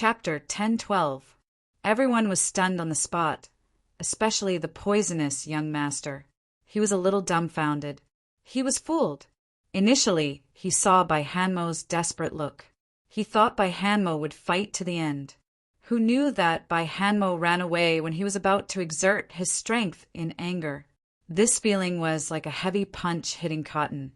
Chapter 10-12. Everyone was stunned on the spot, especially the poisonous young master. He was a little dumbfounded. He was fooled. Initially, he saw Bai Hanmo's desperate look. He thought Bai Hanmo would fight to the end. Who knew that Bai Hanmo ran away when he was about to exert his strength in anger? This feeling was like a heavy punch hitting cotton,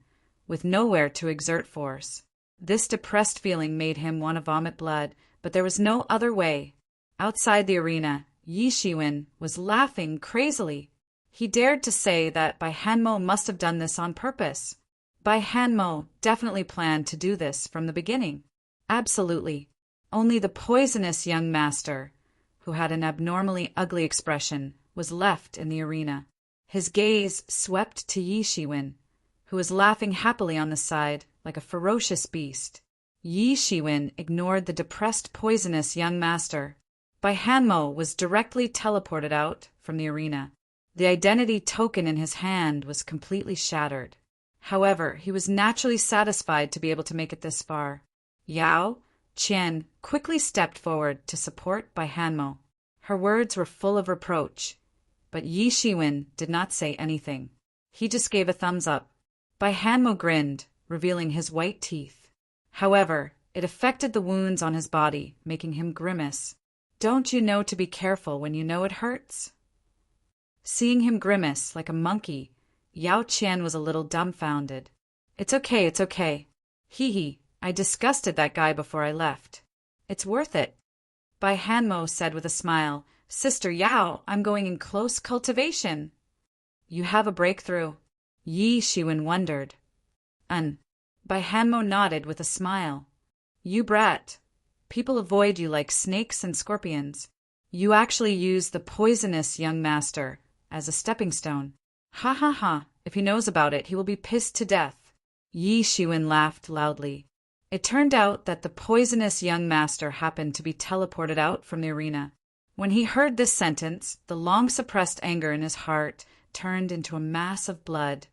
with nowhere to exert force. This depressed feeling made him want to vomit blood, but there was no other way. Outside the arena, Yi Shiwen was laughing crazily. He dared to say that Bai Hanmo must have done this on purpose. Bai Hanmo definitely planned to do this from the beginning. Absolutely. Only the poisonous young master, who had an abnormally ugly expression, was left in the arena. His gaze swept to Yi Shiwen, who was laughing happily on the side like a ferocious beast. Yi Shiwen ignored the depressed poisonous young master. Bai Hanmo was directly teleported out from the arena. The identity token in his hand was completely shattered. However, he was naturally satisfied to be able to make it this far. Yao Qian quickly stepped forward to support Bai Hanmo. Her words were full of reproach, but Yi Shiwen did not say anything. He just gave a thumbs up. Bai Hanmo grinned, revealing his white teeth. However, it affected the wounds on his body, making him grimace. Don't you know to be careful when you know it hurts? Seeing him grimace like a monkey, Yao Qian was a little dumbfounded. It's okay, it's okay. Hee, I disgusted that guy before I left. It's worth it. Bai Hanmo said with a smile, Sister Yao, I'm going in close cultivation. You have a breakthrough. Yi Shiwen wondered. Bai Hanmo nodded with a smile. You brat. People avoid you like snakes and scorpions. You actually use the poisonous young master as a stepping stone. Ha ha ha, if he knows about it, he will be pissed to death. Yi Shiwen laughed loudly. It turned out that the poisonous young master happened to be teleported out from the arena. When he heard this sentence, the long-suppressed anger in his heart turned into a mass of blood,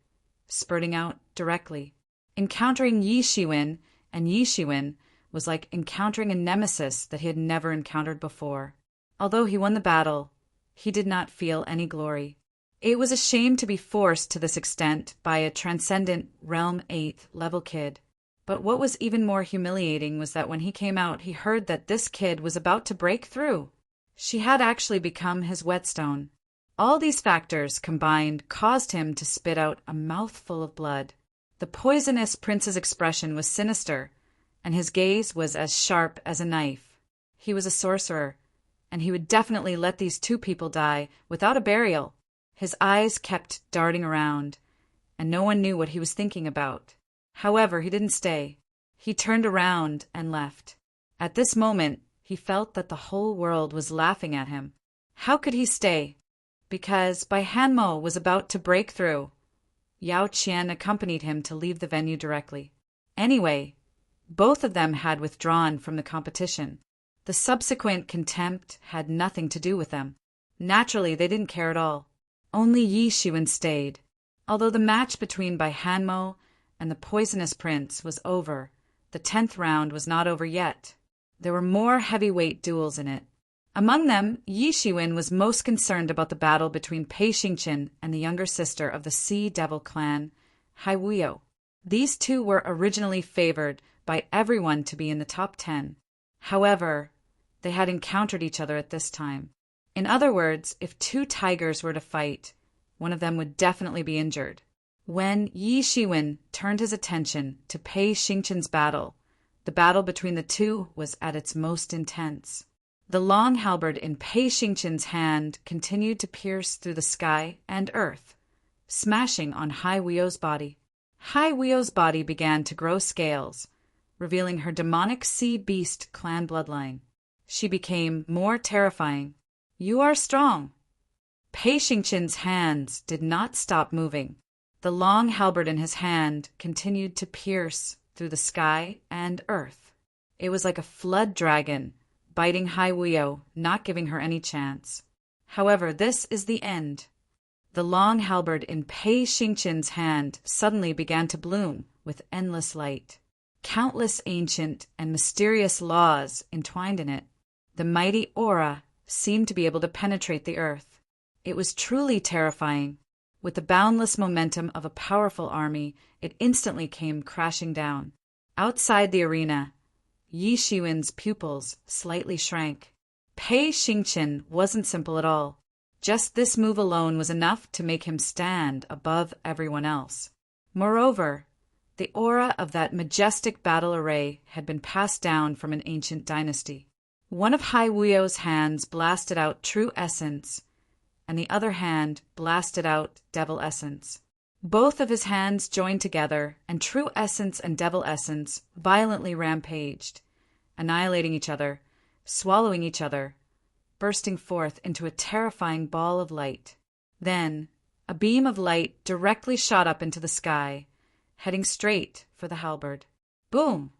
spurting out directly. Encountering Yi Shiwen was like encountering a nemesis that he had never encountered before. Although he won the battle, he did not feel any glory. It was a shame to be forced to this extent by a transcendent Realm 8th level kid. But what was even more humiliating was that when he came out, he heard that this kid was about to break through. She had actually become his whetstone. All these factors combined caused him to spit out a mouthful of blood. The poisonous prince's expression was sinister, and his gaze was as sharp as a knife. He was a sorcerer, and he would definitely let these two people die without a burial. His eyes kept darting around, and no one knew what he was thinking about. However, he didn't stay. He turned around and left. At this moment, he felt that the whole world was laughing at him. How could he stay? Because Bai Hanmo was about to break through. Yao Qian accompanied him to leave the venue directly. Anyway, both of them had withdrawn from the competition. The subsequent contempt had nothing to do with them. Naturally, they didn't care at all. Only Yi Shiwen stayed. Although the match between Bai Hanmo and the poisonous prince was over, the 10th round was not over yet. There were more heavyweight duels in it. Among them, Yi Shiwen was most concerned about the battle between Pei Xingqian and the younger sister of the Sea Devil clan, Hai Wuyo. These two were originally favored by everyone to be in the top 10. However, they had encountered each other at this time. In other words, if two tigers were to fight, one of them would definitely be injured. When Yi Shiwen turned his attention to Pei Xingqian's battle, the battle between the two was at its most intense. The long halberd in Pei Xingqian's hand continued to pierce through the sky and earth, smashing on Hai Wuyo's body. Hai Wuyo's body began to grow scales, revealing her demonic sea beast clan bloodline. She became more terrifying. You are strong. Pei Xingqian's hands did not stop moving. The long halberd in his hand continued to pierce through the sky and earth. It was like a flood dragon, biting Hai Wuyo, not giving her any chance. However, this is the end. The long halberd in Pei Xingqian's hand suddenly began to bloom with endless light. Countless ancient and mysterious laws entwined in it. The mighty aura seemed to be able to penetrate the earth. It was truly terrifying. With the boundless momentum of a powerful army, it instantly came crashing down. Outside the arena, Yi Shiwen's pupils slightly shrank. Pei Xingqian wasn't simple at all. Just this move alone was enough to make him stand above everyone else. Moreover, the aura of that majestic battle array had been passed down from an ancient dynasty. One of Hai Wuyo's hands blasted out true essence, and the other hand blasted out devil essence. Both of his hands joined together, and true essence and devil essence violently rampaged, annihilating each other, swallowing each other, bursting forth into a terrifying ball of light. Then, a beam of light directly shot up into the sky, heading straight for the halberd. Boom!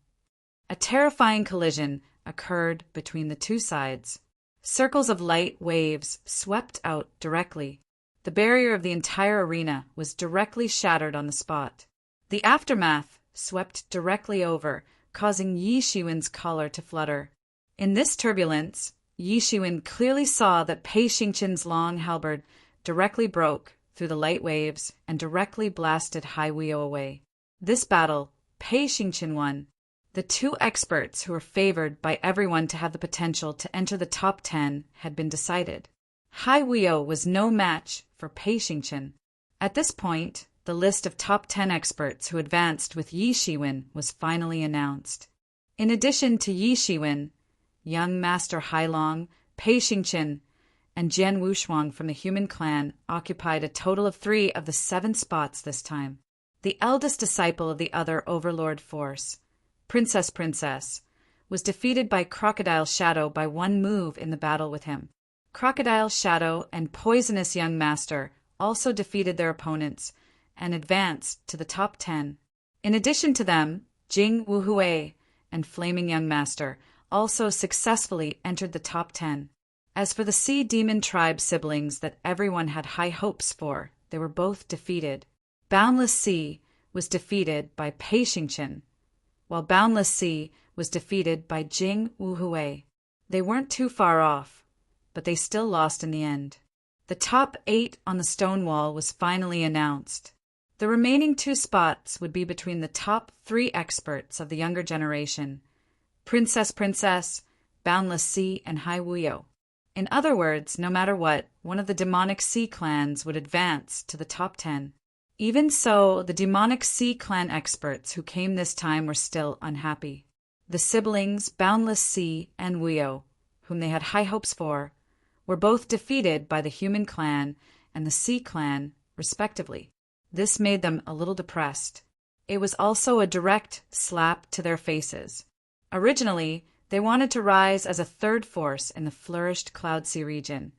A terrifying collision occurred between the two sides. Circles of light waves swept out directly. The barrier of the entire arena was directly shattered on the spot. The aftermath swept directly over, causing Yi Shiwen's collar to flutter. In this turbulence, Yi Shiwen clearly saw that Pei Xingqian's long halberd directly broke through the light waves and directly blasted Hai Wuyo away. This battle, Pei Xingqian won. The two experts who were favored by everyone to have the potential to enter the top 10 had been decided. Hai Wuyo was no match for Pei Xingqian. At this point, the list of top 10 experts who advanced with Yi Shiwen was finally announced. In addition to Yi Shiwen, young Master Hailong, Pei Xingqian, and Jian Wushuang from the human clan occupied a total of 3 of the 7 spots this time. The eldest disciple of the other overlord force, Princess, was defeated by Crocodile Shadow by 1 move in the battle with him. Crocodile Shadow and Poisonous Young Master also defeated their opponents and advanced to the top 10. In addition to them, Jing Wuhui and Flaming Young Master also successfully entered the top 10. As for the Sea Demon Tribe siblings that everyone had high hopes for, they were both defeated. Boundless Sea was defeated by Pei Xingqian, while Boundless Sea was defeated by Jing Wuhui. They weren't too far off, but they still lost in the end. The top 8 on the stone wall was finally announced. The remaining 2 spots would be between the top 3 experts of the younger generation, Princess, Boundless Sea, and Hai Wuyo. In other words, no matter what, one of the demonic sea clans would advance to the top 10. Even so, the demonic sea clan experts who came this time were still unhappy. The siblings, Boundless Sea and Wuyo, whom they had high hopes for, were both defeated by the human clan and the sea clan, respectively. This made them a little depressed. It was also a direct slap to their faces. Originally, they wanted to rise as a 3rd force in the flourished Cloud Sea region,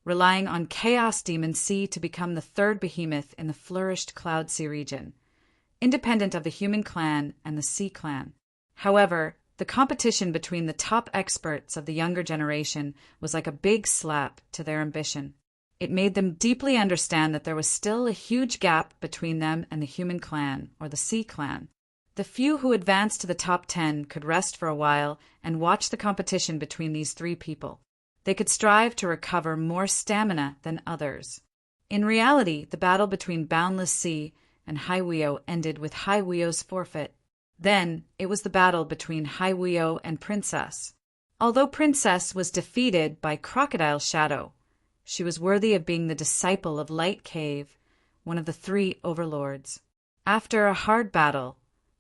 relying on Chaos Demon Sea to become the 3rd behemoth in the flourished Cloud Sea region, independent of the human clan and the sea clan. However, the competition between the top experts of the younger generation was like a big slap to their ambition. It made them deeply understand that there was still a huge gap between them and the human clan, or the sea clan. The few who advanced to the top 10 could rest for a while and watch the competition between these 3 people. They could strive to recover more stamina than others. In reality, the battle between Boundless Sea and Hai Wuyo ended with Hai Wuyo's forfeit. Then, it was the battle between Hai Wuyo and Princess. Although Princess was defeated by Crocodile Shadow, she was worthy of being the disciple of Light Cave, one of the 3 overlords. After a hard battle,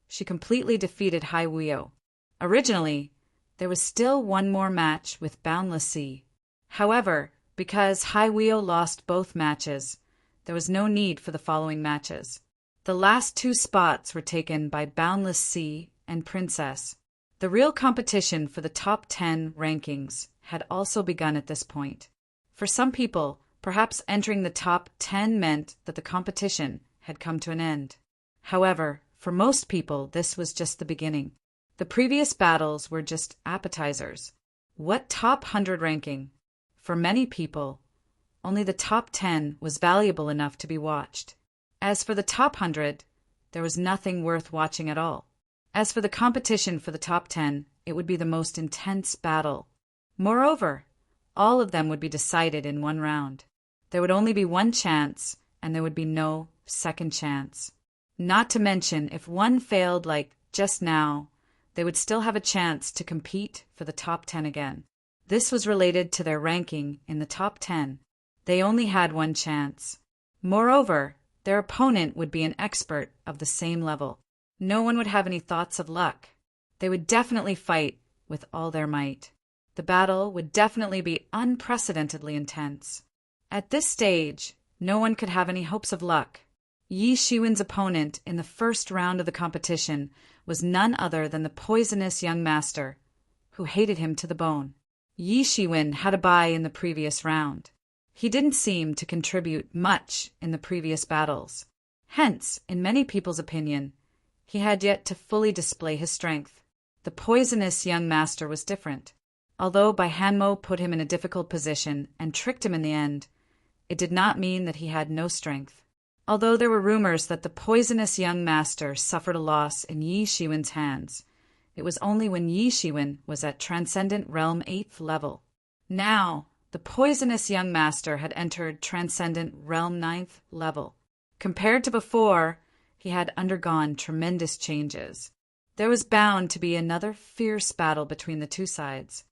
she completely defeated Hai Wuyo. Originally, there was still one more match with Boundless Sea. However, because Hai Wuyo lost both matches, there was no need for the following matches. The last 2 spots were taken by Boundless Sea and Princess. The real competition for the top 10 rankings had also begun at this point. For some people, perhaps entering the top 10 meant that the competition had come to an end. However, for most people, this was just the beginning. The previous battles were just appetizers. What top 100 ranking? For many people, only the top 10 was valuable enough to be watched. As for the top 100, there was nothing worth watching at all. As for the competition for the top 10, it would be the most intense battle. Moreover, all of them would be decided in one round. There would only be one chance, and there would be no second chance. Not to mention, if one failed like just now, they would still have a chance to compete for the top 10 again. This was related to their ranking in the top 10. They only had one chance. Moreover, their opponent would be an expert of the same level. No one would have any thoughts of luck. They would definitely fight with all their might. The battle would definitely be unprecedentedly intense. At this stage, no one could have any hopes of luck. Yi Shiwen's opponent in the first round of the competition was none other than the poisonous young master, who hated him to the bone. Yi Shiwen had a bye in the previous round. He didn't seem to contribute much in the previous battles. Hence, in many people's opinion, he had yet to fully display his strength. The poisonous young master was different. Although Bai Hanmo put him in a difficult position and tricked him in the end, it did not mean that he had no strength. Although there were rumors that the poisonous young master suffered a loss in Yi Shiwen's hands, it was only when Yi Shiwen was at Transcendent Realm 8th level. Now, the poisonous young master had entered Transcendent Realm 9th level. Compared to before, he had undergone tremendous changes. There was bound to be another fierce battle between the two sides.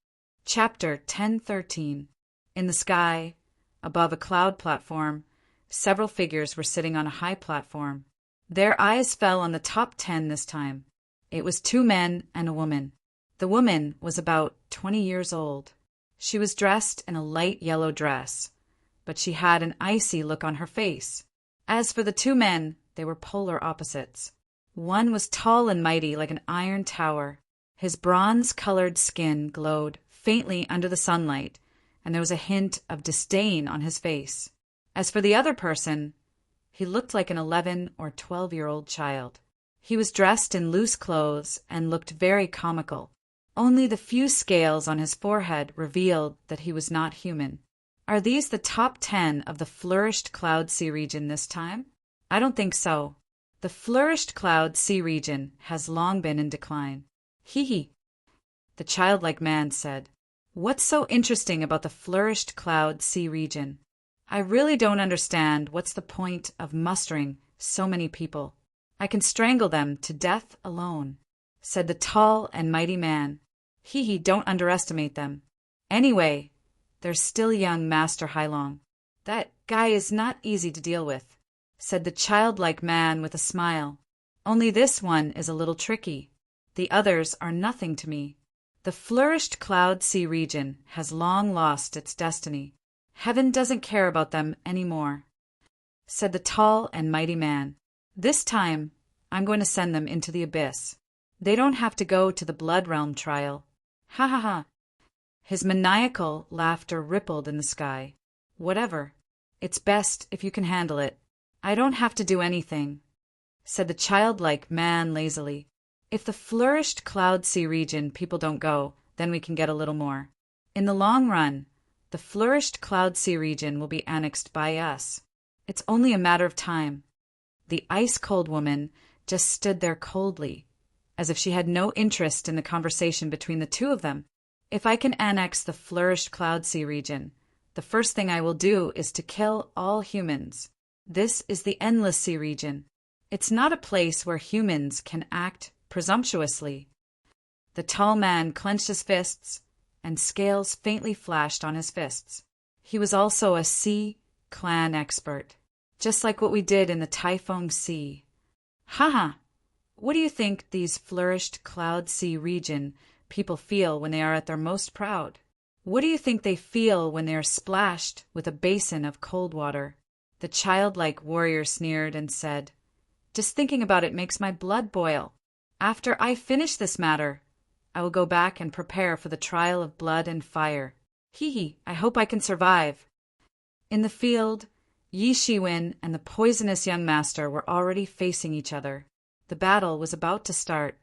Chapter 1013. In the sky, above a cloud platform, several figures were sitting on a high platform. Their eyes fell on the top 10 this time. It was 2 men and a woman. The woman was about 20 years old. She was dressed in a light yellow dress, but she had an icy look on her face. As for the 2 men, they were polar opposites. One was tall and mighty like an iron tower. His bronze-colored skin glowed faintly under the sunlight, and there was a hint of disdain on his face. As for the other person, he looked like an 11 or 12-year-old child. He was dressed in loose clothes and looked very comical. Only the few scales on his forehead revealed that he was not human. Are these the top 10 of the Flourished Cloud Sea region this time? I don't think so. The Flourished Cloud Sea region has long been in decline. Hee. The childlike man said, "What's so interesting about the Flourished Cloud Sea region? I really don't understand what's the point of mustering so many people. I can strangle them to death alone," said the tall and mighty man. Don't underestimate them. Anyway, there's still young Master Hailong. That guy is not easy to deal with, said the childlike man with a smile. Only this one is a little tricky. The others are nothing to me. The Flourished Cloud Sea region has long lost its destiny. Heaven doesn't care about them any more, said the tall and mighty man. This time, I'm going to send them into the abyss. They don't have to go to the Blood Realm trial. Ha ha ha. His maniacal laughter rippled in the sky. Whatever. It's best if you can handle it. I don't have to do anything, said the childlike man lazily. If the Flourished Cloud Sea region people don't go, then we can get a little more. In the long run, the Flourished Cloud Sea region will be annexed by us. It's only a matter of time. The ice-cold woman just stood there coldly, as if she had no interest in the conversation between the two of them. If I can annex the Flourished Cloud Sea region, the first thing I will do is to kill all humans. This is the Endless Sea region. It's not a place where humans can act presumptuously. The tall man clenched his fists, and scales faintly flashed on his fists. He was also a sea clan expert, just like what we did in the Typhoon Sea. Haha! What do you think these Flourished Cloud Sea region people feel when they are at their most proud? What do you think they feel when they are splashed with a basin of cold water? The childlike warrior sneered and said, "Just thinking about it makes my blood boil. After I finish this matter, I will go back and prepare for the trial of blood and fire. I hope I can survive." In the field, Yi Shiwen and the poisonous young master were already facing each other. The battle was about to start.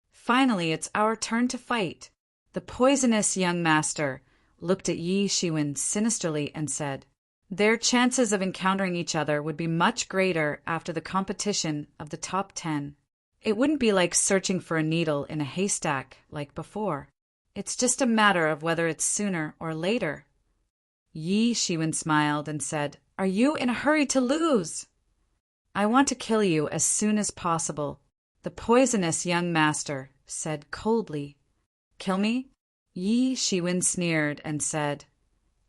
Finally, it's our turn to fight. The poisonous young master looked at Yi Shiwen sinisterly and said, "Their chances of encountering each other would be much greater after the competition of the top 10. It wouldn't be like searching for a needle in a haystack like before. It's just a matter of whether it's sooner or later. Yi Shiwen smiled and said, "Are you in a hurry to lose?" "I want to kill you as soon as possible," the poisonous young master said coldly. "Kill me?" Yi Shiwen sneered and said,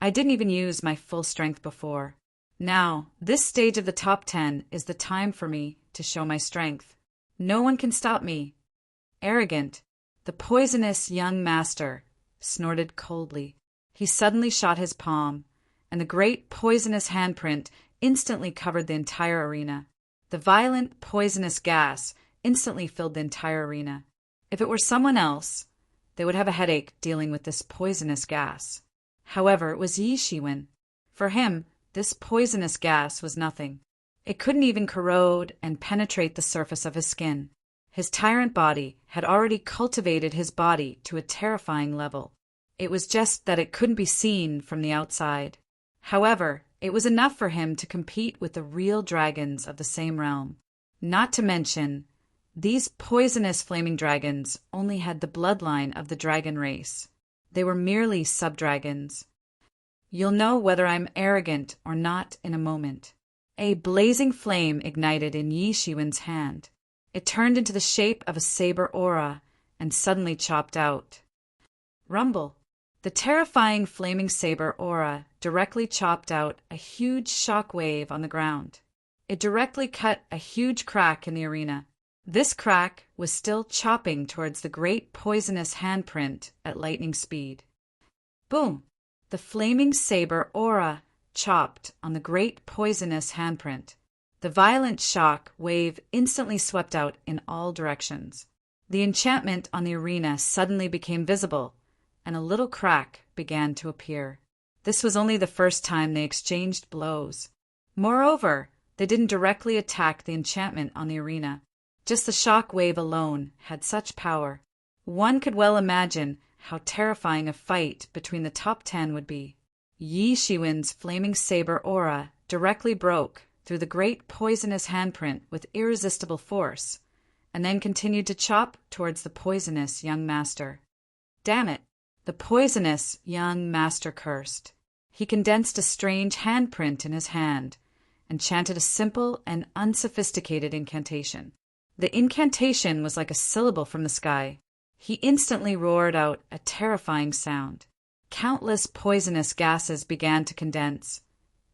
"I didn't even use my full strength before. Now, this stage of the top 10 is the time for me to show my strength. No one can stop me." Arrogant, the poisonous young master snorted coldly. He suddenly shot his palm, and the great poisonous handprint instantly covered the entire arena. The violent poisonous gas instantly filled the entire arena. If it were someone else, they would have a headache dealing with this poisonous gas. However, it was Yi Shiwen. For him, this poisonous gas was nothing. It couldn't even corrode and penetrate the surface of his skin. His tyrant body had already cultivated his body to a terrifying level. It was just that it couldn't be seen from the outside. However, it was enough for him to compete with the real dragons of the same realm. Not to mention, these poisonous flaming dragons only had the bloodline of the dragon race. They were merely sub-dragons. You'll know whether I'm arrogant or not in a moment. A blazing flame ignited in Yi Shiwen's hand. It turned into the shape of a saber aura and suddenly chopped out. Rumble. The terrifying flaming saber aura directly chopped out a huge shock wave on the ground. It directly cut a huge crack in the arena. This crack was still chopping towards the great poisonous handprint at lightning speed. Boom! The flaming saber aura chopped on the great poisonous handprint. The violent shock wave instantly swept out in all directions. The enchantment on the arena suddenly became visible, and a little crack began to appear. This was only the first time they exchanged blows. Moreover, they didn't directly attack the enchantment on the arena. Just the shock wave alone had such power. One could well imagine how terrifying a fight between the top 10 would be. Yi Shiwen's flaming saber aura directly broke through the great poisonous handprint with irresistible force, and then continued to chop towards the poisonous young master. Damn it! The poisonous young master cursed. He condensed a strange handprint in his hand and chanted a simple and unsophisticated incantation. The incantation was like a syllable from the sky. He instantly roared out a terrifying sound. Countless poisonous gases began to condense,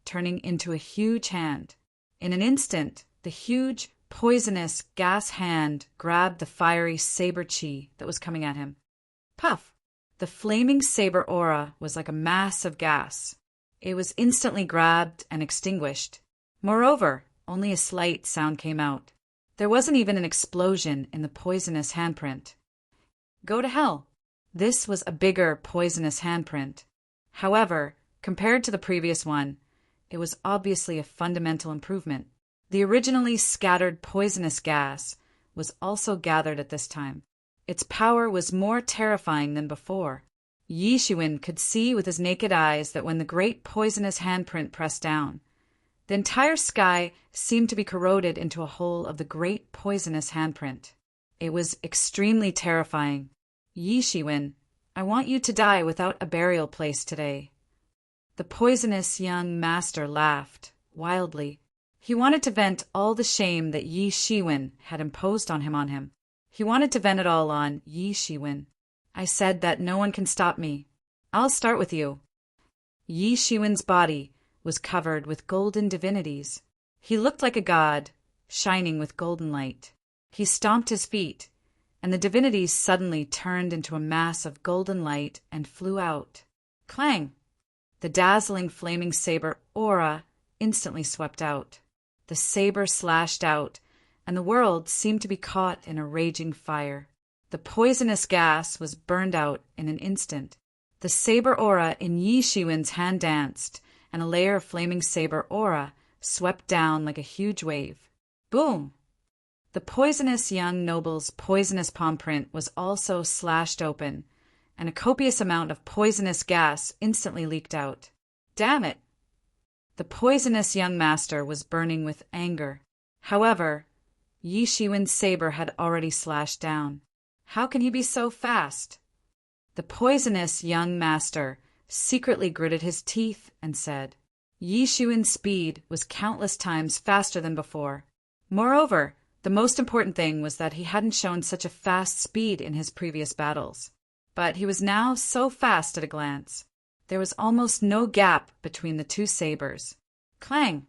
turning into a huge hand. In an instant, the huge, poisonous gas hand grabbed the fiery saber chi that was coming at him. Puff! The flaming saber aura was like a mass of gas. It was instantly grabbed and extinguished. Moreover, only a slight sound came out. There wasn't even an explosion in the poisonous handprint. Go to hell! This was a bigger poisonous handprint. However, compared to the previous one, it was obviously a fundamental improvement. The originally scattered poisonous gas was also gathered at this time. Its power was more terrifying than before. Yi Shiwen could see with his naked eyes that when the great poisonous handprint pressed down, the entire sky seemed to be corroded into a hole of the great poisonous handprint. It was extremely terrifying. Yi Shiwen, I want you to die without a burial place today. The poisonous young master laughed wildly. He wanted to vent all the shame that Yi Shiwen had imposed on him. He wanted to vent it all on Yi Shiwen. I said that no one can stop me. I'll start with you. Yi Shiwen's body was covered with golden divinities. He looked like a god, shining with golden light. He stomped his feet, and the divinities suddenly turned into a mass of golden light and flew out. Clang! The dazzling flaming saber aura instantly swept out. The saber slashed out, and the world seemed to be caught in a raging fire. The poisonous gas was burned out in an instant. The saber aura in Yi Shiwen's hand danced, and a layer of flaming saber aura swept down like a huge wave. Boom! The poisonous young noble's poisonous palm print was also slashed open, and a copious amount of poisonous gas instantly leaked out. Damn it! The poisonous young master was burning with anger. However, Yi Shiwen's saber had already slashed down. How can he be so fast? The poisonous young master secretly gritted his teeth and said, Yi Xuan's speed was countless times faster than before. Moreover, the most important thing was that he hadn't shown such a fast speed in his previous battles. But he was now so fast at a glance. There was almost no gap between the two sabers. Clang!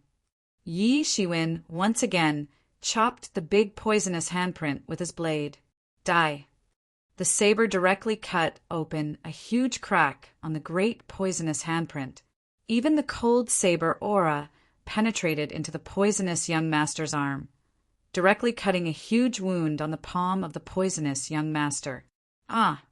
Yi Xuan once again chopped the big poisonous handprint with his blade. Die! The saber directly cut open a huge crack on the great poisonous handprint. Even the cold saber aura penetrated into the poisonous young master's arm, directly cutting a huge wound on the palm of the poisonous young master. Ah!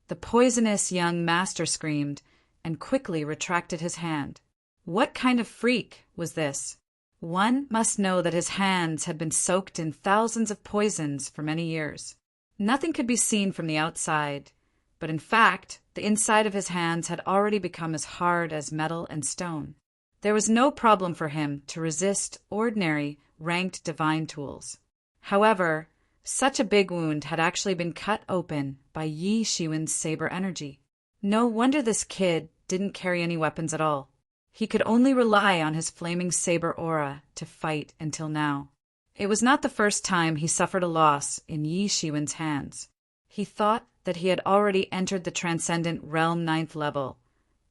The poisonous young master screamed and quickly retracted his hand. What kind of freak was this? One must know that his hands had been soaked in thousands of poisons for many years. Nothing could be seen from the outside, but in fact, the inside of his hands had already become as hard as metal and stone. There was no problem for him to resist ordinary, ranked divine tools. However, such a big wound had actually been cut open by Yi Xuan's saber energy. No wonder this kid didn't carry any weapons at all. He could only rely on his flaming saber aura to fight until now. It was not the first time he suffered a loss in Yi Xuan's hands. He thought that he had already entered the transcendent realm 9th level,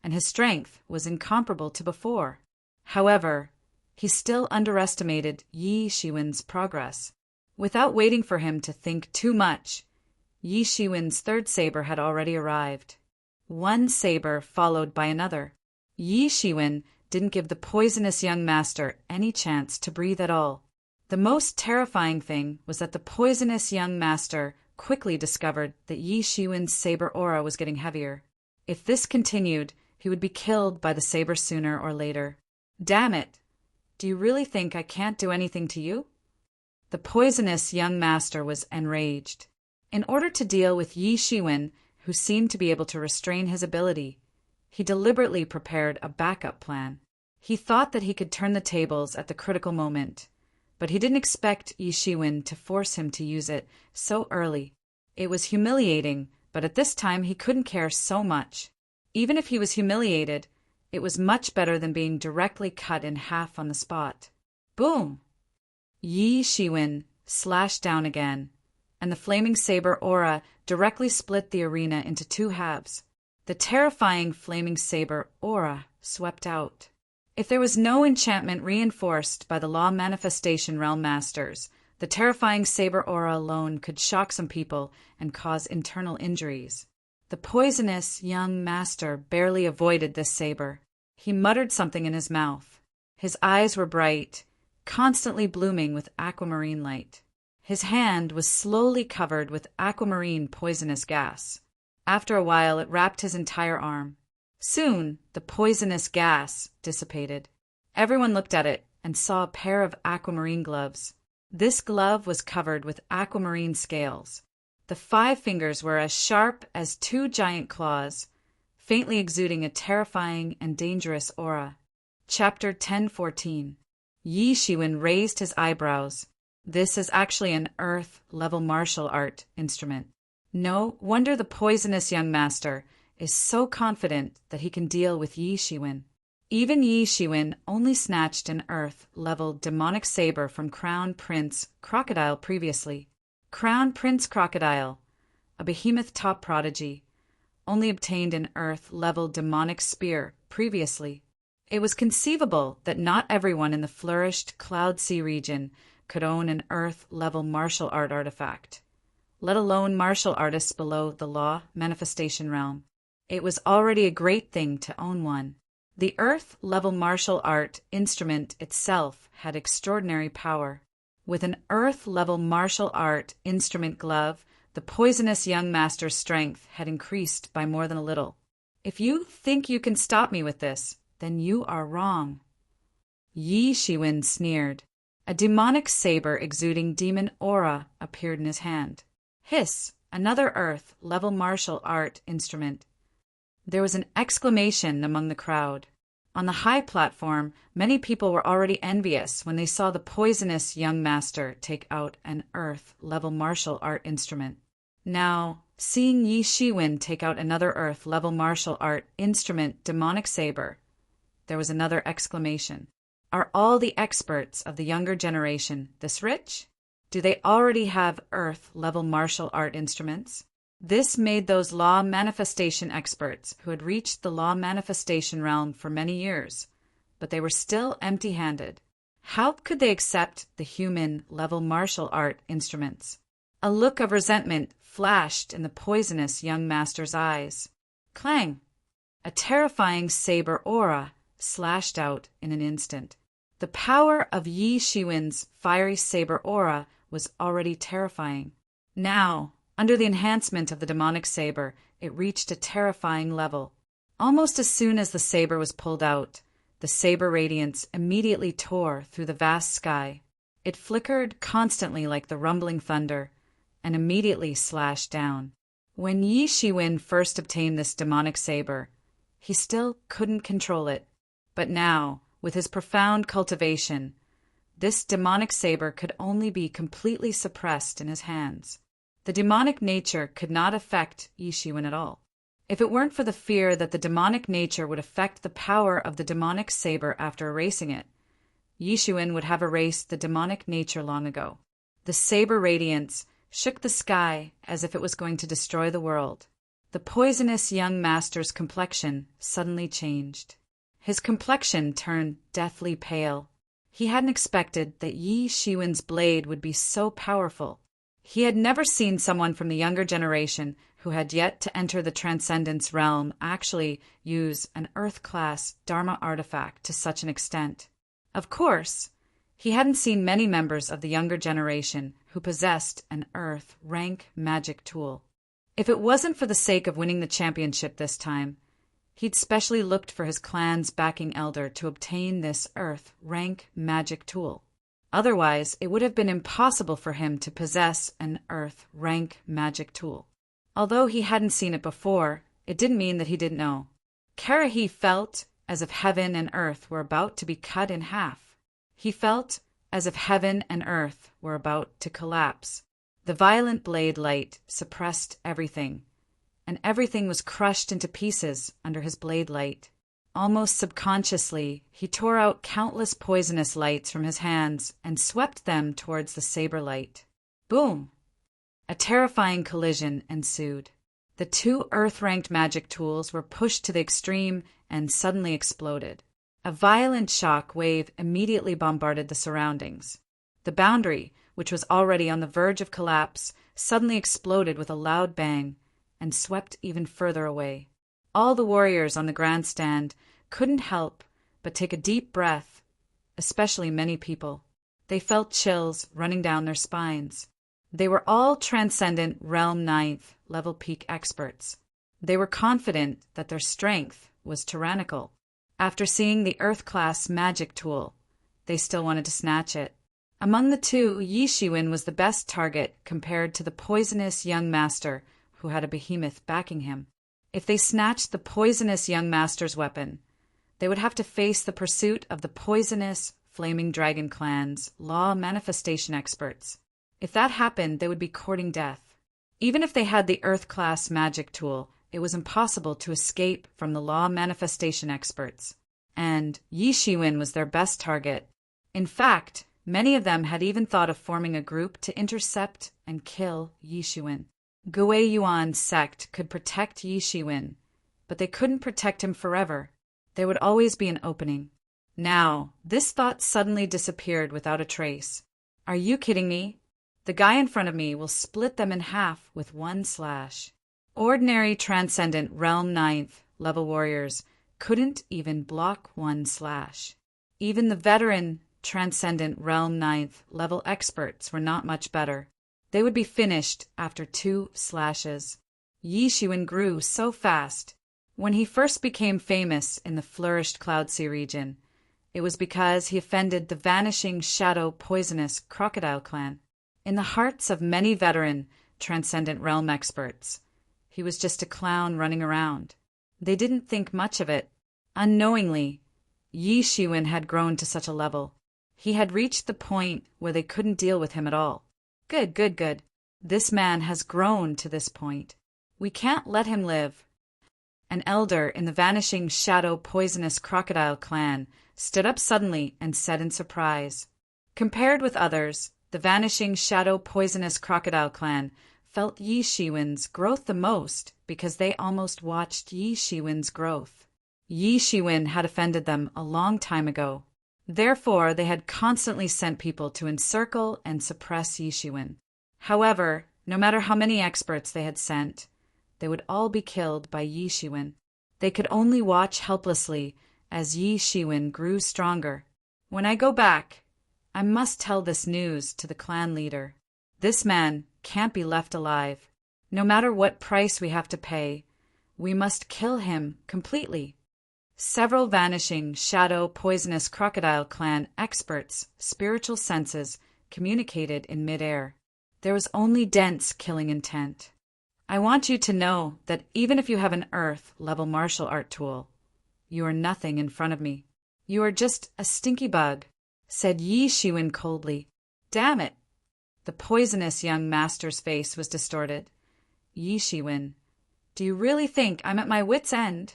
and his strength was incomparable to before. However, he still underestimated Yi Xuan's progress. Without waiting for him to think too much, Yi Xuan's third saber had already arrived. One saber followed by another. Yi Xuan didn't give the poisonous young master any chance to breathe at all. The most terrifying thing was that the poisonous young master quickly discovered that Yi Xuan's saber aura was getting heavier. If this continued, he would be killed by the saber sooner or later. Damn it! Do you really think I can't do anything to you? The poisonous young master was enraged. In order to deal with Yi Xuan, who seemed to be able to restrain his ability, he deliberately prepared a backup plan. He thought that he could turn the tables at the critical moment, but he didn't expect Yi Xuan to force him to use it so early. It was humiliating, but at this time he couldn't care so much. Even if he was humiliated, it was much better than being directly cut in half on the spot. Boom! Yi Xuan slashed down again, and the flaming saber aura directly split the arena into two halves. The terrifying flaming saber aura swept out. If there was no enchantment reinforced by the law manifestation realm masters, the terrifying saber aura alone could shock some people and cause internal injuries. The poisonous young master barely avoided this saber. He muttered something in his mouth. His eyes were bright, constantly blooming with aquamarine light. His hand was slowly covered with aquamarine poisonous gas. After a while, it wrapped his entire arm. Soon, the poisonous gas dissipated. Everyone looked at it and saw a pair of aquamarine gloves. This glove was covered with aquamarine scales. The 5 fingers were as sharp as 2 giant claws, faintly exuding a terrifying and dangerous aura. Chapter 1014. Yi Xuan raised his eyebrows. This is actually an earth-level martial art instrument. No wonder the poisonous young master is so confident that he can deal with Yi Xuan. Even Yi Xuan only snatched an earth-level demonic saber from Crown Prince Crocodile previously. Crown Prince Crocodile, a behemoth top prodigy, only obtained an earth-level demonic spear previously. It was conceivable that not everyone in the flourished Cloud Sea region could own an earth-level martial art artifact, let alone martial artists below the law manifestation realm. It was already a great thing to own one. The earth-level martial art instrument itself had extraordinary power. With an earth-level martial art instrument glove, the poisonous young master's strength had increased by more than a little. If you think you can stop me with this, then you are wrong. Yi Xuan sneered. A demonic saber exuding demon aura appeared in his hand. Hiss! Another earth-level martial art instrument. There was an exclamation among the crowd. On the high platform, many people were already envious when they saw the poisonous young master take out an earth-level martial art instrument. Now, Seeing Yi Shiwen take out another Earth-level martial art instrument demonic saber, there was another exclamation. Are all the experts of the younger generation this rich? Do they already have Earth-level martial art instruments? This made those law manifestation experts who had reached the law manifestation realm for many years, but they were still empty-handed. How could they accept the human-level martial art instruments? A look of resentment flashed in the poisonous young master's eyes. Clang! A terrifying saber aura slashed out in an instant. The power of Yi Shiwen's fiery saber aura was already terrifying. Now, under the enhancement of the demonic saber, it reached a terrifying level. Almost as soon as the saber was pulled out, the saber radiance immediately tore through the vast sky. It flickered constantly like the rumbling thunder, and immediately slashed down. When Yi Shiwen first obtained this demonic saber, he still couldn't control it. But now, with his profound cultivation, this demonic saber could only be completely suppressed in his hands. The demonic nature could not affect Yi Shiwen at all. If it weren't for the fear that the demonic nature would affect the power of the demonic saber after erasing it, Yi Shiwen would have erased the demonic nature long ago. The saber radiance shook the sky as if it was going to destroy the world. The poisonous young master's complexion suddenly changed. His complexion turned deathly pale. He hadn't expected that Yi Shiwen's blade would be so powerful. He had never seen someone from the younger generation who had yet to enter the Transcendence realm actually use an Earth-class Dharma artifact to such an extent. Of course, he hadn't seen many members of the younger generation who possessed an Earth-rank magic tool. If it wasn't for the sake of winning the championship this time, he'd specially looked for his clan's backing elder to obtain this Earth-rank magic tool. Otherwise, it would have been impossible for him to possess an Earth-rank magic tool. Although he hadn't seen it before, it didn't mean that he didn't know. Karahi felt as if heaven and earth were about to be cut in half. He felt as if heaven and earth were about to collapse. The violent blade light suppressed everything, and everything was crushed into pieces under his blade light. Almost subconsciously, he tore out countless poisonous lights from his hands and swept them towards the saber light. Boom! A terrifying collision ensued. The two Earth-ranked magic tools were pushed to the extreme and suddenly exploded. A violent shock wave immediately bombarded the surroundings. The boundary, which was already on the verge of collapse, suddenly exploded with a loud bang and swept even further away. All the warriors on the grandstand couldn't help but take a deep breath, especially many people. They felt chills running down their spines. They were all Transcendent Realm 9th level peak experts. They were confident that their strength was tyrannical. After seeing the Earth-class magic tool, they still wanted to snatch it. Among the two, Yi Shiwen was the best target compared to the poisonous young master who had a behemoth backing him. If they snatched the poisonous young master's weapon, they would have to face the pursuit of the poisonous Flaming Dragon Clan's law manifestation experts. If that happened, they would be courting death. Even if they had the Earth-class magic tool, it was impossible to escape from the law manifestation experts. And Yi Shiwen was their best target. In fact, many of them had even thought of forming a group to intercept and kill Yi Shiwen. Gui Yuan's sect could protect Yi Shiwen, but they couldn't protect him forever. There would always be an opening. Now, this thought suddenly disappeared without a trace. Are you kidding me? The guy in front of me will split them in half with one slash. Ordinary Transcendent Realm 9th level warriors couldn't even block one slash. Even the veteran Transcendent Realm 9th level experts were not much better. They would be finished after 2 slashes. Yi Shiwen grew so fast. When he first became famous in the flourished Cloudsea region, it was because he offended the vanishing shadow poisonous Crocodile Clan. In the hearts of many veteran Transcendent Realm experts, he was just a clown running around. They didn't think much of it. Unknowingly, Yi Shiwen had grown to such a level. He had reached the point where they couldn't deal with him at all. Good. This man has grown to this point. We can't let him live. An elder in the Vanishing Shadow Poisonous Crocodile clan stood up suddenly and said in surprise. Compared with others, the Vanishing Shadow Poisonous Crocodile clan felt Yi Shiwen's growth the most because they almost watched Yi Shiwen's growth. Yi Shiwen had offended them a long time ago. Therefore, they had constantly sent people to encircle and suppress Yi Shiwen. However, no matter how many experts they had sent, they would all be killed by Yi Shiwen. They could only watch helplessly as Yi Shiwen grew stronger. When I go back, I must tell this news to the clan leader. This man can't be left alive. No matter what price we have to pay, we must kill him completely. Several Vanishing Shadow Poisonous Crocodile clan experts' spiritual senses communicated in midair. There was only dense killing intent. I want you to know that even if you have an Earth-level martial art tool, you are nothing in front of me. You are just a stinky bug, said Yi Shiwen coldly. Damn it! The poisonous young master's face was distorted. Yi Shiwen, do you really think I'm at my wit's end?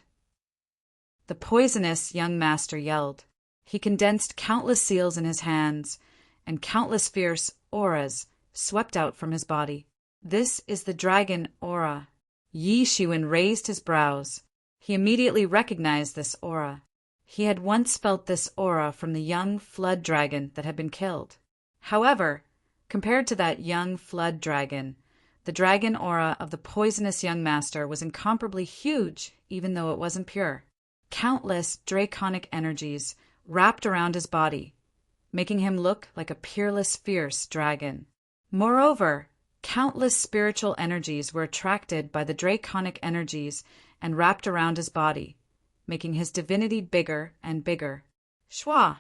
The poisonous young master yelled. He condensed countless seals in his hands, and countless fierce auras swept out from his body. This is the dragon aura. Yi Shiwen raised his brows. He immediately recognized this aura. He had once felt this aura from the young flood dragon that had been killed. However, compared to that young flood dragon, the dragon aura of the poisonous young master was incomparably huge, even though it wasn't pure. Countless draconic energies wrapped around his body, making him look like a peerless, fierce dragon. Moreover, countless spiritual energies were attracted by the draconic energies and wrapped around his body, making his divinity bigger and bigger. Shwa!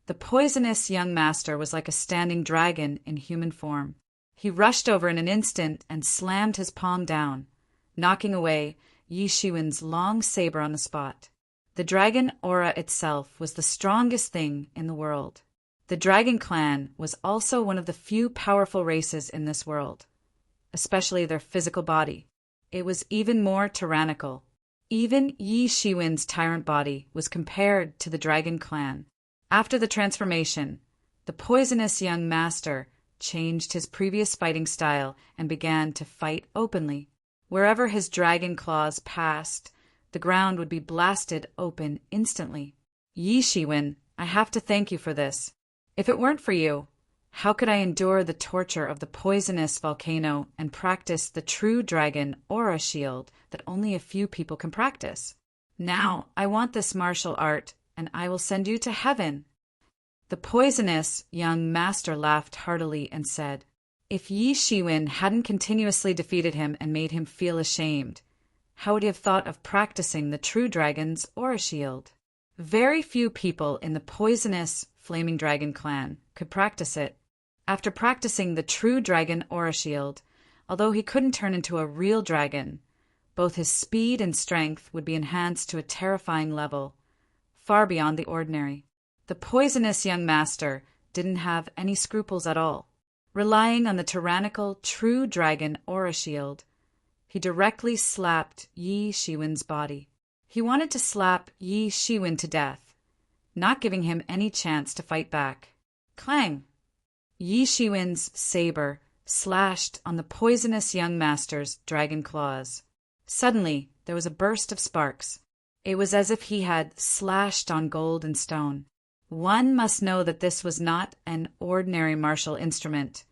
The poisonous young master was like a standing dragon in human form. He rushed over in an instant and slammed his palm down, knocking away Yi Shiwen's long saber on the spot. The dragon aura itself was the strongest thing in the world. The dragon clan was also one of the few powerful races in this world, especially their physical body. It was even more tyrannical. Even Yi Shiwen's tyrant body was compared to the dragon clan. After the transformation, the poisonous young master changed his previous fighting style and began to fight openly. Wherever his dragon claws passed, the ground would be blasted open instantly. Yi Shiwen, I have to thank you for this. If it weren't for you, how could I endure the torture of the poisonous volcano and practice the true dragon aura shield that only a few people can practice? Now I want this martial art, and I will send you to heaven. The poisonous young master laughed heartily and said, if Yi Shiwen hadn't continuously defeated him and made him feel ashamed, how would he have thought of practicing the true dragon's aura shield? Very few people in the poisonous Flaming Dragon clan could practice it. After practicing the true dragon aura shield, although he couldn't turn into a real dragon, both his speed and strength would be enhanced to a terrifying level, far beyond the ordinary. The poisonous young master didn't have any scruples at all. Relying on the tyrannical true dragon aura shield, he directly slapped Yi Shiwen's body. He wanted to slap Yi Shiwen to death, not giving him any chance to fight back. Clang! Yi Shiwen's saber slashed on the poisonous young master's dragon claws. Suddenly, there was a burst of sparks. It was as if he had slashed on gold and stone. One must know that this was not an ordinary martial instrument,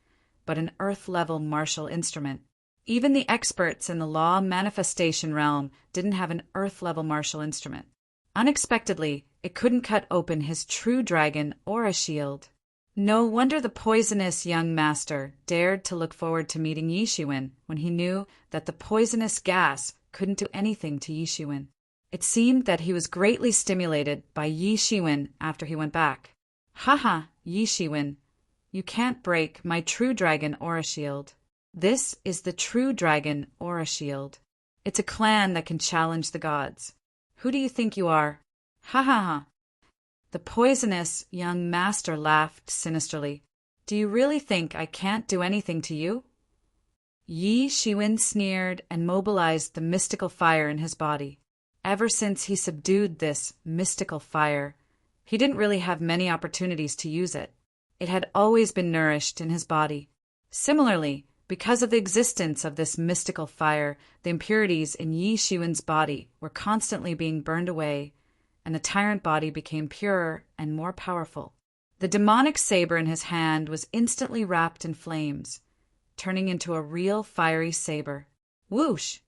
but an earth-level martial instrument. Even the experts in the law manifestation realm didn't have an earth-level martial instrument. Unexpectedly, it couldn't cut open his true dragon aura shield. No wonder the poisonous young master dared to look forward to meeting Yi Shiwen when he knew that the poisonous gas couldn't do anything to Yi Shiwen. It seemed that he was greatly stimulated by Yi Shiwen after he went back. Haha, Yi Shiwen, you can't break my true dragon aura shield. This is the true dragon aura shield. It's a clan that can challenge the gods. Who do you think you are? Ha ha ha. The poisonous young master laughed sinisterly. Do you really think I can't do anything to you? Yi Shiwen sneered and mobilized the mystical fire in his body. Ever since he subdued this mystical fire, he didn't really have many opportunities to use it. It had always been nourished in his body. Similarly, because of the existence of this mystical fire, the impurities in Yi Shiwen's body were constantly being burned away, and the tyrant body became purer and more powerful. The demonic saber in his hand was instantly wrapped in flames, turning into a real fiery saber. Whoosh!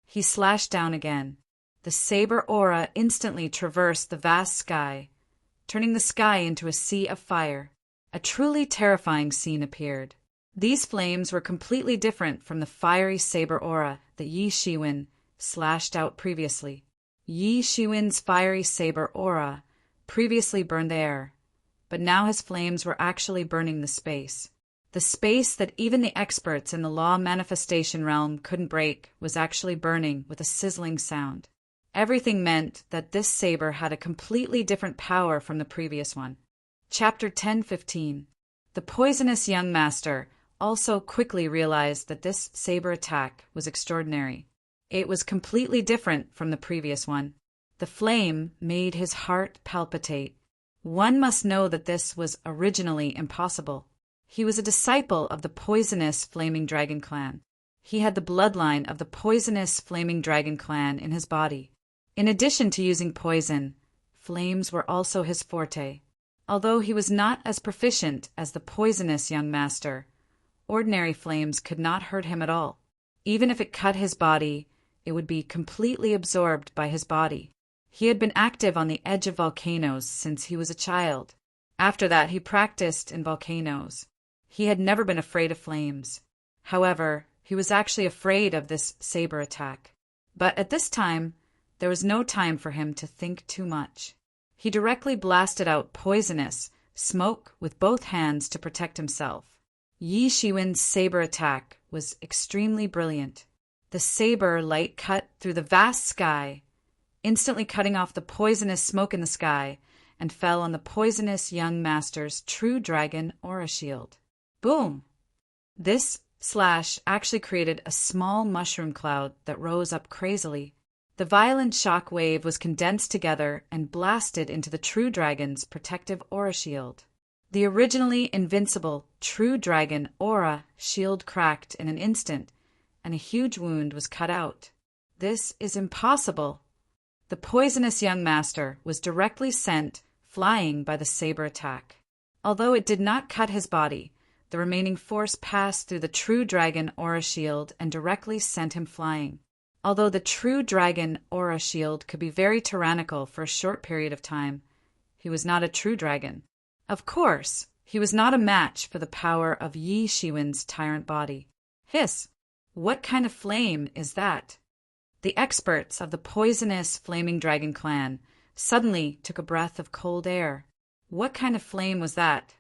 He slashed down again. The saber aura instantly traversed the vast sky, turning the sky into a sea of fire. A truly terrifying scene appeared. These flames were completely different from the fiery saber aura that Yi Shiwen slashed out previously. Yi Shiwen's fiery saber aura previously burned the air, but now his flames were actually burning the space. The space that even the experts in the law manifestation realm couldn't break was actually burning with a sizzling sound. Everything meant that this saber had a completely different power from the previous one. Chapter 10:15. The poisonous young master also quickly realized that this saber attack was extraordinary. It was completely different from the previous one. The flame made his heart palpitate. One must know that this was originally impossible. He was a disciple of the poisonous Flaming Dragon clan. He had the bloodline of the poisonous Flaming Dragon clan in his body. In addition to using poison, flames were also his forte. Although he was not as proficient as the poisonous young master, ordinary flames could not hurt him at all. Even if it cut his body, it would be completely absorbed by his body. He had been active on the edge of volcanoes since he was a child. After that, he practiced in volcanoes. He had never been afraid of flames. However, he was actually afraid of this saber attack. But at this time, there was no time for him to think too much. He directly blasted out poisonous smoke with both hands to protect himself. Yi Shiwen's saber attack was extremely brilliant. The saber light cut through the vast sky, instantly cutting off the poisonous smoke in the sky, and fell on the poisonous young master's true dragon aura shield. Boom! This slash actually created a small mushroom cloud that rose up crazily. The violent shock wave was condensed together and blasted into the true dragon's protective aura shield. The originally invincible true dragon aura shield cracked in an instant, and a huge wound was cut out. This is impossible. The poisonous young master was directly sent flying by the saber attack. Although it did not cut his body, the remaining force passed through the true dragon aura shield and directly sent him flying. Although the true dragon aura shield could be very tyrannical for a short period of time, he was not a true dragon. Of course, he was not a match for the power of Yi Shiwen's tyrant body. Hiss! What kind of flame is that? The experts of the poisonous Flaming Dragon clan suddenly took a breath of cold air. What kind of flame was that?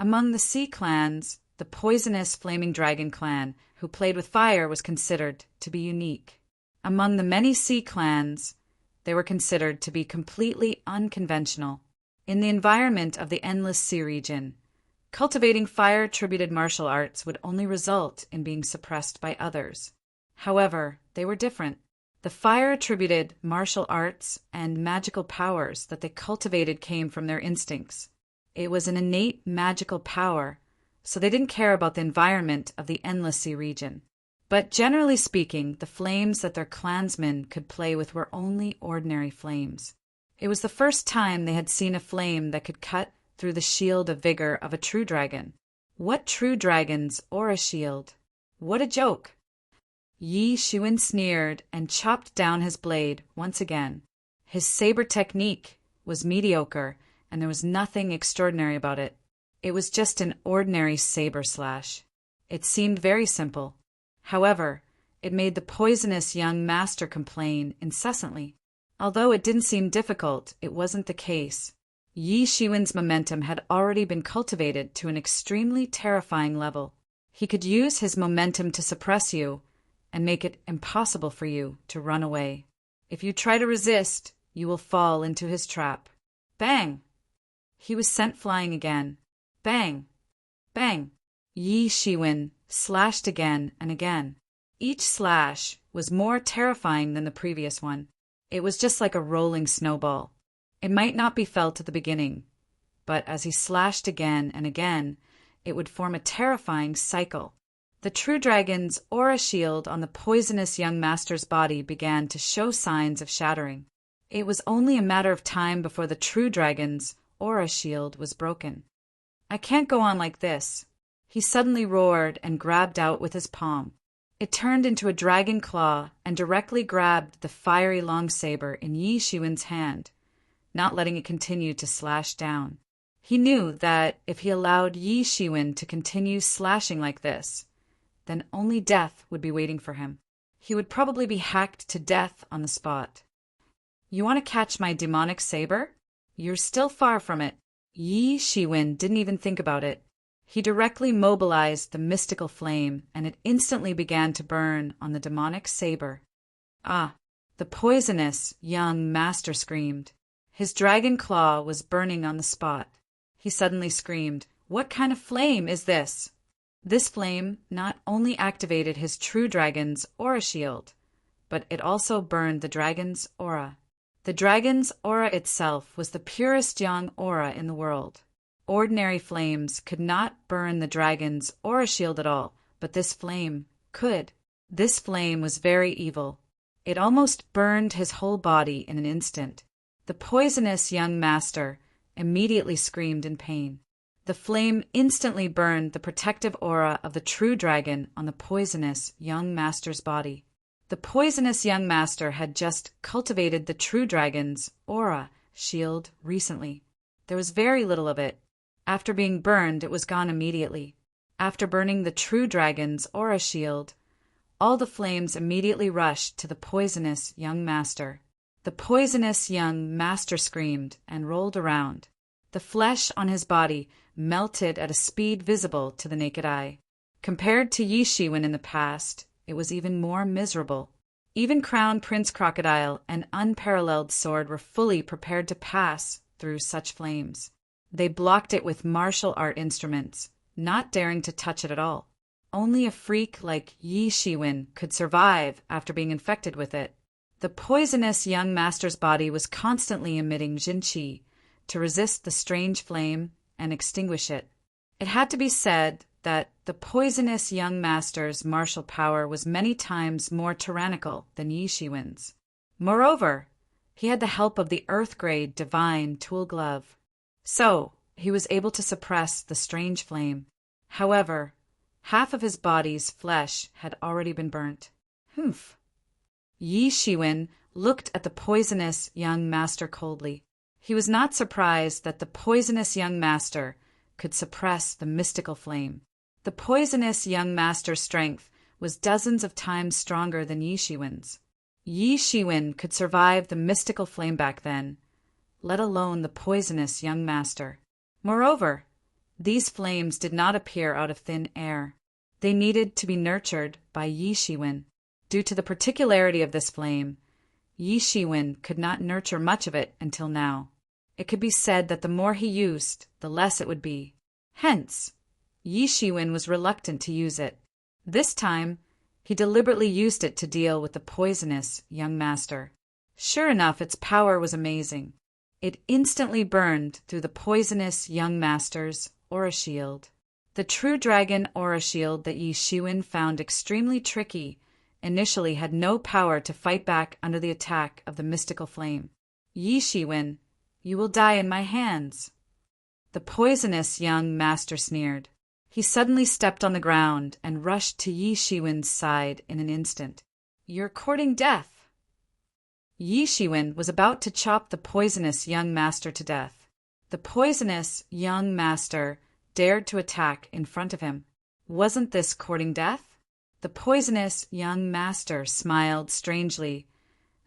Among the sea clans, the poisonous Flaming Dragon clan who played with fire was considered to be unique. Among the many sea clans, they were considered to be completely unconventional. In the environment of the Endless Sea region, cultivating fire-attributed martial arts would only result in being suppressed by others. However, they were different. The fire-attributed martial arts and magical powers that they cultivated came from their instincts. It was an innate magical power, so they didn't care about the environment of the Endless Sea region. But generally speaking, the flames that their clansmen could play with were only ordinary flames. It was the first time they had seen a flame that could cut through the shield of vigor of a true dragon. What true dragon's aura shield? What a joke! Yi Shiwen sneered and chopped down his blade once again. His saber technique was mediocre, and there was nothing extraordinary about it. It was just an ordinary saber slash. It seemed very simple. However, it made the poisonous young master complain incessantly. Although it didn't seem difficult, it wasn't the case. Yi Shiwen's momentum had already been cultivated to an extremely terrifying level. He could use his momentum to suppress you and make it impossible for you to run away. If you try to resist, you will fall into his trap. Bang! He was sent flying again. Bang! Bang! Yi Shiwen slashed again and again. Each slash was more terrifying than the previous one. It was just like a rolling snowball. It might not be felt at the beginning, but as he slashed again and again, it would form a terrifying cycle. The true dragon's aura shield on the poisonous young master's body began to show signs of shattering. It was only a matter of time before the true dragon's aura shield was broken. "I can't go on like this," he suddenly roared and grabbed out with his palm. It turned into a dragon claw and directly grabbed the fiery long saber in Yi Shiwen's hand, not letting it continue to slash down. He knew that if he allowed Yi Shiwen to continue slashing like this, then only death would be waiting for him. He would probably be hacked to death on the spot. "You want to catch my demonic saber? You're still far from it." Yi Shiwen didn't even think about it. He directly mobilized the mystical flame, and it instantly began to burn on the demonic saber. "Ah!" The poisonous young master screamed. His dragon claw was burning on the spot. He suddenly screamed, "What kind of flame is this?" This flame not only activated his true dragon's aura shield, but it also burned the dragon's aura. The dragon's aura itself was the purest young aura in the world. Ordinary flames could not burn the dragon's aura shield at all, but this flame could. This flame was very evil. It almost burned his whole body in an instant. The poisonous young master immediately screamed in pain. The flame instantly burned the protective aura of the true dragon on the poisonous young master's body. The poisonous young master had just cultivated the true dragon's aura shield recently. There was very little of it. After being burned, it was gone immediately. After burning the true dragon's aura shield, all the flames immediately rushed to the poisonous young master. The poisonous young master screamed and rolled around. The flesh on his body melted at a speed visible to the naked eye. Compared to Yi Shiwen in the past, it was even more miserable. Even Crown Prince Crocodile and Unparalleled Sword were fully prepared to pass through such flames. They blocked it with martial art instruments, not daring to touch it at all. Only a freak like Yi Shiwen could survive after being infected with it. The poisonous young master's body was constantly emitting Jin Qi to resist the strange flame and extinguish it. It had to be said that the poisonous young master's martial power was many times more tyrannical than Yi Shiwen's. Moreover, he had the help of the Earth-grade divine tool glove. So, he was able to suppress the strange flame. However, half of his body's flesh had already been burnt. Humph! Yi Shiwen looked at the poisonous young master coldly. He was not surprised that the poisonous young master could suppress the mystical flame. The poisonous young master's strength was dozens of times stronger than Yi Shiwen's. Yi Shiwen could survive the mystical flame back then, let alone the poisonous young master. Moreover, these flames did not appear out of thin air. They needed to be nurtured by Yi Shiwen. Due to the particularity of this flame, Yi Shiwen could not nurture much of it until now. It could be said that the more he used, the less it would be. Hence, Yi Shiwen was reluctant to use it. This time, he deliberately used it to deal with the poisonous young master. Sure enough, its power was amazing. It instantly burned through the poisonous young master's aura shield. The true dragon aura shield that Yi Shiwen found extremely tricky initially had no power to fight back under the attack of the mystical flame. Yi Shiwen, you will die in my hands. The poisonous young master sneered. He suddenly stepped on the ground and rushed to Yi Shiwen's side in an instant. You're courting death. Yi Shiwen was about to chop the poisonous young master to death. The poisonous young master dared to attack in front of him. Wasn't this courting death? The poisonous young master smiled strangely,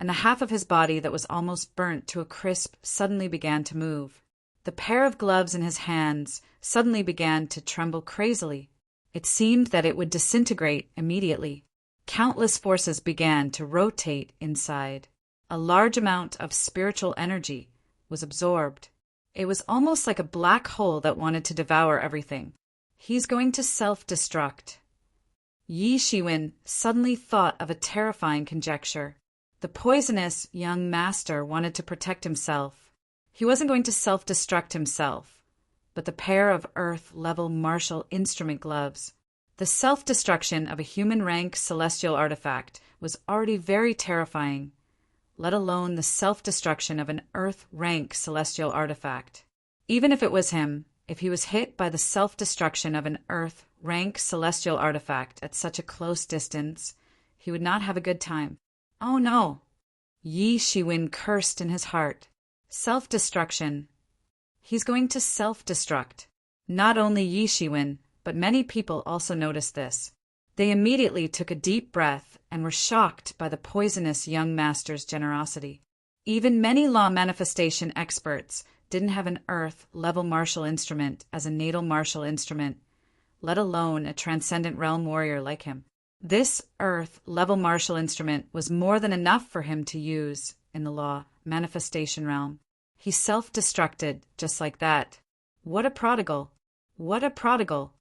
and the half of his body that was almost burnt to a crisp suddenly began to move. The pair of gloves in his hands suddenly began to tremble crazily. It seemed that it would disintegrate immediately. Countless forces began to rotate inside. A large amount of spiritual energy was absorbed. It was almost like a black hole that wanted to devour everything. He's going to self-destruct. Yi Shiwen suddenly thought of a terrifying conjecture. The poisonous young master wanted to protect himself. He wasn't going to self-destruct himself, but the pair of Earth-level martial instrument gloves. The self-destruction of a human-rank celestial artifact was already very terrifying, let alone the self-destruction of an Earth-rank celestial artifact. Even if it was him, if he was hit by the self-destruction of an Earth-rank celestial artifact at such a close distance, he would not have a good time. Oh no! Yi Shiwen cursed in his heart. Self-destruction. He's going to self-destruct. Not only Yi Shiwen, but many people also noticed this. They immediately took a deep breath and were shocked by the poisonous young master's generosity. Even many law manifestation experts didn't have an Earth-level martial instrument as a natal martial instrument, let alone a transcendent realm warrior like him. This Earth-level martial instrument was more than enough for him to use in the law manifestation realm. He self-destructed just like that. What a prodigal! What a prodigal!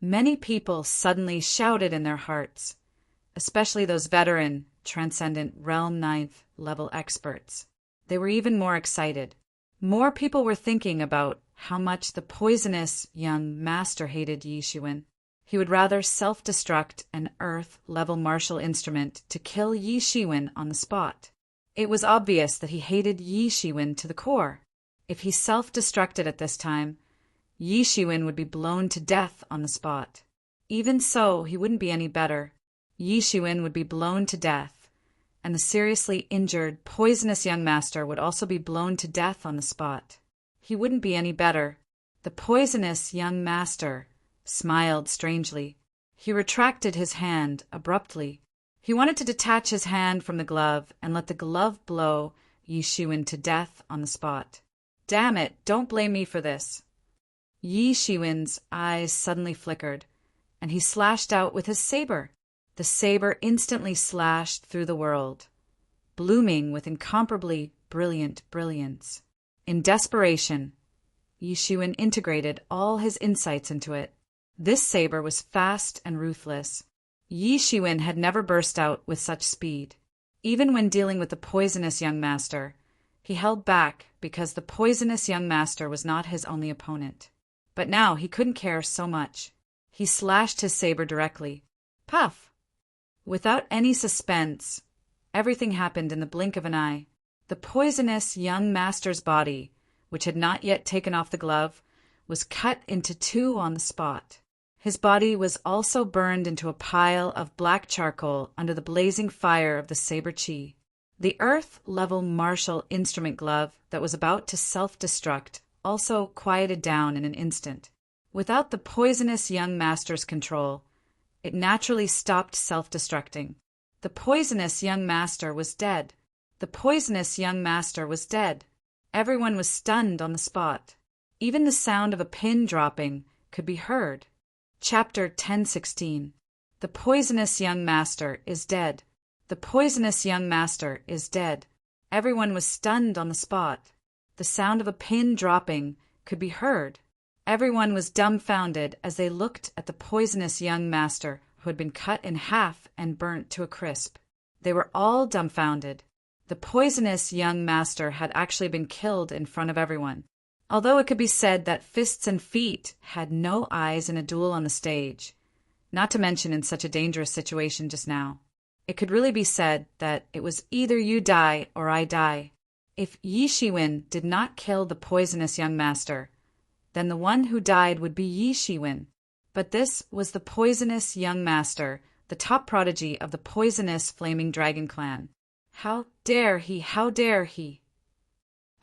Many people suddenly shouted in their hearts, especially those veteran, transcendent realm 9th level experts. They were even more excited. More people were thinking about how much the poisonous young master hated Yi Shiwen. He would rather self-destruct an Earth-level martial instrument to kill Yi Shiwen on the spot. It was obvious that he hated Yi Shiwen to the core. If he self-destructed at this time, Yi Shiwen would be blown to death on the spot. Even so, he wouldn't be any better. Yi Shiwen would be blown to death, and the seriously injured, poisonous young master would also be blown to death on the spot. He wouldn't be any better. The poisonous young master smiled strangely. He retracted his hand abruptly. He wanted to detach his hand from the glove and let the glove blow Yi Shiwen to death on the spot. Damn it, don't blame me for this. Yi Shiwen's eyes suddenly flickered, and he slashed out with his saber. The saber instantly slashed through the world, blooming with incomparably brilliant brilliance. In desperation, Yi Shiwen integrated all his insights into it. This saber was fast and ruthless. Yi Shiwen had never burst out with such speed. Even when dealing with the poisonous young master, he held back because the poisonous young master was not his only opponent. But now he couldn't care so much. He slashed his saber directly. Puff! Without any suspense, everything happened in the blink of an eye. The poisonous young master's body, which had not yet taken off the glove, was cut into two on the spot. His body was also burned into a pile of black charcoal under the blazing fire of the saber chi. The Earth-level martial instrument glove that was about to self-destruct also quieted down in an instant. Without the poisonous young master's control, it naturally stopped self-destructing. The poisonous young master was dead. The poisonous young master was dead. Everyone was stunned on the spot. Even the sound of a pin dropping could be heard. Chapter 1016. The poisonous young master is dead. The poisonous young master is dead. Everyone was stunned on the spot. The sound of a pin dropping could be heard. Everyone was dumbfounded as they looked at the poisonous young master who had been cut in half and burnt to a crisp. They were all dumbfounded. The poisonous young master had actually been killed in front of everyone. Although it could be said that fists and feet had no eyes in a duel on the stage, not to mention in such a dangerous situation just now, it could really be said that it was either you die or I die. If Yi Shiwen did not kill the poisonous young master, then the one who died would be Yi Shiwen. But this was the poisonous young master, the top prodigy of the poisonous flaming dragon clan. How dare he? How dare he?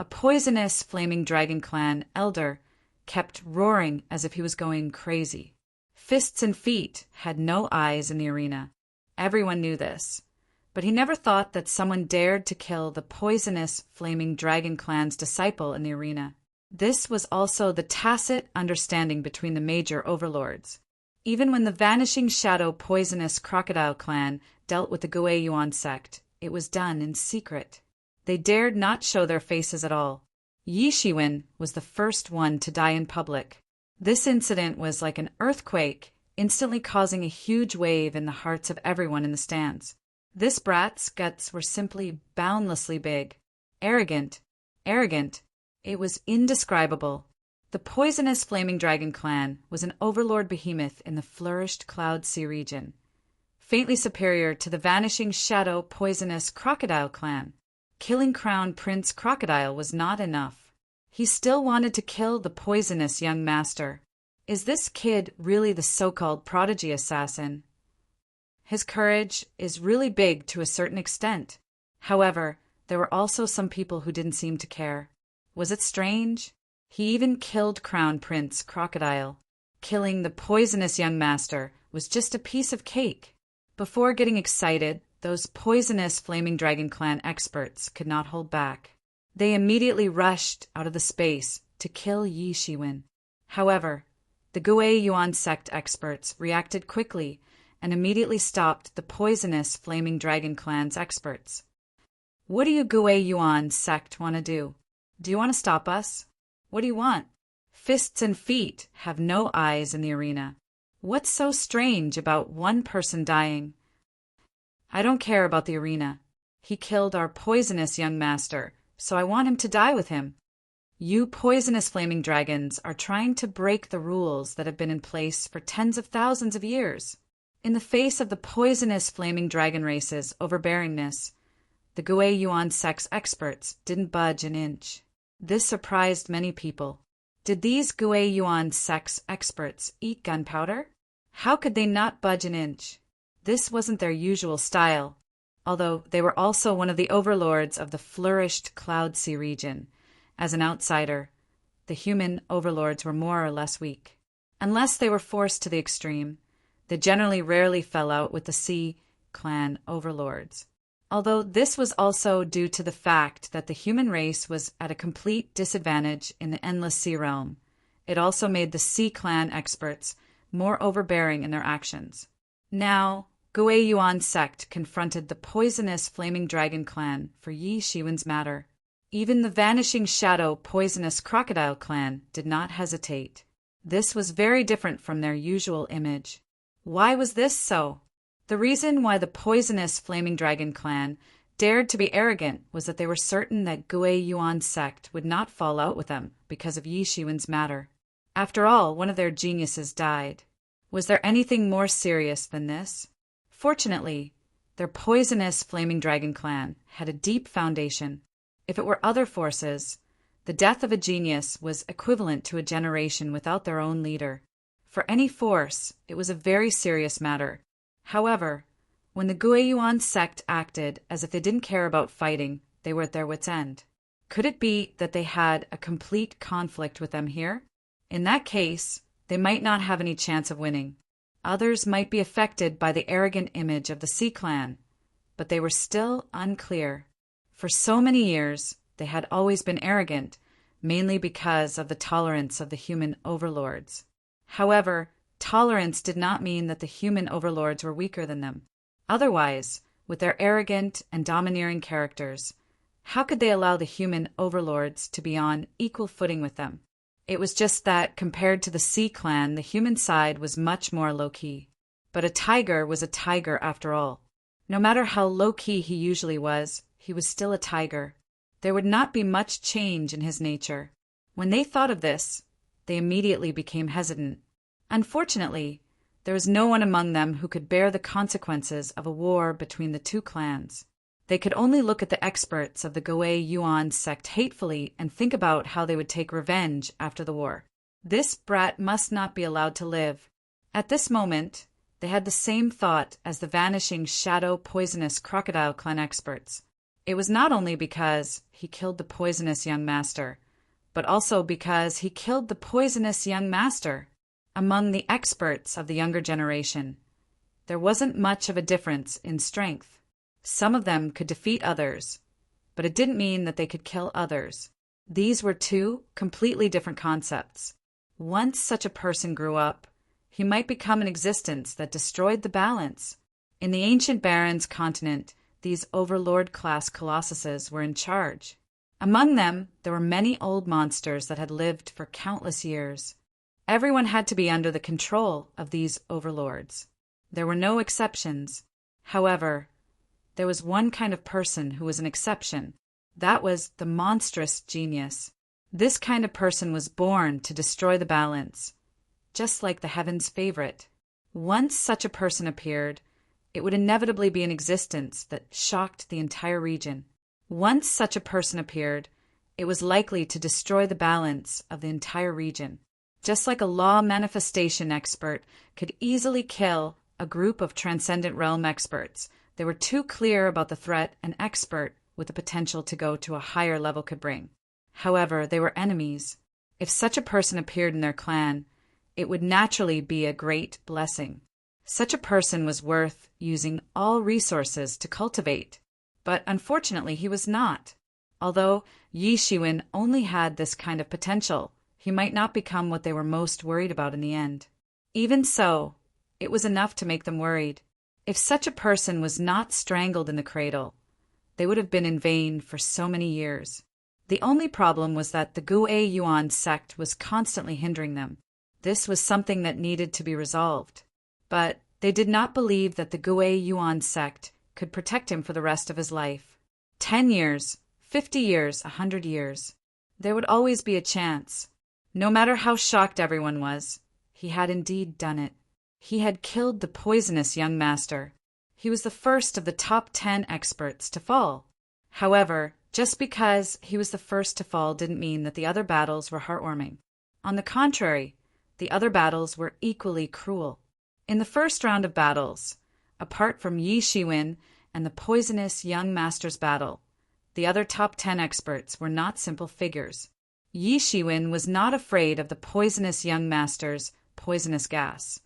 A poisonous flaming dragon clan elder kept roaring as if he was going crazy. Fists and feet had no eyes in the arena. Everyone knew this, but he never thought that someone dared to kill the poisonous flaming dragon clan's disciple in the arena. This was also the tacit understanding between the major overlords. Even when the Vanishing Shadow poisonous crocodile clan dealt with the Guei Yuan sect, it was done in secret. They dared not show their faces at all. Yi Shiwen was the first one to die in public. This incident was like an earthquake instantly causing a huge wave in the hearts of everyone in the stands. This brat's guts were simply boundlessly big. Arrogant. Arrogant. It was indescribable. The poisonous Flaming Dragon clan was an overlord behemoth in the flourished Cloud Sea region, faintly superior to the vanishing shadow poisonous Crocodile clan. Killing Crown Prince Crocodile was not enough. He still wanted to kill the poisonous young master. Is this kid really the so-called prodigy assassin? His courage is really big to a certain extent. However, there were also some people who didn't seem to care. Was it strange? He even killed Crown Prince Crocodile. Killing the poisonous young master was just a piece of cake. Before getting excited, those poisonous Flaming Dragon clan experts could not hold back. They immediately rushed out of the space to kill Yi Shiwen. However, the Gui Yuan sect experts reacted quickly and immediately stopped the poisonous Flaming Dragon clan's experts. What do you Gui Yuan sect want to do? Do you want to stop us? What do you want? Fists and feet have no eyes in the arena. What's so strange about one person dying? I don't care about the arena. He killed our poisonous young master, so I want him to die with him. You poisonous Flaming Dragons are trying to break the rules that have been in place for tens of thousands of years. In the face of the poisonous Flaming Dragon race's overbearingness, the Gui Yuan sect's experts didn't budge an inch. This surprised many people. Did these Gui Yuan sect's experts eat gunpowder? How could they not budge an inch? This wasn't their usual style, although they were also one of the overlords of the flourished Cloud Sea region. As an outsider, the human overlords were more or less weak. Unless they were forced to the extreme, they generally rarely fell out with the Sea clan overlords. Although this was also due to the fact that the human race was at a complete disadvantage in the Endless Sea realm, it also made the Sea clan experts more overbearing in their actions. Now, Gui Yuan sect confronted the poisonous Flaming Dragon clan for Yi Shiwen's matter. Even the vanishing shadow poisonous Crocodile clan did not hesitate. This was very different from their usual image. Why was this so? The reason why the poisonous Flaming Dragon clan dared to be arrogant was that they were certain that Gui Yuan sect would not fall out with them because of Yi Shiwen's matter. After all, one of their geniuses died. Was there anything more serious than this? Fortunately, their poisonous Flaming Dragon clan had a deep foundation. If it were other forces, the death of a genius was equivalent to a generation without their own leader. For any force, it was a very serious matter. However, when the Gui Yuan sect acted as if they didn't care about fighting, they were at their wits' end. Could it be that they had a complete conflict with them here? In that case, they might not have any chance of winning. Others might be affected by the arrogant image of the Sea clan, but they were still unclear. For so many years, they had always been arrogant, mainly because of the tolerance of the human overlords. However, tolerance did not mean that the human overlords were weaker than them. Otherwise, with their arrogant and domineering characters, how could they allow the human overlords to be on equal footing with them? It was just that, compared to the Sea clan, the human side was much more low-key. But a tiger was a tiger after all. No matter how low-key he usually was, he was still a tiger. There would not be much change in his nature. When they thought of this, they immediately became hesitant. Unfortunately, there was no one among them who could bear the consequences of a war between the two clans. They could only look at the experts of the Gui Yuan sect hatefully and think about how they would take revenge after the war. This brat must not be allowed to live. At this moment, they had the same thought as the vanishing shadow poisonous Crocodile clan experts. It was not only because he killed the poisonous young master, but also because he killed the poisonous young master. Among the experts of the younger generation, there wasn't much of a difference in strength. Some of them could defeat others, but it didn't mean that they could kill others. These were two completely different concepts. Once such a person grew up, he might become an existence that destroyed the balance. In the ancient Barrens continent, these overlord-class colossuses were in charge. Among them, there were many old monsters that had lived for countless years. Everyone had to be under the control of these overlords. There were no exceptions. However, there was one kind of person who was an exception. That was the monstrous genius. This kind of person was born to destroy the balance, just like the heaven's favorite. Once such a person appeared, it would inevitably be an existence that shocked the entire region. Once such a person appeared, it was likely to destroy the balance of the entire region. Just like a law manifestation expert could easily kill a group of transcendent realm experts, they were too clear about the threat an expert with the potential to go to a higher level could bring. However, they were enemies. If such a person appeared in their clan, it would naturally be a great blessing. Such a person was worth using all resources to cultivate, but unfortunately he was not. Although Yi Shiwen only had this kind of potential, he might not become what they were most worried about in the end. Even so, it was enough to make them worried. If such a person was not strangled in the cradle, they would have been in vain for so many years. The only problem was that the Gui Yuan sect was constantly hindering them. This was something that needed to be resolved. But they did not believe that the Gui Yuan sect could protect him for the rest of his life. 10 years, 50 years, 100 years. There would always be a chance. No matter how shocked everyone was, he had indeed done it. He had killed the poisonous young master. He was the first of the top 10 experts to fall. However, just because he was the first to fall didn't mean that the other battles were heartwarming. On the contrary, the other battles were equally cruel. In the first round of battles, apart from Yi Shiwen and the poisonous young master's battle, the other top 10 experts were not simple figures. Yi Shiwen was not afraid of the poisonous young master's poisonous gas,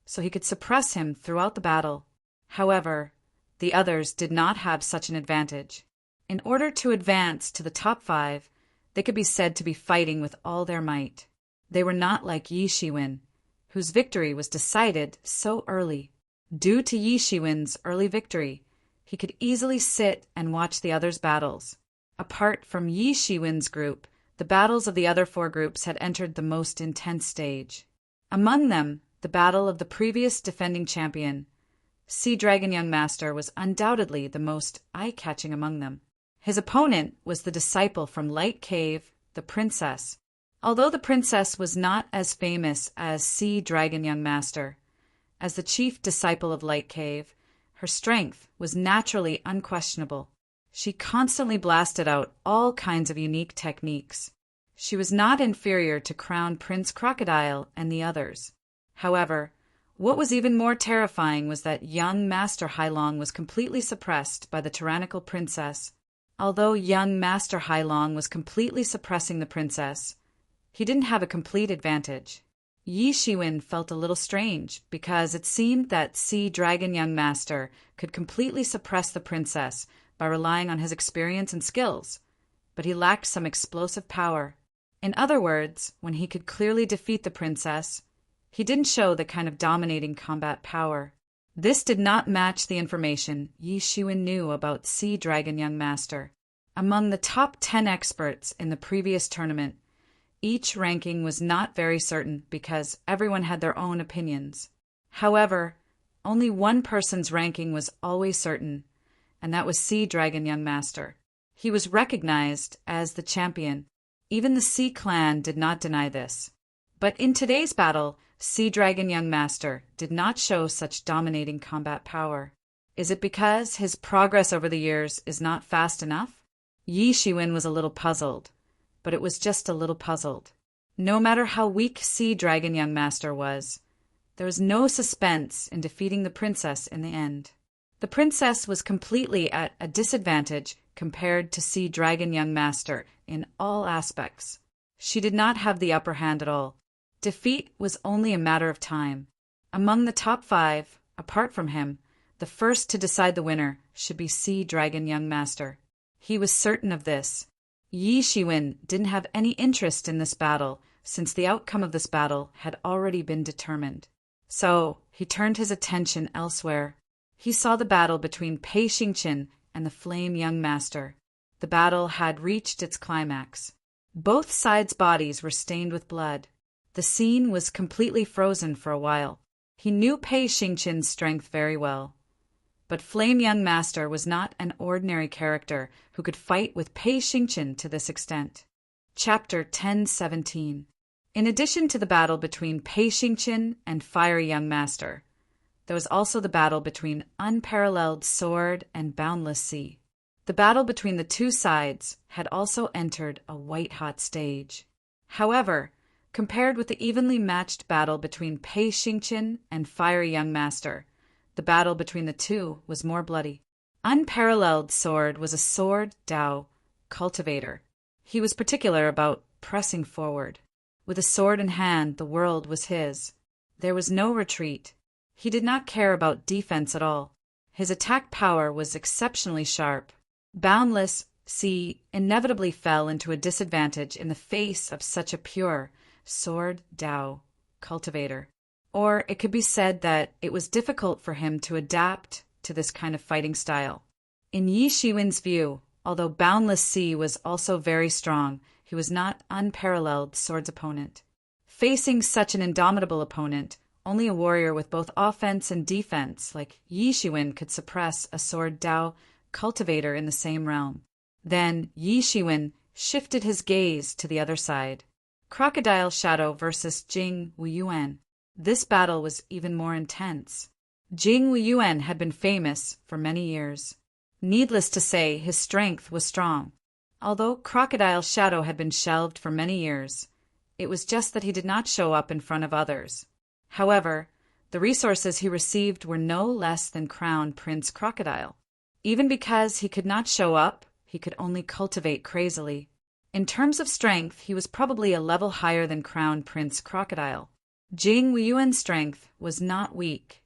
so he could suppress him throughout the battle. However, the others did not have such an advantage. In order to advance to the top 5, they could be said to be fighting with all their might. They were not like Yi Shiwen, whose victory was decided so early. Due to Yi Shiwen's early victory, he could easily sit and watch the others' battles. Apart from Yi Shiwen's group, the battles of the other 4 groups had entered the most intense stage. Among them, the battle of the previous defending champion, Sea Dragon Young Master, was undoubtedly the most eye-catching among them. His opponent was the disciple from Light Cave, the princess. Although the princess was not as famous as Sea Dragon Young Master, as the chief disciple of Light Cave, her strength was naturally unquestionable. She constantly blasted out all kinds of unique techniques. She was not inferior to Crown Prince Crocodile and the others. However, what was even more terrifying was that young Master Hailong was completely suppressed by the tyrannical princess. Although young Master Hailong was completely suppressing the princess, he didn't have a complete advantage. Yi Shiwen felt a little strange because it seemed that Sea Dragon Young Master could completely suppress the princess by relying on his experience and skills, but he lacked some explosive power. In other words, when he could clearly defeat the princess, he didn't show the kind of dominating combat power. This did not match the information Yi Shiwen knew about Sea Dragon Young Master. Among the top 10 experts in the previous tournament, each ranking was not very certain because everyone had their own opinions. However, only one person's ranking was always certain, and that was Sea Dragon Young Master. He was recognized as the champion. Even the Sea Clan did not deny this. But in today's battle, Sea Dragon Young Master did not show such dominating combat power. Is it because his progress over the years is not fast enough? Yi Shiwen was a little puzzled, but it was just a little puzzled. No matter how weak Sea Dragon Young Master was, there was no suspense in defeating the princess in the end. The princess was completely at a disadvantage compared to Sea Dragon Young Master in all aspects. She did not have the upper hand at all. Defeat was only a matter of time. Among the top 5, apart from him, the first to decide the winner should be Sea Dragon Young Master. He was certain of this. Yi Shiwen didn't have any interest in this battle, since the outcome of this battle had already been determined. So he turned his attention elsewhere. He saw the battle between Pei Xingqian and the Flame Young Master. The battle had reached its climax. Both sides' bodies were stained with blood. The scene was completely frozen for a while. He knew Pei Xingqian's strength very well. But Flame Young Master was not an ordinary character who could fight with Pei Xingqian to this extent. Chapter 10:17. In addition to the battle between Pei Xingqian and Fire Young Master, there was also the battle between Unparalleled Sword and Boundless Sea. The battle between the two sides had also entered a white-hot stage. However, compared with the evenly matched battle between Pei Xingqian and Fire Young Master, the battle between the two was more bloody. Unparalleled Sword was a sword Dao cultivator. He was particular about pressing forward. With a sword in hand, the world was his. There was no retreat. He did not care about defense at all. His attack power was exceptionally sharp. Boundless Sea inevitably fell into a disadvantage in the face of such a pure sword Dao cultivator. Or it could be said that it was difficult for him to adapt to this kind of fighting style. In Yi Shiwen's view, although Boundless Sea was also very strong, he was not Unparalleled Sword's opponent. Facing such an indomitable opponent, only a warrior with both offense and defense like Yi Shiwen could suppress a sword Dao cultivator in the same realm. Then Yi Shiwen shifted his gaze to the other side. Crocodile Shadow versus Jing Wuyuan. This battle was even more intense. Jing Wuyuan had been famous for many years. Needless to say, his strength was strong. Although Crocodile Shadow had been shelved for many years, it was just that he did not show up in front of others. However, the resources he received were no less than Crown Prince Crocodile. Even because he could not show up, he could only cultivate crazily. In terms of strength, he was probably a level higher than Crown Prince Crocodile. Jing Wuyuan's strength was not weak,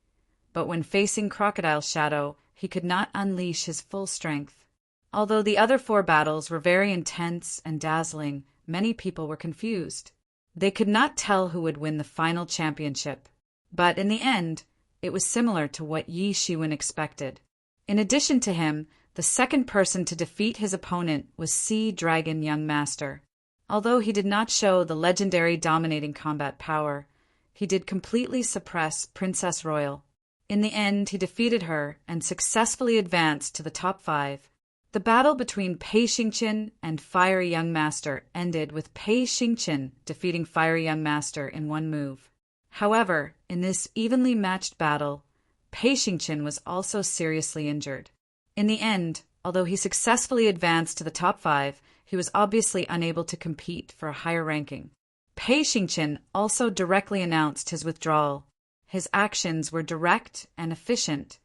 but when facing Crocodile Shadow, he could not unleash his full strength. Although the other four battles were very intense and dazzling, many people were confused. They could not tell who would win the final championship. But in the end, it was similar to what Yi Shiwen expected. In addition to him, the second person to defeat his opponent was Sea Dragon Young Master. Although he did not show the legendary dominating combat power, he did completely suppress Princess Royal. In the end, he defeated her and successfully advanced to the top 5. The battle between Pei Xingqian and Fire Young Master ended with Pei Xingqian defeating Fire Young Master in one move. However, in this evenly matched battle, Pei Xingqian was also seriously injured. In the end, although he successfully advanced to the top 5, he was obviously unable to compete for a higher ranking. Pei Xingqian also directly announced his withdrawal. His actions were direct and efficient,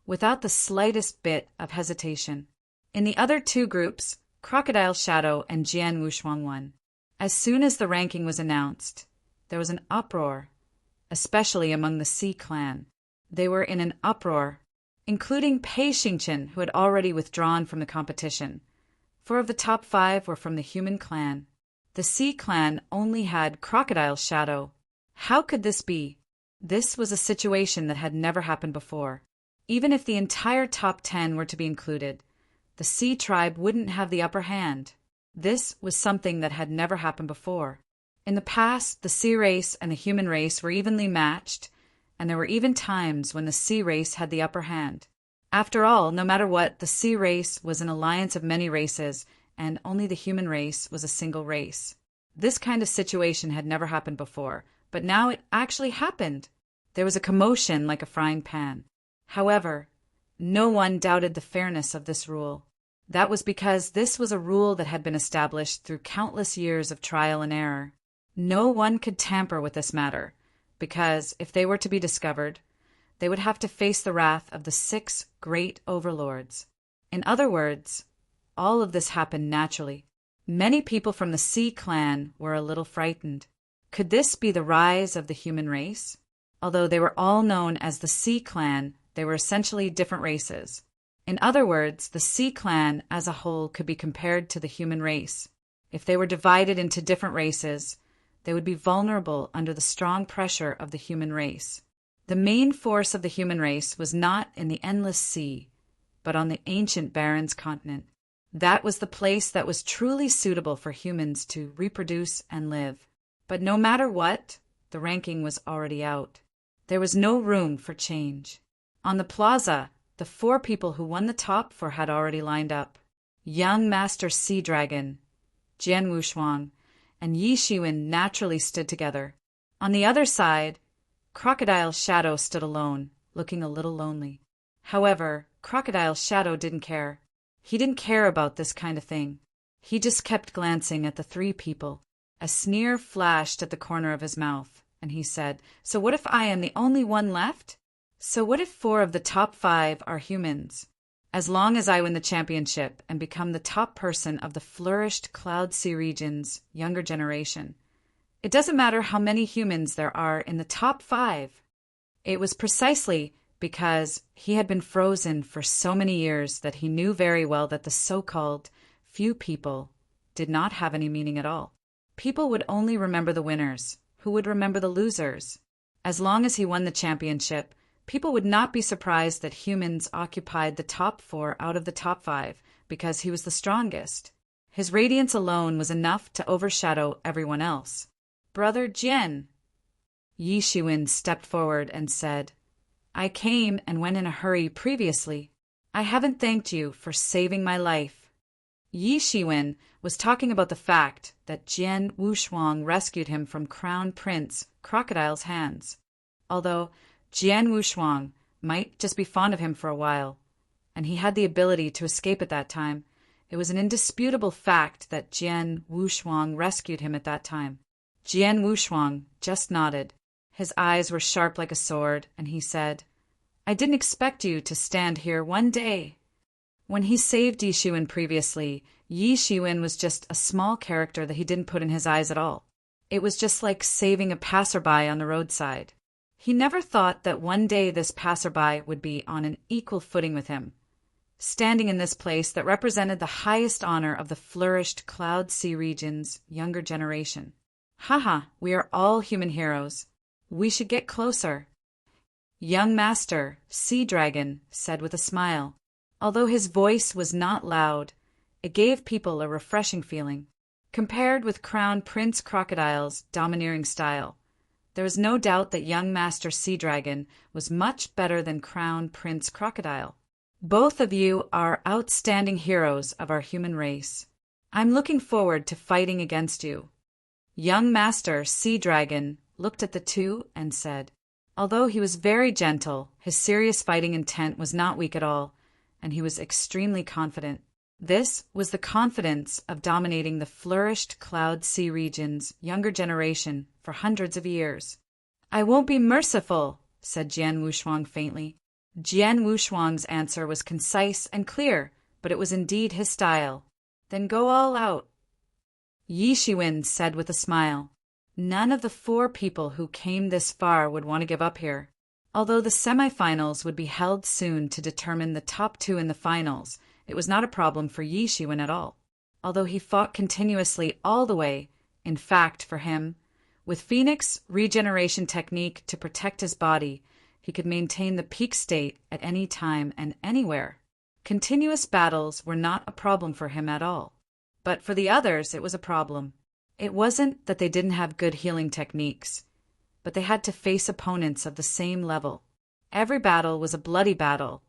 without the slightest bit of hesitation. In the other two groups, Crocodile Shadow and Jian Wushuang won. As soon as the ranking was announced, there was an uproar, especially among the Sea clan. They were in an uproar, including Pei Xingqian, who had already withdrawn from the competition. 4 of the top 5 were from the human clan. The Sea clan only had Crocodile Shadow. How could this be? This was a situation that had never happened before. Even if the entire top 10 were to be included, the Sea tribe wouldn't have the upper hand. This was something that had never happened before. In the past, the Sea race and the human race were evenly matched, and there were even times when the Sea race had the upper hand. After all, no matter what, the Sea race was an alliance of many races, and only the human race was a single race. This kind of situation had never happened before, but now it actually happened. There was a commotion like a frying pan. However, no one doubted the fairness of this rule. That was because this was a rule that had been established through countless years of trial and error. No one could tamper with this matter, because if they were to be discovered, they would have to face the wrath of the 6 great overlords. In other words, all of this happened naturally. Many people from the Sea clan were a little frightened. Could this be the rise of the human race? Although they were all known as the Sea clan, they were essentially different races. In other words, the Sea clan as a whole could be compared to the human race. If they were divided into different races, they would be vulnerable under the strong pressure of the human race. The main force of the human race was not in the endless sea, but on the ancient Barrens continent. That was the place that was truly suitable for humans to reproduce and live. But no matter what, the ranking was already out. There was no room for change. On the plaza, the 4 people who won the top 4 had already lined up. Young Master Sea Dragon, Jian Wushuang, and Yi Shiwen naturally stood together. On the other side, Crocodile Shadow stood alone, looking a little lonely. However, Crocodile Shadow didn't care. He didn't care about this kind of thing. He just kept glancing at the 3 people. A sneer flashed at the corner of his mouth, and he said, "So what if I am the only one left? So what if 4 of the top 5 are humans? As long as I win the championship and become the top person of the flourished Cloud Sea region's younger generation, it doesn't matter how many humans there are in the top 5. It was precisely because he had been frozen for so many years that he knew very well that the so-called few people did not have any meaning at all. People would only remember the winners, who would remember the losers. As long as he won the championship, people would not be surprised that humans occupied the top 4 out of the top 5 because he was the strongest. His radiance alone was enough to overshadow everyone else. "Brother Jian," Yi Shiwen stepped forward and said, "I came and went in a hurry previously. I haven't thanked you for saving my life." Yi Shiwen was talking about the fact that Jian Wushuang rescued him from Crown Prince Crocodile's hands. Although Jian Wushuang might just be fond of him for a while, and he had the ability to escape at that time, it was an indisputable fact that Jian Wushuang rescued him at that time. Jian Wushuang just nodded. His eyes were sharp like a sword, and he said, "I didn't expect you to stand here one day." When he saved Yi Shiwen previously, Yi Shiwen was just a small character that he didn't put in his eyes at all. It was just like saving a passerby on the roadside. He never thought that one day this passerby would be on an equal footing with him, standing in this place that represented the highest honor of the flourished Cloud Sea region's younger generation. "Haha, we are all human heroes. We should get closer," Young Master Sea Dragon said with a smile. Although his voice was not loud, it gave people a refreshing feeling. Compared with Crown Prince Crocodile's domineering style, there was no doubt that young Master Sea Dragon was much better than Crown Prince Crocodile. "Both of you are outstanding heroes of our human race. I'm looking forward to fighting against you." Young Master Sea Dragon looked at the 2 and said, although he was very gentle, his serious fighting intent was not weak at all, and he was extremely confident. This was the confidence of dominating the flourished Cloud Sea region's younger generation for hundreds of years. "I won't be merciful," said Jian Wushuang faintly. Jian Wushuang's answer was concise and clear, but it was indeed his style. "Then go all out," Yi Shiwen said with a smile. None of the 4 people who came this far would want to give up here. Although the semifinals would be held soon to determine the top 2 in the finals, it was not a problem for Yi Shiwen at all. Although he fought continuously all the way, in fact, for him, with Phoenix regeneration technique to protect his body, he could maintain the peak state at any time and anywhere. Continuous battles were not a problem for him at all. But for the others, it was a problem. It wasn't that they didn't have good healing techniques, but they had to face opponents of the same level. Every battle was a bloody battle,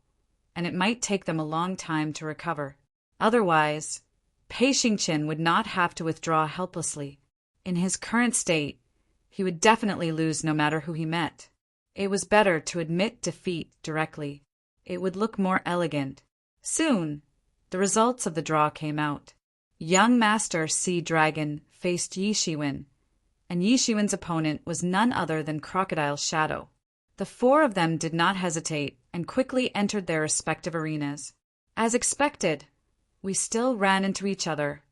and it might take them a long time to recover. Otherwise, Pei Xingqian would not have to withdraw helplessly. In his current state, he would definitely lose no matter who he met. It was better to admit defeat directly. It would look more elegant. Soon, the results of the draw came out. Young Master Sea Dragon faced Yi Shiwen, and Yi Shiwen's opponent was none other than Crocodile Shadow. The 4 of them did not hesitate and quickly entered their respective arenas. As expected, we still ran into each other.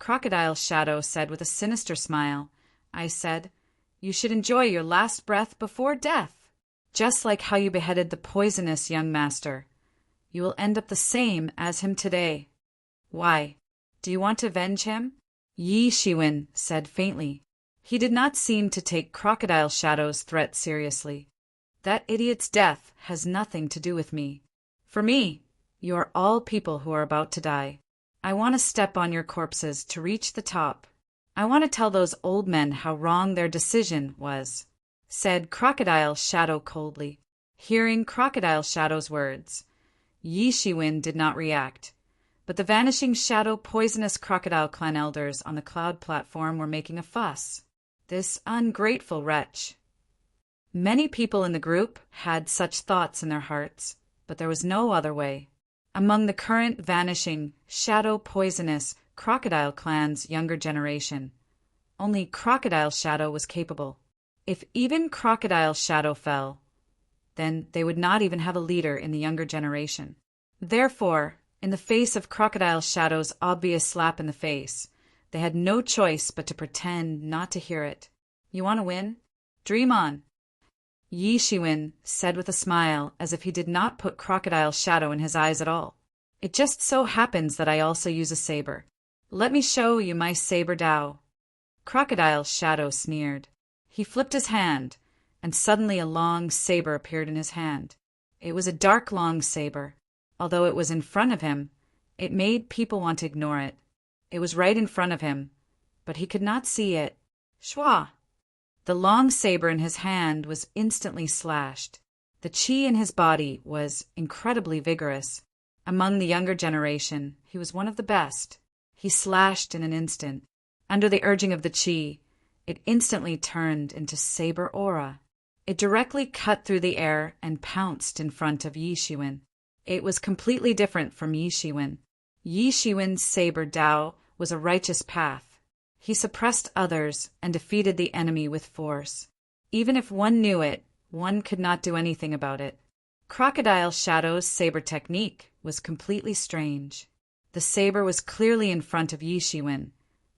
Crocodile Shadow said with a sinister smile. I said, "You should enjoy your last breath before death. Just like how you beheaded the poisonous young master. You will end up the same as him today." "Why? Do you want to avenge him?" Yi Shiwen said faintly. He did not seem to take Crocodile Shadow's threat seriously. "That idiot's death has nothing to do with me. For me, you are all people who are about to die. I want to step on your corpses to reach the top. I want to tell those old men how wrong their decision was, said Crocodile Shadow coldly. Hearing Crocodile Shadow's words, Yi Shiwen did not react, but the vanishing shadow poisonous crocodile clan elders on the cloud platform were making a fuss. This ungrateful wretch. Many people in the group had such thoughts in their hearts, but there was no other way. Among the current vanishing, shadow poisonous crocodile clan's younger generation, only Crocodile Shadow was capable. If even Crocodile Shadow fell, then they would not even have a leader in the younger generation. Therefore, in the face of Crocodile Shadow's obvious slap in the face, they had no choice but to pretend not to hear it. You want to win? Dream on. Yi Shiwen said with a smile, as if he did not put Crocodile Shadow in his eyes at all. It just so happens that I also use a saber. Let me show you my saber Dao. Crocodile Shadow sneered. He flipped his hand, and suddenly a long saber appeared in his hand. It was a dark long saber. Although it was in front of him, it made people want to ignore it. It was right in front of him, but he could not see it. Shwa! The long saber in his hand was instantly slashed. The chi in his body was incredibly vigorous. Among the younger generation, he was one of the best. He slashed in an instant. Under the urging of the chi, it instantly turned into saber aura. It directly cut through the air and pounced in front of Yi Shiwen. It was completely different from Yi Shiwen. Yi Shiwen's saber Dao was a righteous path. He suppressed others and defeated the enemy with force. Even if one knew it, one could not do anything about it. Crocodile Shadow's saber technique was completely strange. The saber was clearly in front of Yi Shiwen,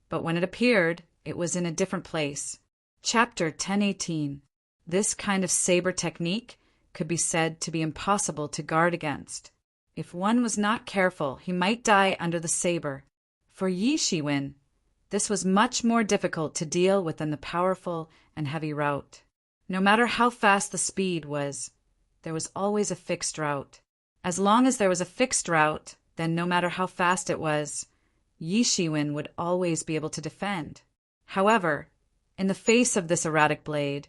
but when it appeared, it was in a different place. Chapter 1018. This kind of saber technique could be said to be impossible to guard against. If one was not careful, he might die under the saber. For Yi Shiwen, this was much more difficult to deal with than the powerful and heavy route. No matter how fast the speed was, there was always a fixed route. As long as there was a fixed route, then no matter how fast it was, Yi Shiwen would always be able to defend. However, in the face of this erratic blade,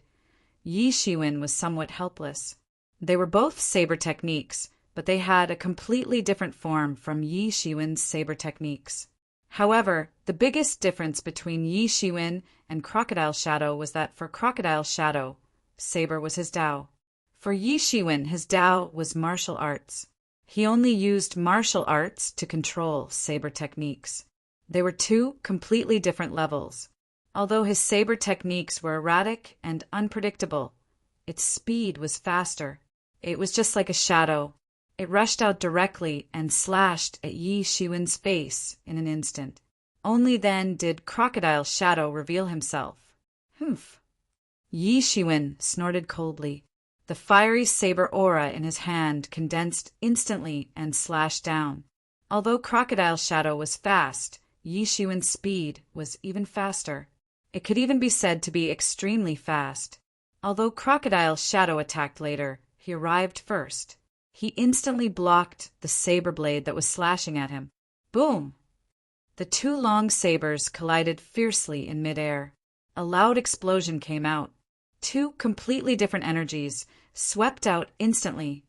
Yi Shiwen was somewhat helpless. They were both saber techniques, but they had a completely different form from Yi Shiwen's saber techniques. However, the biggest difference between Yi Shiwen and Crocodile Shadow was that for Crocodile Shadow, saber was his Dao. For Yi Shiwen, his Dao was martial arts. He only used martial arts to control saber techniques. They were two completely different levels. Although his saber techniques were erratic and unpredictable, its speed was faster. It was just like a shadow. It rushed out directly and slashed at Yi Shiwen's face in an instant. Only then did Crocodile Shadow reveal himself. Humph! Yi Shiwen snorted coldly. The fiery saber aura in his hand condensed instantly and slashed down. Although Crocodile Shadow was fast, Yi Shiwen's speed was even faster. It could even be said to be extremely fast. Although Crocodile Shadow attacked later, he arrived first. He instantly blocked the saber blade that was slashing at him. Boom! The two long sabers collided fiercely in midair. A loud explosion came out. Two completely different energies swept out instantly,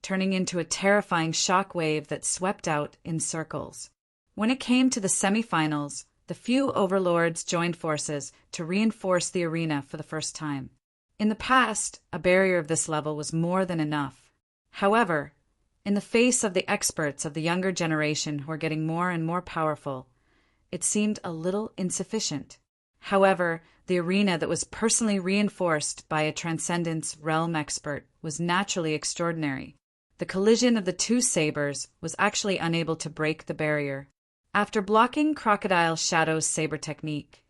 turning into a terrifying shock wave that swept out in circles. When it came to the semifinals, the few overlords joined forces to reinforce the arena for the first time. In the past, a barrier of this level was more than enough. However, in the face of the experts of the younger generation who were getting more and more powerful, it seemed a little insufficient. However, the arena that was personally reinforced by a Transcendence Realm expert was naturally extraordinary. The collision of the two sabers was actually unable to break the barrier. After blocking Crocodile Shadow's saber technique,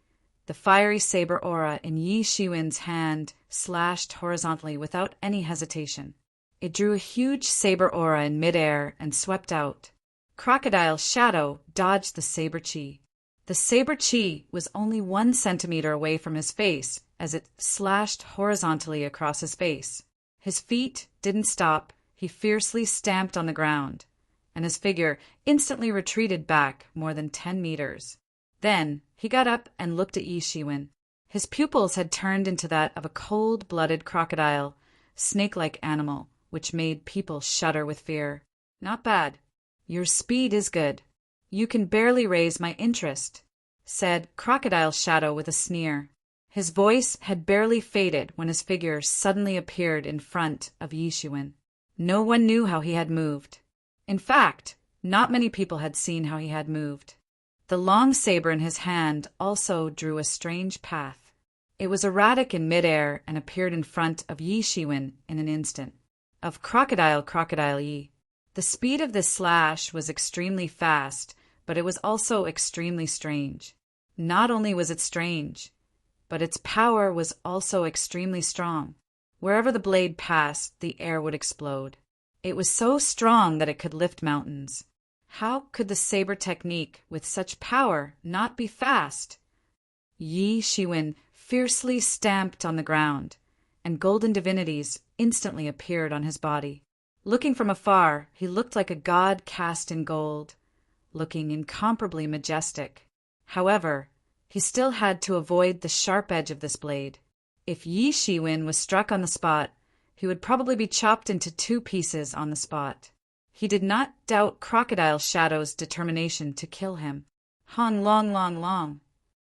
the fiery saber aura in Yi Shiwen's hand slashed horizontally without any hesitation. It drew a huge saber aura in midair and swept out. Crocodile Shadow dodged the saber chi. The saber chi was only 1 centimeter away from his face as it slashed horizontally across his face. His feet didn't stop. He fiercely stamped on the ground, and his figure instantly retreated back more than 10 meters. Then he got up and looked at Yi Shiwen. His pupils had turned into that of a cold-blooded crocodile, snake-like animal, which made people shudder with fear. "Not bad. Your speed is good. You can barely raise my interest," said Crocodile Shadow with a sneer. His voice had barely faded when his figure suddenly appeared in front of Yi Shiwen. No one knew how he had moved. In fact, not many people had seen how he had moved. The long saber in his hand also drew a strange path. It was erratic in midair and appeared in front of Yi Shiwen in an instant. Of Crocodile Yi. The speed of this slash was extremely fast, but it was also extremely strange. Not only was it strange, but its power was also extremely strong. Wherever the blade passed, the air would explode. It was so strong that it could lift mountains. How could the saber technique with such power not be fast? Yi Shiwen fiercely stamped on the ground, and golden divinities instantly appeared on his body. Looking from afar, he looked like a god cast in gold, looking incomparably majestic. However, he still had to avoid the sharp edge of this blade. If Yi Shiwen was struck on the spot, he would probably be chopped into 2 pieces on the spot. He did not doubt Crocodile Shadow's determination to kill him. Hong long.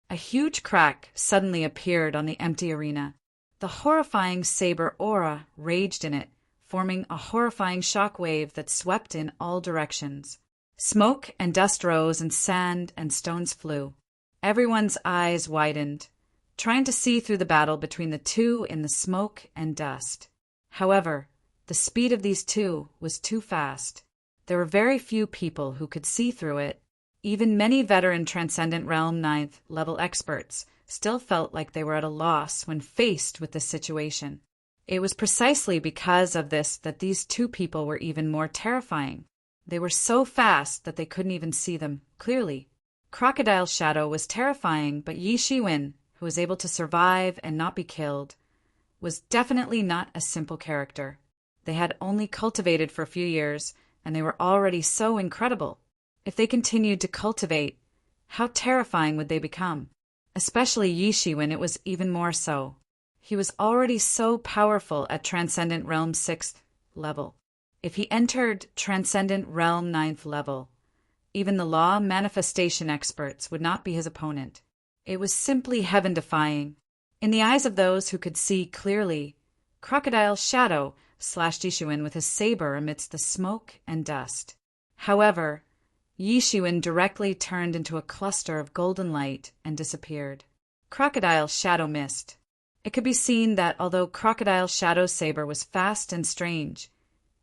A huge crack suddenly appeared on the empty arena. The horrifying saber aura raged in it, forming a horrifying shock wave that swept in all directions. Smoke and dust rose, and sand and stones flew. Everyone's eyes widened, trying to see through the battle between the two in the smoke and dust. However, the speed of these two was too fast. There were very few people who could see through it. Even many veteran Transcendent Realm 9th level experts still felt like they were at a loss when faced with this situation. It was precisely because of this that these two people were even more terrifying. They were so fast that they couldn't even see them clearly. Crocodile Shadow was terrifying, but Yi Shiwen, who was able to survive and not be killed, was definitely not a simple character. They had only cultivated for a few years, and they were already so incredible. If they continued to cultivate, how terrifying would they become? Especially Yi Shiwen, it was even more so. He was already so powerful at Transcendent Realm 6th level. If he entered Transcendent Realm 9th level, even the law manifestation experts would not be his opponent. It was simply heaven-defying. In the eyes of those who could see clearly, Crocodile Shadow slashed Yi Shiwen with his saber amidst the smoke and dust. However, Yi Shiwen directly turned into a cluster of golden light and disappeared. Crocodile Shadow missed. It could be seen that although Crocodile Shadow's saber was fast and strange,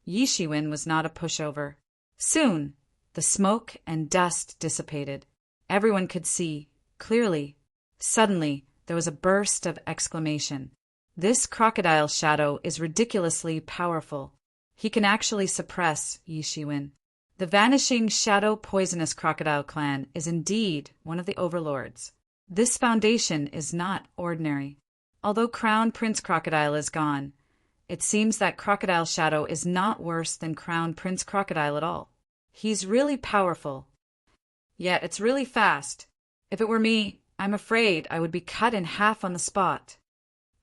Yi Shiwen was not a pushover. Soon, the smoke and dust dissipated. Everyone could see, clearly. Suddenly, there was a burst of exclamation. This Crocodile Shadow is ridiculously powerful. He can actually suppress Yi Shiwen. The Vanishing Shadow Poisonous Crocodile Clan is indeed one of the overlords. This foundation is not ordinary. Although Crown Prince Crocodile is gone, it seems that Crocodile Shadow is not worse than Crown Prince Crocodile at all. He's really powerful. Yet it's really fast. If it were me, I'm afraid I would be cut in half on the spot.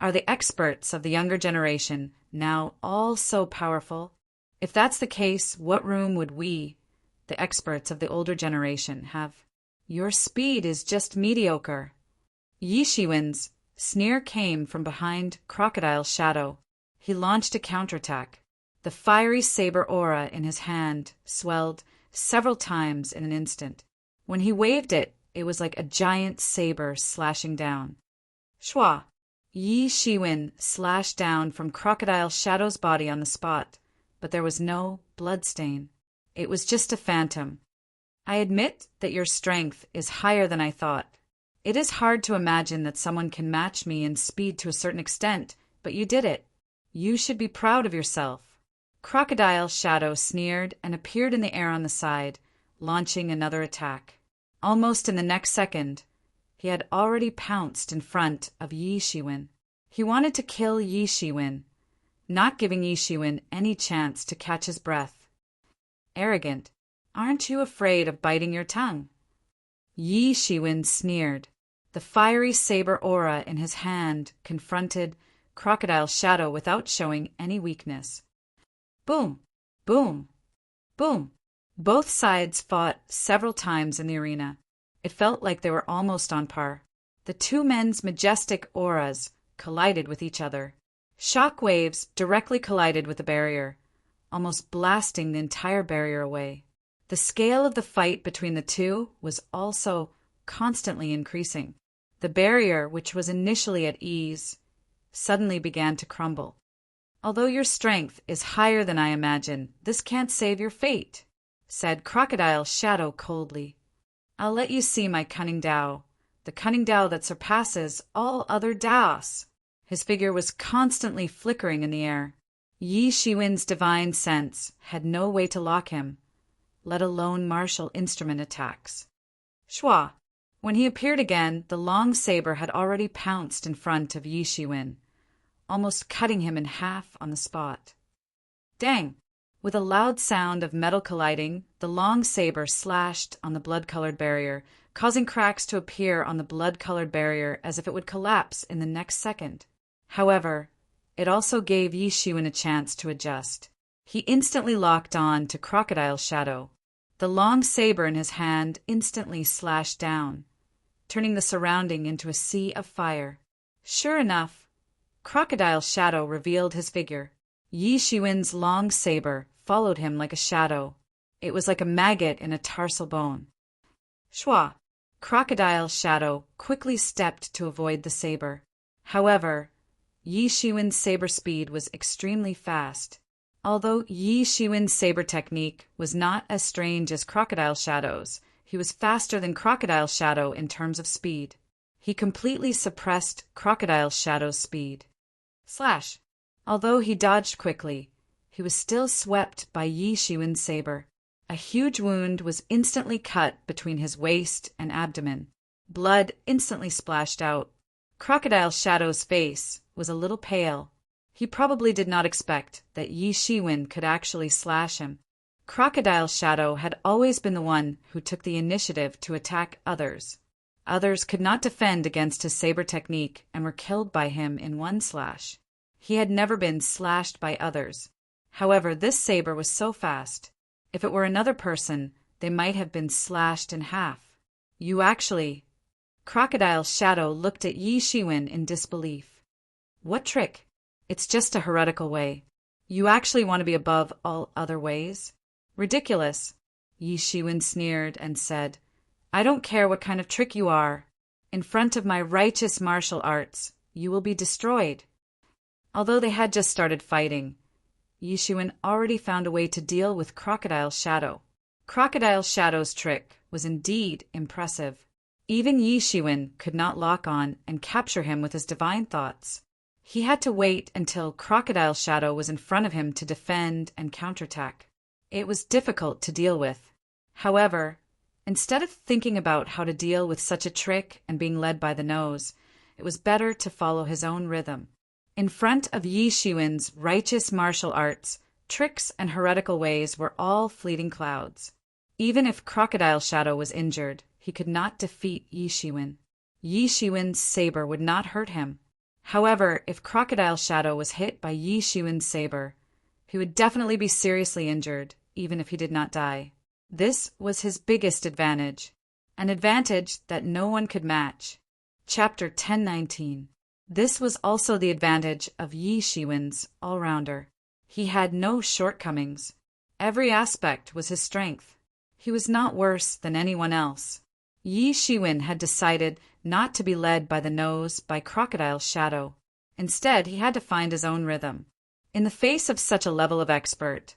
Are the experts of the younger generation now all so powerful? If that's the case, what room would we, the experts of the older generation, have? Your speed is just mediocre. Yi Shiwen's sneer came from behind Crocodile Shadow. He launched a counterattack. The fiery saber aura in his hand swelled several times in an instant. When he waved it, it was like a giant saber slashing down. Shwa! Yi Shiwen slashed down from Crocodile Shadow's body on the spot, but there was no bloodstain. It was just a phantom. I admit that your strength is higher than I thought. It is hard to imagine that someone can match me in speed to a certain extent, but you did it. You should be proud of yourself. Crocodile Shadow sneered and appeared in the air on the side, launching another attack. Almost in the next second, he had already pounced in front of Yi Shiwen. He wanted to kill Yi Shiwen, not giving Yi Shiwen any chance to catch his breath. Arrogant. Aren't you afraid of biting your tongue? Yi Shiwen sneered. The fiery saber aura in his hand confronted Crocodile's shadow without showing any weakness. Boom! Boom! Boom! Both sides fought several times in the arena. It felt like they were almost on par. The two men's majestic auras collided with each other. Shock waves directly collided with the barrier, almost blasting the entire barrier away. The scale of the fight between the two was also constantly increasing. The barrier, which was initially at ease, suddenly began to crumble. Although your strength is higher than I imagine, this can't save your fate, said Crocodile's shadow coldly. I'll let you see my cunning Tao, the cunning Tao that surpasses all other Taos. His figure was constantly flickering in the air. Yi Shiwen's divine sense had no way to lock him, let alone martial instrument attacks. Shua. When he appeared again, the long saber had already pounced in front of Yi Shiwen, almost cutting him in half on the spot. Dang! With a loud sound of metal colliding, the long saber slashed on the blood-colored barrier, causing cracks to appear on the blood-colored barrier as if it would collapse in the next second. However, it also gave Yi Shiwen a chance to adjust. He instantly locked on to Crocodile's shadow. The long saber in his hand instantly slashed down, turning the surrounding into a sea of fire. Sure enough, Crocodile's shadow revealed his figure. Yi Shiwen's long saber followed him like a shadow. It was like a maggot in a tarsal bone. Shua! Crocodile's shadow quickly stepped to avoid the saber. However, Yi Shiwen's saber speed was extremely fast. Although Yi Shiwen's saber technique was not as strange as Crocodile Shadow's, he was faster than Crocodile Shadow in terms of speed. He completely suppressed Crocodile Shadow's speed. Slash! Although he dodged quickly, he was still swept by Yi Shiwen's saber. A huge wound was instantly cut between his waist and abdomen. Blood instantly splashed out. Crocodile Shadow's face was a little pale. He probably did not expect that Yi Shiwen could actually slash him. Crocodile Shadow had always been the one who took the initiative to attack others. Others could not defend against his saber technique and were killed by him in one slash. He had never been slashed by others. However, this saber was so fast. If it were another person, they might have been slashed in half. You actually... Crocodile Shadow looked at Yi Shiwen in disbelief. What trick? It's just a heretical way. You actually want to be above all other ways? Ridiculous. Yi Shiwen sneered and said, I don't care what kind of trick you are. In front of my righteous martial arts, you will be destroyed. Although they had just started fighting, Yi Shiwen already found a way to deal with Crocodile Shadow. Crocodile Shadow's trick was indeed impressive. Even Yi Shiwen could not lock on and capture him with his divine thoughts. He had to wait until Crocodile Shadow was in front of him to defend and counterattack. It was difficult to deal with. However, instead of thinking about how to deal with such a trick and being led by the nose, it was better to follow his own rhythm. In front of Yi Shiwen's righteous martial arts, tricks and heretical ways were all fleeting clouds. Even if Crocodile Shadow was injured, he could not defeat Yi Shiwen. Yi Shiwen's saber would not hurt him. However, if Crocodile Shadow was hit by Yi Shiwen's saber, he would definitely be seriously injured, even if he did not die. This was his biggest advantage, an advantage that no one could match. Chapter 1019. This was also the advantage of Yi Shiwen's all-rounder. He had no shortcomings. Every aspect was his strength. He was not worse than anyone else. Yi Shiwen had decided not to be led by the nose by Crocodile Shadow. Instead, he had to find his own rhythm. In the face of such a level of expert,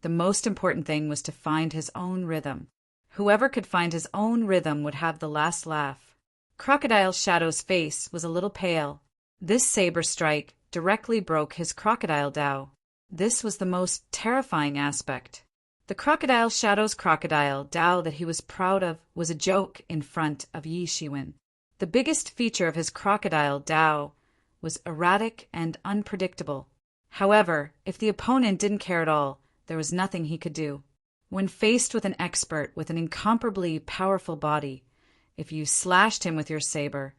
the most important thing was to find his own rhythm. Whoever could find his own rhythm would have the last laugh. Crocodile Shadow's face was a little pale. This saber strike directly broke his crocodile Tao. This was the most terrifying aspect. The Crocodile Shadow's crocodile Tao that he was proud of was a joke in front of Yi Shiwen. The biggest feature of his crocodile Tao was erratic and unpredictable. However, if the opponent didn't care at all, there was nothing he could do. When faced with an expert with an incomparably powerful body, If you slashed him with your saber,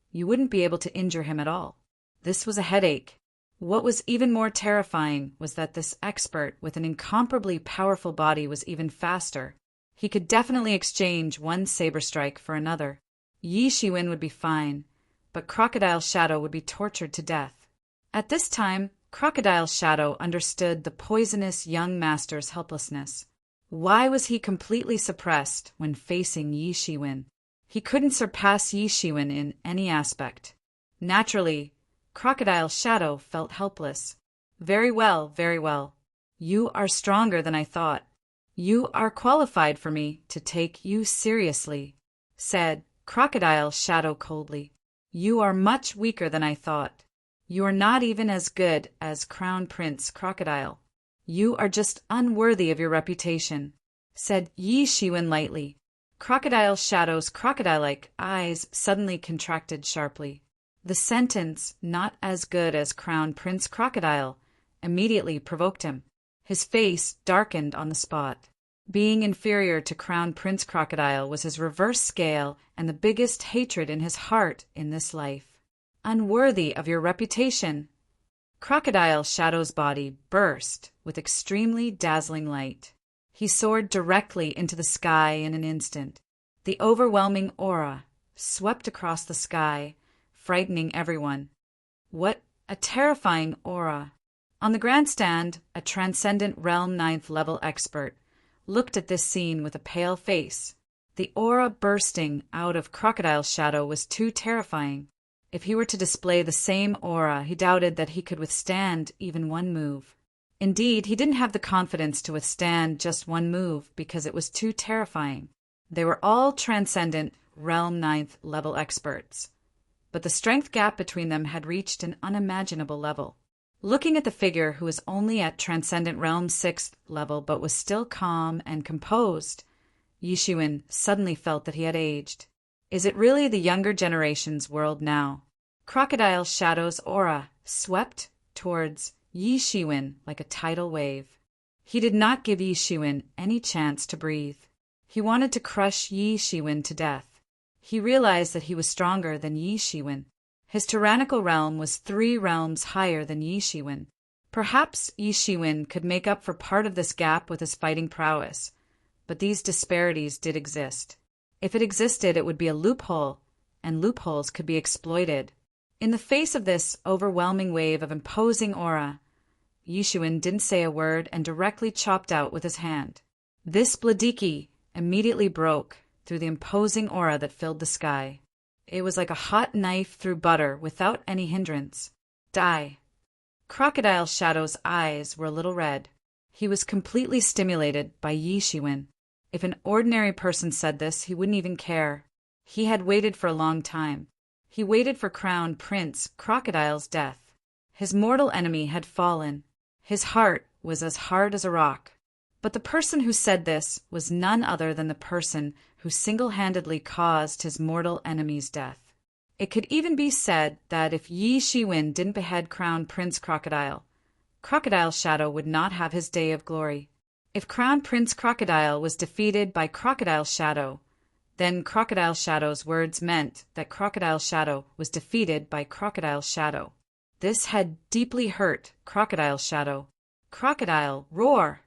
you wouldn't be able to injure him at all. This was a headache. What was even more terrifying was that this expert with an incomparably powerful body was even faster. He could definitely exchange one saber strike for another. Yi Shiwen would be fine, but Crocodile Shadow would be tortured to death. At this time, Crocodile Shadow understood the poisonous young master's helplessness. Why was he completely suppressed when facing Yi Shiwen? He couldn't surpass Yi Shiwen in any aspect. Naturally, Crocodile Shadow felt helpless. Very well, very well. You are stronger than I thought. You are qualified for me to take you seriously, said Crocodile Shadow coldly. You are much weaker than I thought. You are not even as good as Crown Prince Crocodile. You are just unworthy of your reputation, said Yi Shiwen lightly. Crocodile Shadow's crocodile-like eyes suddenly contracted sharply. The sentence, not as good as Crown Prince Crocodile, immediately provoked him. His face darkened on the spot. Being inferior to Crown Prince Crocodile was his reverse scale and the biggest hatred in his heart in this life. Unworthy of your reputation. Crocodile Shadow's body burst with extremely dazzling light. He soared directly into the sky in an instant. The overwhelming aura swept across the sky, frightening everyone. What a terrifying aura! On the grandstand, a Transcendent Realm 9th level expert looked at this scene with a pale face. The aura bursting out of Crocodile Shadow was too terrifying. If he were to display the same aura, he doubted that he could withstand even one move. Indeed, he didn't have the confidence to withstand just one move because it was too terrifying. They were all Transcendent Realm 9th level experts, but the strength gap between them had reached an unimaginable level. Looking at the figure who was only at Transcendent Realm 6th level but was still calm and composed, Yi Shiwen suddenly felt that he had aged. Is it really the younger generation's world now? Crocodile Shadow's aura swept towards Yi Shiwen like a tidal wave. He did not give Yi Shiwen any chance to breathe. He wanted to crush Yi Shiwen to death. He realized that he was stronger than Yi Shiwen. His tyrannical realm was 3 realms higher than Yi Shiwen. Perhaps Yi Shiwen could make up for part of this gap with his fighting prowess, but these disparities did exist. If it existed, it would be a loophole, and loopholes could be exploited. In the face of this overwhelming wave of imposing aura, Yi Shiwen didn't say a word and directly chopped out with his hand. This Bladiki immediately broke through the imposing aura that filled the sky. It was like a hot knife through butter without any hindrance. Die. Crocodile Shadow's eyes were a little red. He was completely stimulated by Yi Shiwen. If an ordinary person said this, he wouldn't even care. He had waited for a long time. He waited for Crown Prince Crocodile's death. His mortal enemy had fallen. His heart was as hard as a rock. But the person who said this was none other than the person who single-handedly caused his mortal enemy's death. It could even be said that if Yi Shiwen didn't behead Crown Prince Crocodile, Crocodile Shadow would not have his day of glory. If Crown Prince Crocodile was defeated by Crocodile Shadow, then Crocodile Shadow's words meant that Crocodile Shadow was defeated by Crocodile Shadow. This had deeply hurt Crocodile Shadow. Crocodile, roar!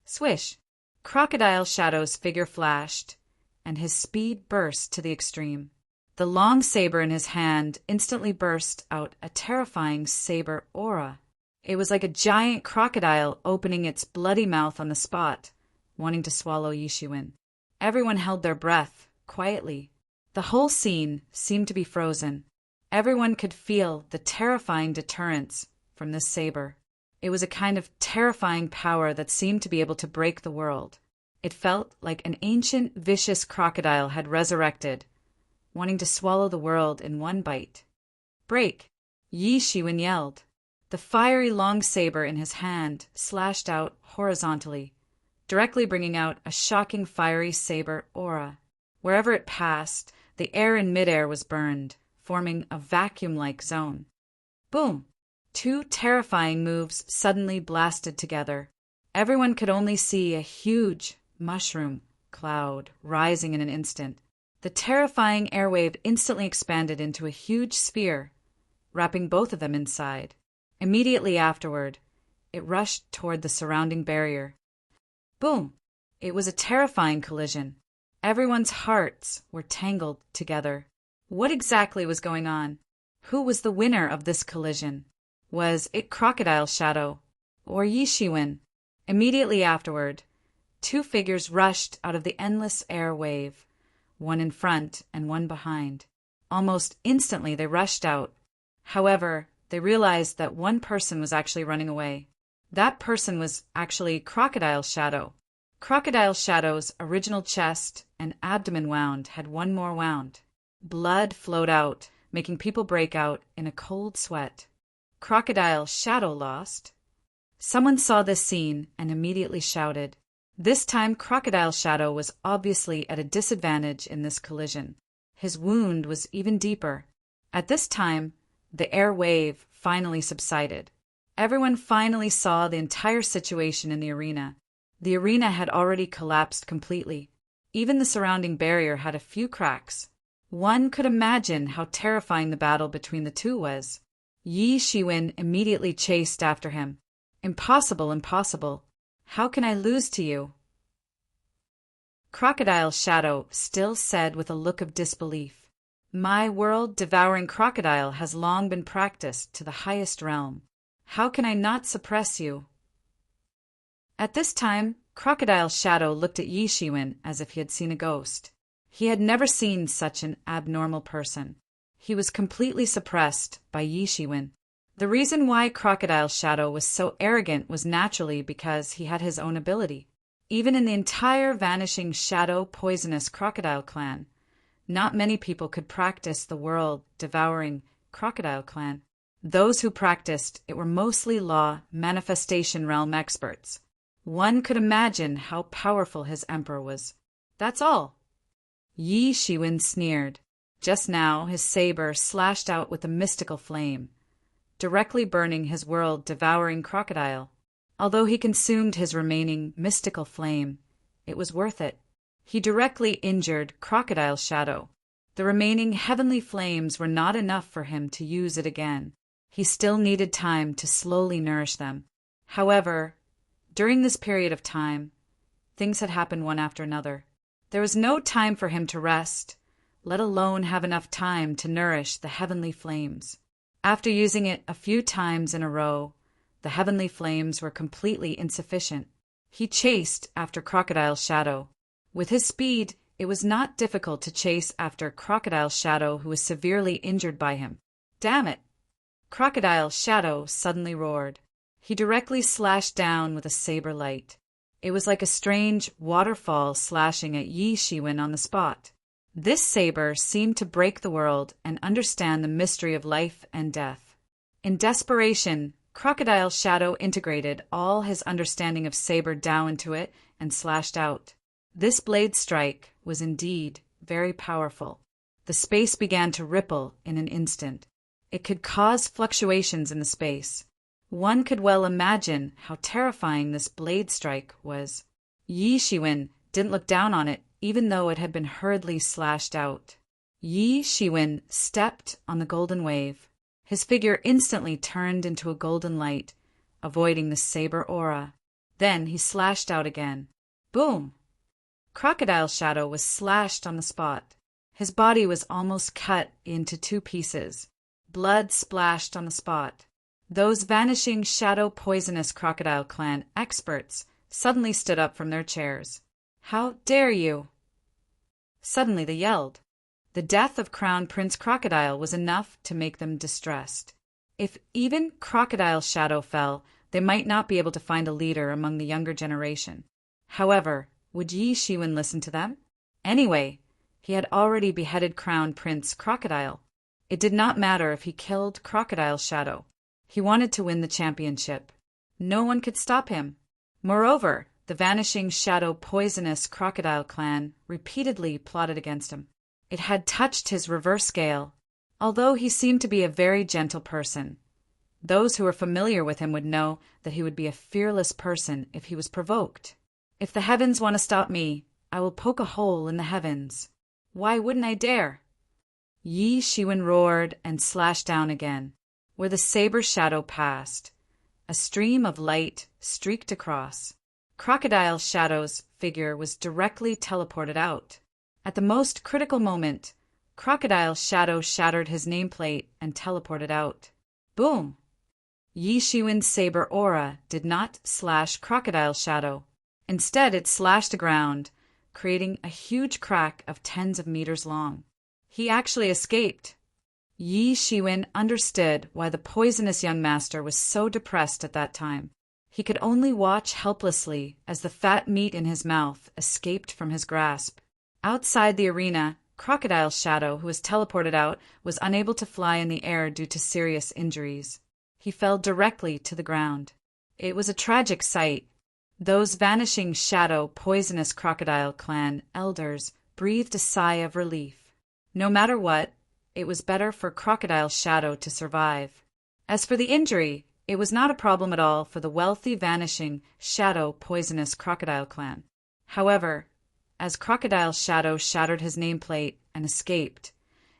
Swish! Crocodile Shadow's figure flashed, and his speed burst to the extreme. The long saber in his hand instantly burst out a terrifying saber aura. It was like a giant crocodile opening its bloody mouth on the spot, wanting to swallow Yi Shiwen. Everyone held their breath, quietly. The whole scene seemed to be frozen. Everyone could feel the terrifying deterrence from this saber. It was a kind of terrifying power that seemed to be able to break the world. It felt like an ancient, vicious crocodile had resurrected, wanting to swallow the world in one bite. Break! Yi Shiwen yelled. The fiery long saber in his hand slashed out horizontally, directly bringing out a shocking fiery saber aura. Wherever it passed, the air in midair was burned, forming a vacuum-like zone. Boom! 2 terrifying moves suddenly blasted together. Everyone could only see a huge mushroom cloud rising in an instant. The terrifying airwave instantly expanded into a huge sphere, wrapping both of them inside. Immediately afterward, it rushed toward the surrounding barrier. Boom! It was a terrifying collision. Everyone's hearts were tangled together. What exactly was going on? Who was the winner of this collision? Was it Crocodile Shadow or Yi Shiwen? Immediately afterward, two figures rushed out of the endless air wave, one in front and one behind. Almost instantly they rushed out. However, they realized that one person was actually running away. That person was actually Crocodile Shadow. Crocodile Shadow's original chest and abdomen wound had one more wound. Blood flowed out, making people break out in a cold sweat. Crocodile Shadow lost. Someone saw this scene and immediately shouted. This time Crocodile Shadow was obviously at a disadvantage in this collision. His wound was even deeper. At this time, the air wave finally subsided. Everyone finally saw the entire situation in the arena. The arena had already collapsed completely. Even the surrounding barrier had a few cracks. One could imagine how terrifying the battle between the two was. Yi Shiwen immediately chased after him. Impossible, impossible. How can I lose to you? Crocodile Shadow still said with a look of disbelief. My world-devouring crocodile has long been practiced to the highest realm. How can I not suppress you? At this time, Crocodile Shadow looked at Yi Shiwen as if he had seen a ghost. He had never seen such an abnormal person. He was completely suppressed by Yi Shiwen. The reason why Crocodile Shadow was so arrogant was naturally because he had his own ability. Even in the entire Vanishing Shadow Poisonous Crocodile clan, not many people could practice the world-devouring Crocodile clan. Those who practiced it were mostly law manifestation realm experts. One could imagine how powerful his emperor was. That's all. Yi Shiwen sneered. Just now his saber slashed out with a mystical flame, directly burning his world-devouring crocodile. Although he consumed his remaining mystical flame, it was worth it. He directly injured Crocodile Shadow. The remaining heavenly flames were not enough for him to use it again. He still needed time to slowly nourish them. However, during this period of time, things had happened one after another. There was no time for him to rest, let alone have enough time to nourish the heavenly flames. After using it a few times in a row, the heavenly flames were completely insufficient. He chased after Crocodile Shadow. With his speed, it was not difficult to chase after Crocodile Shadow, who was severely injured by him. Damn it! Crocodile Shadow suddenly roared. He directly slashed down with a saber light. It was like a strange waterfall slashing at Yi Shiwen on the spot. This saber seemed to break the world and understand the mystery of life and death. In desperation, Crocodile Shadow integrated all his understanding of saber down into it and slashed out. This blade strike was indeed very powerful. The space began to ripple in an instant. It could cause fluctuations in the space. One could well imagine how terrifying this blade strike was. Yi Shiwen didn't look down on it, even though it had been hurriedly slashed out. Yi Shiwen stepped on the golden wave. His figure instantly turned into a golden light, avoiding the saber aura. Then he slashed out again. Boom! Crocodile Shadow was slashed on the spot. His body was almost cut into two pieces. Blood splashed on the spot. Those Vanishing Shadow Poisonous Crocodile clan experts suddenly stood up from their chairs. How dare you! Suddenly they yelled. The death of Crown Prince Crocodile was enough to make them distressed. If even Crocodile Shadow fell, they might not be able to find a leader among the younger generation. However, would Yi Shiwen listen to them? Anyway, he had already beheaded Crown Prince Crocodile. It did not matter if he killed Crocodile Shadow. He wanted to win the championship. No one could stop him. Moreover, the Vanishing Shadow Poisonous Crocodile clan repeatedly plotted against him. It had touched his reverse scale. Although he seemed to be a very gentle person, those who were familiar with him would know that he would be a fearless person if he was provoked. If the heavens want to stop me, I will poke a hole in the heavens. Why wouldn't I dare? Yi Shiwen roared and slashed down again. Where the saber shadow passed, a stream of light streaked across. Crocodile Shadow's figure was directly teleported out. At the most critical moment, Crocodile Shadow shattered his nameplate and teleported out. Boom! Yi Shiwen's saber aura did not slash Crocodile Shadow. Instead, it slashed the ground, creating a huge crack of tens of meters long. He actually escaped. Yi Shiwen understood why the poisonous young master was so depressed at that time. He could only watch helplessly as the fat meat in his mouth escaped from his grasp. Outside the arena, Crocodile Shadow, who was teleported out, was unable to fly in the air due to serious injuries. He fell directly to the ground. It was a tragic sight. Those vanishing shadow poisonous crocodile clan elders breathed a sigh of relief. No matter what, it was better for Crocodile Shadow to survive. As for the injury, it was not a problem at all for the wealthy vanishing shadow poisonous crocodile clan. However, as Crocodile Shadow shattered his nameplate and escaped,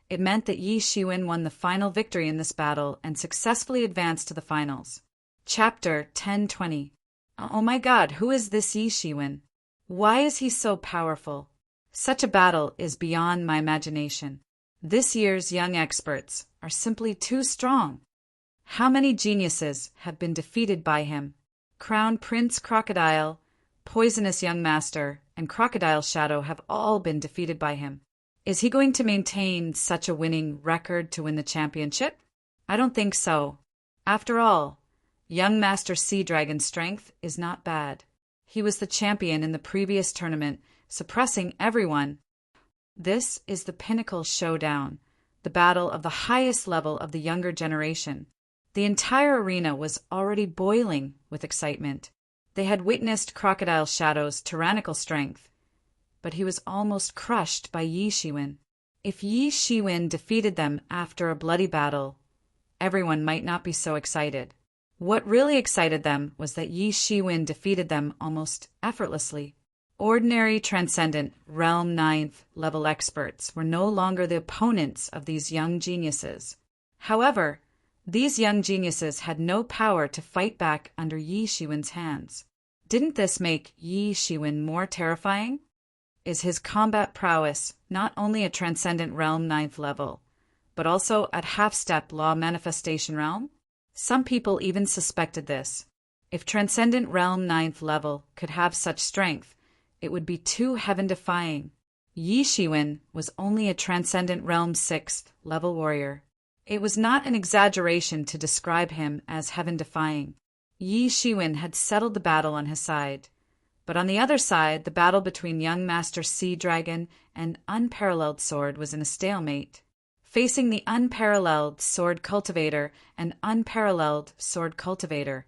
it meant that Yi Shiwen won the final victory in this battle and successfully advanced to the finals. Chapter 1020. Oh my God, who is this Yi Shiwen? Why is he so powerful? Such a battle is beyond my imagination. This year's young experts are simply too strong. How many geniuses have been defeated by him? Crown Prince Crocodile, Poisonous Young Master, and Crocodile Shadow have all been defeated by him. Is he going to maintain such a winning record to win the championship? I don't think so. After all, young Master Sea Dragon's strength is not bad. He was the champion in the previous tournament, suppressing everyone. This is the pinnacle showdown, the battle of the highest level of the younger generation. The entire arena was already boiling with excitement. They had witnessed Crocodile Shadow's tyrannical strength, but he was almost crushed by Yi Shiwen. If Yi Shiwen defeated them after a bloody battle, everyone might not be so excited. What really excited them was that Yi Shiwen defeated them almost effortlessly. Ordinary Transcendent Realm 9th level experts were no longer the opponents of these young geniuses. However, these young geniuses had no power to fight back under Yi Shiwen's hands. Didn't this make Yi Shiwen more terrifying? Is his combat prowess not only at Transcendent Realm 9th level, but also at Half-Step Law Manifestation Realm? Some people even suspected this. If Transcendent Realm 9th level could have such strength, it would be too heaven-defying. Yi Shiwen was only a Transcendent Realm 6th level warrior. It was not an exaggeration to describe him as heaven-defying. Yi Shiwen had settled the battle on his side. But on the other side, the battle between young Master Sea Dragon and Unparalleled Sword was in a stalemate. Facing the Unparalleled Sword Cultivator and Unparalleled Sword Cultivator,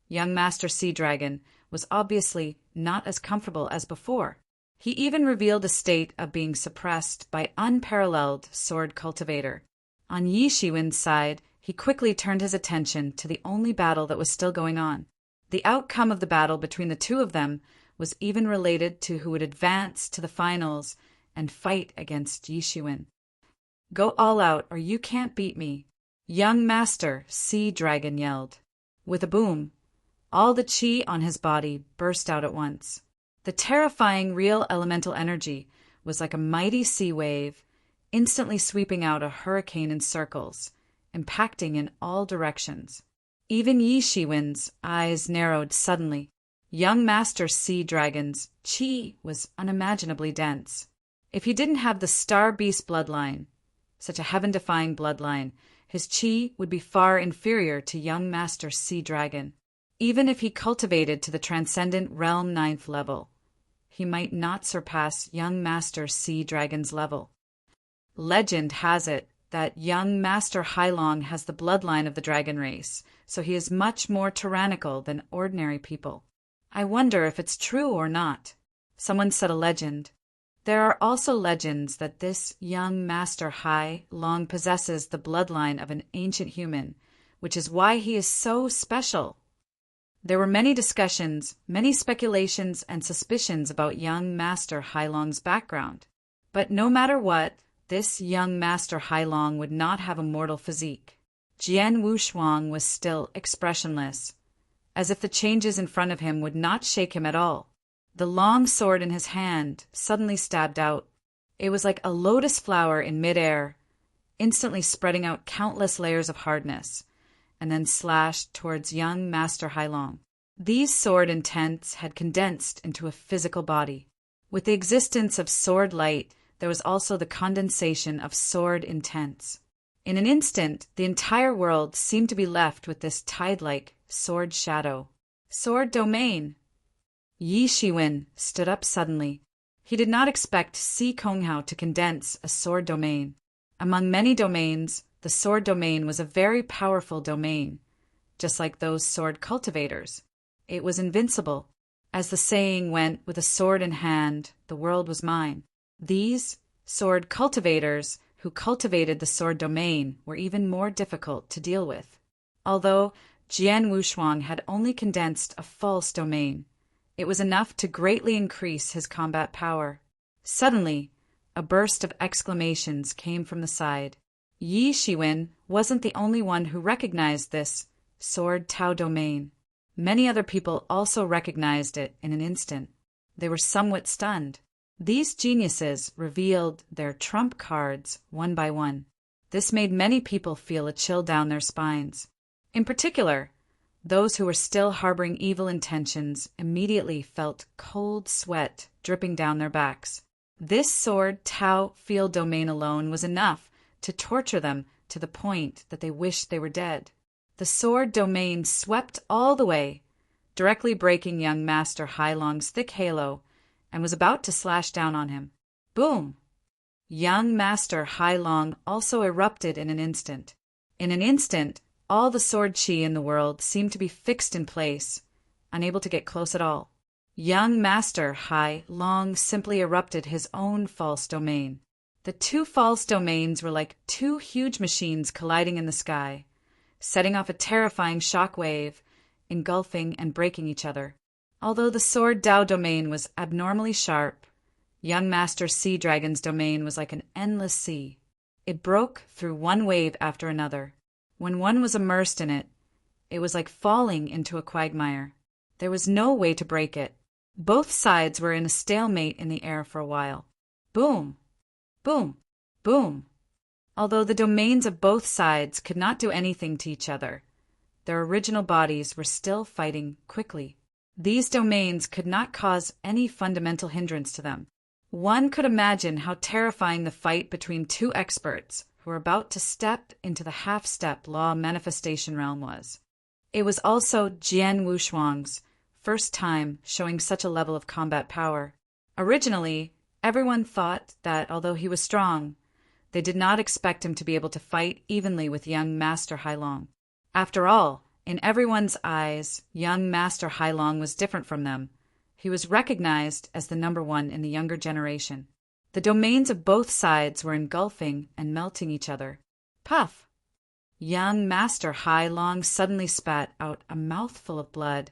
young Master Sea Dragon was obviously not as comfortable as before. He even revealed a state of being suppressed by Unparalleled Sword Cultivator. On Yi Shiwen's side, he quickly turned his attention to the only battle that was still going on. The outcome of the battle between the two of them was even related to who would advance to the finals and fight against Yi Shiwen. Go all out or you can't beat me, young Master Sea Dragon yelled. With a boom, all the chi on his body burst out at once. The terrifying real elemental energy was like a mighty sea wave, instantly sweeping out a hurricane in circles, impacting in all directions. Even Yi Shiwen's eyes narrowed suddenly. Young Master Sea Dragon's chi was unimaginably dense. If he didn't have the Star Beast bloodline, such a heaven-defying bloodline, his chi would be far inferior to young Master Sea Dragon. Even if he cultivated to the Transcendent Realm 9th level, he might not surpass young Master Sea Dragon's level. Legend has it that young Master Hailong has the bloodline of the dragon race, so he is much more tyrannical than ordinary people. I wonder if it's true or not. Someone said a legend. There are also legends that this young Master Hailong possesses the bloodline of an ancient human, which is why he is so special. There were many discussions, many speculations and suspicions about young Master Hailong's background. But no matter what, this young Master Hailong would not have a mortal physique. Jian Wushuang was still expressionless, as if the changes in front of him would not shake him at all. The long sword in his hand suddenly stabbed out. It was like a lotus flower in midair, instantly spreading out countless layers of hardness, and then slashed towards young Master Hailong. These sword intents had condensed into a physical body. With the existence of sword light, there was also the condensation of sword intents. In an instant, the entire world seemed to be left with this tide-like sword shadow. Sword domain! Yi Shiwen stood up suddenly. He did not expect Si Konghao to condense a sword domain. Among many domains, the sword domain was a very powerful domain, just like those sword cultivators. It was invincible. As the saying went, with a sword in hand, the world was mine. These sword cultivators who cultivated the sword domain were even more difficult to deal with. Although Jian Wushuang had only condensed a false domain, it was enough to greatly increase his combat power. Suddenly, a burst of exclamations came from the side. Yi Shiwen wasn't the only one who recognized this sword Tao domain. Many other people also recognized it in an instant. They were somewhat stunned. These geniuses revealed their trump cards one by one. This made many people feel a chill down their spines. In particular, those who were still harboring evil intentions immediately felt cold sweat dripping down their backs. This sword Tao field domain alone was enough to torture them to the point that they wished they were dead. The sword domain swept all the way, directly breaking young Master Hailong's thick halo, and was about to slash down on him. Boom! Young Master Hailong also erupted in an instant. In an instant, all the sword chi in the world seemed to be fixed in place, unable to get close at all. Young Master Hailong simply erupted his own false domain. The two false domains were like two huge machines colliding in the sky, setting off a terrifying shock wave, engulfing and breaking each other. Although the sword Dao domain was abnormally sharp, young Master Sea Dragon's domain was like an endless sea. It broke through one wave after another. When one was immersed in it, it was like falling into a quagmire. There was no way to break it. Both sides were in a stalemate in the air for a while. Boom! Boom! Boom! Although the domains of both sides could not do anything to each other, their original bodies were still fighting quickly. These domains could not cause any fundamental hindrance to them. One could imagine how terrifying the fight between two experts who were about to step into the half-step law manifestation realm was. It was also Jian Wushuang's first time showing such a level of combat power. Originally, everyone thought that although he was strong, they did not expect him to be able to fight evenly with young Master Hailong. After all, in everyone's eyes, young Master Hailong was different from them. He was recognized as the number one in the younger generation. The domains of both sides were engulfing and melting each other. Puff! Young Master Hailong suddenly spat out a mouthful of blood.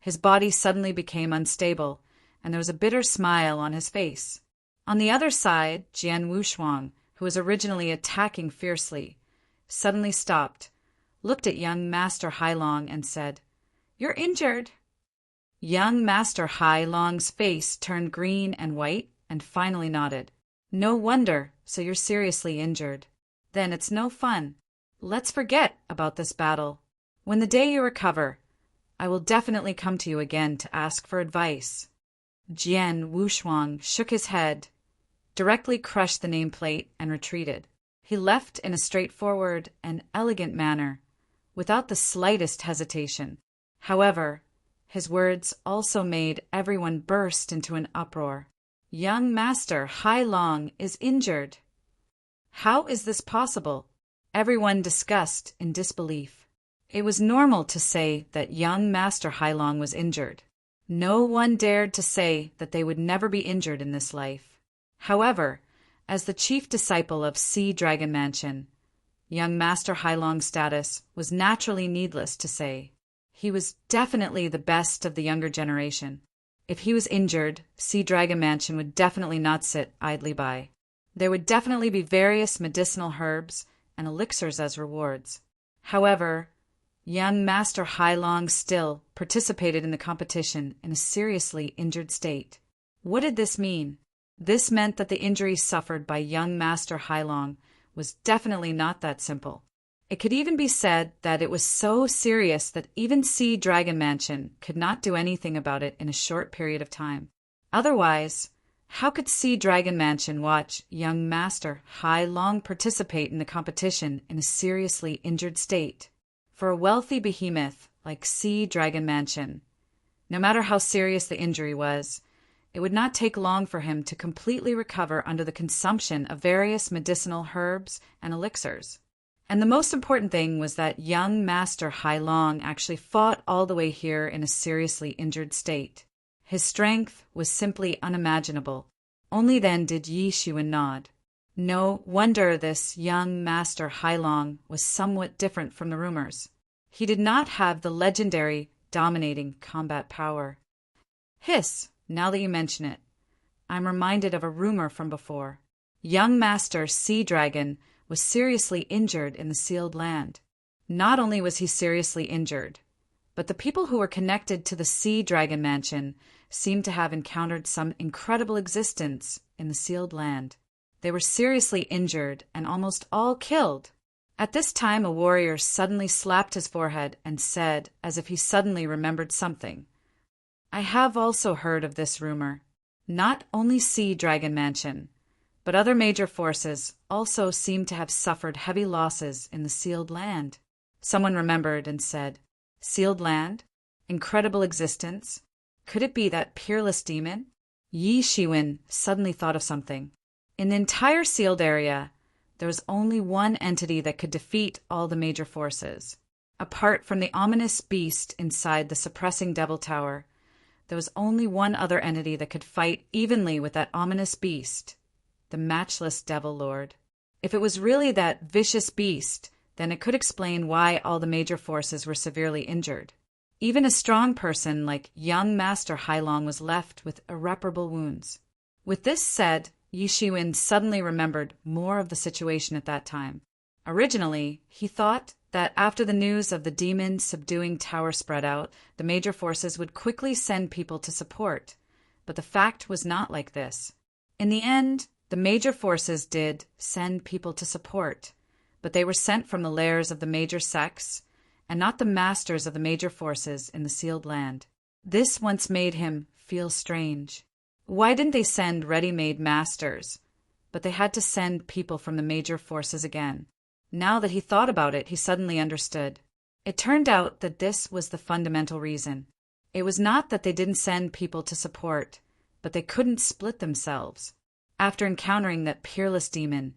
His body suddenly became unstable, and there was a bitter smile on his face. On the other side, Jian Wushuang, who was originally attacking fiercely, suddenly stopped, looked at young Master Hailong and said, "You're injured." Young Master Hailong's face turned green and white and finally nodded. "No wonder, so you're seriously injured. Then it's no fun. Let's forget about this battle. When the day you recover, I will definitely come to you again to ask for advice." Jian Wushuang shook his head, directly crushed the nameplate, and retreated. He left in a straightforward and elegant manner, without the slightest hesitation. However, his words also made everyone burst into an uproar. Young Master Hailong is injured. How is this possible? Everyone discussed in disbelief. It was normal to say that young Master Hailong was injured. No one dared to say that they would never be injured in this life. However, as the chief disciple of Sea Dragon Mansion, young Master Hailong's status was naturally needless to say. He was definitely the best of the younger generation. If he was injured, Sea Dragon Mansion would definitely not sit idly by. There would definitely be various medicinal herbs and elixirs as rewards. However, young Master Hailong still participated in the competition in a seriously injured state. What did this mean? This meant that the injury suffered by young Master Hailong was definitely not that simple. It could even be said that it was so serious that even Sea Dragon Mansion could not do anything about it in a short period of time. Otherwise, how could Sea Dragon Mansion watch young Master Hailong participate in the competition in a seriously injured state? For a wealthy behemoth like Sea Dragon Mansion, no matter how serious the injury was, it would not take long for him to completely recover under the consumption of various medicinal herbs and elixirs. And the most important thing was that young Master Hailong actually fought all the way here in a seriously injured state. His strength was simply unimaginable. Only then did Yi Shiwen nod. No wonder this young Master Hailong was somewhat different from the rumors. He did not have the legendary, dominating combat power. Hiss, now that you mention it, I'm reminded of a rumor from before. Young Master Sea Dragon was seriously injured in the sealed land. Not only was he seriously injured, but the people who were connected to the Sea Dragon Mansion seemed to have encountered some incredible existence in the sealed land. They were seriously injured and almost all killed. At this time, a warrior suddenly slapped his forehead and said, as if he suddenly remembered something, I have also heard of this rumor. Not only Sea Dragon Mansion, but other major forces also seem to have suffered heavy losses in the sealed land. Someone remembered and said, Sealed land? Incredible existence? Could it be that peerless demon? Yi Shiwen suddenly thought of something. In the entire sealed area, there was only one entity that could defeat all the major forces. Apart from the ominous beast inside the suppressing Devil Tower, there was only one other entity that could fight evenly with that ominous beast, the matchless Devil Lord. If it was really that vicious beast, then it could explain why all the major forces were severely injured. Even a strong person like young Master Hailong was left with irreparable wounds. With this said, Yi Shiwen suddenly remembered more of the situation at that time. Originally, he thought that after the news of the demon subduing tower spread out, the major forces would quickly send people to support. But the fact was not like this. In the end, the major forces did send people to support, but they were sent from the lairs of the major sects, and not the masters of the major forces in the sealed land. This once made him feel strange. Why didn't they send ready-made masters? But they had to send people from the major forces again. Now that he thought about it, he suddenly understood. It turned out that this was the fundamental reason. It was not that they didn't send people to support, but they couldn't split themselves. After encountering that peerless demon,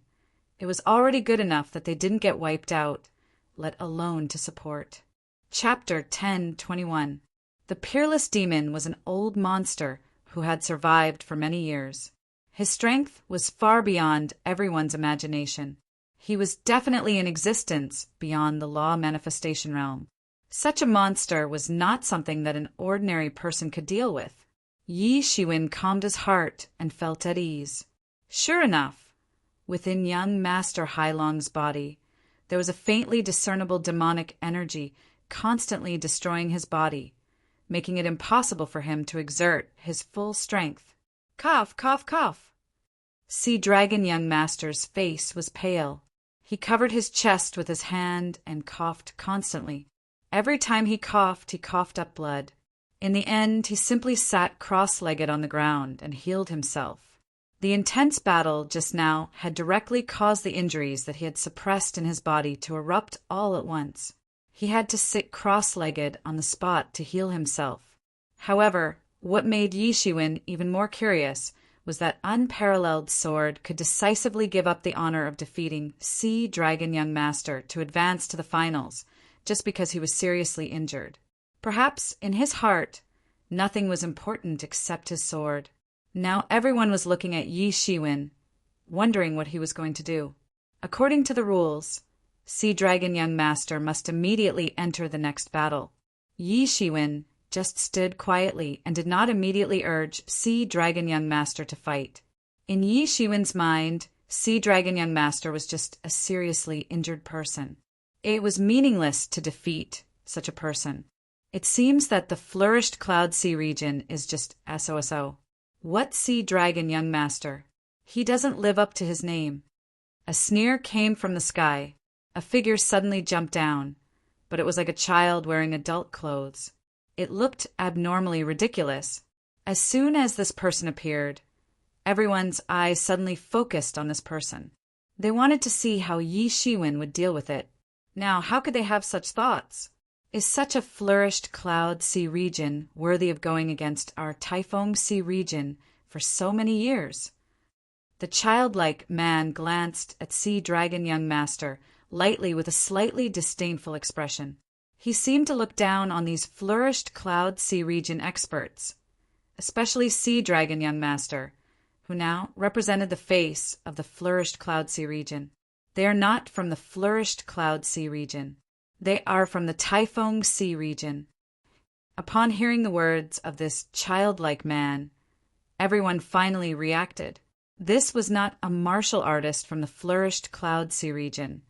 it was already good enough that they didn't get wiped out, let alone to support. Chapter 10:21. The peerless demon was an old monster who had survived for many years. His strength was far beyond everyone's imagination. He was definitely in existence beyond the law manifestation realm. Such a monster was not something that an ordinary person could deal with. Yi Shiwen calmed his heart and felt at ease. Sure enough, within young Master Hailong's body, there was a faintly discernible demonic energy constantly destroying his body, making it impossible for him to exert his full strength. Cough, cough, cough. Sea Dragon Young Master's face was pale. He covered his chest with his hand and coughed constantly. Every time he coughed up blood. In the end, he simply sat cross-legged on the ground and healed himself. The intense battle just now had directly caused the injuries that he had suppressed in his body to erupt all at once. He had to sit cross-legged on the spot to heal himself. However, what made Yi Shiwen even more curious was that unparalleled sword could decisively give up the honor of defeating Sea Dragon Young Master to advance to the finals, just because he was seriously injured. Perhaps, in his heart, nothing was important except his sword. Now everyone was looking at Yi Shiwen, wondering what he was going to do. According to the rules, Sea Dragon Young Master must immediately enter the next battle. Yi Shiwen just stood quietly and did not immediately urge Sea Dragon Young Master to fight. In Yi Shiwen's mind, Sea Dragon Young Master was just a seriously injured person. It was meaningless to defeat such a person. It seems that the flourished Cloud Sea region is just SOSO. What Sea Dragon Young Master? He doesn't live up to his name. A sneer came from the sky. A figure suddenly jumped down, but it was like a child wearing adult clothes. It looked abnormally ridiculous. As soon as this person appeared, everyone's eyes suddenly focused on this person. They wanted to see how Yi Shiwen would deal with it. Now, how could they have such thoughts? Is such a flourished Cloud Sea region worthy of going against our Taifeng Sea region for so many years? The childlike man glanced at Sea Dragon Young Master lightly with a slightly disdainful expression. He seemed to look down on these flourished Cloud Sea region experts, especially Sea Dragon Young Master, who now represented the face of the flourished Cloud Sea region. They are not from the flourished Cloud Sea region. They are from the Taifeng Sea region. Upon hearing the words of this childlike man, everyone finally reacted. This was not a martial artist from the flourished Cloud Sea region,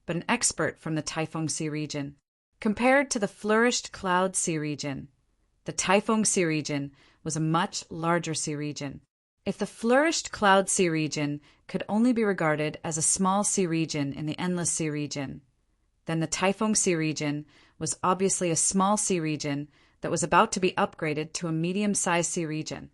but an expert from the Taifeng Sea region. Compared to the flourished Cloud Sea region, the Taifeng Sea region was a much larger sea region. If the flourished Cloud Sea region could only be regarded as a small sea region in the Endless Sea region, then the Taifeng Sea region was obviously a small sea region that was about to be upgraded to a medium-sized sea region.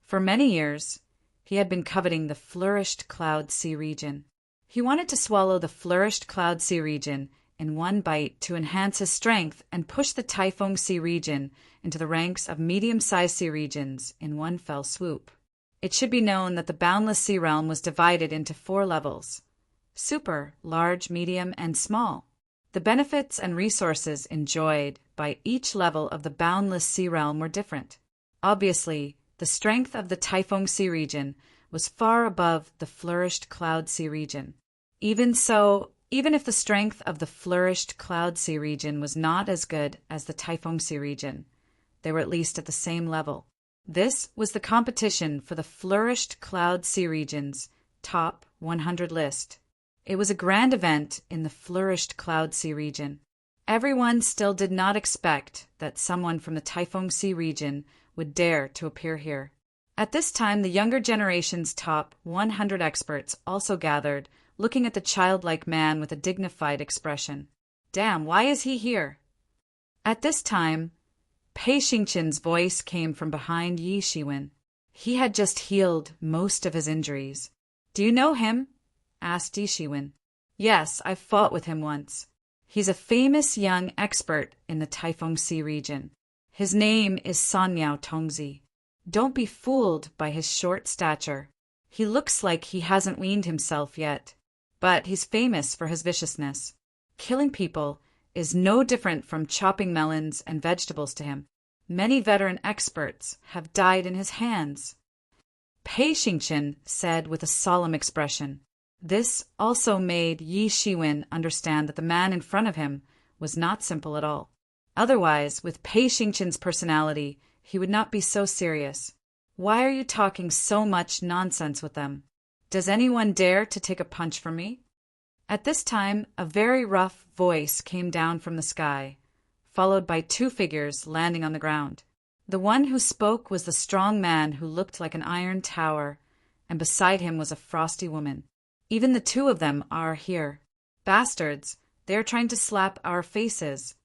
For many years, he had been coveting the flourished Cloud Sea region. He wanted to swallow the flourished Cloud Sea region in one bite to enhance his strength and push the Taifeng Sea region into the ranks of medium-sized sea regions in one fell swoop. It should be known that the boundless sea realm was divided into 4 levels: super, large, medium, and small. The benefits and resources enjoyed by each level of the boundless sea realm were different. Obviously, the strength of the Taifeng Sea region was far above the flourished Cloud Sea region. Even so, even if the strength of the flourished Cloud Sea region was not as good as the Taifeng Sea region, they were at least at the same level. This was the competition for the flourished Cloud Sea region's top 100 list. It was a grand event in the flourished Cloud Sea region. Everyone still did not expect that someone from the Taifeng Sea region would dare to appear here. At this time, the younger generation's top 100 experts also gathered, looking at the childlike man with a dignified expression. Damn, why is he here? At this time, Pei Xingqin's voice came from behind Yi Shiwen. He had just healed most of his injuries. Do you know him? Asked Yi Shiwen. Yes, I've fought with him once. He's a famous young expert in the Taifeng Sea region. His name is Sanyao Tongzi. Don't be fooled by his short stature. He looks like he hasn't weaned himself yet, but he's famous for his viciousness. Killing people is no different from chopping melons and vegetables to him. Many veteran experts have died in his hands. Pei Xingqin said with a solemn expression. This also made Yi Shiwen understand that the man in front of him was not simple at all. Otherwise, with Pei Xingqin's personality, he would not be so serious. Why are you talking so much nonsense with them? Does anyone dare to take a punch from me? At this time, a very rough voice came down from the sky, followed by 2 figures landing on the ground. The one who spoke was the strong man who looked like an iron tower, and beside him was a frosty woman. Even the 2 of them are here. Bastards, they are trying to slap our faces.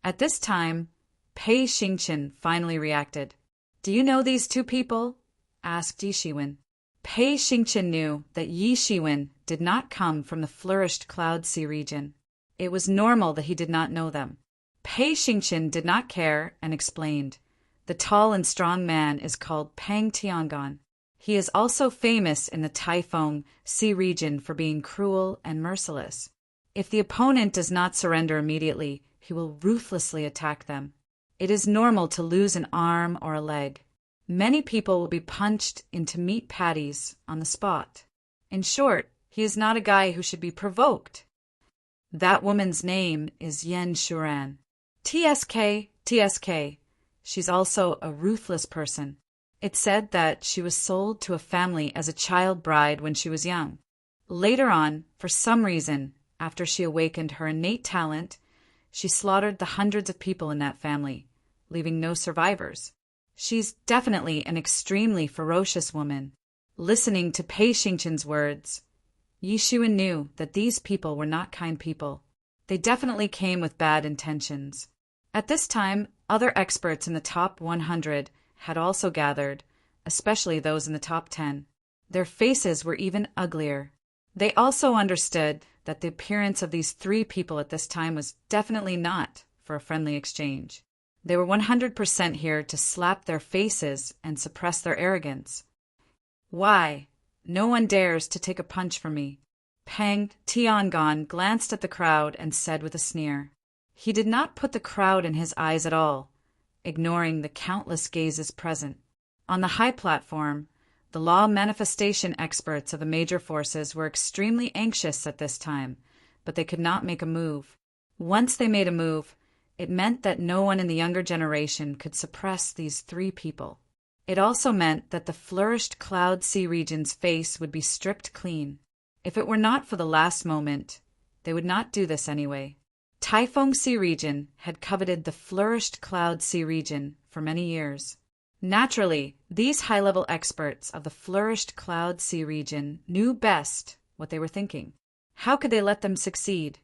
At this time, Pei Xingqin finally reacted. Do you know these 2 people? Asked Yi Shiwen. Pei Xingqin knew that Yi Shiwen did not come from the flourished Cloud Sea region. It was normal that he did not know them. Pei Xingqin did not care and explained. The tall and strong man is called Pang Tiangon. He is also famous in the Taifeng Sea region for being cruel and merciless. If the opponent does not surrender immediately, he will ruthlessly attack them. It is normal to lose an arm or a leg. Many people will be punched into meat patties on the spot. In short, he is not a guy who should be provoked. That woman's name is Yan Shuran. TSK. She's also a ruthless person. It said that she was sold to a family as a child bride when she was young. Later on, for some reason, after she awakened her innate talent, she slaughtered the hundreds of people in that family, leaving no survivors. She's definitely an extremely ferocious woman. Listening to Pei Xingqian's words, Yishuan knew that these people were not kind people. They definitely came with bad intentions. At this time, other experts in the top 100 had also gathered, especially those in the top 10. Their faces were even uglier. They also understood that the appearance of these three people at this time was definitely not for a friendly exchange. They were 100% here to slap their faces and suppress their arrogance. Why? No one dares to take a punch from me. Pang Tiangon glanced at the crowd and said with a sneer. He did not put the crowd in his eyes at all, ignoring the countless gazes present. On the high platform, the law manifestation experts of the major forces were extremely anxious at this time, but they could not make a move. Once they made a move, it meant that no one in the younger generation could suppress these three people. It also meant that the flourished Cloud Sea region's face would be stripped clean. If it were not for the last moment, they would not do this anyway. Taifeng Sea region had coveted the flourished Cloud Sea region for many years. Naturally, these high-level experts of the flourished Cloud Sea region knew best what they were thinking. How could they let them succeed?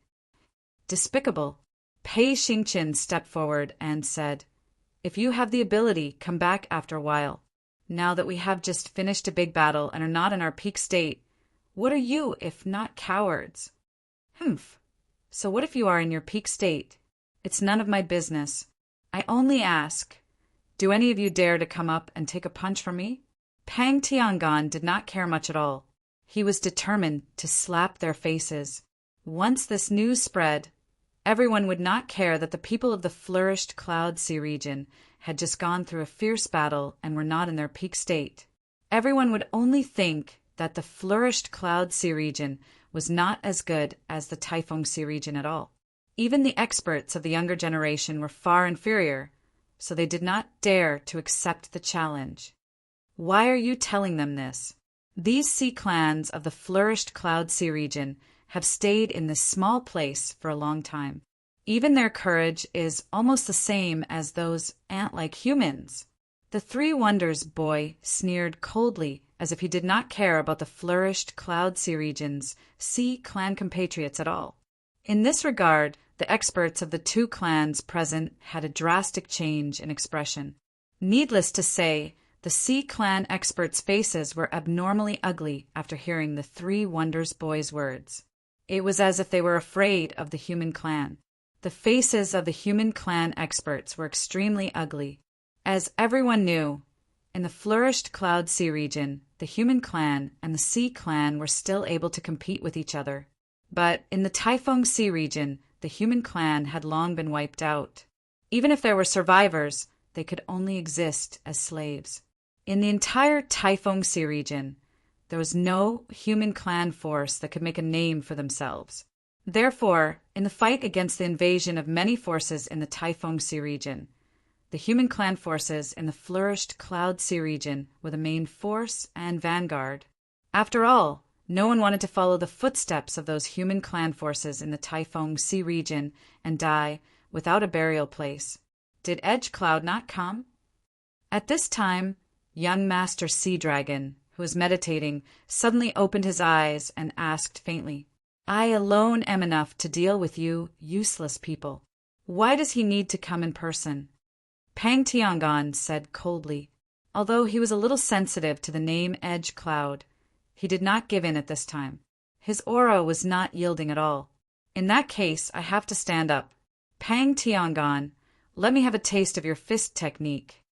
Despicable. Pei Xingqian stepped forward and said, If you have the ability, come back after a while. Now that we have just finished a big battle and are not in our peak state, what are you if not cowards? Humph. So what if you are in your peak state? It's none of my business. I only ask, do any of you dare to come up and take a punch from me? Pang Tiangon did not care much at all. He was determined to slap their faces. Once this news spread, everyone would not care that the people of the flourished Cloud Sea region had just gone through a fierce battle and were not in their peak state. Everyone would only think that the flourished Cloud Sea region was not as good as the Taifeng Sea region at all. Even the experts of the younger generation were far inferior, so they did not dare to accept the challenge. Why are you telling them this? These sea clans of the flourished Cloud Sea region have stayed in this small place for a long time. Even their courage is almost the same as those ant-like humans. The Three Wonders boy sneered coldly as if he did not care about the flourished Cloud Sea region's sea clan compatriots at all. In this regard, the experts of the two clans present had a drastic change in expression. Needless to say, the Sea Clan experts' faces were abnormally ugly after hearing the Three Wonders boy's words. It was as if they were afraid of the human clan. The faces of the human clan experts were extremely ugly. As everyone knew, in the flourished Cloud Sea region, the human clan and the Sea Clan were still able to compete with each other. But in the Taifeng Sea region, the human clan had long been wiped out. Even if there were survivors, they could only exist as slaves. In the entire Taifeng Sea region, there was no human clan force that could make a name for themselves. Therefore, in the fight against the invasion of many forces in the Taifeng Sea region, the human clan forces in the flourished Cloud Sea region were the main force and vanguard. After all, no one wanted to follow the footsteps of those human clan forces in the Taifeng Sea region and die without a burial place. Did Edge Cloud not come? At this time, young Master Sea Dragon, who was meditating, suddenly opened his eyes and asked faintly, I alone am enough to deal with you useless people. Why does he need to come in person? Pang Tiangon said coldly. Although he was a little sensitive to the name Edge Cloud, he did not give in at this time. His aura was not yielding at all. In that case, I have to stand up. Pang Tiangon, let me have a taste of your fist technique.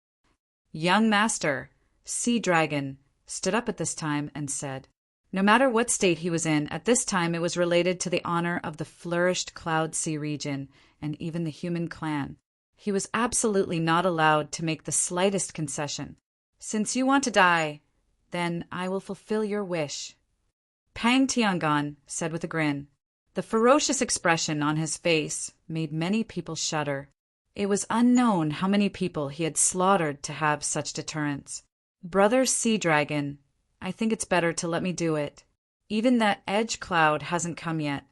Young Master, Sea Dragon, stood up at this time and said, no matter what state he was in, at this time it was related to the honor of the flourished Cloud Sea region and even the human clan. He was absolutely not allowed to make the slightest concession. Since you want to die, then I will fulfill your wish. Pang Tiangon said with a grin. The ferocious expression on his face made many people shudder. It was unknown how many people he had slaughtered to have such deterrence. Brother Sea Dragon, I think it's better to let me do it. Even that edge cloud hasn't come yet.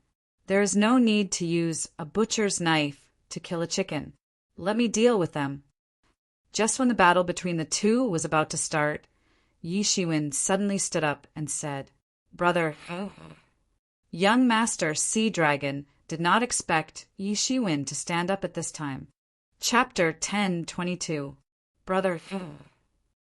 There is no need to use a butcher's knife to kill a chicken. Let me deal with them. Just when the battle between the two was about to start, Yi Shiwen suddenly stood up and said, Brother, young Master Sea Dragon did not expect Yi Shiwen to stand up at this time. Chapter 10:22. Brother,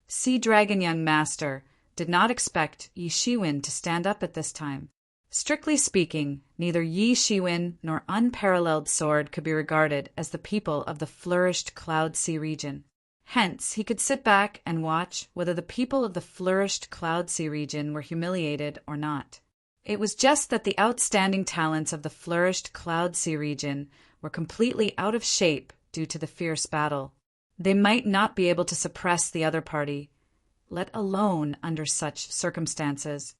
Sea Dragon young Master did not expect Yi Shiwen to stand up at this time. Strictly speaking, neither Yi Shiwen nor Unparalleled Sword could be regarded as the people of the flourished Cloud Sea region. Hence, he could sit back and watch whether the people of the flourished Cloud Sea region were humiliated or not. It was just that the outstanding talents of the flourished Cloud Sea region were completely out of shape due to the fierce battle. They might not be able to suppress the other party, let alone under such circumstances.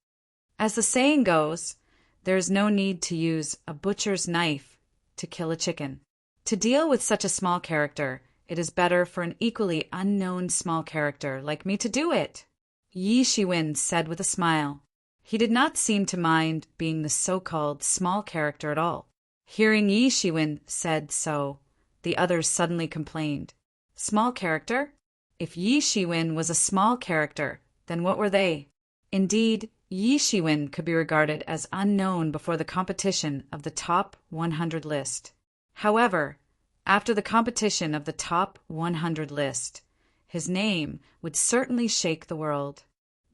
As the saying goes, there is no need to use a butcher's knife to kill a chicken. To deal with such a small character, it is better for an equally unknown small character like me to do it, Yi Shiwen said with a smile. He did not seem to mind being the so-called small character at all. Hearing Yi Shiwen said so, the others suddenly complained. Small character? If Yi Shiwen was a small character, then what were they? Indeed, Yi Shiwen could be regarded as unknown before the competition of the top 100 list. However, after the competition of the top 100 list, his name would certainly shake the world.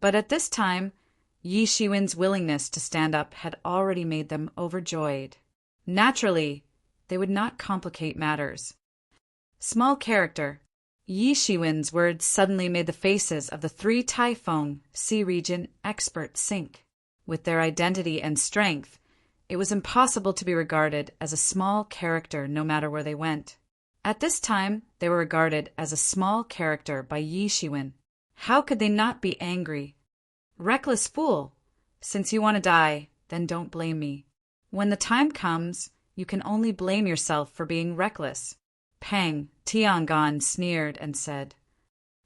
But at this time, Yi Shiwen's willingness to stand up had already made them overjoyed. Naturally, they would not complicate matters. Small character. Yi Shiwen's words suddenly made the faces of the 3 Taifeng Sea region experts sink. With their identity and strength, it was impossible to be regarded as a small character no matter where they went. At this time, they were regarded as a small character by Yi Shiwen. How could they not be angry? Reckless fool! Since you want to die, then don't blame me. When the time comes, you can only blame yourself for being reckless. Pang Tiangan sneered and said,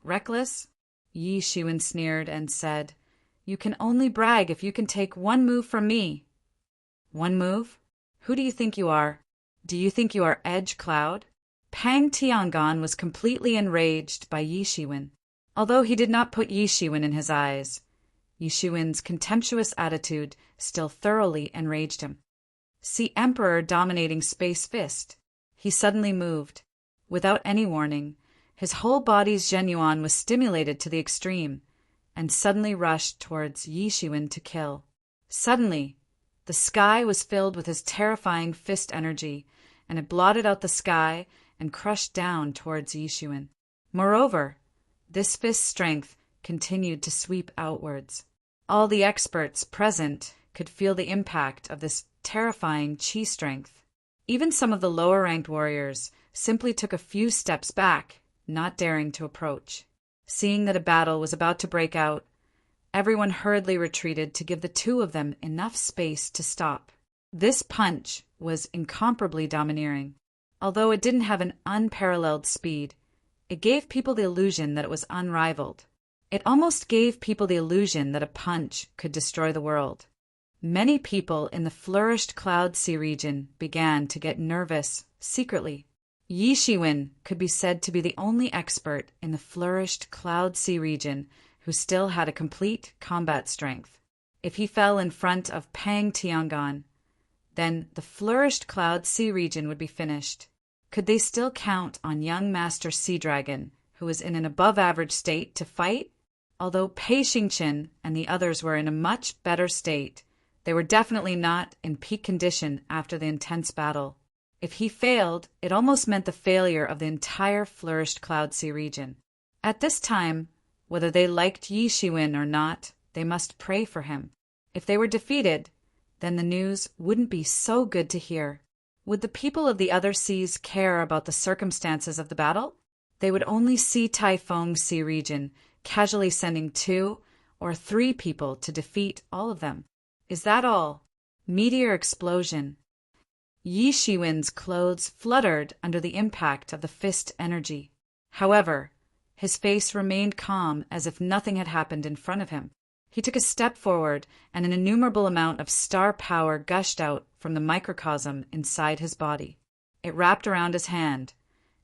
Reckless? Yi Shiwen sneered and said, You can only brag if you can take one move from me. One move? Who do you think you are? Do you think you are Edge Cloud? Pang Tiangan was completely enraged by Yi Shiwen. Although he did not put Yi Shiwen in his eyes, Yi Shiwen's contemptuous attitude still thoroughly enraged him. See Emperor dominating Space Fist. He suddenly moved. Without any warning, his whole body's Zhenyuan was stimulated to the extreme and suddenly rushed towards Yi Shiwen to kill. Suddenly, the sky was filled with his terrifying fist energy, and it blotted out the sky and crushed down towards Yi Shiwen. Moreover, this fist's strength continued to sweep outwards. All the experts present could feel the impact of this terrifying chi strength. Even some of the lower-ranked warriors simply took a few steps back, not daring to approach. Seeing that a battle was about to break out, everyone hurriedly retreated to give the 2 of them enough space to stop. This punch was incomparably domineering. Although it didn't have an unparalleled speed, it gave people the illusion that it was unrivaled. It almost gave people the illusion that a punch could destroy the world. Many people in the flourished Cloud Sea region began to get nervous secretly. Yi Shiwen could be said to be the only expert in the flourished Cloud Sea region who still had a complete combat strength. If he fell in front of Pang Tiangan, then the flourished Cloud Sea region would be finished. Could they still count on young Master Sea Dragon, who was in an above-average state, to fight? Although Pei Xingqian and the others were in a much better state, they were definitely not in peak condition after the intense battle. If he failed, it almost meant the failure of the entire flourished Cloud Sea region. At this time, whether they liked Yi Shiwen or not, they must pray for him. If they were defeated, then the news wouldn't be so good to hear. Would the people of the other seas care about the circumstances of the battle? They would only see Taifeng Sea region casually sending 2 or 3 people to defeat all of them. Is that all? Meteor explosion. Yi Shiwen's clothes fluttered under the impact of the fist energy. However, His face remained calm as if nothing had happened in front of him. He took a step forward, and an innumerable amount of star power gushed out from the microcosm inside his body. It wrapped around his hand,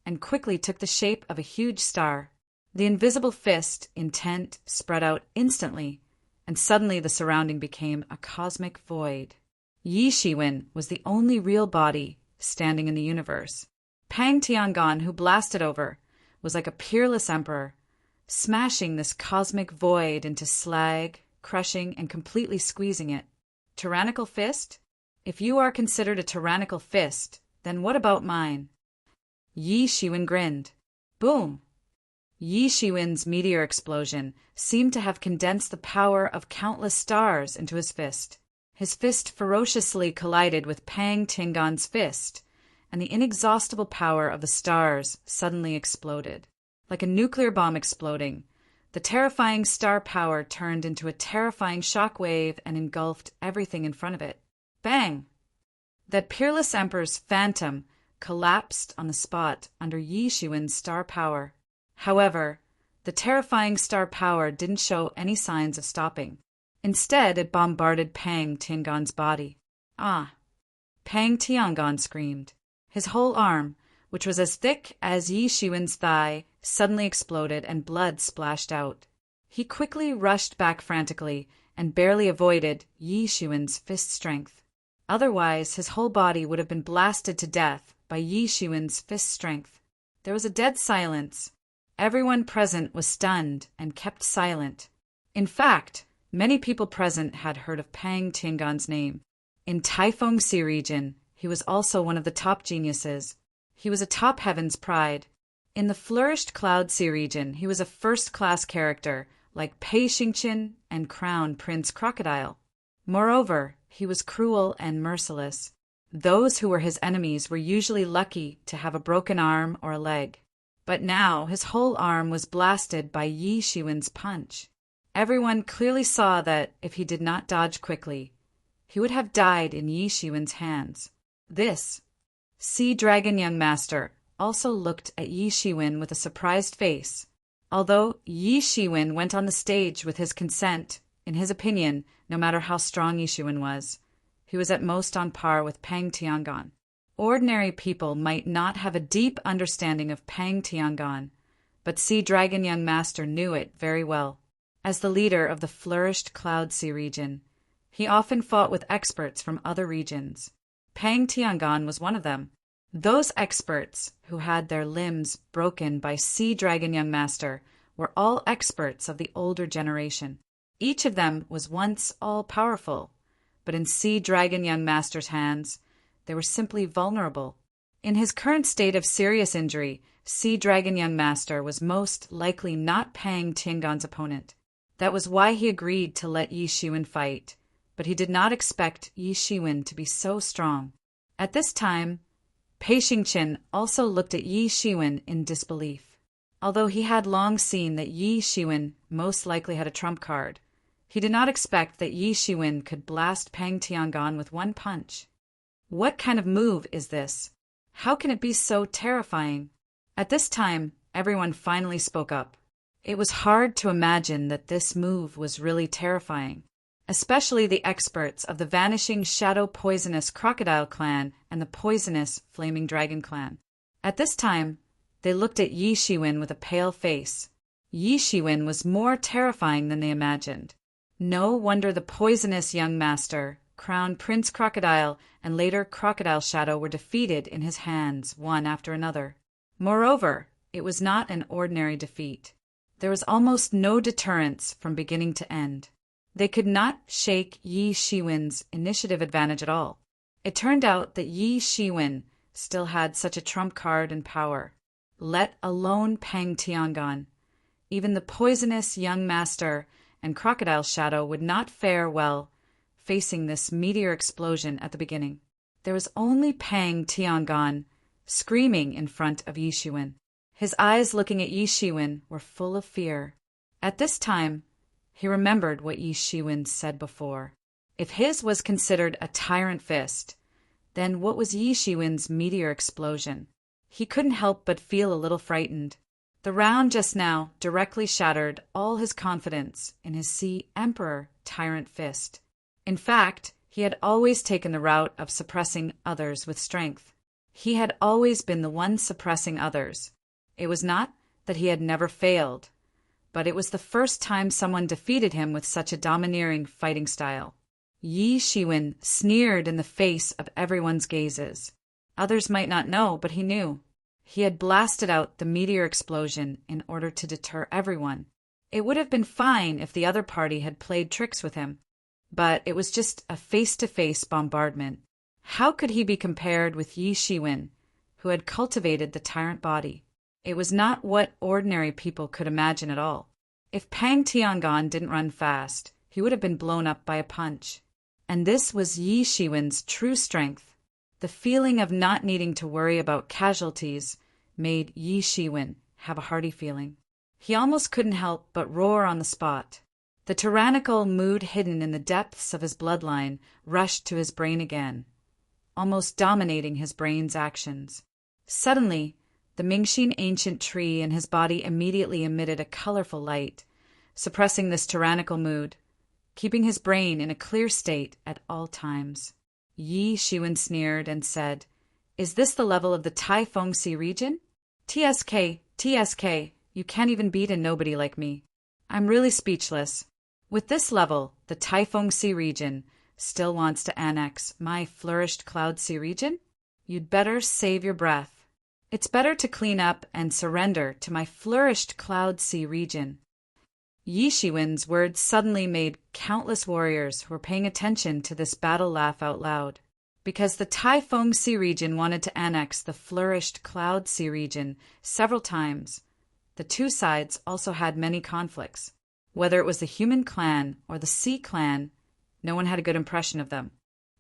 and quickly took the shape of a huge star. The invisible fist, intent, spread out instantly, and suddenly the surrounding became a cosmic void. Yi Shiwen was the only real body standing in the universe. Pang Tiangon, who blasted over, was like a peerless emperor, smashing this cosmic void into slag, crushing and completely squeezing it. Tyrannical fist? If you are considered a tyrannical fist, then what about mine? Yi Shiwen grinned. Boom! Yi Shiwen's meteor explosion seemed to have condensed the power of countless stars into his fist. His fist ferociously collided with Pang Tiangon's fist, and the inexhaustible power of the stars suddenly exploded. Like a nuclear bomb exploding, the terrifying star power turned into a terrifying shock wave and engulfed everything in front of it. Bang! That peerless emperor's phantom collapsed on the spot under Yi Shiwen's star power. However, the terrifying star power didn't show any signs of stopping. Instead, it bombarded Pang Tiangon's body. Ah! Pang Tiangon screamed. His whole arm, which was as thick as Yi Shiwen's thigh, suddenly exploded and blood splashed out. He quickly rushed back frantically and barely avoided Yi Shiwen's fist strength. Otherwise, his whole body would have been blasted to death by Yi Shiwen's fist strength. There was a dead silence. Everyone present was stunned and kept silent. In fact, many people present had heard of Pang Tiangon's name. In Taifeng Sea region, he was also one of the top geniuses. He was a top heaven's pride. In the flourished Cloud Sea region, he was a first-class character, like Pei Xingqian and Crown Prince Crocodile. Moreover, he was cruel and merciless. Those who were his enemies were usually lucky to have a broken arm or a leg. But now his whole arm was blasted by Yi Shiwen's punch. Everyone clearly saw that if he did not dodge quickly, he would have died in Yi Shiwen's hands. This Sea Dragon young master also looked at Yi Shiwen with a surprised face. Although Yi Shiwen went on the stage with his consent, in his opinion, no matter how strong Yi Shiwen was, he was at most on par with Pang Tiangon. Ordinary people might not have a deep understanding of Pang Tiangon, but Sea Dragon young master knew it very well. As the leader of the flourished Cloud Sea region, he often fought with experts from other regions. Pang Tiangon was one of them. Those experts who had their limbs broken by Sea Dragon young master were all experts of the older generation. Each of them was once all-powerful, but in Sea Dragon young master's hands, they were simply vulnerable. In his current state of serious injury, Sea Dragon young master was most likely not Pang Tiangon's opponent. That was why he agreed to let Yi Shiwen fight, but he did not expect Yi Shiwen to be so strong. At this time, Pei Xingqian also looked at Yi Shiwen in disbelief. Although he had long seen that Yi Shiwen most likely had a trump card, he did not expect that Yi Shiwen could blast Pang Tiangon with one punch. What kind of move is this? How can it be so terrifying? At this time, everyone finally spoke up. It was hard to imagine that this move was really terrifying, especially the experts of the Vanishing Shadow Poisonous Crocodile Clan and the Poisonous Flaming Dragon Clan. At this time, they looked at Yi Shiwen with a pale face. Yi Shiwen was more terrifying than they imagined. No wonder the poisonous young master, Crown Prince Crocodile, and later Crocodile Shadow were defeated in his hands, one after another. Moreover, it was not an ordinary defeat. There was almost no deterrence from beginning to end. They could not shake Yi Shiwen's initiative advantage at all. It turned out that Yi Shiwen still had such a trump card and power, let alone Pang Tiangon. Even the poisonous young master and Crocodile Shadow would not fare well facing this meteor explosion at the beginning. There was only Pang Tiangon screaming in front of Yi Shiwen. His eyes looking at Yi Shiwen were full of fear. At this time, he remembered what Yi Shiwen said before. If his was considered a tyrant fist, then what was Yi Shiwen's meteor explosion? He couldn't help but feel a little frightened. The round just now directly shattered all his confidence in his Sea Emperor tyrant fist. In fact, he had always taken the route of suppressing others with strength. He had always been the one suppressing others. It was not that he had never failed, but it was the first time someone defeated him with such a domineering fighting style. Yi Shiwen sneered in the face of everyone's gazes. Others might not know, but he knew. He had blasted out the meteor explosion in order to deter everyone. It would have been fine if the other party had played tricks with him, but it was just a face-to-face bombardment. How could he be compared with Yi Shiwen, who had cultivated the tyrant body? It was not what ordinary people could imagine at all. If Pang Tiangon didn't run fast, he would have been blown up by a punch. And this was Yi Shiwen's true strength. The feeling of not needing to worry about casualties made Yi Shiwen have a hearty feeling. He almost couldn't help but roar on the spot. The tyrannical mood hidden in the depths of his bloodline rushed to his brain again, almost dominating his brain's actions. Suddenly, the Mingxin ancient tree in his body immediately emitted a colorful light, suppressing this tyrannical mood, keeping his brain in a clear state at all times. Yi Shiwen sneered and said, "Is this the level of the Taifeng Sea region? TSK, you can't even beat a nobody like me. I'm really speechless. With this level, the Taifeng Sea region still wants to annex my flourished Cloud Sea region? You'd better save your breath. It's better to clean up and surrender to my flourished Cloud Sea region." Yi Shiwen's words suddenly made countless warriors who were paying attention to this battle laugh out loud. Because the Taifeng Sea region wanted to annex the flourished Cloud Sea region several times, the two sides also had many conflicts. Whether it was the human clan or the sea clan, no one had a good impression of them.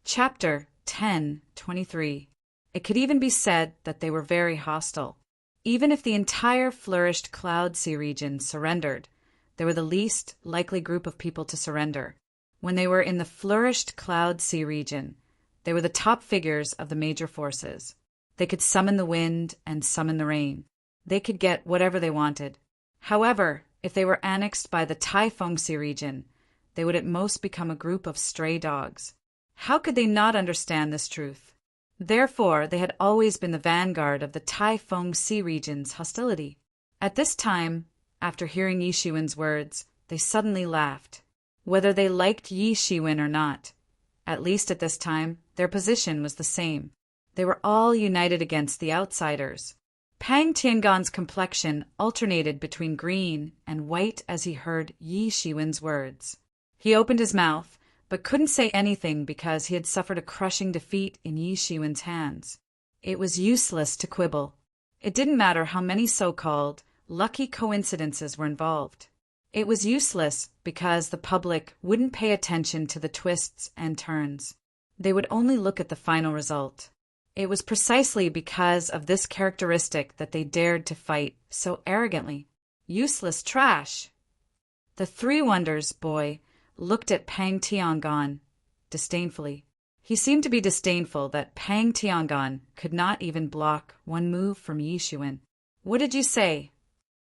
Chapter 10:23. It could even be said that they were very hostile. Even if the entire flourished Cloud Sea region surrendered, they were the least likely group of people to surrender. When they were in the flourished Cloud Sea region, they were the top figures of the major forces. They could summon the wind and summon the rain. They could get whatever they wanted. However, if they were annexed by the Taifeng Sea region, they would at most become a group of stray dogs. How could they not understand this truth? Therefore, they had always been the vanguard of the Taifeng Sea region's hostility. At this time, after hearing Yi Shiwen's words, they suddenly laughed. Whether they liked Yi Shiwen or not, at least at this time, their position was the same. They were all united against the outsiders. Pang Tiangon's complexion alternated between green and white as he heard Yi Shiwen's words. He opened his mouth, but couldn't say anything because he had suffered a crushing defeat in Yi Shiwen's hands. It was useless to quibble. It didn't matter how many so-called lucky coincidences were involved. It was useless because the public wouldn't pay attention to the twists and turns. They would only look at the final result. It was precisely because of this characteristic that they dared to fight so arrogantly. Useless trash! The Three Wonders boy looked at Pang Tiangon disdainfully. He seemed to be disdainful that Pang Tiangon could not even block one move from Yi Shiwen. "What did you say?"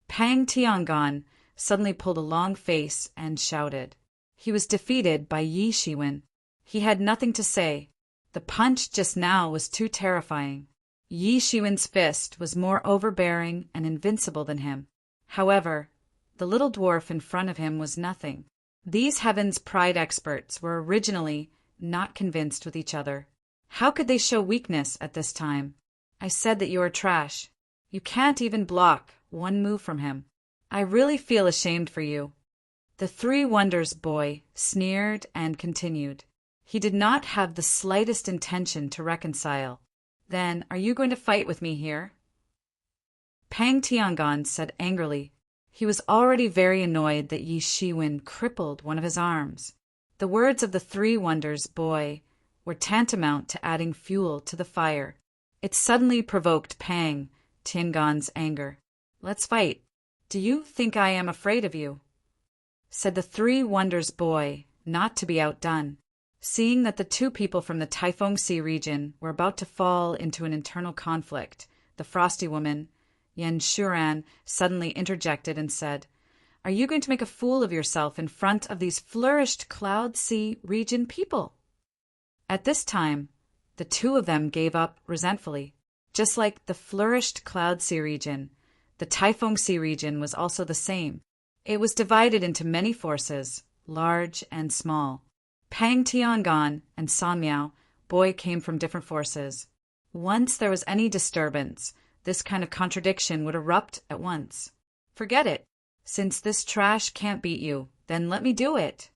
Pang Tiangon suddenly pulled a long face and shouted. He was defeated by Yi Shiwen. He had nothing to say. The punch just now was too terrifying. Yi Shiwen's fist was more overbearing and invincible than him. However, the little dwarf in front of him was nothing. These Heaven's Pride experts were originally not convinced with each other. How could they show weakness at this time? "I said that you are trash. You can't even block one move from him. I really feel ashamed for you." The Three Wonders boy sneered and continued. He did not have the slightest intention to reconcile. "Then are you going to fight with me here?" Pang Tiangon said angrily. He was already very annoyed that Yi Shiwen crippled one of his arms. The words of the Three Wonders boy were tantamount to adding fuel to the fire. It suddenly provoked Pang Tiangon's anger. "Let's fight. Do you think I am afraid of you?" said the Three Wonders boy, not to be outdone. Seeing that the two people from the Taifeng Sea region were about to fall into an internal conflict, the Frosty Woman Yan Shuran suddenly interjected and said, "Are you going to make a fool of yourself in front of these flourished Cloud Sea region people?" At this time, the two of them gave up resentfully. Just like the flourished Cloud Sea region, the Taifeng Sea region was also the same. It was divided into many forces, large and small. Pang Tiangon and San Miao Boy came from different forces. Once there was any disturbance, this kind of contradiction would erupt at once. Forget it. Since this trash can't beat you, then let me do it.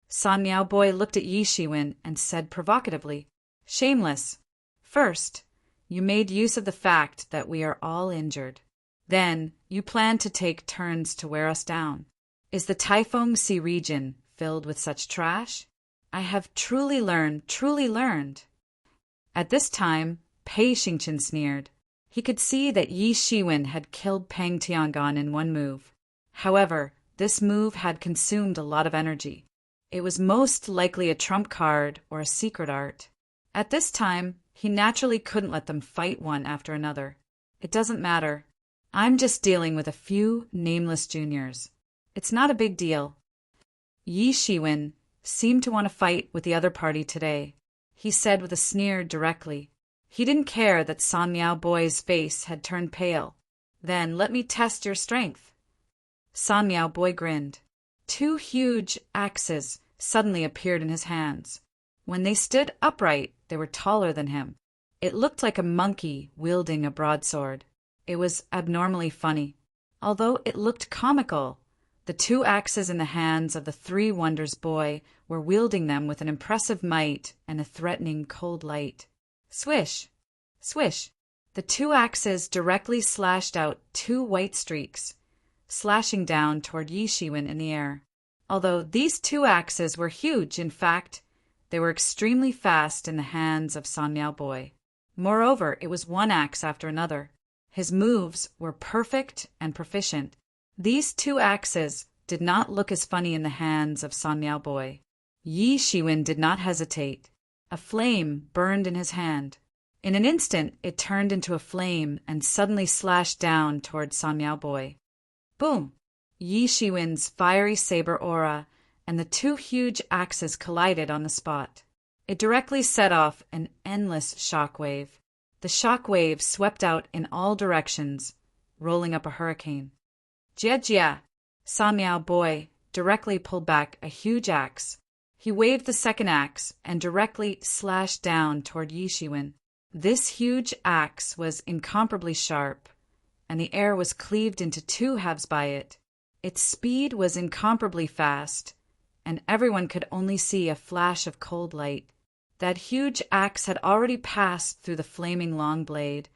San Miao Boy looked at Yi Shiwen and said provocatively, "Shameless. First, you made use of the fact that we are all injured. Then, you plan to take turns to wear us down. Is the Taifeng Sea region filled with such trash? I have truly learned." At this time, Pei Xingqian sneered. He could see that Yi Shiwen had killed Pang Tiangon in one move. However, this move had consumed a lot of energy. It was most likely a trump card or a secret art. At this time, he naturally couldn't let them fight one after another. It doesn't matter. I'm just dealing with a few nameless juniors. It's not a big deal. Yi Shiwen seemed to want to fight with the other party today. He said with a sneer directly. He didn't care that San Miao Boy's face had turned pale. "Then let me test your strength." San Miao Boy grinned. Two huge axes suddenly appeared in his hands. When they stood upright, they were taller than him. It looked like a monkey wielding a broadsword. It was abnormally funny. Although it looked comical, the two axes in the hands of the Three Wonders Boy were wielding them with an impressive might and a threatening cold light. Swish! Swish! The two axes directly slashed out two white streaks, slashing down toward Yi Shiwen in the air. Although these two axes were huge, in fact, they were extremely fast in the hands of San Miao Boy. Moreover, it was one axe after another. His moves were perfect and proficient. These two axes did not look as funny in the hands of San Miao Boy. Yi Shiwen did not hesitate. A flame burned in his hand. In an instant, it turned into a flame and suddenly slashed down toward San Miao Boy. Boom! Yi Shiwen's fiery saber aura and the two huge axes collided on the spot. It directly set off an endless shock wave. The shock wave swept out in all directions, rolling up a hurricane. Jia! San Miao Boy directly pulled back a huge axe. He waved the second axe and directly slashed down toward Yi Shiwen. This huge axe was incomparably sharp, and the air was cleaved into two halves by it. Its speed was incomparably fast, and everyone could only see a flash of cold light. That huge axe had already passed through the flaming long blade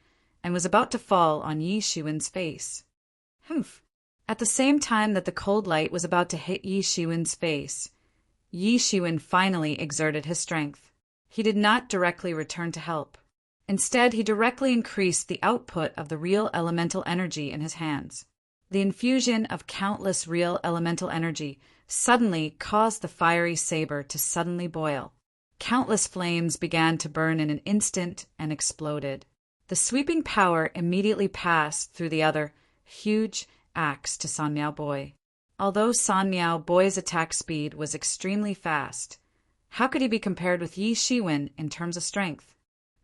and was about to fall on Yi Shiwen's face. Humph! At the same time that the cold light was about to hit Yi Shiwen's face, Yi Shiwen finally exerted his strength. He did not directly return to help. Instead, he directly increased the output of the real elemental energy in his hands. The infusion of countless real elemental energy suddenly caused the fiery saber to suddenly boil. Countless flames began to burn in an instant and exploded. The sweeping power immediately passed through the other huge axe to San Miao Boy. Although San Miao Boy's attack speed was extremely fast, how could he be compared with Yi Shiwen in terms of strength?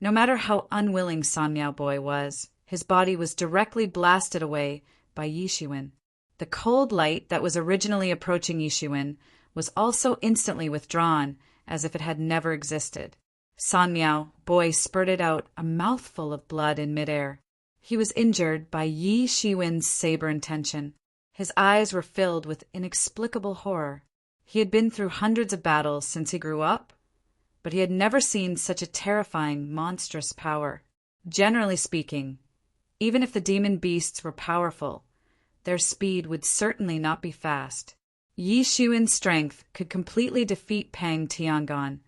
No matter how unwilling San Miao Boy was, his body was directly blasted away by Yi Shiwen. The cold light that was originally approaching Yi Shiwen was also instantly withdrawn as if it had never existed. San Miao Boy spurted out a mouthful of blood in midair. He was injured by Yi Shiwen's saber intention. His eyes were filled with inexplicable horror. He had been through hundreds of battles since he grew up, but he had never seen such a terrifying, monstrous power. Generally speaking, even if the demon beasts were powerful, their speed would certainly not be fast. Yi Shiwen's strength could completely defeat Pang Tiangon,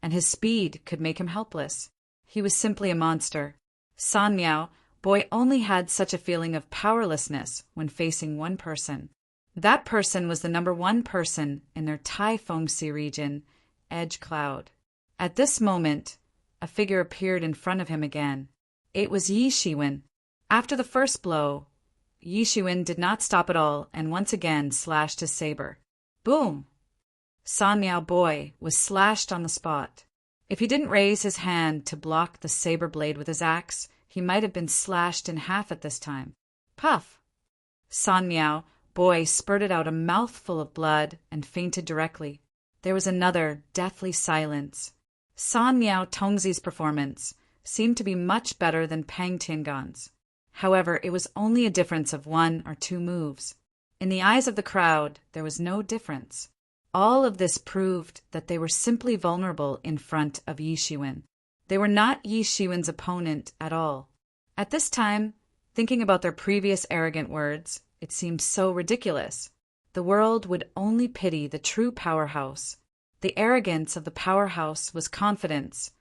and his speed could make him helpless. He was simply a monster. San Miao Boy only had such a feeling of powerlessness when facing one person. That person was the number one person in their Taifeng Sea region, Edge Cloud. At this moment, a figure appeared in front of him again. It was Yi Shiwen. After the first blow, Yi Shiwen did not stop at all and once again slashed his saber. Boom! San Miao Boy was slashed on the spot. If he didn't raise his hand to block the saber blade with his axe, he might have been slashed in half at this time. Puff! San Miao Boy spurted out a mouthful of blood and fainted directly. There was another deathly silence. San Miao Tongzi's performance seemed to be much better than Pang Tiangan's. However, it was only a difference of 1 or 2 moves. In the eyes of the crowd, there was no difference. All of this proved that they were simply vulnerable in front of Yi Shiwen. They were not Yi Shiwen's opponent at all. At this time, thinking about their previous arrogant words, it seemed so ridiculous. The world would only pity the true powerhouse. The arrogance of the powerhouse was confidence,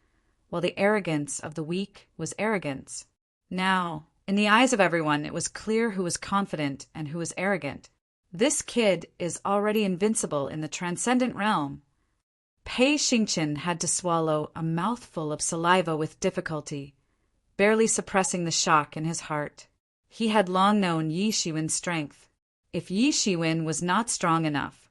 while the arrogance of the weak was arrogance. Now, in the eyes of everyone, it was clear who was confident and who was arrogant. This kid is already invincible in the transcendent realm. Pei Xingqian had to swallow a mouthful of saliva with difficulty, barely suppressing the shock in his heart. He had long known Yi Shiwen's strength. If Yi Shiwen was not strong enough,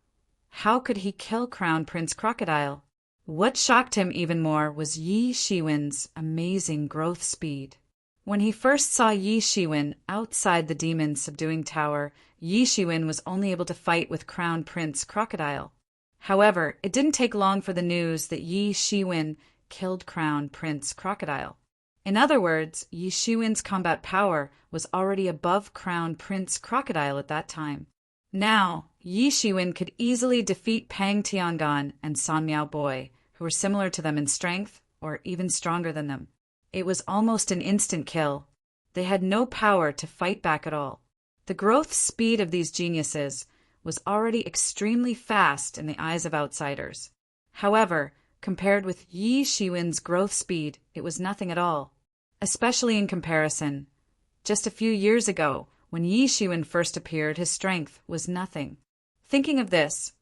how could he kill Crown Prince Crocodile? What shocked him even more was Yi Shiwen's amazing growth speed. When he first saw Yi Shiwen outside the demon subduing tower, Yi Shiwen was only able to fight with Crown Prince Crocodile. However, it didn't take long for the news that Yi Shiwen killed Crown Prince Crocodile. In other words, Yi Shiwen's combat power was already above Crown Prince Crocodile at that time. Now, Yi Shiwen could easily defeat Pang Tiangan and San Miao Boy, who were similar to them in strength or even stronger than them. It was almost an instant kill. They had no power to fight back at all. The growth speed of these geniuses was already extremely fast in the eyes of outsiders. However, compared with Yi Shiwen's growth speed, it was nothing at all, especially in comparison. Just a few years ago, when Yi Shiwen first appeared, his strength was nothing. Thinking of this,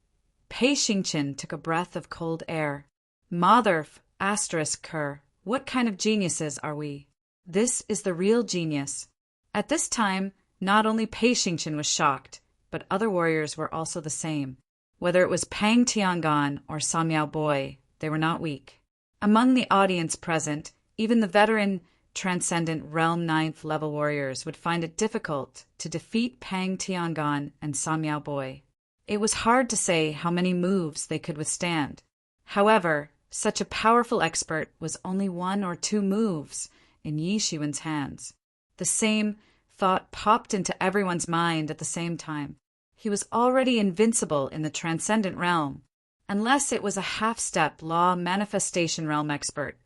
Pei Xingqian took a breath of cold air. Motherf ****, what kind of geniuses are we? This is the real genius. At this time, not only Pei Xingqian was shocked, but other warriors were also the same. Whether it was Pang Tiangan or San Miao Boy, they were not weak. Among the audience present, even the veteran Transcendent Realm 9th level warriors would find it difficult to defeat Pang Tiangan and San Miao Boy. It was hard to say how many moves they could withstand. However, such a powerful expert was only 1 or 2 moves in Yi Shiwen's hands. The same thought popped into everyone's mind at the same time. He was already invincible in the Transcendent Realm. Unless it was a half-step law manifestation realm expert,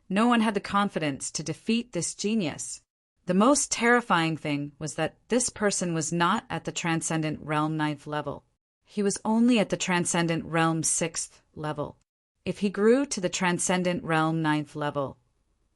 no one had the confidence to defeat this genius. The most terrifying thing was that this person was not at the Transcendent Realm 9th level. He was only at the Transcendent Realm 6th level. If he grew to the Transcendent Realm 9th level,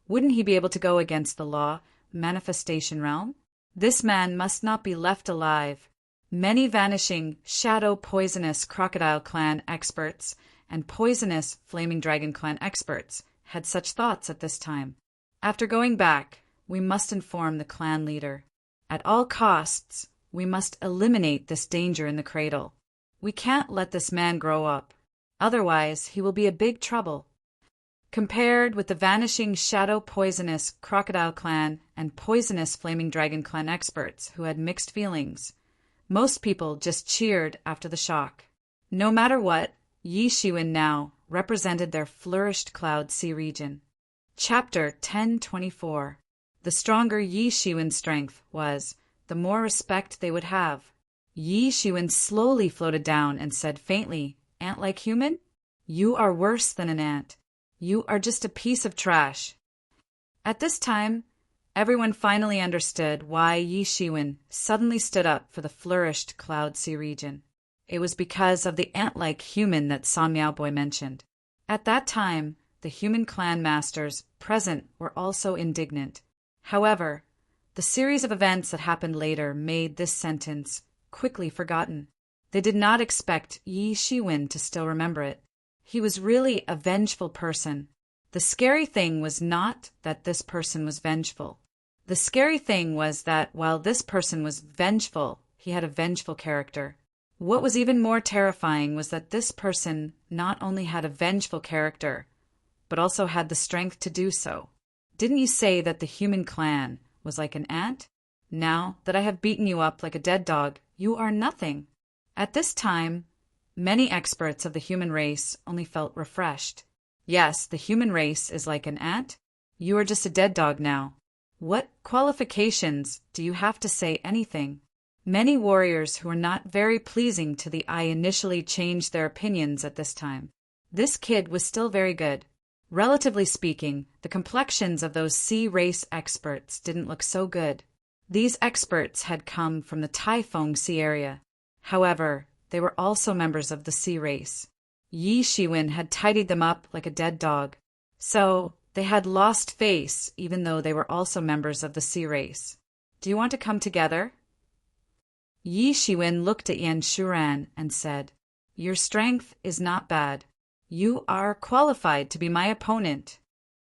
wouldn't he be able to go against the law manifestation realm? This man must not be left alive. Many vanishing shadow poisonous crocodile clan experts and poisonous flaming dragon clan experts had such thoughts at this time. After going back, we must inform the clan leader. At all costs, we must eliminate this danger in the cradle. We can't let this man grow up. Otherwise, he will be a big trouble. Compared with the vanishing shadow poisonous crocodile clan and poisonous flaming dragon clan experts who had mixed feelings, most people just cheered after the shock. No matter what, Yi Shiwen now represented their flourished Cloud Sea region. Chapter 1024. The stronger Yi Shiwen's strength was, the more respect they would have. Yi Shiwen slowly floated down and said faintly, "Ant-like human? You are worse than an ant. You are just a piece of trash." At this time, everyone finally understood why Yi Shiwen suddenly stood up for the flourished Cloud Sea region. It was because of the ant-like human that San Miao Boy mentioned. At that time, the human clan masters present were also indignant. However, the series of events that happened later made this sentence quickly forgotten. They did not expect Yi Shiwen to still remember it. He was really a vengeful person. The scary thing was not that this person was vengeful. The scary thing was that while this person was vengeful, he had a vengeful character. What was even more terrifying was that this person not only had a vengeful character, but also had the strength to do so. Didn't you say that the human clan was like an ant? Now that I have beaten you up like a dead dog, you are nothing. At this time, many experts of the human race only felt refreshed. Yes, the human race is like an ant. You are just a dead dog now. What qualifications do you have to say anything? Many warriors who were not very pleasing to the eye initially changed their opinions at this time. This kid was still very good. Relatively speaking, the complexions of those sea race experts didn't look so good. These experts had come from the Typhoon Sea area. However, they were also members of the sea race. Yi Shiwen had tidied them up like a dead dog. So, they had lost face even though they were also members of the sea race. Do you want to come together? Yi Shiwen looked at Yan Shuran and said, Your strength is not bad. You are qualified to be my opponent.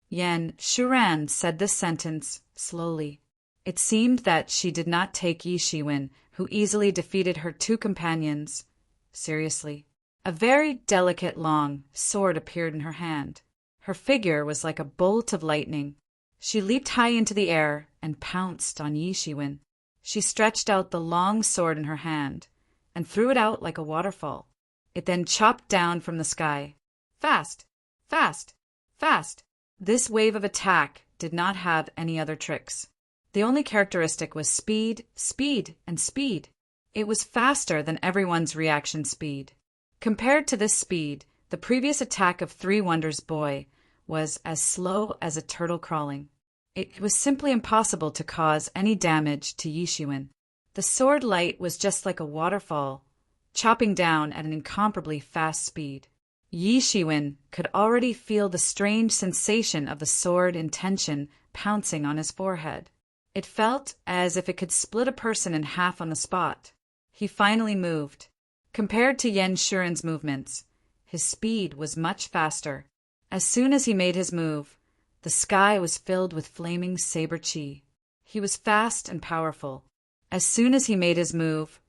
Yan Shuran said this sentence slowly. It seemed that she did not take Yi Shiwen, who easily defeated her two companions, seriously. A very delicate long sword appeared in her hand. Her figure was like a bolt of lightning. She leaped high into the air and pounced on Yi Shiwen. She stretched out the long sword in her hand and threw it out like a waterfall. It then chopped down from the sky. Fast! Fast! Fast! This wave of attack did not have any other tricks. The only characteristic was speed, speed, and speed. It was faster than everyone's reaction speed. Compared to this speed, the previous attack of Three Wonders Boy was as slow as a turtle crawling. It was simply impossible to cause any damage to Yi Shiwen. The sword light was just like a waterfall, chopping down at an incomparably fast speed. Yi Shiwen could already feel the strange sensation of the sword in tension pouncing on his forehead. It felt as if it could split a person in half on the spot. He finally moved. Compared to Yan Shuren's movements, his speed was much faster. As soon as he made his move, the sky was filled with flaming saber chi. He was fast and powerful. As soon as he made his move,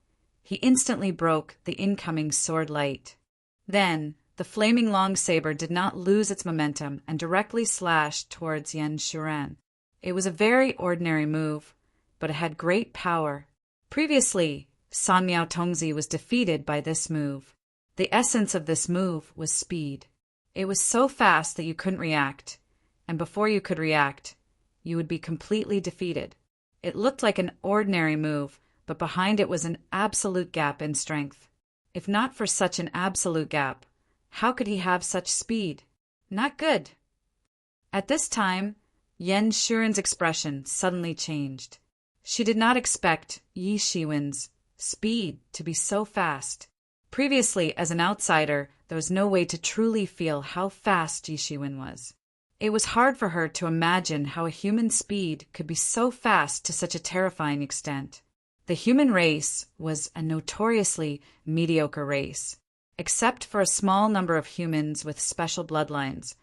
he instantly broke the incoming sword light. Then, the flaming long saber did not lose its momentum and directly slashed towards Yan Shuren. It was a very ordinary move, but it had great power. Previously, San Miao Tongzi was defeated by this move. The essence of this move was speed. It was so fast that you couldn't react, and before you could react, you would be completely defeated. It looked like an ordinary move, but behind it was an absolute gap in strength. If not for such an absolute gap, how could he have such speed? Not good. At this time, Yan Shuren's expression suddenly changed. She did not expect Yi Shiwen's speed to be so fast. Previously, as an outsider, there was no way to truly feel how fast Yi Shiwen was. It was hard for her to imagine how a human speed could be so fast to such a terrifying extent. The human race was a notoriously mediocre race. Except for a small number of humans with special bloodlines,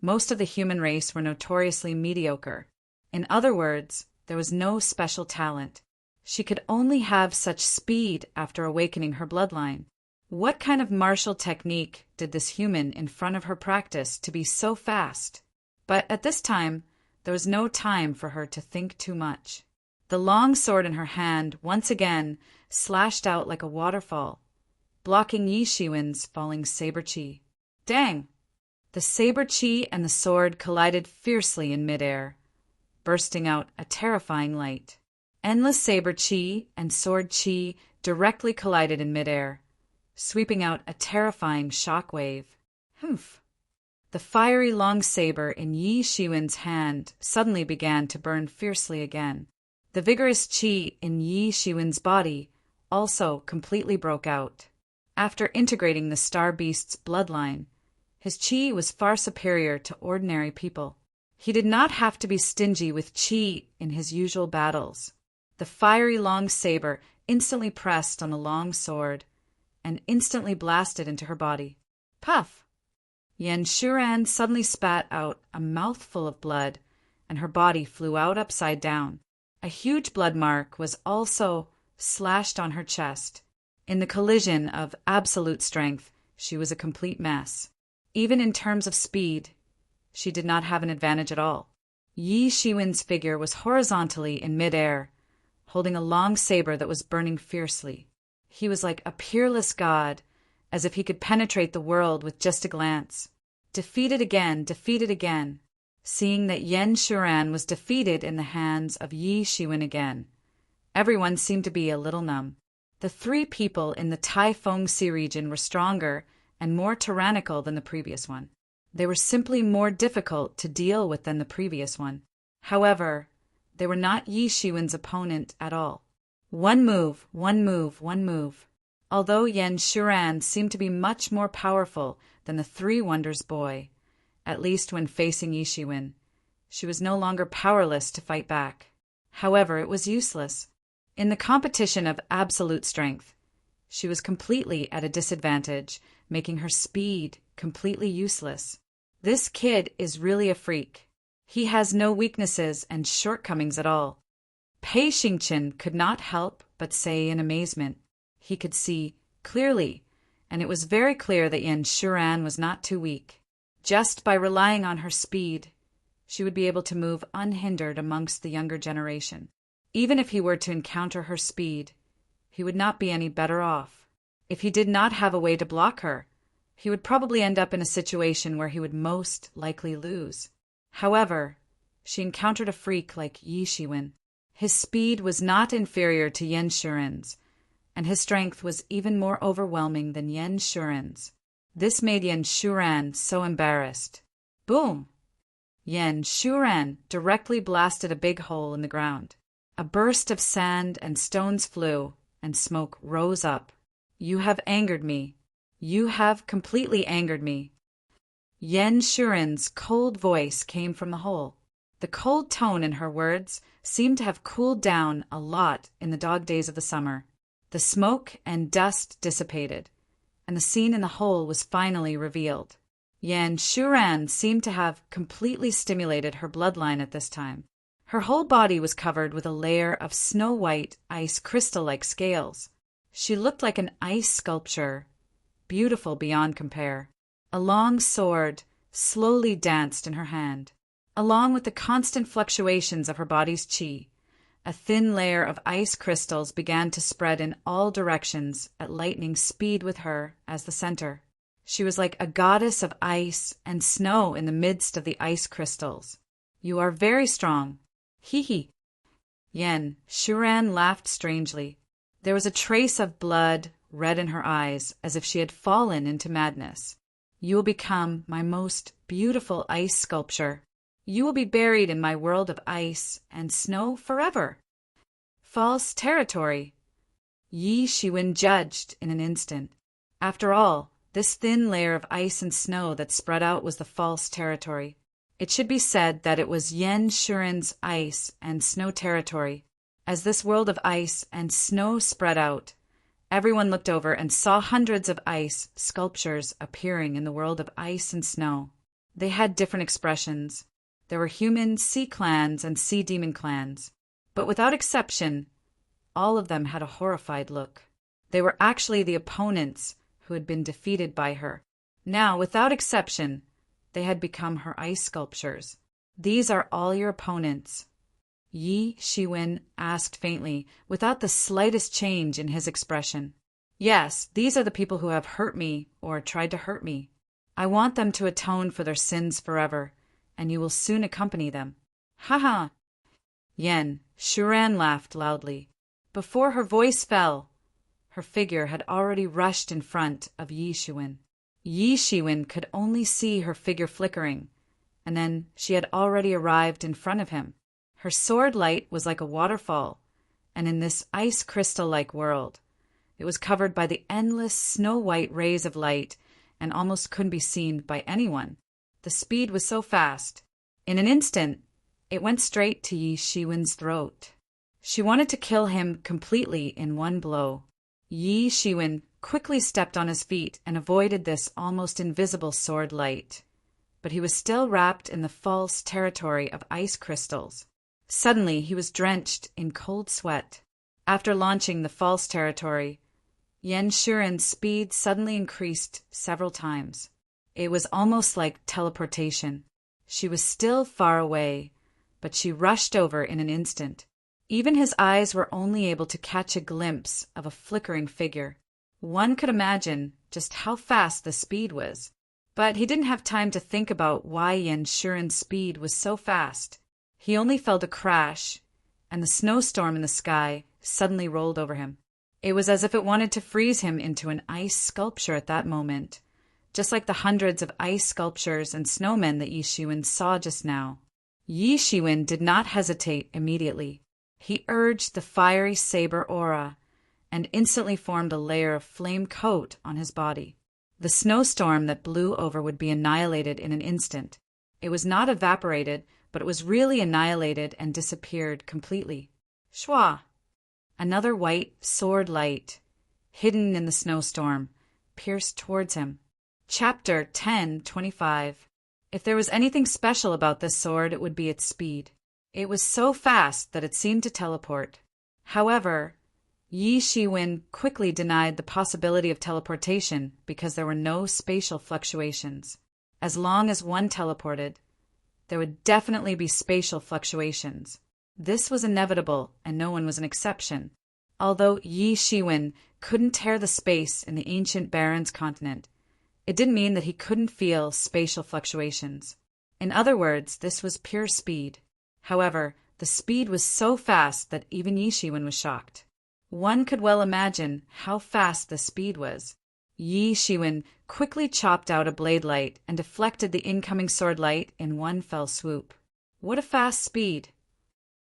most of the human race were notoriously mediocre. In other words, there was no special talent. She could only have such speed after awakening her bloodline. What kind of martial technique did this human in front of her practice to be so fast? But at this time, there was no time for her to think too much. The long sword in her hand once again slashed out like a waterfall, blocking Yi Shiwen's falling saber chi. Dang! The saber chi and the sword collided fiercely in midair, bursting out a terrifying light. Endless saber chi and sword chi directly collided in midair, sweeping out a terrifying shock wave. Humph! The fiery long saber in Yi Shiwen's hand suddenly began to burn fiercely again. The vigorous chi in Yi Shiwen's body also completely broke out. After integrating the star beast's bloodline, his chi was far superior to ordinary people. He did not have to be stingy with chi in his usual battles. The fiery long saber instantly pressed on the long sword and instantly blasted into her body. Puff! Yan Shuren suddenly spat out a mouthful of blood, and her body flew out upside down. A huge blood mark was also slashed on her chest. In the collision of absolute strength, she was a complete mess. Even in terms of speed, she did not have an advantage at all. Yi Shiwen's figure was horizontally in midair, holding a long saber that was burning fiercely. He was like a peerless god, as if he could penetrate the world with just a glance. Defeated again, defeated again. Seeing that Yen Shuran was defeated in the hands of Yi Shiwen again, everyone seemed to be a little numb. The three people in the Taifeng Sea region were stronger and more tyrannical than the previous one. They were simply more difficult to deal with than the previous one. However, they were not Yi Shiwen's opponent at all. One move, one move, one move. Although Yen Shuran seemed to be much more powerful than the Three Wonders boy, at least when facing Yi Shiwen, she was no longer powerless to fight back. However, it was useless. In the competition of absolute strength, she was completely at a disadvantage, making her speed completely useless. This kid is really a freak. He has no weaknesses and shortcomings at all. Pei Xingqian could not help but say in amazement. He could see clearly, and it was very clear that Yen Shuran was not too weak. Just by relying on her speed, she would be able to move unhindered amongst the younger generation. Even if he were to encounter her speed, he would not be any better off. If he did not have a way to block her, he would probably end up in a situation where he would most likely lose. However, she encountered a freak like Yi Shiwen. His speed was not inferior to Yen Shuren's, and his strength was even more overwhelming than Yen Shuren's. This made Yen Shuren so embarrassed. Boom! Yen Shuren directly blasted a big hole in the ground. A burst of sand and stones flew, and smoke rose up. You have angered me. You have completely angered me. Yen Shuren's cold voice came from the hole. The cold tone in her words seemed to have cooled down a lot in the dog days of the summer. The smoke and dust dissipated, and the scene in the hole was finally revealed. Yen Shuren seemed to have completely stimulated her bloodline at this time. Her whole body was covered with a layer of snow-white ice crystal-like scales. She looked like an ice sculpture, beautiful beyond compare. A long sword slowly danced in her hand. Along with the constant fluctuations of her body's qi, a thin layer of ice crystals began to spread in all directions at lightning speed with her as the center. She was like a goddess of ice and snow in the midst of the ice crystals. You are very strong. Hee hee. Yen Shuren laughed strangely. There was a trace of blood red in her eyes, as if she had fallen into madness. You will become my most beautiful ice sculpture. You will be buried in my world of ice and snow forever. False territory. Yi Shiwen judged in an instant. After all, this thin layer of ice and snow that spread out was the false territory. It should be said that it was Yen Shuren's ice and snow territory. As this world of ice and snow spread out, everyone looked over and saw hundreds of ice sculptures appearing in the world of ice and snow. They had different expressions. There were human sea clans and sea demon clans, but without exception, all of them had a horrified look. They were actually the opponents who had been defeated by her. Now, without exception, they had become her ice sculptures. These are all your opponents? Yi Shiwen asked faintly, without the slightest change in his expression. Yes, these are the people who have hurt me or tried to hurt me. I want them to atone for their sins forever, and you will soon accompany them. Ha ha! Yen Shuren laughed loudly. Before her voice fell, her figure had already rushed in front of Yi Shiwen. Yi Shiwen could only see her figure flickering, and then she had already arrived in front of him. Her sword light was like a waterfall, and in this ice crystal-like world, it was covered by the endless snow-white rays of light and almost couldn't be seen by anyone. The speed was so fast. In an instant, it went straight to Yi Shiwen's throat. She wanted to kill him completely in one blow. Yi Shiwen quickly stepped on his feet and avoided this almost invisible sword light. But he was still wrapped in the false territory of ice crystals. Suddenly, he was drenched in cold sweat. After launching the false territory, Yen Shuren's speed suddenly increased several times. It was almost like teleportation. She was still far away, but she rushed over in an instant. Even his eyes were only able to catch a glimpse of a flickering figure. One could imagine just how fast the speed was. But he didn't have time to think about why Yen Shuren's speed was so fast. He only felt a crash, and the snowstorm in the sky suddenly rolled over him. It was as if it wanted to freeze him into an ice sculpture at that moment, just like the hundreds of ice sculptures and snowmen that Yi Shiwen saw just now. Yi Shiwen did not hesitate immediately. He urged the fiery saber aura and instantly formed a layer of flame coat on his body. The snowstorm that blew over would be annihilated in an instant. It was not evaporated, but it was really annihilated and disappeared completely. Shwa! Another white sword light, hidden in the snowstorm, pierced towards him. Chapter 10:25. If there was anything special about this sword, it would be its speed. It was so fast that it seemed to teleport. However, Yi Shiwen quickly denied the possibility of teleportation because there were no spatial fluctuations. As long as one teleported, there would definitely be spatial fluctuations. This was inevitable, and no one was an exception. Although Yi Shiwen couldn't tear the space in the ancient Baron's continent, it didn't mean that he couldn't feel spatial fluctuations. In other words, this was pure speed. However, the speed was so fast that even Yi Shiwen was shocked. One could well imagine how fast the speed was. Yi Shiwen quickly chopped out a blade light and deflected the incoming sword light in one fell swoop. What a fast speed!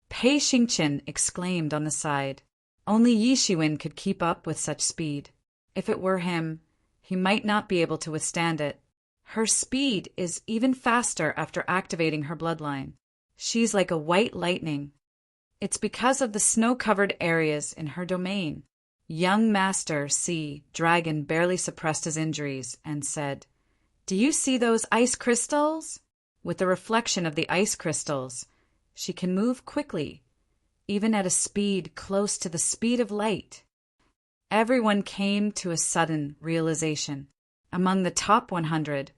Pei Xingqian exclaimed on the side. Only Yi Shiwen could keep up with such speed. If it were him, he might not be able to withstand it. Her speed is even faster after activating her bloodline. She's like a white lightning. It's because of the snow-covered areas in her domain. Young Master C. Dragon barely suppressed his injuries and said, "Do you see those ice crystals?" With the reflection of the ice crystals, she can move quickly, even at a speed close to the speed of light. Everyone came to a sudden realization. Among the top 100,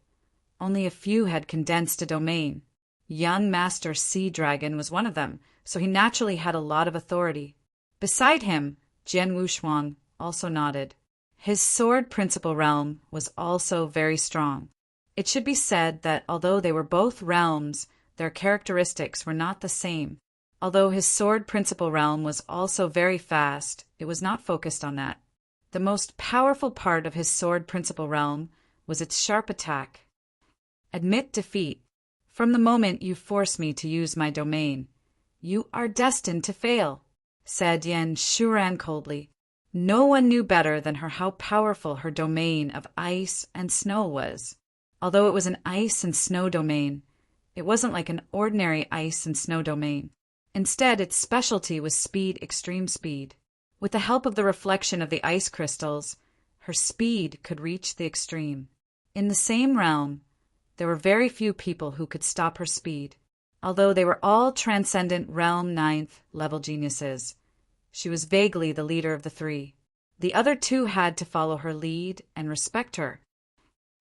only a few had condensed a domain. Young Master Sea Dragon was one of them, so he naturally had a lot of authority. Beside him, Jian Wushuang also nodded. His sword principal realm was also very strong. It should be said that although they were both realms, their characteristics were not the same. Although his sword principal realm was also very fast, it was not focused on that. The most powerful part of his sword principal realm was its sharp attack. Admit defeat. From the moment you force me to use my domain, you are destined to fail, said Yen Shuren coldly. No one knew better than her how powerful her domain of ice and snow was. Although it was an ice and snow domain, it wasn't like an ordinary ice and snow domain. Instead, its specialty was speed, extreme speed. With the help of the reflection of the ice crystals, her speed could reach the extreme. In the same realm, there were very few people who could stop her speed. Although they were all transcendent realm 9th level geniuses, she was vaguely the leader of the three. The other two had to follow her lead and respect her.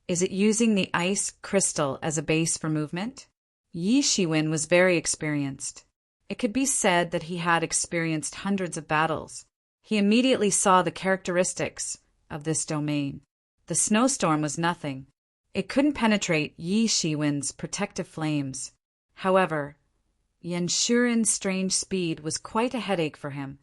Is it using the ice crystal as a base for movement? Yi Shiwen was very experienced. It could be said that he had experienced hundreds of battles. He immediately saw the characteristics of this domain. The snowstorm was nothing. It couldn't penetrate Yi Shiwen's protective flames. However, Yen Shuren's strange speed was quite a headache for him.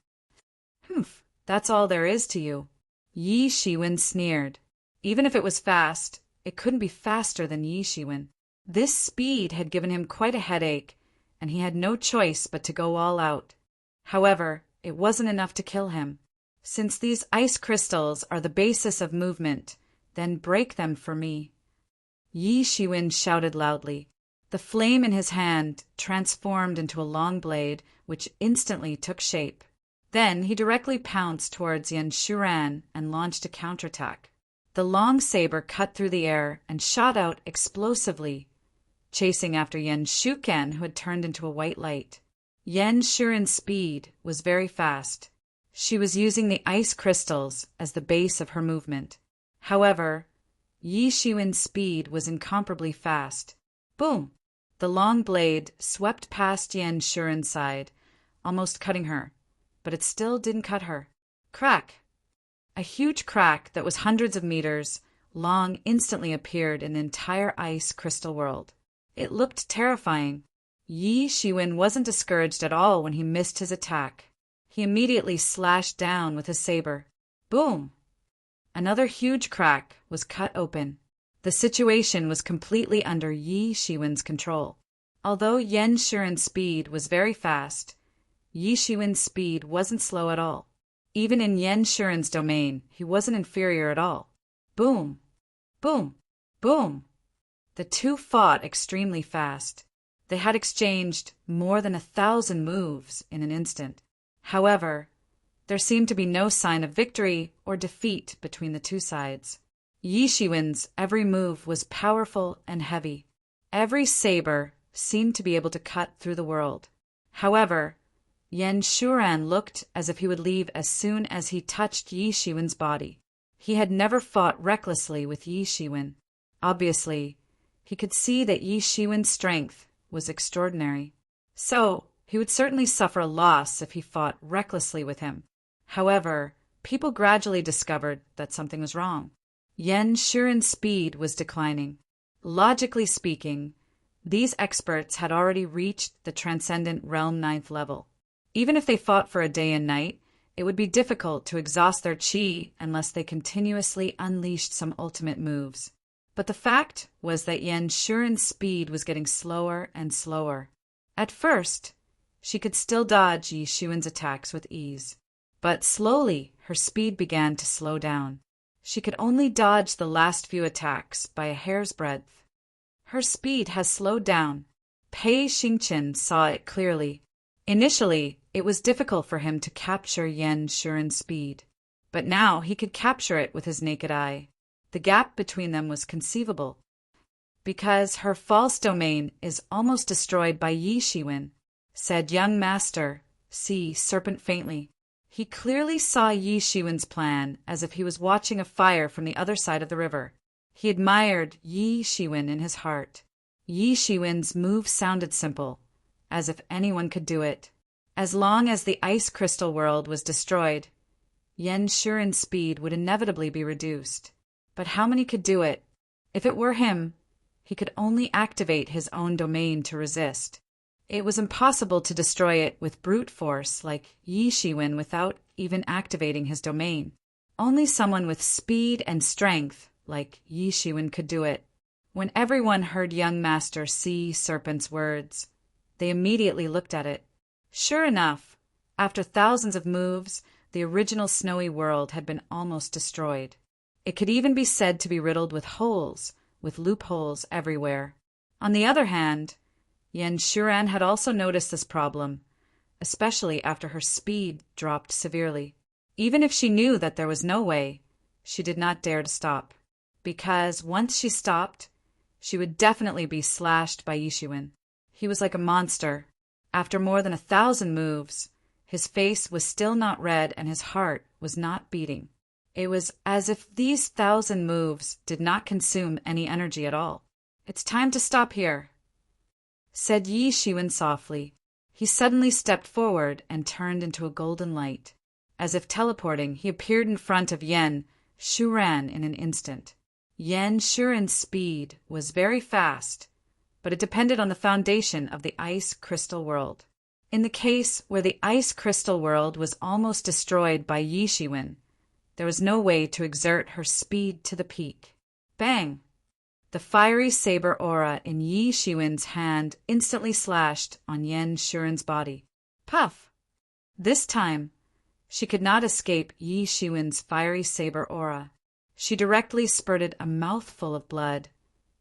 Humph, that's all there is to you. Yi Shiwen sneered. Even if it was fast, it couldn't be faster than Yi Shiwen. This speed had given him quite a headache, and he had no choice but to go all out. However, it wasn't enough to kill him. Since these ice crystals are the basis of movement, then break them for me. Yi Shiwen shouted loudly. The flame in his hand transformed into a long blade, which instantly took shape. Then he directly pounced towards Yen Shuren and launched a counterattack. The long saber cut through the air and shot out explosively, chasing after Yen Shuken, who had turned into a white light. Yen Shuren's speed was very fast. She was using the ice crystals as the base of her movement. However, Yi Shiwen's speed was incomparably fast. Boom! The long blade swept past Yen Shuren's side, almost cutting her, but it still didn't cut her. Crack! A huge crack that was hundreds of meters long instantly appeared in the entire ice crystal world. It looked terrifying. Yi Shiwen wasn't discouraged at all when he missed his attack. He immediately slashed down with his saber. Boom! Another huge crack was cut open. The situation was completely under Yi Shiwen's control. Although Yen Shuren's speed was very fast, Yi Shiwen's speed wasn't slow at all. Even in Yen Shuren's domain, he wasn't inferior at all. Boom! Boom! Boom! The two fought extremely fast. They had exchanged more than 1,000 moves in an instant. However, there seemed to be no sign of victory or defeat between the two sides. Yi Shiwen's every move was powerful and heavy. Every saber seemed to be able to cut through the world. However, Yen Shuren looked as if he would leave as soon as he touched Yi Shiwen's body. He had never fought recklessly with Yi Shiwen. Obviously, he could see that Yi Shiwen's strength was extraordinary. So, he would certainly suffer a loss if he fought recklessly with him. However, people gradually discovered that something was wrong. Yen Shuren's speed was declining. Logically speaking, these experts had already reached the Transcendent Realm 9th level. Even if they fought for a day and night, it would be difficult to exhaust their chi unless they continuously unleashed some ultimate moves. But the fact was that Yen Shuren's speed was getting slower and slower. At first, she could still dodge Yi Shiwen's attacks with ease. But slowly, her speed began to slow down. She could only dodge the last few attacks by a hair's breadth. Her speed has slowed down. Pei Xingqian saw it clearly. Initially, it was difficult for him to capture Yen Shuren's speed. But now he could capture it with his naked eye. The gap between them was conceivable. Because her false domain is almost destroyed by Yi Shiwen, said young master, see serpent faintly. He clearly saw Yi Shiwen's plan as if he was watching a fire from the other side of the river. He admired Yi Shiwen in his heart. Yi Shiwen's move sounded simple, as if anyone could do it. As long as the ice crystal world was destroyed, Yen Shuren's speed would inevitably be reduced. But how many could do it? If it were him, he could only activate his own domain to resist. It was impossible to destroy it with brute force like Yi Shiwen without even activating his domain. Only someone with speed and strength like Yi Shiwen could do it. When everyone heard young master Sea Serpent's words, they immediately looked at it. Sure enough, after thousands of moves, the original snowy world had been almost destroyed. It could even be said to be riddled with holes, with loopholes everywhere. On the other hand, Yen Shuren had also noticed this problem, especially after her speed dropped severely. Even if she knew that there was no way, she did not dare to stop, because once she stopped, she would definitely be slashed by Yi Shiwen. He was like a monster. After more than 1,000 moves, his face was still not red and his heart was not beating. It was as if these 1,000 moves did not consume any energy at all. It's time to stop here, said Yi Shiwen softly. He suddenly stepped forward and turned into a golden light. As if teleporting, he appeared in front of Yen Shuren in an instant. Yen Shuren's speed was very fast, but it depended on the foundation of the ice crystal world. In the case where the ice crystal world was almost destroyed by Yi Shiwen, there was no way to exert her speed to the peak. Bang! The fiery saber aura in Yi Shiwen's hand instantly slashed on Yen Shuren's body. Puff! This time, she could not escape Yi Shiwen's fiery saber aura. She directly spurted a mouthful of blood,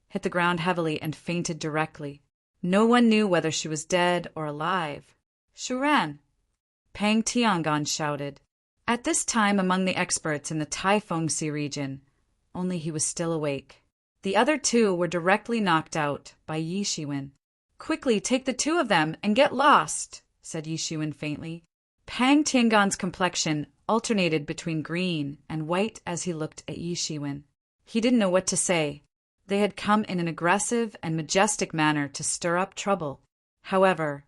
hit the ground heavily, and fainted directly. No one knew whether she was dead or alive. Shuren! Pang Tiangon shouted. At this time, among the experts in the Taifengsi region, only he was still awake. The other two were directly knocked out by Yi Shiwen. Quickly take the two of them and get lost, said Yi Shiwen faintly. Pang Tiangan's complexion alternated between green and white as he looked at Yi Shiwen. He didn't know what to say. They had come in an aggressive and majestic manner to stir up trouble. However,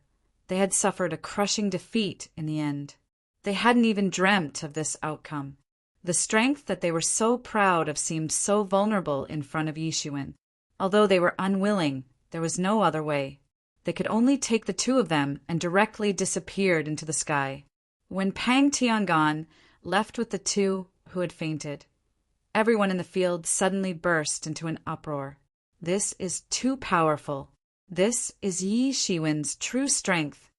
they had suffered a crushing defeat in the end. They hadn't even dreamt of this outcome. The strength that they were so proud of seemed so vulnerable in front of Yi Shiwen. Although they were unwilling, there was no other way. They could only take the two of them and directly disappeared into the sky. When Pang Tiangan left with the two who had fainted, everyone in the field suddenly burst into an uproar. This is too powerful. This is Yi Shiwen's true strength.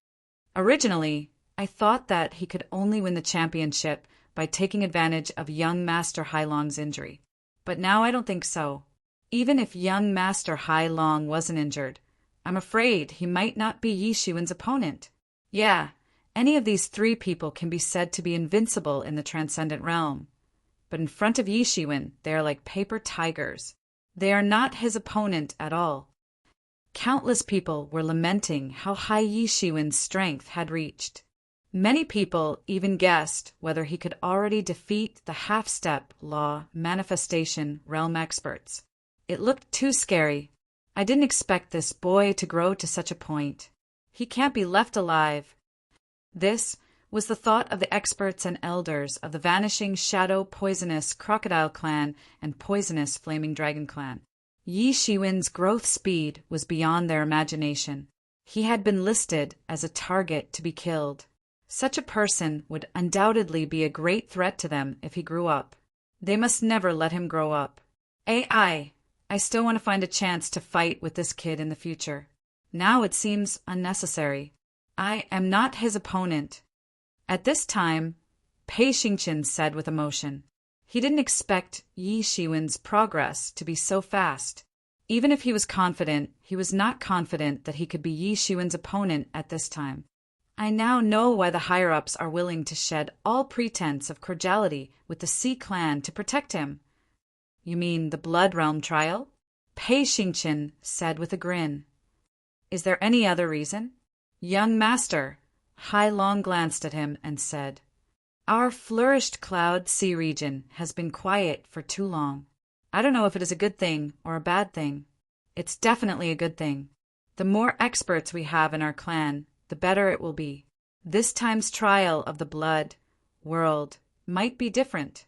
Originally, I thought that he could only win the championship by taking advantage of young Master Hai Long's injury. But now I don't think so. Even if young Master Hai Long wasn't injured, I'm afraid he might not be Yi Shiwen's opponent. Yeah, any of these three people can be said to be invincible in the transcendent realm. But in front of Yi Shiwen, they are like paper tigers. They are not his opponent at all. Countless people were lamenting how high Yi Shiwen's strength had reached. Many people even guessed whether he could already defeat the half-step law manifestation realm experts. It looked too scary. I didn't expect this boy to grow to such a point. He can't be left alive. This was the thought of the experts and elders of the vanishing shadow poisonous crocodile clan and poisonous flaming dragon clan. Yi Shiwen's growth speed was beyond their imagination. He had been listed as a target to be killed. Such a person would undoubtedly be a great threat to them if he grew up. They must never let him grow up. I still want to find a chance to fight with this kid in the future. Now it seems unnecessary. I am not his opponent. At this time, Pei Xingqian said with emotion. He didn't expect Yi Shiwen's progress to be so fast. Even if he was confident, he was not confident that he could be Yi Shiwen's opponent at this time. I now know why the higher-ups are willing to shed all pretense of cordiality with the Sea clan to protect him. You mean the Blood Realm trial? Pei Xingqian said with a grin. Is there any other reason? Young master, Hai Long glanced at him and said, Our flourished cloud sea region has been quiet for too long. I don't know if it is a good thing or a bad thing. It's definitely a good thing. The more experts we have in our clan, the better it will be. This time's trial of the blood world might be different.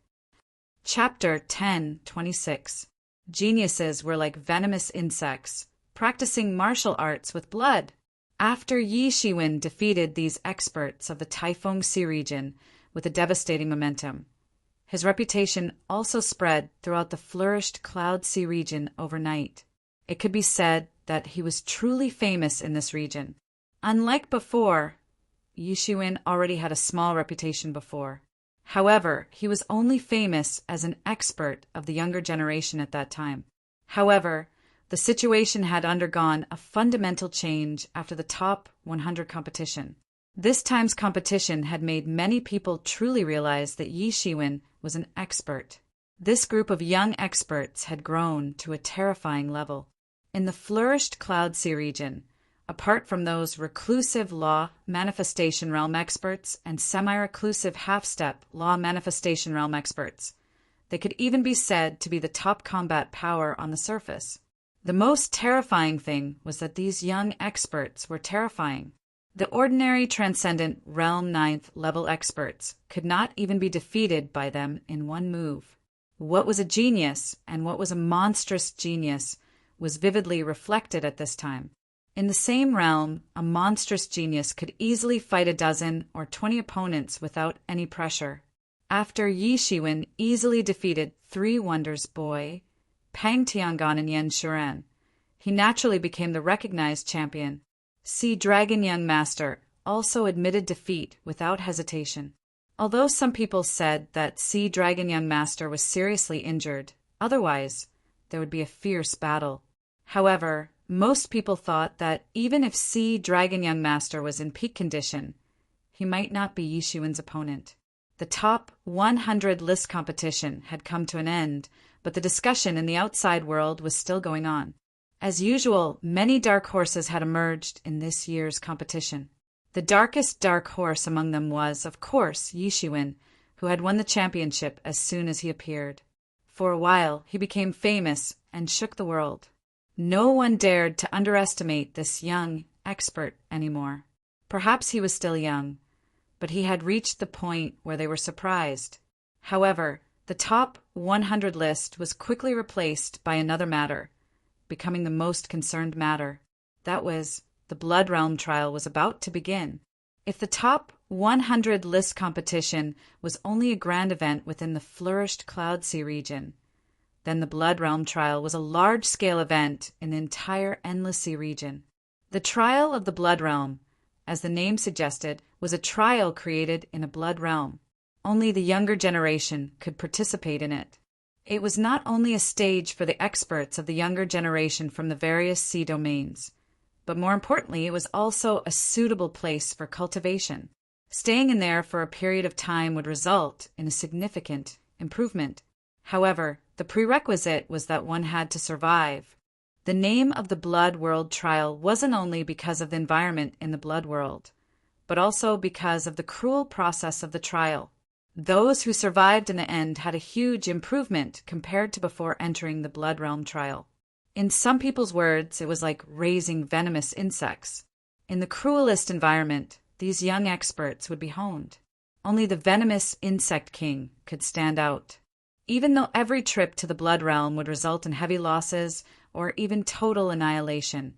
Chapter 10:26. Geniuses were like venomous insects, practicing martial arts with blood. After Yi Shiwen defeated these experts of the Taifeng Sea region with a devastating momentum, his reputation also spread throughout the flourished Cloud Sea region overnight. It could be said that he was truly famous in this region. Unlike before, Yi Shiwen already had a small reputation before. However, he was only famous as an expert of the younger generation at that time. However, the situation had undergone a fundamental change after the top 100 competition. This time's competition had made many people truly realize that Yi Shiwen was an expert. This group of young experts had grown to a terrifying level. In the flourished Cloud Sea region, apart from those reclusive law manifestation realm experts and semi-reclusive half-step law manifestation realm experts, they could even be said to be the top combat power on the surface. The most terrifying thing was that these young experts were terrifying. The ordinary transcendent realm 9th level experts could not even be defeated by them in one move. What was a genius and what was a monstrous genius was vividly reflected at this time. In the same realm, a monstrous genius could easily fight a dozen or 20 opponents without any pressure. After Yi Shiwen easily defeated Three Wonders Boy, Pang Tiangan and Yan Shuren, he naturally became the recognized champion. Sea Dragon Young Master also admitted defeat without hesitation. Although some people said that Sea Dragon Young Master was seriously injured, otherwise there would be a fierce battle. However, most people thought that even if Sea Dragon Young Master was in peak condition, he might not be Yi Shiwen's opponent. The top 100 list competition had come to an end, but the discussion in the outside world was still going on. As usual, many dark horses had emerged in this year's competition. The darkest dark horse among them was, of course, Yishuin, who had won the championship as soon as he appeared. For a while, he became famous and shook the world. No one dared to underestimate this young expert anymore. Perhaps he was still young, but he had reached the point where they were surprised. However, the top 100 list was quickly replaced by another matter, becoming the most concerned matter. That was, the Blood Realm trial was about to begin. If the top 100 list competition was only a grand event within the flourished Cloud Sea region, then the Blood Realm trial was a large-scale event in the entire Endless Sea region. The trial of the Blood Realm, as the name suggested, was a trial created in a blood realm. Only the younger generation could participate in it. It was not only a stage for the experts of the younger generation from the various sea domains, but more importantly, it was also a suitable place for cultivation. Staying in there for a period of time would result in a significant improvement. However, the prerequisite was that one had to survive. The name of the Blood World trial wasn't only because of the environment in the Blood World, but also because of the cruel process of the trial. Those who survived in the end had a huge improvement compared to before entering the Blood Realm trial. In some people's words, it was like raising venomous insects. In the cruelest environment, these young experts would be honed. Only the venomous insect king could stand out. Even though every trip to the Blood Realm would result in heavy losses or even total annihilation,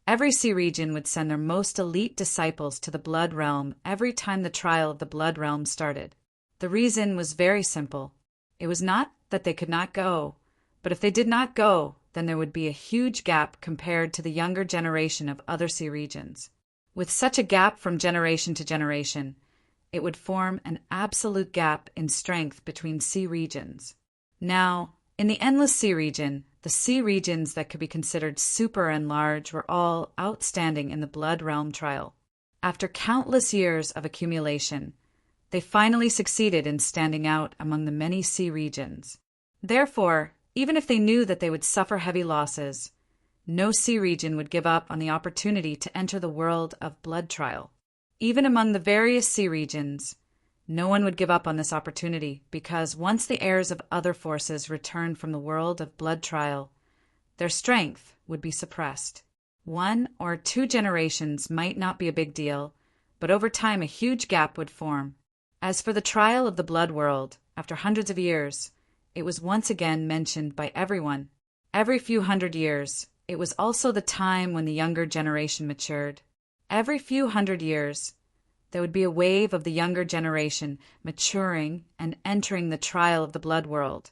every sea region would send their most elite disciples to the Blood Realm every time the trial of the Blood Realm started. The reason was very simple. It was not that they could not go, but if they did not go, then there would be a huge gap compared to the younger generation of other sea regions. With such a gap from generation to generation, it would form an absolute gap in strength between sea regions. Now, in the Endless Sea region, the sea regions that could be considered super and large were all outstanding in the Blood Realm trial. After countless years of accumulation, they finally succeeded in standing out among the many sea regions. Therefore, even if they knew that they would suffer heavy losses, no sea region would give up on the opportunity to enter the world of blood trial. Even among the various sea regions, no one would give up on this opportunity because once the heirs of other forces returned from the world of blood trial, their strength would be suppressed. 1 or 2 generations might not be a big deal, but over time a huge gap would form. As for the trial of the blood world, after hundreds of years, it was once again mentioned by everyone. Every few hundred years, it was also the time when the younger generation matured. Every few hundred years, there would be a wave of the younger generation maturing and entering the trial of the blood world,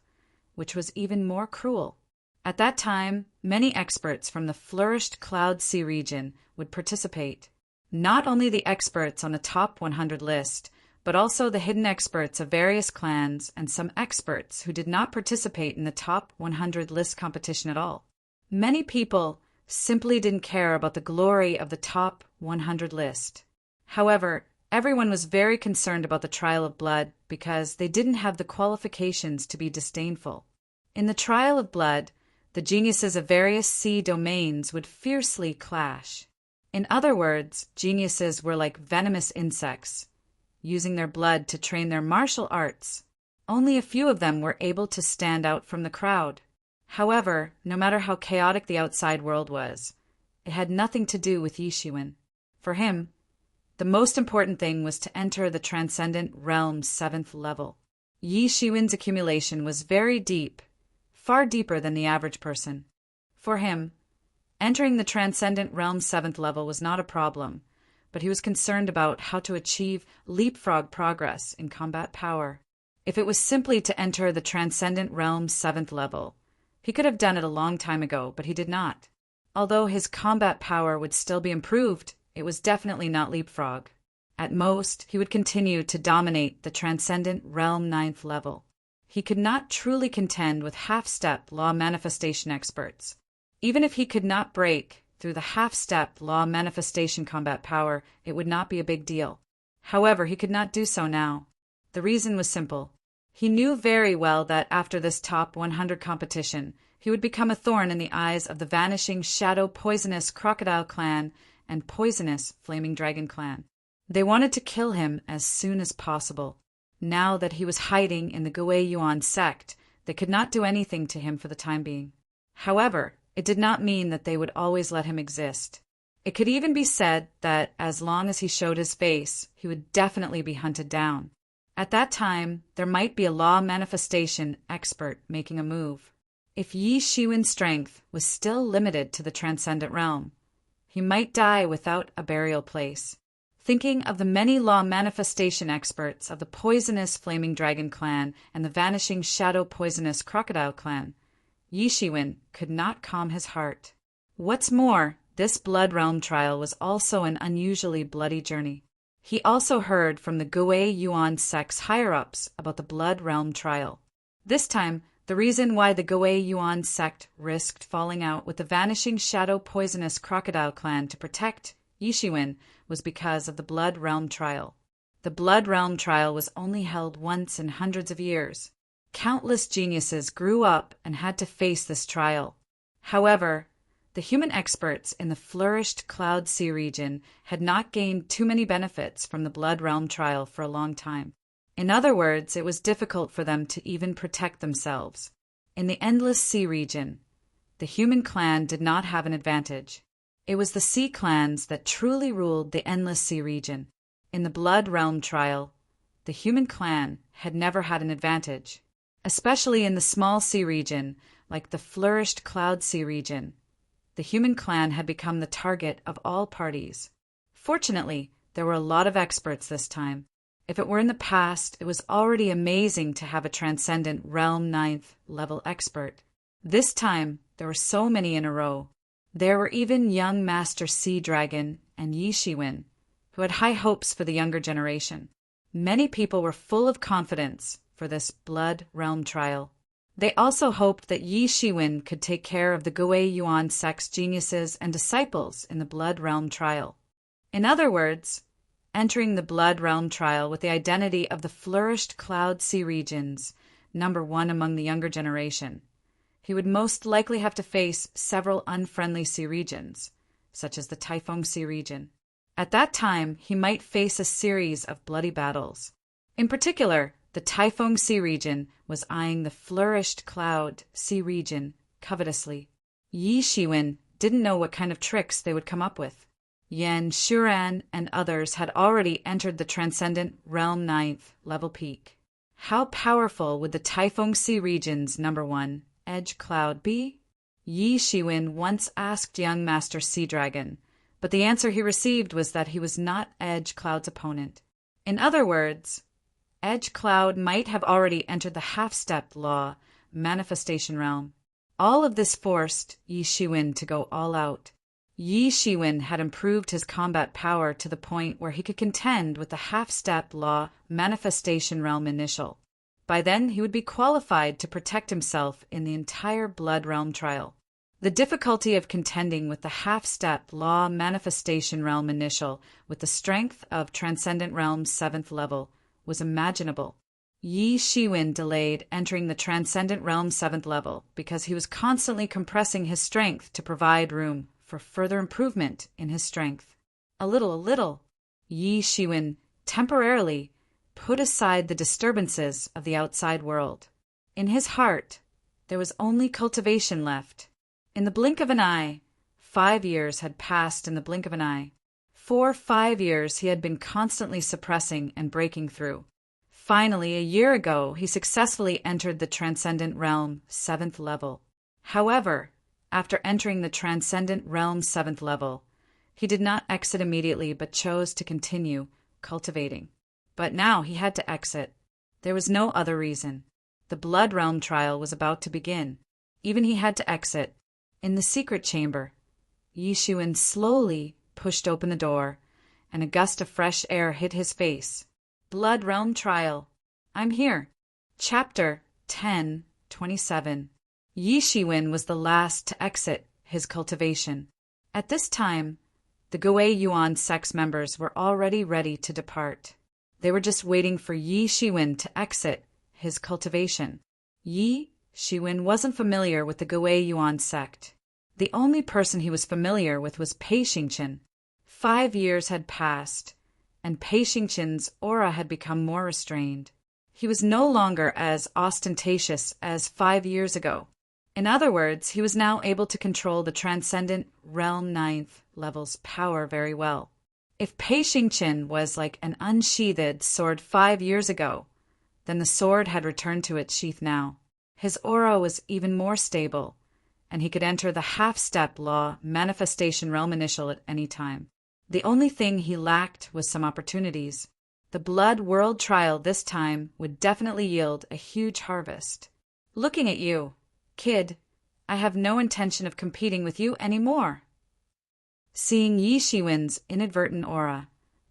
which was even more cruel. At that time, many experts from the flourished Cloud Sea region would participate. Not only the experts on the top 100 list, but also the hidden experts of various clans and some experts who did not participate in the top 100 list competition at all. Many people simply didn't care about the glory of the top 100 list. However, everyone was very concerned about the trial of blood because they didn't have the qualifications to be disdainful. In the trial of blood, the geniuses of various sea domains would fiercely clash. In other words, geniuses were like venomous insects, using their blood to train their martial arts. Only a few of them were able to stand out from the crowd. However, no matter how chaotic the outside world was, it had nothing to do with Yishuin. For him, the most important thing was to enter the Transcendent Realm's 7th level. Yishuin's accumulation was very deep, far deeper than the average person. For him, entering the Transcendent Realm's 7th level was not a problem, but he was concerned about how to achieve leapfrog progress in combat power. If it was simply to enter the Transcendent Realm's 7th level, he could have done it a long time ago, but he did not. Although his combat power would still be improved, it was definitely not leapfrog. At most, he would continue to dominate the Transcendent Realm 9th level. He could not truly contend with half-step law manifestation experts. Even if he could not break through the half-step law manifestation combat power, it would not be a big deal. However, he could not do so now. The reason was simple. He knew very well that after this top 100 competition, he would become a thorn in the eyes of the vanishing shadow poisonous crocodile clan and poisonous Flaming Dragon clan. They wanted to kill him as soon as possible. Now that he was hiding in the Gui Yuan sect, they could not do anything to him for the time being. However, it did not mean that they would always let him exist. It could even be said that as long as he showed his face, he would definitely be hunted down. At that time, there might be a law manifestation expert making a move. If Yi Shiwen's strength was still limited to the transcendent realm, he might die without a burial place. Thinking of the many law manifestation experts of the poisonous Flaming Dragon clan and the vanishing shadow poisonous Crocodile clan, Yi Shiwen could not calm his heart. What's more, this Blood Realm trial was also an unusually bloody journey. He also heard from the Gui Yuan sect's higher-ups about the Blood Realm trial. This time, the reason why the Gui Yuan sect risked falling out with the vanishing shadow poisonous Crocodile clan to protect Yi Shiwen was because of the Blood Realm trial. The Blood Realm trial was only held once in hundreds of years. Countless geniuses grew up and had to face this trial. However, the human experts in the flourished Cloud Sea region had not gained too many benefits from the Blood Realm trial for a long time. In other words, it was difficult for them to even protect themselves. In the Endless Sea region, the human clan did not have an advantage. It was the sea clans that truly ruled the Endless Sea region. In the Blood Realm trial, the human clan had never had an advantage, especially in the small sea region like the flourished Cloud Sea region. The human clan had become the target of all parties. Fortunately, there were a lot of experts this time. If it were in the past, it was already amazing to have a transcendent Realm 9th level expert. This time, there were so many in a row. There were even young Master Sea Dragon and Yi Shiwen, who had high hopes for the younger generation. Many people were full of confidence for this Blood Realm trial. They also hoped that Yi Shiwen could take care of the Gui Yuan sect's geniuses and disciples in the Blood Realm trial. In other words, entering the Blood Realm trial with the identity of the flourished Cloud Sea regions, #1 among the younger generation, he would most likely have to face several unfriendly sea regions, such as the Typhon Sea region. At that time, he might face a series of bloody battles. In particular, the Typhon Sea region was eyeing the flourished Cloud Sea region covetously. Yi Shiwen didn't know what kind of tricks they would come up with. Yan Shuran and others had already entered the transcendent Realm 9th level peak. How powerful would the Typhon Sea region's #1 Edge Cloud be? Yi Shiwen once asked young Master Sea Dragon, but the answer he received was that he was not Edge Cloud's opponent. In other words, Edge Cloud might have already entered the half-step law manifestation realm. All of this forced Yi Shiwen to go all out. Yi Shiwen had improved his combat power to the point where he could contend with the half-step law manifestation realm initial. By then, he would be qualified to protect himself in the entire Blood Realm trial. The difficulty of contending with the half-step law manifestation realm initial with the strength of Transcendent Realm's 7th level was imaginable. Yi Shiwen delayed entering the Transcendent Realm's 7th level because he was constantly compressing his strength to provide room for further improvement in his strength. A little, Yi Shiwen temporarily put aside the disturbances of the outside world. In his heart, there was only cultivation left. In the blink of an eye, 5 years had passed in the blink of an eye. For 5 years he had been constantly suppressing and breaking through. Finally, a year ago, he successfully entered the Transcendent Realm 7th level. However, after entering the Transcendent Realm 7th level, he did not exit immediately but chose to continue cultivating. But now he had to exit. There was no other reason. The Blood Realm trial was about to begin. Even he had to exit. In the secret chamber, Yi Shiwen slowly pushed open the door, and a gust of fresh air hit his face. Blood Realm trial. I'm here. Chapter 10:27. Yi Shiwen was the last to exit his cultivation. At this time, the Gui Yuan sect's members were already ready to depart. They were just waiting for Yi Shiwen to exit his cultivation. Yi Shiwen wasn't familiar with the Gui Yuan sect. The only person he was familiar with was Pei Xingchen. 5 years had passed, and Pei Xingqian's aura had become more restrained. He was no longer as ostentatious as 5 years ago. In other words, he was now able to control the transcendent realm 9th level's power very well. If Pei Xingqian was like an unsheathed sword 5 years ago, then the sword had returned to its sheath now. His aura was even more stable, and he could enter the half-step law manifestation realm initial at any time. The only thing he lacked was some opportunities. The blood world trial this time would definitely yield a huge harvest. Looking at you, kid, I have no intention of competing with you anymore. Seeing Yi Shiwen's inadvertent aura,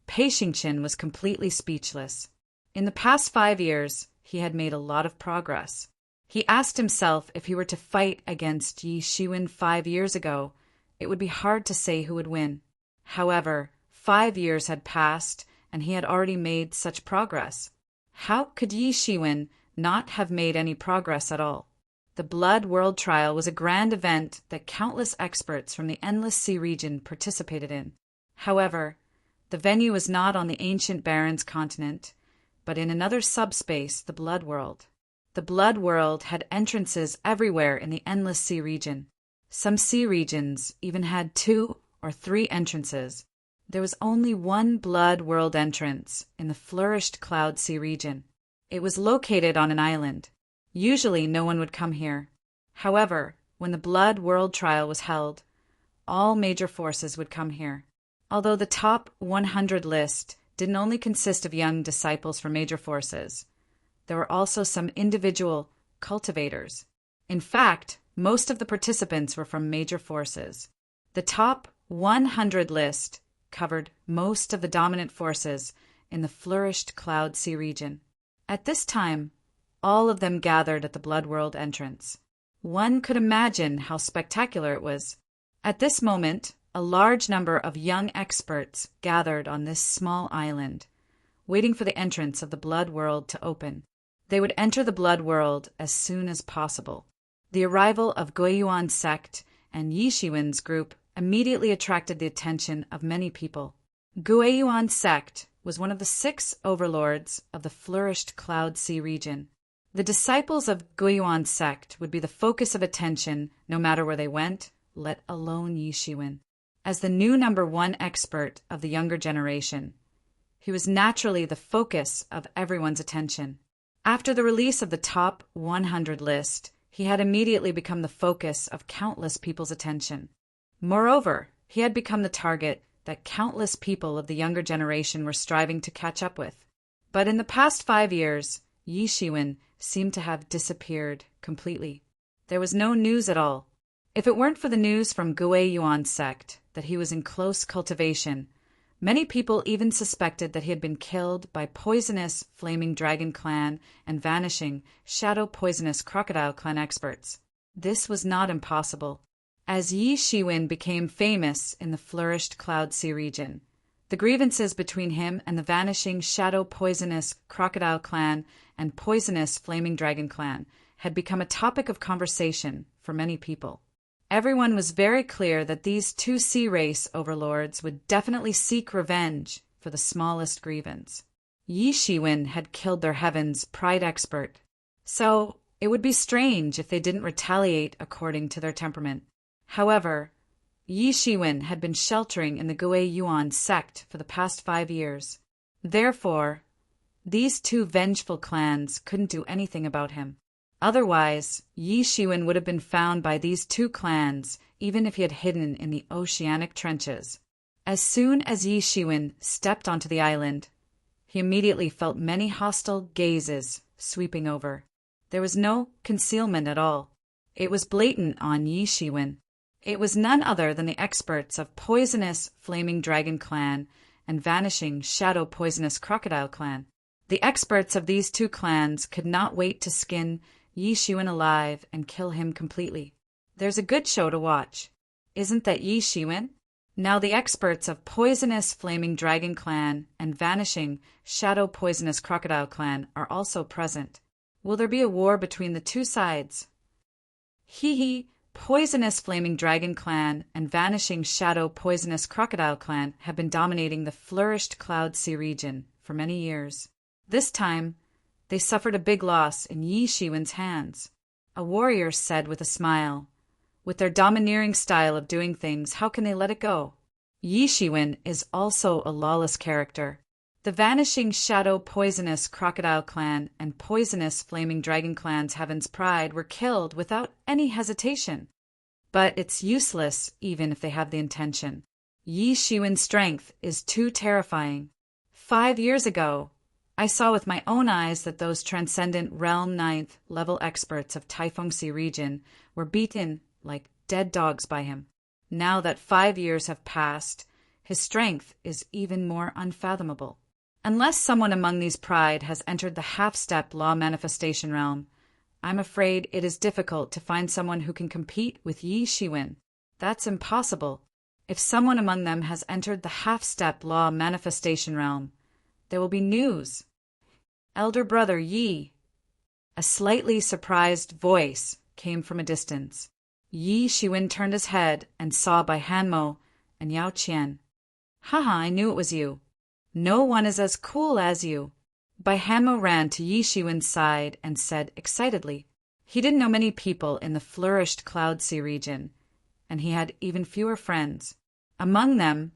Pei Xingqian was completely speechless. In the past 5 years, he had made a lot of progress. He asked himself if he were to fight against Yi Shiwen 5 years ago, it would be hard to say who would win. However, 5 years had passed, and he had already made such progress. How could Yi Shiwen not have made any progress at all? The Blood World Trial was a grand event that countless experts from the Endless Sea region participated in. However, the venue was not on the ancient Barrens continent, but in another subspace, the Blood World. The Blood World had entrances everywhere in the Endless Sea region. Some sea regions even had 2 or 3 entrances. There was only one Blood World entrance in the flourished Cloud Sea region. It was located on an island. Usually no one would come here. However, when the Blood World Trial was held, all major forces would come here. Although the top 100 list didn't only consist of young disciples from major forces, there were also some individual cultivators. In fact, most of the participants were from major forces. The top 100 list covered most of the dominant forces in the flourished Cloud Sea region. At this time, all of them gathered at the Blood World entrance. One could imagine how spectacular it was. At this moment, a large number of young experts gathered on this small island, waiting for the entrance of the Blood World to open. They would enter the Blood World as soon as possible. The arrival of Guiyuan's sect and Yi Shiwen's group immediately attracted the attention of many people. Guiyuan's sect was one of the 6 overlords of the flourished Cloud Sea region. The disciples of Guiyuan's sect would be the focus of attention no matter where they went, let alone Yi Shiwen. As the new number 1 expert of the younger generation, he was naturally the focus of everyone's attention. After the release of the top 100 list, he had immediately become the focus of countless people's attention. Moreover, he had become the target that countless people of the younger generation were striving to catch up with. But in the past 5 years, Yi Shiwen seemed to have disappeared completely. There was no news at all. If it weren't for the news from Guiyuan's sect that he was in close cultivation, many people even suspected that he had been killed by poisonous Flaming Dragon Clan and vanishing Shadow Poisonous Crocodile Clan experts. This was not impossible. As Yi Shiwen became famous in the flourished Cloud Sea region, the grievances between him and the vanishing Shadow Poisonous Crocodile Clan and Poisonous Flaming Dragon Clan had become a topic of conversation for many people. Everyone was very clear that these 2 sea race overlords would definitely seek revenge for the smallest grievance. Yi Shiwen had killed their heaven's pride expert, so it would be strange if they didn't retaliate according to their temperament. However, Yi Shiwen had been sheltering in the Guiyuan sect for the past 5 years. Therefore, these 2 vengeful clans couldn't do anything about him. Otherwise, Yi Shiwen would have been found by these 2 clans even if he had hidden in the oceanic trenches. As soon as Yi Shiwen stepped onto the island, he immediately felt many hostile gazes sweeping over. There was no concealment at all. It was blatant on Yi Shiwen. It was none other than the experts of Poisonous Flaming Dragon Clan and Vanishing Shadow Poisonous Crocodile Clan. The experts of these 2 clans could not wait to skin Yi Shiwen alive and kill him completely. There's a good show to watch. Isn't that Yi Shiwen? Now the experts of Poisonous Flaming Dragon Clan and Vanishing Shadow Poisonous Crocodile Clan are also present. Will there be a war between the 2 sides? Hee hee, Poisonous Flaming Dragon Clan and Vanishing Shadow Poisonous Crocodile Clan have been dominating the flourished Cloud Sea region for many years. This time, they suffered a big loss in Yi Shiwen's hands. A warrior said with a smile, "With their domineering style of doing things, how can they let it go?" Yi Shiwen is also a lawless character. The Vanishing Shadow Poisonous Crocodile Clan and Poisonous Flaming Dragon Clan's Heaven's Pride were killed without any hesitation. But it's useless even if they have the intention. Yi Shiwen's strength is too terrifying. 5 years ago, I saw with my own eyes that those Transcendent Realm 9th level experts of Taifengsi region were beaten like dead dogs by him. Now that 5 years have passed, his strength is even more unfathomable. Unless someone among these pride has entered the half-step law manifestation realm, I'm afraid it is difficult to find someone who can compete with Yi Shiwen. That's impossible. If someone among them has entered the half-step law manifestation realm, there will be news. Elder brother Yi. A slightly surprised voice came from a distance. Yi Shiwen turned his head and saw Bai Hanmo and Yao Qian. Haha, I knew it was you. No one is as cool as you. Bai Hanmo ran to Yi Shiwen's side and said excitedly. He didn't know many people in the flourished Cloud Sea region, and he had even fewer friends. Among them,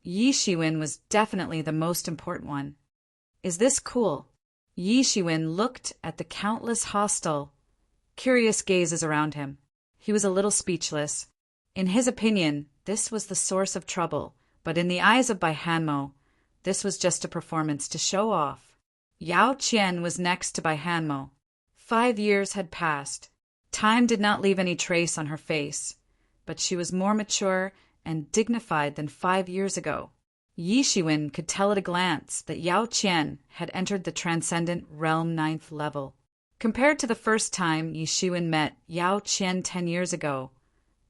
Yi Shiwen was definitely the most important one. Is this cool? Yi Shiwen looked at the countless hostile, curious gazes around him. He was a little speechless. In his opinion, this was the source of trouble, but in the eyes of Bai Hanmo, this was just a performance to show off. Yao Qian was next to Bai Hanmo. 5 years had passed. Time did not leave any trace on her face, but she was more mature and dignified than 5 years ago. Yi Shiwen could tell at a glance that Yao Qian had entered the Transcendent Realm 9th level. Compared to the first time Yi Shiwen met Yao Qian 10 years ago,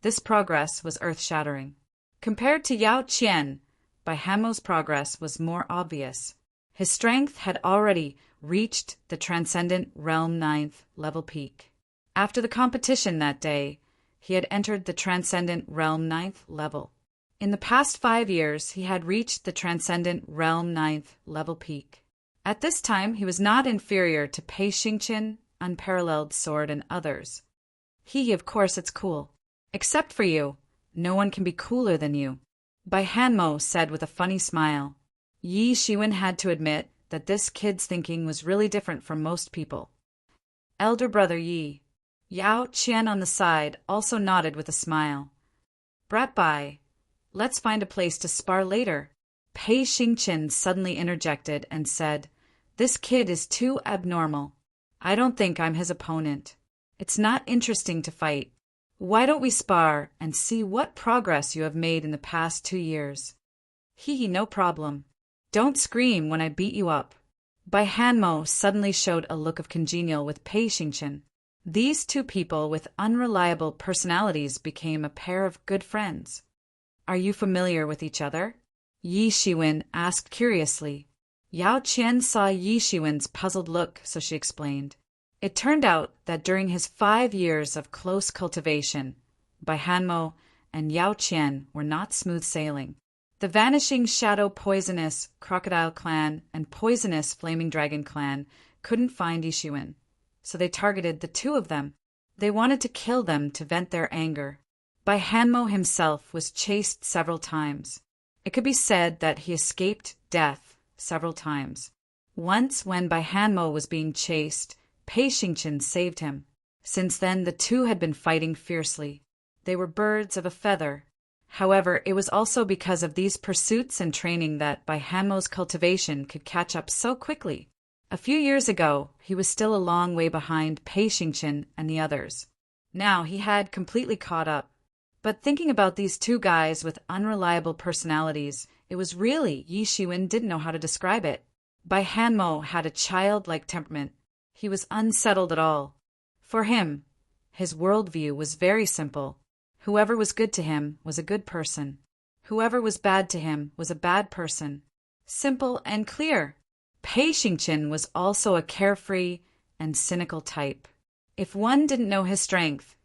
this progress was earth-shattering. Compared to Yao Qian, Bai Hanmo's progress was more obvious. His strength had already reached the Transcendent Realm 9th level peak. After the competition that day, he had entered the Transcendent Realm 9th level. In the past 5 years, he had reached the Transcendent Realm 9th level peak. At this time, he was not inferior to Pei Xingqian, Unparalleled Sword, and others. Of course, it's cool. Except for you, no one can be cooler than you. Bai Hanmo said with a funny smile. Yi Shiwen had to admit that this kid's thinking was really different from most people. Elder brother Yi. Yao Qian on the side also nodded with a smile. Brat Bai, let's find a place to spar later. Pei Xingqian suddenly interjected and said, This kid is too abnormal. I don't think I'm his opponent. It's not interesting to fight. Why don't we spar and see what progress you have made in the past 2 years? No problem. Don't scream when I beat you up. Bai Hanmo suddenly showed a look of congenial with Pei Xingqian. These two people with unreliable personalities became a pair of good friends. Are you familiar with each other? Yi Shiwen asked curiously. Yao Qian saw Yi Shiwen's puzzled look, so she explained. It turned out that during his 5 years of close cultivation, Bai Hanmo and Yao Qian were not smooth sailing. The Vanishing Shadow Poisonous Crocodile Clan and Poisonous Flaming Dragon Clan couldn't find Yi Shiwen, so they targeted the two of them. They wanted to kill them to vent their anger. Bai Hanmo himself was chased several times. It could be said that he escaped death several times. Once, when Bai Hanmo was being chased, Pei Xingqian saved him. Since then, the two had been fighting fiercely. They were birds of a feather. However, it was also because of these pursuits and training that Bai Hanmo's cultivation could catch up so quickly. A few years ago, he was still a long way behind Pei Xingqian and the others. Now he had completely caught up. But thinking about these two guys with unreliable personalities, it was really Yi Shiwen didn't know how to describe it. Bai Hanmo had a childlike temperament. He was unsettled at all. For him, his worldview was very simple. Whoever was good to him was a good person. Whoever was bad to him was a bad person. Simple and clear. Pei Xingqian was also a carefree and cynical type. If one didn't know his strength,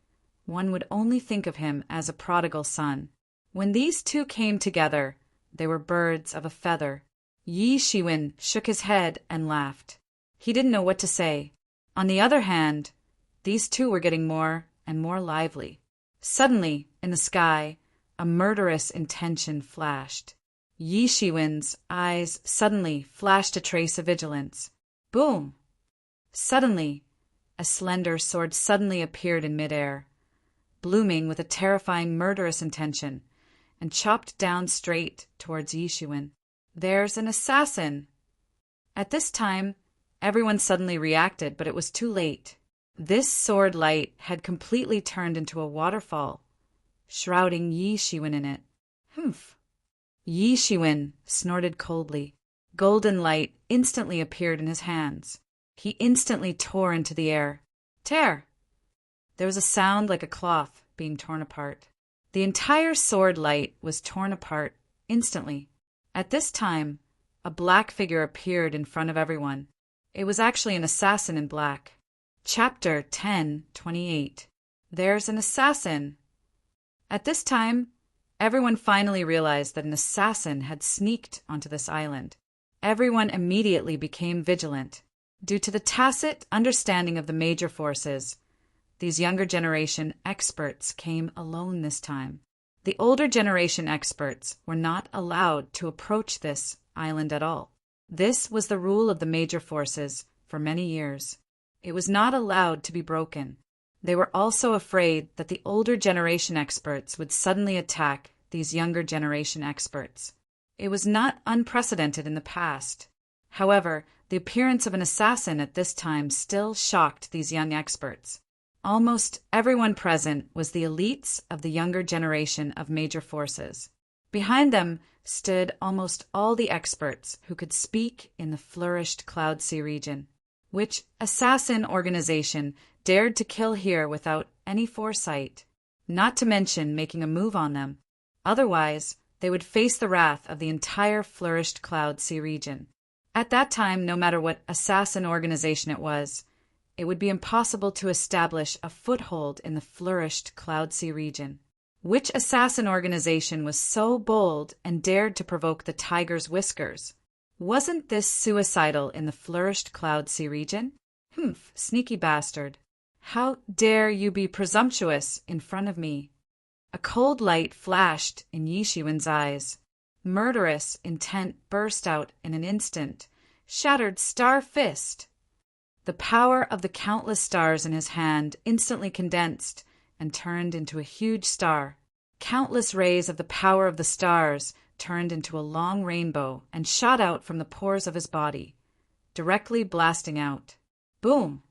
one would only think of him as a prodigal son. When these two came together, they were birds of a feather. Yi Shiwen shook his head and laughed. He didn't know what to say. On the other hand, these two were getting more and more lively. Suddenly, in the sky, a murderous intention flashed. Yi Shiwen's eyes suddenly flashed a trace of vigilance. Boom! Suddenly, a slender sword suddenly appeared in midair, blooming with a terrifying murderous intention, and chopped down straight towards Yi Shiwen. There's an assassin! At this time, everyone suddenly reacted, but it was too late. This sword light had completely turned into a waterfall, shrouding Yi Shiwen in it. Humph! Yi Shiwen snorted coldly. Golden light instantly appeared in his hands. He instantly tore into the air. Tear! There was a sound like a cloth being torn apart. The entire sword light was torn apart instantly. At this time, a black figure appeared in front of everyone. It was actually an assassin in black. Chapter 10:28. There's an assassin! At this time, everyone finally realized that an assassin had sneaked onto this island. Everyone immediately became vigilant. Due to the tacit understanding of the major forces, these younger generation experts came alone this time. The older generation experts were not allowed to approach this island at all. This was the rule of the major forces for many years. It was not allowed to be broken. They were also afraid that the older generation experts would suddenly attack these younger generation experts. It was not unprecedented in the past. However, the appearance of an assassin at this time still shocked these young experts. Almost everyone present was the elites of the younger generation of major forces. Behind them stood almost all the experts who could speak in the flourished Cloud Sea region. Which assassin organization dared to kill here without any foresight, not to mention making a move on them? Otherwise, they would face the wrath of the entire flourished Cloud Sea region. At that time, no matter what assassin organization it would be impossible to establish a foothold in the flourished Cloud Sea region. Which assassin organization was so bold and dared to provoke the tiger's whiskers? Wasn't this suicidal in the flourished Cloud Sea region? Humph, sneaky bastard. How dare you be presumptuous in front of me? A cold light flashed in Yi Shiwen's eyes. Murderous intent burst out in an instant. Shattered star fist! The power of the countless stars in his hand instantly condensed and turned into a huge star. Countless rays of the power of the stars turned into a long rainbow and shot out from the pores of his body, directly blasting out. Boom!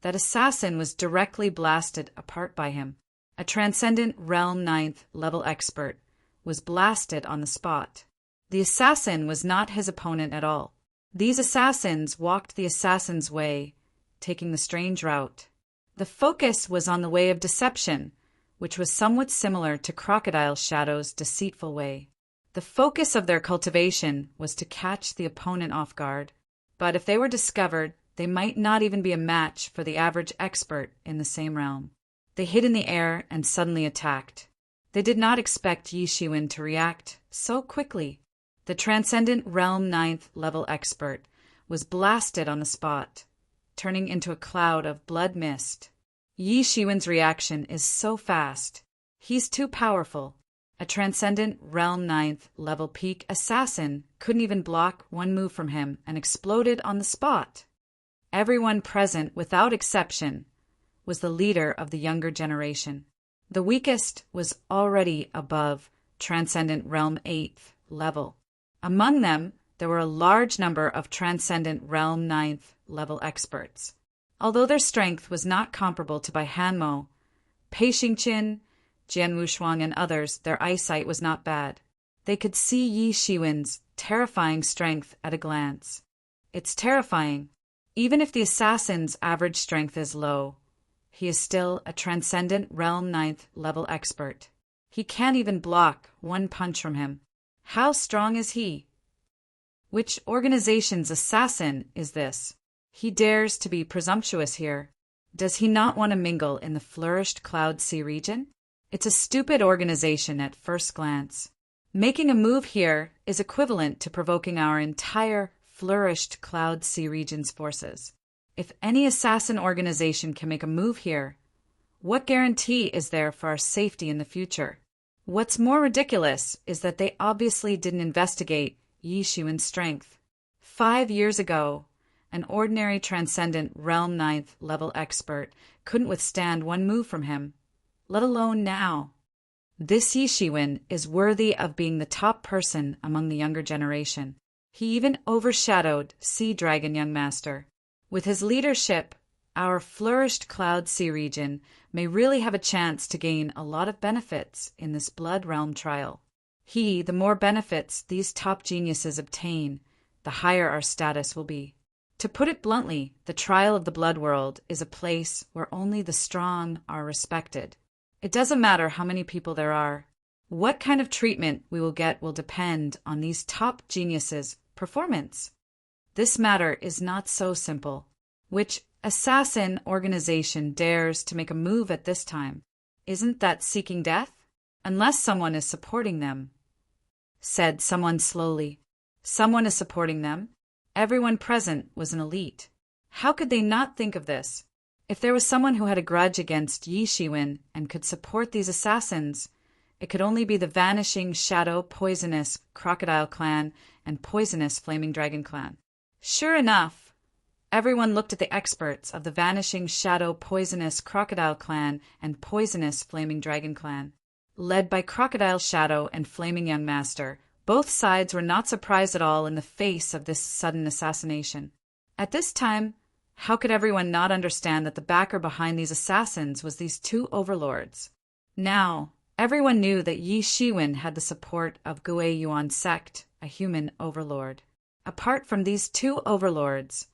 That assassin was directly blasted apart by him. A transcendent realm 9th level expert was blasted on the spot. The assassin was not his opponent at all. These assassins walked the assassin's way, taking the strange route. The focus was on the way of deception, which was somewhat similar to Crocodile Shadow's deceitful way. The focus of their cultivation was to catch the opponent off guard, but if they were discovered, they might not even be a match for the average expert in the same realm. They hid in the air and suddenly attacked. They did not expect Yi Shiwen to react so quickly. The Transcendent Realm 9th level expert was blasted on the spot, turning into a cloud of blood mist. Yi Shiwen's reaction is so fast. He's too powerful. A Transcendent Realm 9th level peak assassin couldn't even block one move from him and exploded on the spot. Everyone present, without exception, was the leader of the younger generation. The weakest was already above Transcendent Realm 8th level. Among them, there were a large number of Transcendent Realm 9th level experts. Although their strength was not comparable to Bai Hanmo, Pei Xingqin, Jian Wushuang, and others, their eyesight was not bad. They could see Yi Shiwen's terrifying strength at a glance. It's terrifying. Even if the assassin's average strength is low, he is still a Transcendent Realm 9th level expert. He can't even block one punch from him. How strong is he? Which organization's assassin is this? He dares to be presumptuous here. Does he not want to mingle in the flourished Cloud Sea region? It's a stupid organization at first glance. Making a move here is equivalent to provoking our entire flourished Cloud Sea region's forces. If any assassin organization can make a move here, what guarantee is there for our safety in the future? What's more ridiculous is that they obviously didn't investigate Yi Xuan's strength. 5 years ago, an ordinary transcendent realm 9th level expert couldn't withstand one move from him, let alone now. This Yi Xuan is worthy of being the top person among the younger generation. He even overshadowed Sea Dragon Young Master. With his leadership, our flourished Cloud Sea region may really have a chance to gain a lot of benefits in this Blood Realm trial. The more benefits these top geniuses obtain, the higher our status will be. To put it bluntly, the trial of the Blood World is a place where only the strong are respected. It doesn't matter how many people there are. What kind of treatment we will get will depend on these top geniuses' performance. This matter is not so simple. Which assassin organization dares to make a move at this time? Isn't that seeking death? Unless someone is supporting them, said someone slowly. Someone is supporting them? Everyone present was an elite. How could they not think of this? If there was someone who had a grudge against Yi Xuan and could support these assassins, it could only be the Vanishing Shadow Poisonous Crocodile Clan and Poisonous Flaming Dragon Clan. Sure enough, everyone looked at the experts of the Vanishing Shadow Poisonous Crocodile Clan and Poisonous Flaming Dragon Clan. Led by Crocodile Shadow and Flaming Young Master, both sides were not surprised at all in the face of this sudden assassination. At this time, how could everyone not understand that the backer behind these assassins was these two overlords? Now, everyone knew that Yi Xuan had the support of Gue Yuan's sect, a human overlord. Apart from these two overlords,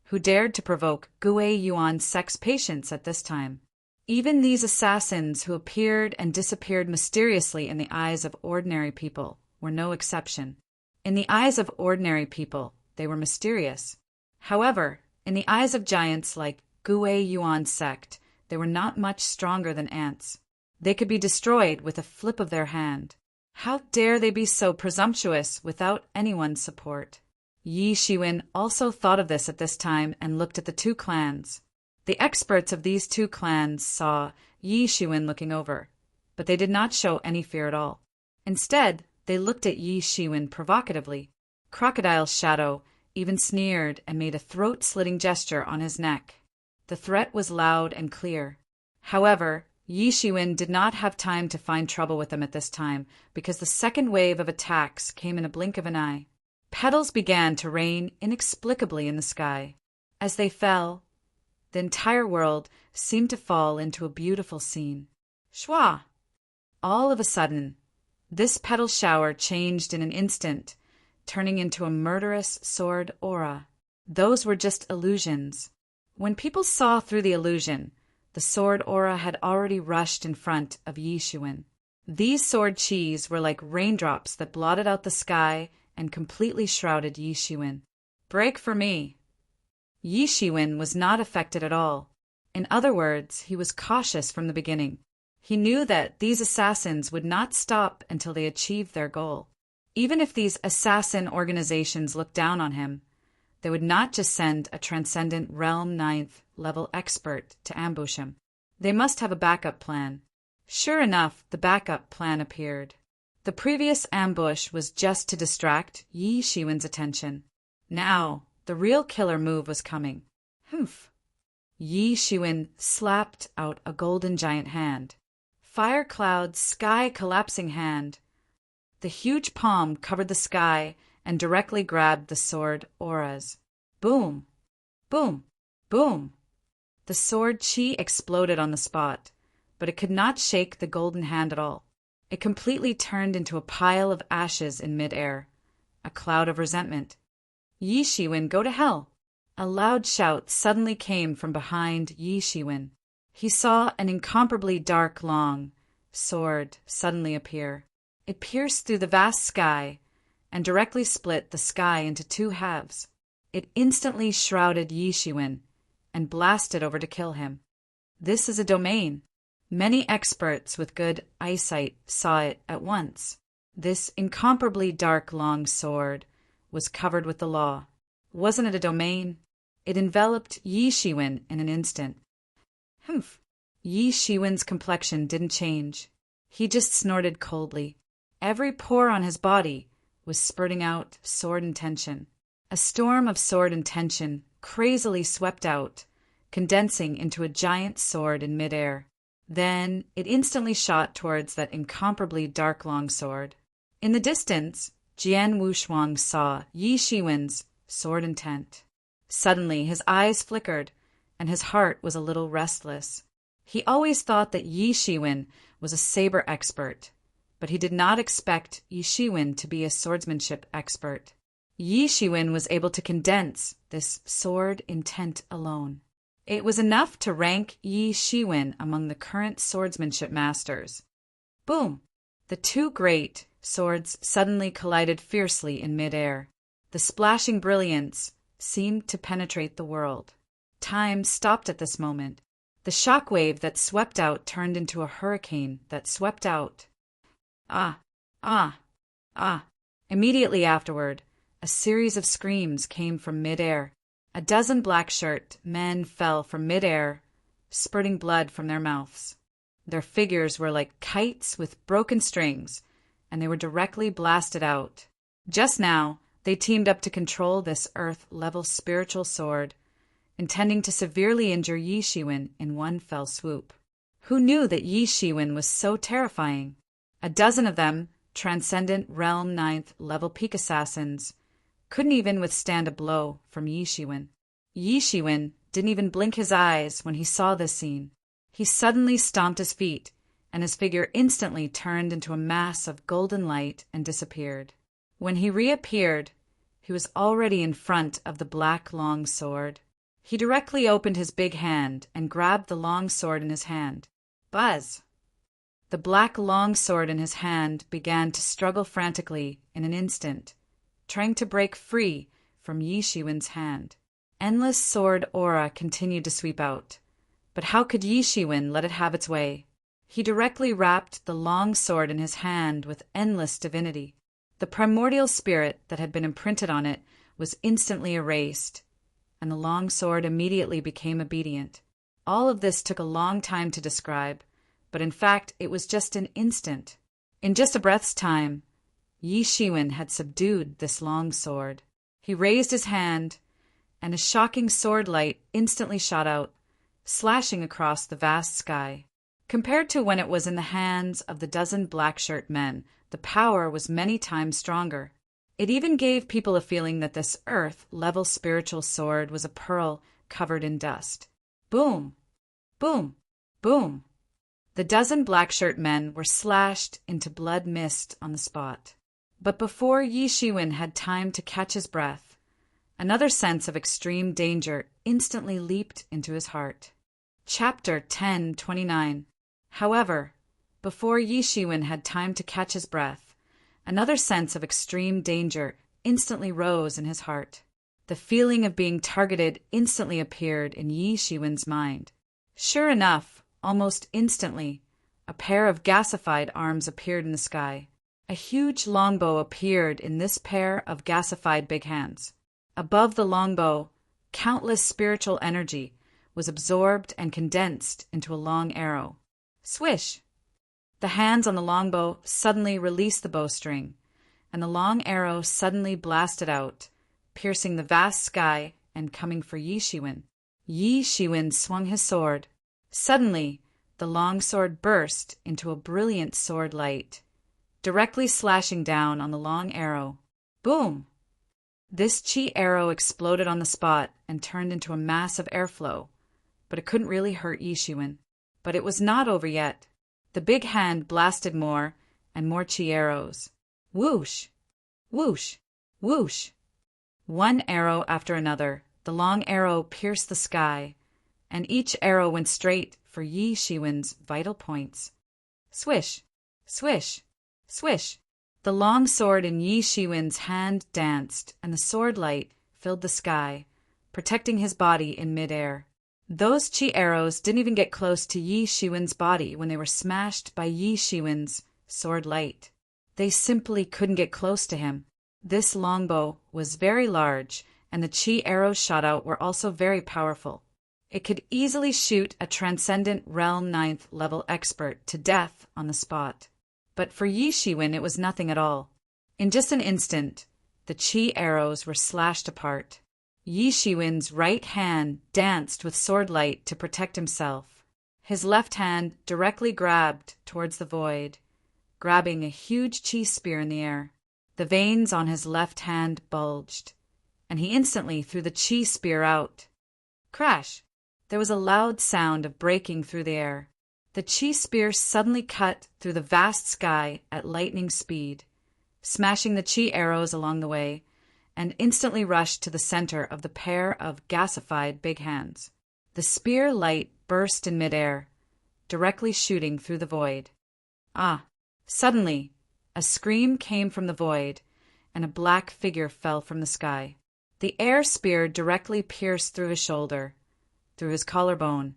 who dared to provoke Gue Yuan's sect's patience at this time, even these assassins who appeared and disappeared mysteriously in the eyes of ordinary people were no exception. In the eyes of ordinary people, they were mysterious. However, in the eyes of giants like Gue Yuan's sect, they were not much stronger than ants. They could be destroyed with a flip of their hand. How dare they be so presumptuous without anyone's support? Yi Xuan also thought of this at this time and looked at the two clans. The experts of these two clans saw Yi Xuan looking over, but they did not show any fear at all. Instead, they looked at Yi Xuan provocatively. Crocodile Shadow even sneered and made a throat-slitting gesture on his neck. The threat was loud and clear. However, Yi Xuan did not have time to find trouble with them at this time, because the second wave of attacks came in a blink of an eye. Petals began to rain inexplicably in the sky. As they fell, the entire world seemed to fall into a beautiful scene. Shwa! All of a sudden, this petal shower changed in an instant, turning into a murderous sword aura. Those were just illusions. When people saw through the illusion, the sword aura had already rushed in front of Yi Xuan. These sword chis were like raindrops that blotted out the sky and completely shrouded Yi Xuan. Break for me. Yi Xuan was not affected at all. In other words, he was cautious from the beginning. He knew that these assassins would not stop until they achieved their goal. Even if these assassin organizations looked down on him, they would not just send a transcendent realm 9th level expert to ambush him. They must have a backup plan. Sure enough, the backup plan appeared. The previous ambush was just to distract Yi Xuan's attention. Now, the real killer move was coming. Humph! Yi Xuan slapped out a golden giant hand. Fire cloud, sky collapsing hand. The huge palm covered the sky and directly grabbed the sword auras. Boom! Boom! Boom! The sword chi exploded on the spot, but it could not shake the golden hand at all. It completely turned into a pile of ashes in midair, a cloud of resentment. Yi Xuan, go to hell! A loud shout suddenly came from behind Yi Xuan. He saw an incomparably dark, long sword suddenly appear. It pierced through the vast sky and directly split the sky into two halves. It instantly shrouded Yi Xuan and blasted over to kill him. This is a domain. Many experts with good eyesight saw it at once. This incomparably dark long sword was covered with the law. Wasn't it a domain? It enveloped Yi Shiwen in an instant. Humph! Yi Shiwen's complexion didn't change. He just snorted coldly. Every pore on his body was spurting out sword intention. A storm of sword intention crazily swept out, condensing into a giant sword in midair. Then it instantly shot towards that incomparably dark long sword. In the distance, Jian Wushuang saw Yi Shiwen's sword intent. Suddenly his eyes flickered, and his heart was a little restless. He always thought that Yi Shiwen was a saber expert, but he did not expect Yi Shiwen to be a swordsmanship expert. Yi Shiwen was able to condense this sword intent alone. It was enough to rank Yi Shiwen among the current swordsmanship masters. Boom! The two great swords suddenly collided fiercely in midair. The splashing brilliance seemed to penetrate the world. Time stopped at this moment. The shock wave that swept out turned into a hurricane that swept out. Ah! Ah! Ah! Immediately afterward, a series of screams came from midair. A dozen black-shirt men fell from midair, spurting blood from their mouths. Their figures were like kites with broken strings, and they were directly blasted out. Just now, they teamed up to control this earth-level spiritual sword, intending to severely injure Yi Shiwen in one fell swoop. Who knew that Yi Shiwen was so terrifying? A dozen of them, transcendent realm 9th level peak assassins, couldn't even withstand a blow from Yi Shiwen. Yi Shiwen didn't even blink his eyes when he saw this scene. He suddenly stomped his feet, and his figure instantly turned into a mass of golden light and disappeared. When he reappeared, he was already in front of the black long sword. He directly opened his big hand and grabbed the long sword in his hand. Buzz! The black long sword in his hand began to struggle frantically in an instant, trying to break free from Yi Shiwen's hand. Endless sword aura continued to sweep out, but how could Yi Shiwen let it have its way? He directly wrapped the long sword in his hand with endless divinity. The primordial spirit that had been imprinted on it was instantly erased, and the long sword immediately became obedient. All of this took a long time to describe, but in fact it was just an instant. In just a breath's time, Yi Shiwen had subdued this long sword. He raised his hand, and a shocking sword light instantly shot out, slashing across the vast sky. Compared to when it was in the hands of the dozen black-shirt men, the power was many times stronger. It even gave people a feeling that this earth-level spiritual sword was a pearl covered in dust. Boom! Boom! Boom! The dozen black-shirt men were slashed into blood mist on the spot. But before Yi Shiwen had time to catch his breath, another sense of extreme danger instantly leaped into his heart. Chapter 1029. However, before Yi Shiwen had time to catch his breath, another sense of extreme danger instantly rose in his heart. The feeling of being targeted instantly appeared in Yi Shiwen's mind. Sure enough, almost instantly, a pair of gasified arms appeared in the sky. A huge longbow appeared in this pair of gasified big hands. Above the longbow, countless spiritual energy was absorbed and condensed into a long arrow. Swish! The hands on the longbow suddenly released the bowstring, and the long arrow suddenly blasted out, piercing the vast sky and coming for Yi Shiwen. Yi Shiwen swung his sword. Suddenly, the long sword burst into a brilliant sword light, directly slashing down on the long arrow. Boom! This chi arrow exploded on the spot and turned into a mass of airflow, but it couldn't really hurt Yi Shiwen. But it was not over yet. The big hand blasted more and more chi arrows. Whoosh! Whoosh! Whoosh! One arrow after another, the long arrow pierced the sky, and each arrow went straight for Yi Shiwen's vital points. Swish! Swish! Swish! The long sword in Yi Shiwen's hand danced, and the sword light filled the sky, protecting his body in midair. Those chi arrows didn't even get close to Yi Shiwen's body when they were smashed by Yi Shiwen's sword light. They simply couldn't get close to him. This longbow was very large, and the chi arrows shot out were also very powerful. It could easily shoot a Transcendent Realm 9th level expert to death on the spot. But for Yi Shiwen it was nothing at all. In just an instant, the chi arrows were slashed apart. Yi Shiwen's right hand danced with sword light to protect himself. His left hand directly grabbed towards the void, grabbing a huge chi spear in the air. The veins on his left hand bulged, and he instantly threw the chi spear out. Crash! There was a loud sound of breaking through the air. The chi spear suddenly cut through the vast sky at lightning speed, smashing the chi arrows along the way, and instantly rushed to the center of the pair of gasified big hands. The spear light burst in midair, directly shooting through the void. Suddenly, a scream came from the void, and a black figure fell from the sky. The air spear directly pierced through his shoulder, through his collarbone,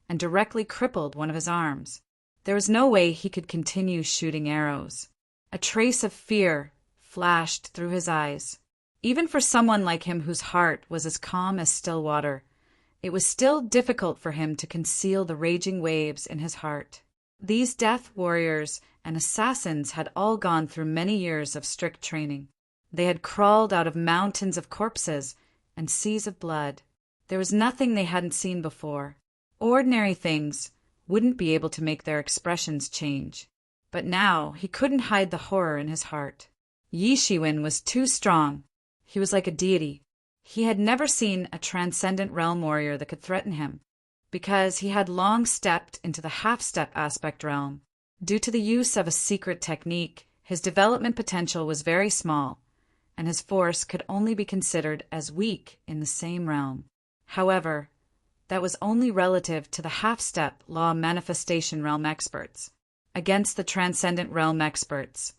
and directly crippled one of his arms. There was no way he could continue shooting arrows. A trace of fear flashed through his eyes. Even for someone like him whose heart was as calm as still water, it was still difficult for him to conceal the raging waves in his heart. These death warriors and assassins had all gone through many years of strict training. They had crawled out of mountains of corpses and seas of blood. There was nothing they hadn't seen before. Ordinary things wouldn't be able to make their expressions change. But now he couldn't hide the horror in his heart. Yi Shiwen was too strong. He was like a deity. He had never seen a transcendent realm warrior that could threaten him, because he had long stepped into the half-step aspect realm. Due to the use of a secret technique, his development potential was very small, and his force could only be considered as weak in the same realm. However, that was only relative to the half-step law manifestation realm experts. Against the transcendent realm experts,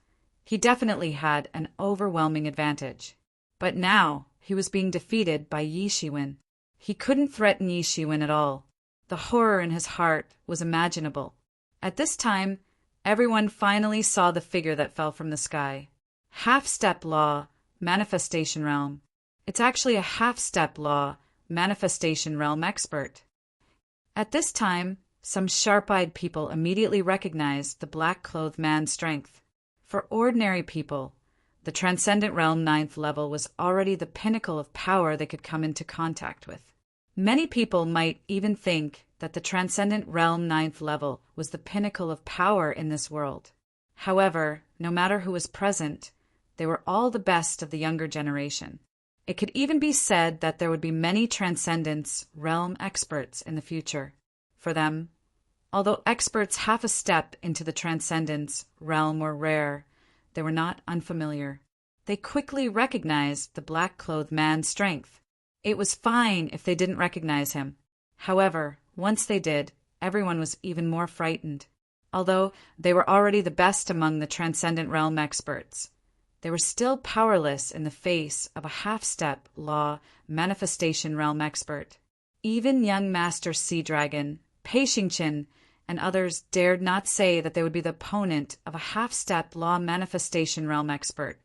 he definitely had an overwhelming advantage. But now he was being defeated by Yi Shiwen. He couldn't threaten Yi Shiwen at all. The horror in his heart was imaginable. At this time, everyone finally saw the figure that fell from the sky. Half-step law, manifestation realm. It's actually a half-step law, manifestation realm expert. At this time, some sharp-eyed people immediately recognized the black-clothed man's strength. For ordinary people, the Transcendent Realm 9th level was already the pinnacle of power they could come into contact with. Many people might even think that the Transcendent Realm 9th level was the pinnacle of power in this world. However, no matter who was present, they were all the best of the younger generation. It could even be said that there would be many Transcendence Realm experts in the future. For them, although experts half a step into the Transcendence Realm were rare, they were not unfamiliar. They quickly recognized the black-clothed man's strength. It was fine if they didn't recognize him. However, once they did, everyone was even more frightened. Although they were already the best among the Transcendent Realm experts, they were still powerless in the face of a half-step law manifestation realm expert. Even young Master Sea Dragon, Pei Xingqian, and others dared not say that they would be the opponent of a half-step law manifestation realm expert,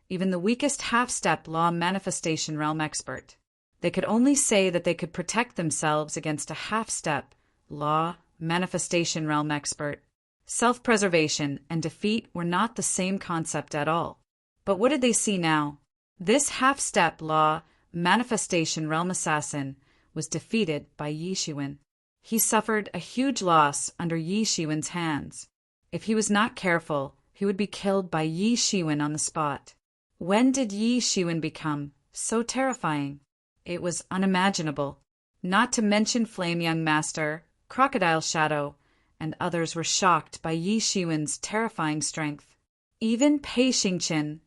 even the weakest half-step law manifestation realm expert. They could only say that they could protect themselves against a half-step law manifestation realm expert. Self-preservation and defeat were not the same concept at all. But what did they see now? This half-step law manifestation realm assassin was defeated by Yi Shiwen. He suffered a huge loss under Yi Shiwen's hands. If he was not careful, he would be killed by Yi Shiwen on the spot. When did Yi Shiwen become so terrifying? It was unimaginable. Not to mention Flame Young Master, Crocodile Shadow, and others were shocked by Yi Shiwen's terrifying strength. Even Pei Xingqian,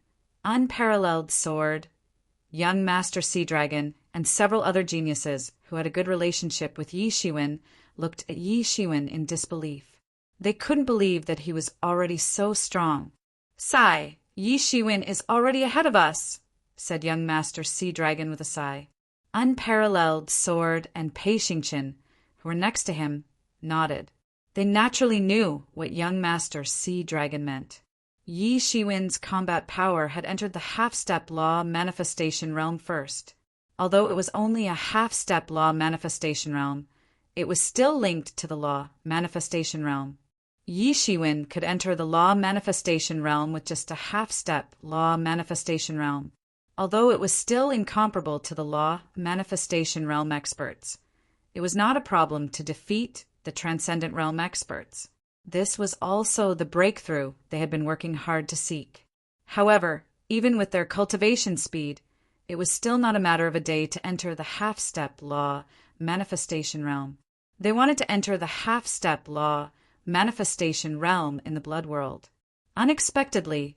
Unparalleled Sword, Young Master Sea Dragon, and several other geniuses who had a good relationship with Yi Shiwen looked at Yi Shiwen in disbelief. They couldn't believe that he was already so strong. "Sigh, Yi Shiwen is already ahead of us," said Young Master Sea Dragon with a sigh. Unparalleled Sword and Pei Xingqian, who were next to him, nodded. They naturally knew what young Master Sea Dragon meant. Yi Shiwen's combat power had entered the half-step law manifestation realm first. Although it was only a half-step law manifestation realm, it was still linked to the law manifestation realm. Yi Shiwen could enter the law manifestation realm with just a half-step law manifestation realm, although it was still incomparable to the law manifestation realm experts. It was not a problem to defeat the transcendent realm experts. This was also the breakthrough they had been working hard to seek. However, even with their cultivation speed, it was still not a matter of a day to enter the half-step law manifestation realm. They wanted to enter the half-step law manifestation realm in the blood world. Unexpectedly,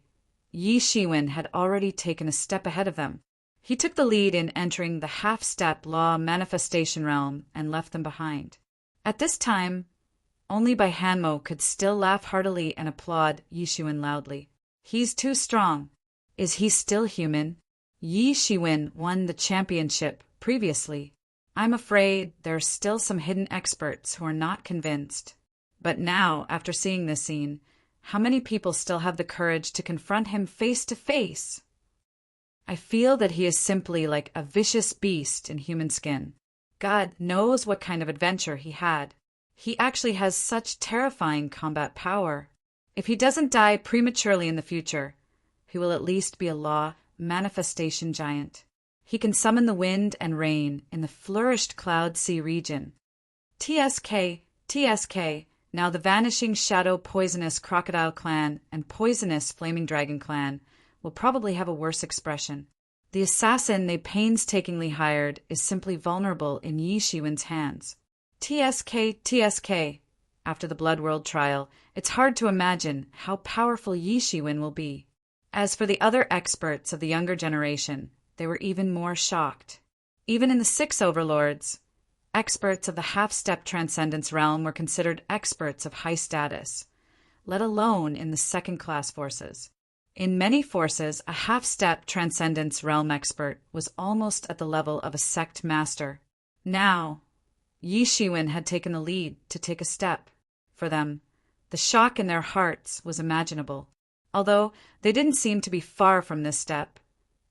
Yi Shiwen had already taken a step ahead of them. He took the lead in entering the half-step law manifestation realm and left them behind. At this time, only Bai Hanmo could still laugh heartily and applaud Yi Shiwen loudly. He's too strong. Is he still human? Yi Shiwen won the championship previously. I'm afraid there are still some hidden experts who are not convinced. But now, after seeing this scene, how many people still have the courage to confront him face to face? I feel that he is simply like a vicious beast in human skin. God knows what kind of adventure he had. He actually has such terrifying combat power. If he doesn't die prematurely in the future, he will at least be a law manifestation giant. He can summon the wind and rain in the flourished cloud sea region. TSK. Now the Vanishing Shadow Poisonous Crocodile Clan and Poisonous Flaming Dragon Clan will probably have a worse expression. The assassin they painstakingly hired is simply vulnerable in Yi Shiwen's hands. TSK. After the Blood World trial, it's hard to imagine how powerful Yi Shiwen will be. As for the other experts of the younger generation, they were even more shocked. Even in the Six Overlords, experts of the half-step transcendence realm were considered experts of high status, let alone in the second-class forces. In many forces, a half-step transcendence realm expert was almost at the level of a sect master. Now, Yi Shiwen had taken the lead to take a step. For them, the shock in their hearts was imaginable. Although they didn't seem to be far from this step,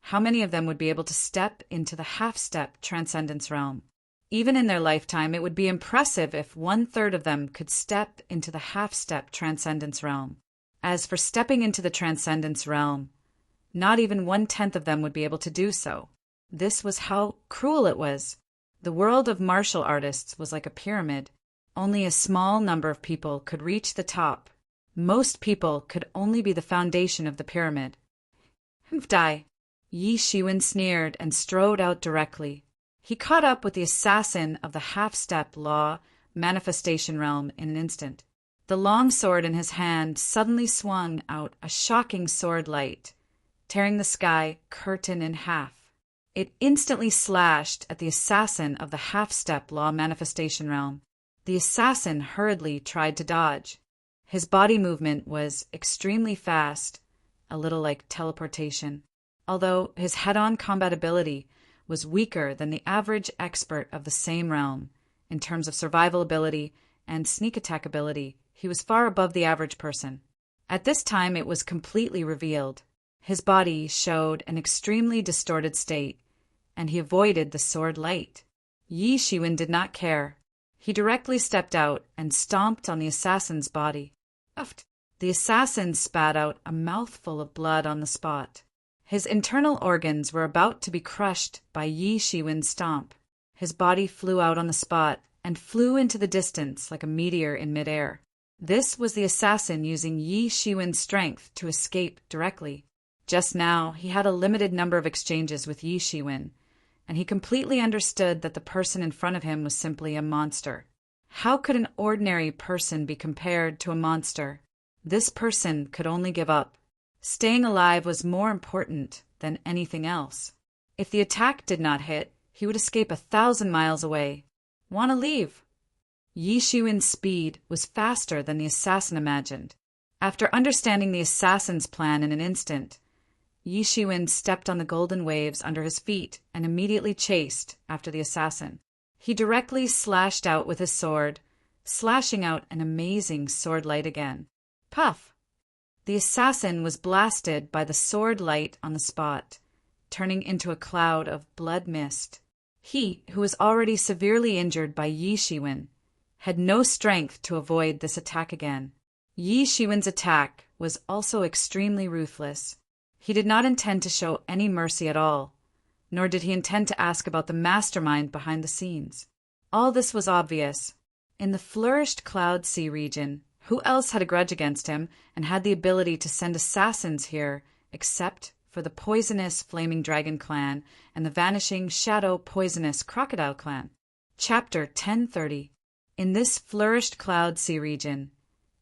how many of them would be able to step into the half-step transcendence realm? Even in their lifetime, it would be impressive if 1/3 of them could step into the half-step transcendence realm. As for stepping into the transcendence realm, not even 1/10 of them would be able to do so. This was how cruel it was. The world of martial artists was like a pyramid. Only a small number of people could reach the top. Most people could only be the foundation of the pyramid. Die. Yi Shiwen sneered and strode out directly. He caught up with the assassin of the half-step law manifestation realm in an instant. The long sword in his hand suddenly swung out a shocking sword light, tearing the sky curtain in half. It instantly slashed at the assassin of the half-step law manifestation realm. The assassin hurriedly tried to dodge. His body movement was extremely fast, a little like teleportation, although his head-on combat ability was weaker than the average expert of the same realm. In terms of survival ability and sneak attack ability, he was far above the average person. At this time, it was completely revealed. His body showed an extremely distorted state, and he avoided the sword light. Yi Shiwen did not care. He directly stepped out and stomped on the assassin's body. The assassin spat out a mouthful of blood on the spot. His internal organs were about to be crushed by Yi Shiwen's stomp. His body flew out on the spot and flew into the distance like a meteor in midair. This was the assassin using Yi Shiwen's strength to escape directly. Just now, he had a limited number of exchanges with Yi Shiwen, and he completely understood that the person in front of him was simply a monster. How could an ordinary person be compared to a monster? This person could only give up. Staying alive was more important than anything else. If the attack did not hit, he would escape 1,000 miles away. "Wanna leave?" Yi Shiwen's speed was faster than the assassin imagined. After understanding the assassin's plan in an instant, Yi Shiwen stepped on the golden waves under his feet and immediately chased after the assassin. He directly slashed out with his sword, slashing out an amazing sword light again. Puff! The assassin was blasted by the sword light on the spot, turning into a cloud of blood mist. He, who was already severely injured by Yi Shiwen, had no strength to avoid this attack again. Yi Shiwen's attack was also extremely ruthless. He did not intend to show any mercy at all, nor did he intend to ask about the mastermind behind the scenes. All this was obvious. In the flourished Cloud Sea region, who else had a grudge against him and had the ability to send assassins here except for the poisonous Flaming Dragon clan and the vanishing Shadow Poisonous Crocodile clan? Chapter 1030. In this flourished Cloud Sea region,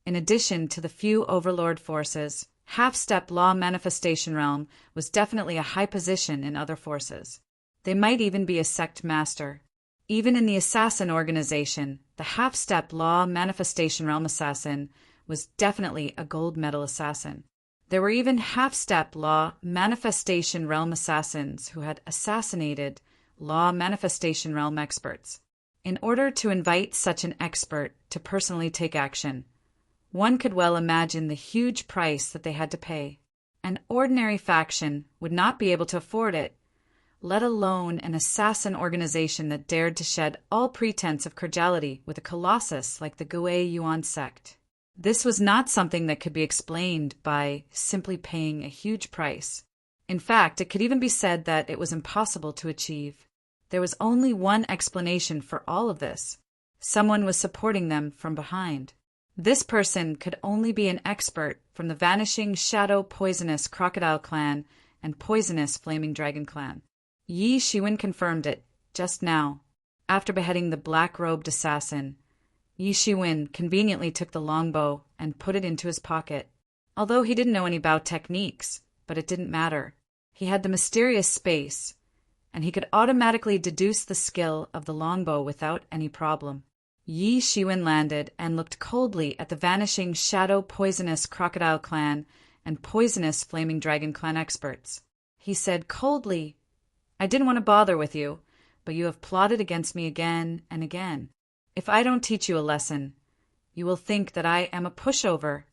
in addition to the few overlord forces, Half-Step Law Manifestation Realm was definitely a high position in other forces. They might even be a sect master. Even in the assassin organization, the Half-Step Law Manifestation Realm assassin was definitely a gold medal assassin. There were even Half-Step Law Manifestation Realm assassins who had assassinated Law Manifestation Realm experts. In order to invite such an expert to personally take action, one could well imagine the huge price that they had to pay. An ordinary faction would not be able to afford it, let alone an assassin organization that dared to shed all pretense of cordiality with a colossus like the Gui Yuan sect. This was not something that could be explained by simply paying a huge price. In fact, it could even be said that it was impossible to achieve. There was only one explanation for all of this. Someone was supporting them from behind. This person could only be an expert from the vanishing Shadow Poisonous Crocodile clan and Poisonous Flaming Dragon clan. Yi Shiwen confirmed it just now. After beheading the black-robed assassin, Yi Shiwen conveniently took the longbow and put it into his pocket. Although he didn't know any bow techniques, but it didn't matter. He had the mysterious space, and he could automatically deduce the skill of the longbow without any problem. Yi Shiwen landed and looked coldly at the vanishing Shadow Poisonous Crocodile clan and Poisonous Flaming Dragon clan experts. He said coldly, "I didn't want to bother with you, but you have plotted against me again and again. If I don't teach you a lesson, you will think that I am a pushover."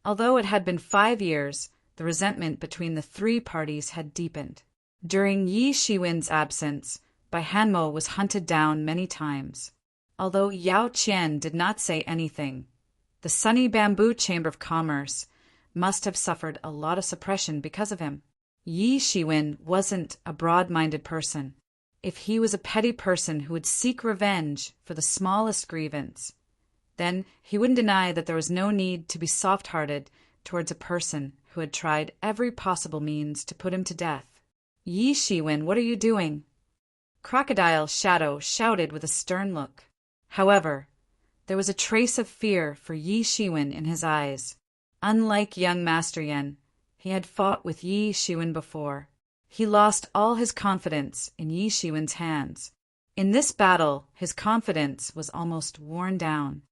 Although it had been 5 years, the resentment between the three parties had deepened. During Yi Shiwen's absence, Bai Hanmo was hunted down many times. Although Yao Qian did not say anything, the Sunny Bamboo Chamber of Commerce must have suffered a lot of suppression because of him. Yi Shiwen wasn't a broad-minded person. If he was a petty person who would seek revenge for the smallest grievance, then he wouldn't deny that there was no need to be soft-hearted towards a person who had tried every possible means to put him to death. "Yi Shiwen, what are you doing?" Crocodile Shadow shouted with a stern look. However, there was a trace of fear for Yi Shiwen in his eyes. Unlike young Master Yen, he had fought with Yi Shiwen before. He lost all his confidence in Yi Shiwen's hands. In this battle, his confidence was almost worn down.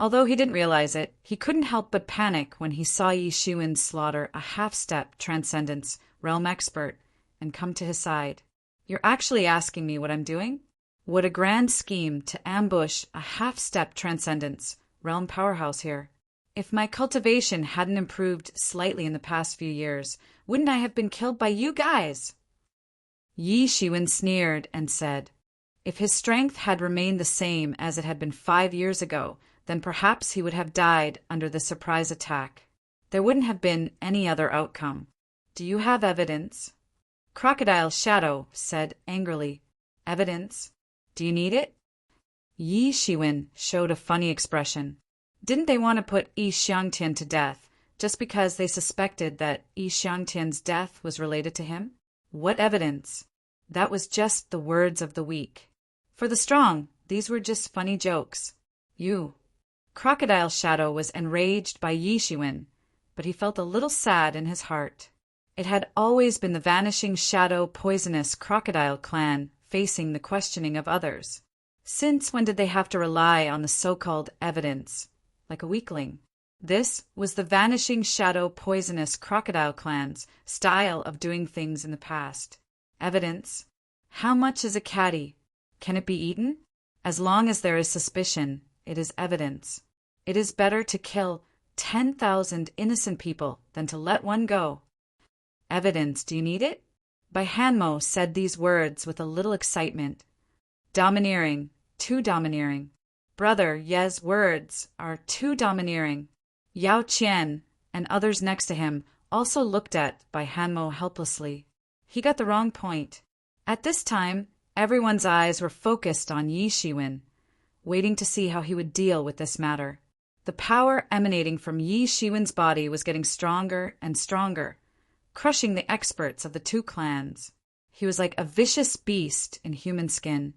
Although he didn't realize it, he couldn't help but panic when he saw Yi Shiwen slaughter a half-step Transcendence realm expert and come to his side. "You're actually asking me what I'm doing? What a grand scheme to ambush a half-step Transcendence realm powerhouse here. If my cultivation hadn't improved slightly in the past few years, wouldn't I have been killed by you guys?" Yi Shiwen sneered and said, if his strength had remained the same as it had been 5 years ago, then perhaps he would have died under the surprise attack. There wouldn't have been any other outcome. "Do you have evidence?" Crocodile Shadow said angrily, "Evidence? Do you need it?" Yi Shiwen showed a funny expression. Didn't they want to put Yi Xiangtian to death just because they suspected that Yi Xiangtian's death was related to him? What evidence? That was just the words of the weak. For the strong, these were just funny jokes. You. Crocodile Shadow was enraged by Yi Shiwen, but he felt a little sad in his heart. It had always been the vanishing Shadow Poisonous Crocodile clan facing the questioning of others. Since when did they have to rely on the so-called evidence, like a weakling? This was the Vanishing Shadow Poisonous Crocodile Clan's style of doing things in the past. Evidence. How much is a caddy? Can it be eaten? As long as there is suspicion, it is evidence. It is better to kill 10,000 innocent people than to let one go. Evidence, do you need it? By Hanmo said these words with a little excitement. Domineering, too domineering. Brother Ye's words are too domineering. Yao Qian and others next to him also looked at Bai Hanmo helplessly. He got the wrong point. At this time, everyone's eyes were focused on Yi Shiwen, waiting to see how he would deal with this matter. The power emanating from Yi Shiwen's body was getting stronger and stronger, crushing the experts of the two clans. He was like a vicious beast in human skin,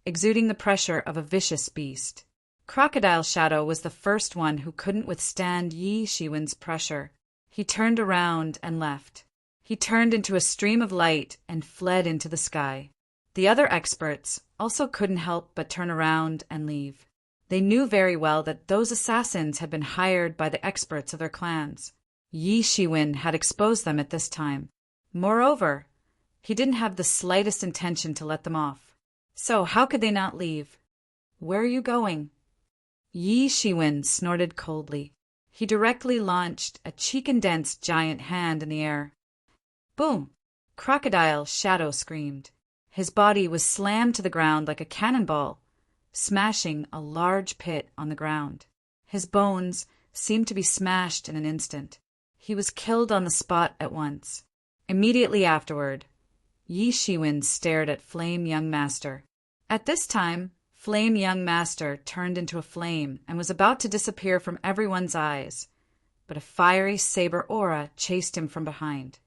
exuding the pressure of a vicious beast. Crocodile Shadow was the first one who couldn't withstand Yi Shiwen's pressure. He turned around and left. He turned into a stream of light and fled into the sky. The other experts also couldn't help but turn around and leave. They knew very well that those assassins had been hired by the experts of their clans. Yi Shiwen had exposed them at this time. Moreover, he didn't have the slightest intention to let them off. So how could they not leave? Where are you going? Yi Shiwen snorted coldly. He directly launched a cheek-condensed giant hand in the air. Boom! Crocodile Shadow screamed. His body was slammed to the ground like a cannonball, smashing a large pit on the ground. His bones seemed to be smashed in an instant. He was killed on the spot at once. Immediately afterward, Yi Shiwen stared at Flame Young Master. At this time, Flame Young Master turned into a flame and was about to disappear from everyone's eyes, but a fiery saber aura chased him from behind.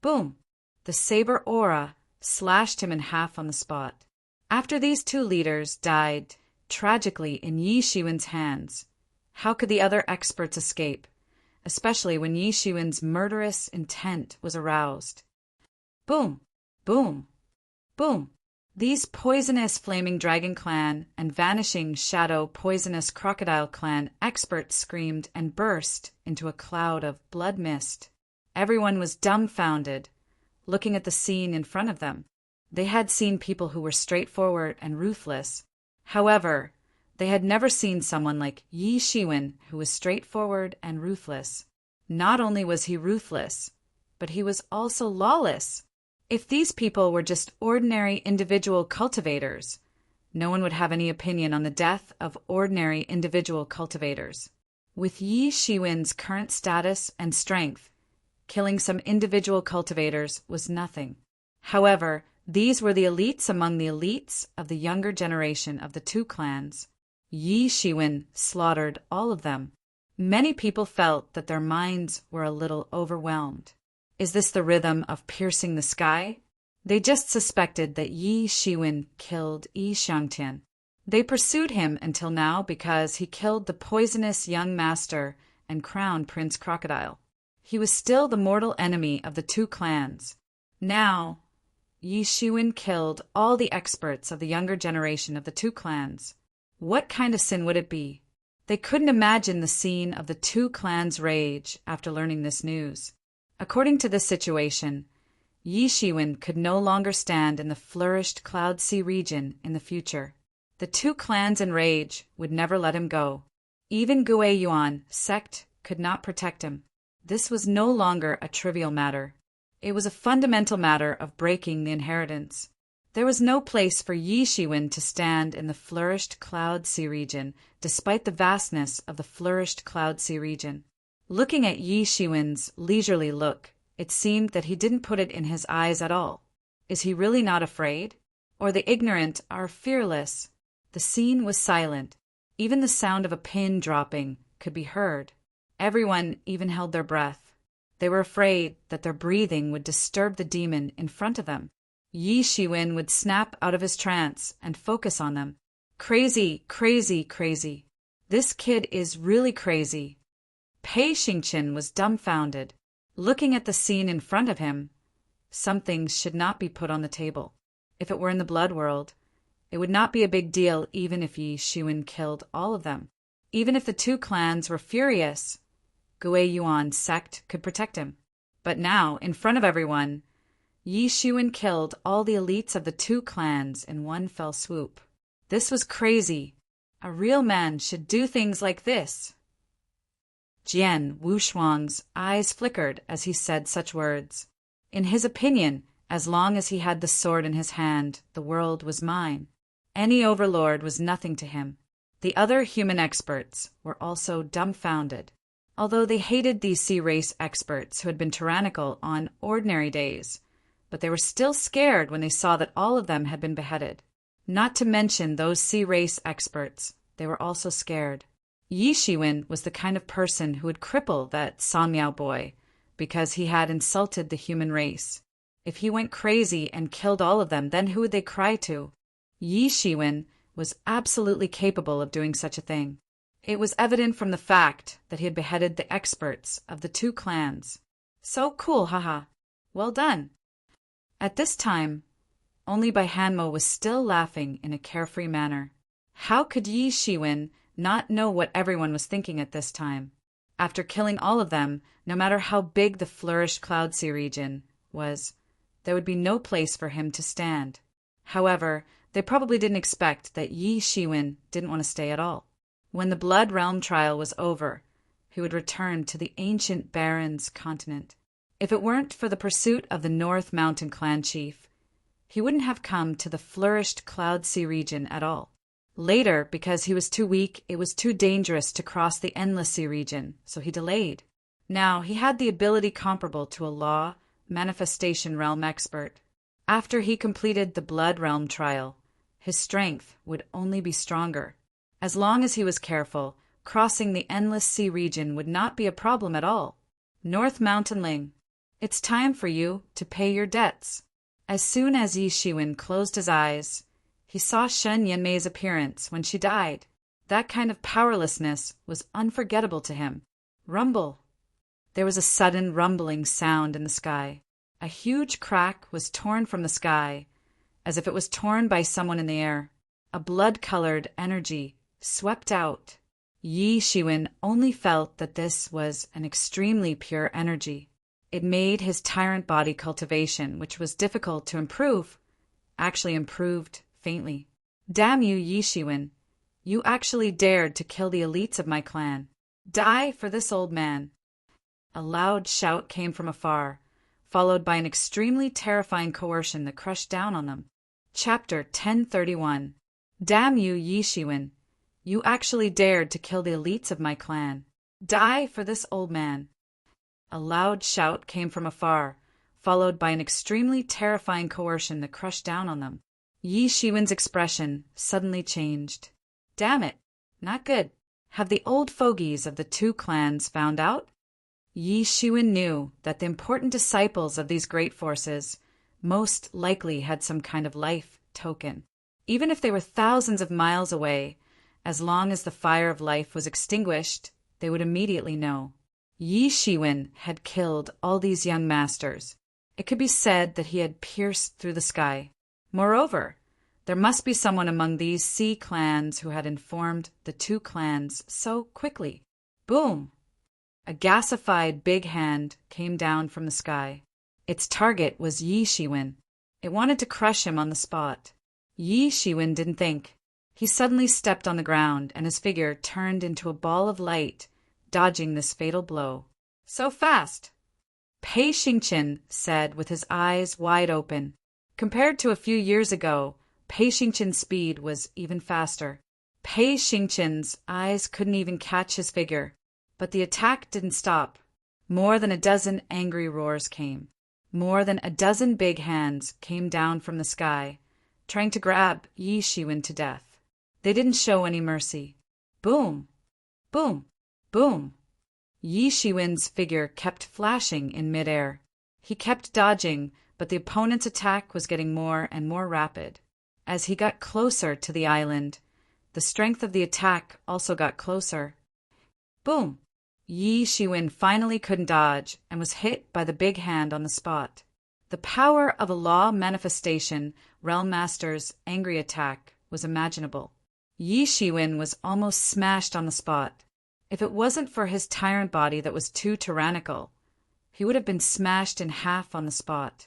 Boom! The saber aura slashed him in half on the spot. After these two leaders died tragically in Yi Shiwen's hands, how could the other experts escape, especially when Yi Shiwen's murderous intent was aroused? Boom! Boom! Boom! These poisonous Flaming Dragon Clan and Vanishing Shadow Poisonous Crocodile Clan experts screamed and burst into a cloud of blood mist. Everyone was dumbfounded, looking at the scene in front of them. They had seen people who were straightforward and ruthless. However, they had never seen someone like Yi Shiwen who was straightforward and ruthless. Not only was he ruthless, but he was also lawless. If these people were just ordinary individual cultivators, no one would have any opinion on the death of ordinary individual cultivators. With Yi Shiwen's current status and strength, killing some individual cultivators was nothing. However, these were the elites among the elites of the younger generation of the two clans. Yi Shiwen slaughtered all of them. Many people felt that their minds were a little overwhelmed. Is this the rhythm of piercing the sky? They just suspected that Yi Shiwen killed Yi Xiangtian. They pursued him until now because he killed the poisonous young master and crown Prince Crocodile. He was still the mortal enemy of the two clans. Now, Yi Shiwen killed all the experts of the younger generation of the two clans. What kind of sin would it be? They couldn't imagine the scene of the two clans' rage after learning this news. According to this situation, Yi Shiwen could no longer stand in the flourished Cloud Sea region in the future. The two clans in rage would never let him go. Even Gue Yuan sect could not protect him. This was no longer a trivial matter. It was a fundamental matter of breaking the inheritance. There was no place for Yi Shiwen to stand in the flourished Cloud Sea region, despite the vastness of the flourished Cloud Sea region. Looking at Yi Shiwen's leisurely look, it seemed that he didn't put it in his eyes at all. Is he really not afraid? Or the ignorant are fearless? The scene was silent. Even the sound of a pin dropping could be heard. Everyone even held their breath. They were afraid that their breathing would disturb the demon in front of them. Yi Shiwen would snap out of his trance and focus on them. Crazy, crazy, crazy. This kid is really crazy. Pei Xingqian was dumbfounded. Looking at the scene in front of him, some things should not be put on the table. If it were in the blood world, it would not be a big deal even if Yi Shiwen killed all of them. Even if the two clans were furious, Gui Yuan sect could protect him. But now, in front of everyone, Yi Shiwen killed all the elites of the two clans in one fell swoop. This was crazy. A real man should do things like this. Jian Wushuang's eyes flickered as he said such words. In his opinion, as long as he had the sword in his hand, the world was mine. Any overlord was nothing to him. The other human experts were also dumbfounded. Although they hated these sea race experts who had been tyrannical on ordinary days, but they were still scared when they saw that all of them had been beheaded. Not to mention those sea race experts, they were also scared. Yi Shiwen was the kind of person who would cripple that Sanmiao boy because he had insulted the human race. If he went crazy and killed all of them, then who would they cry to? Yi Shiwen was absolutely capable of doing such a thing. It was evident from the fact that he had beheaded the experts of the two clans. So cool, haha. Well done. At this time, only Bai Hanmo was still laughing in a carefree manner. How could Yi Shiwen not know what everyone was thinking at this time? After killing all of them, no matter how big the flourished Cloud Sea region was, there would be no place for him to stand. However, they probably didn't expect that Yi Shiwen didn't want to stay at all. When the Blood Realm trial was over, he would return to the ancient Barrens continent. If it weren't for the pursuit of the North Mountain clan chief, he wouldn't have come to the flourished Cloud Sea region at all. Later, because he was too weak, it was too dangerous to cross the Endless Sea region, so he delayed. Now, he had the ability comparable to a law, manifestation realm expert. After he completed the Blood Realm trial, his strength would only be stronger. As long as he was careful, crossing the Endless Sea region would not be a problem at all. North Mountainling, it's time for you to pay your debts. As soon as Yi Shiwen closed his eyes, he saw Shen Yanmei's appearance when she died. That kind of powerlessness was unforgettable to him. Rumble. There was a sudden rumbling sound in the sky. A huge crack was torn from the sky, as if it was torn by someone in the air. A blood-colored energy swept out. Yi Shiwen only felt that this was an extremely pure energy. It made his tyrant body cultivation, which was difficult to improve, actually improved faintly. Damn you, Yi Shiwen. You actually dared to kill the elites of my clan. Die for this old man. A loud shout came from afar, followed by an extremely terrifying coercion that crushed down on them. Chapter 1031. Damn you, Yi Shiwen. You actually dared to kill the elites of my clan. Die for this old man. A loud shout came from afar, followed by an extremely terrifying coercion that crushed down on them. Yi Shiwen's expression suddenly changed. Damn it, not good. Have the old fogies of the two clans found out? Yi Shiwen knew that the important disciples of these great forces most likely had some kind of life token. Even if they were thousands of miles away, as long as the fire of life was extinguished, they would immediately know. Yi Shiwen had killed all these young masters. It could be said that he had pierced through the sky. Moreover, there must be someone among these sea clans who had informed the two clans so quickly. Boom! A gasified big hand came down from the sky. Its target was Yi Shiwen. It wanted to crush him on the spot. Yi Shiwen didn't think. He suddenly stepped on the ground, and his figure turned into a ball of light, dodging this fatal blow. So fast! Pei Xingqian said with his eyes wide open. Compared to a few years ago, Pei Xingqian's speed was even faster. Pei Xingqian's eyes couldn't even catch his figure. But the attack didn't stop. More than a dozen angry roars came. More than a dozen big hands came down from the sky, trying to grab Yi Shiwen to death. They didn't show any mercy. Boom! Boom! Boom! Yi Shiwen's figure kept flashing in midair. He kept dodging, but the opponent's attack was getting more and more rapid. As he got closer to the island, the strength of the attack also got closer. Boom! Yi Shiwen finally couldn't dodge and was hit by the big hand on the spot. The power of a law manifestation realm master's angry attack was imaginable. Yi Shiwen was almost smashed on the spot. If it wasn't for his tyrant body that was too tyrannical, he would have been smashed in half on the spot.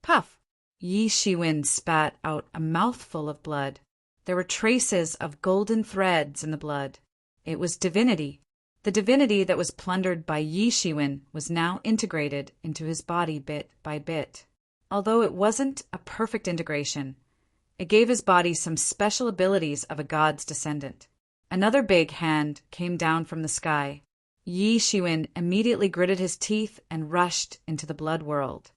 Puff! Yi Shiwen spat out a mouthful of blood. There were traces of golden threads in the blood. It was divinity. The divinity that was plundered by Yi Shiwen was now integrated into his body bit by bit. Although it wasn't a perfect integration, it gave his body some special abilities of a god's descendant. Another big hand came down from the sky. Yi Shiwen immediately gritted his teeth and rushed into the blood world.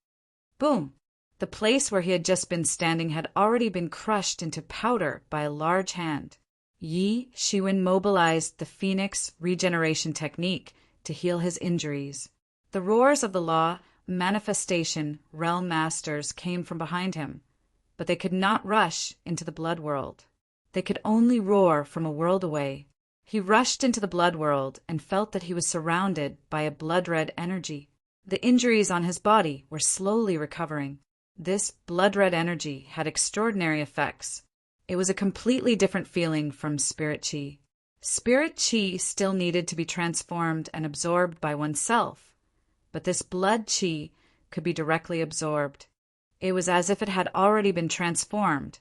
Boom! The place where he had just been standing had already been crushed into powder by a large hand. Yi Shiwen mobilized the Phoenix regeneration technique to heal his injuries. The roars of the law manifestation realm masters came from behind him, but they could not rush into the blood world. They could only roar from a world away. He rushed into the blood world and felt that he was surrounded by a blood-red energy. The injuries on his body were slowly recovering. This blood-red energy had extraordinary effects. It was a completely different feeling from spirit chi. Spirit chi still needed to be transformed and absorbed by oneself, but this blood chi could be directly absorbed. It was as if it had already been transformed,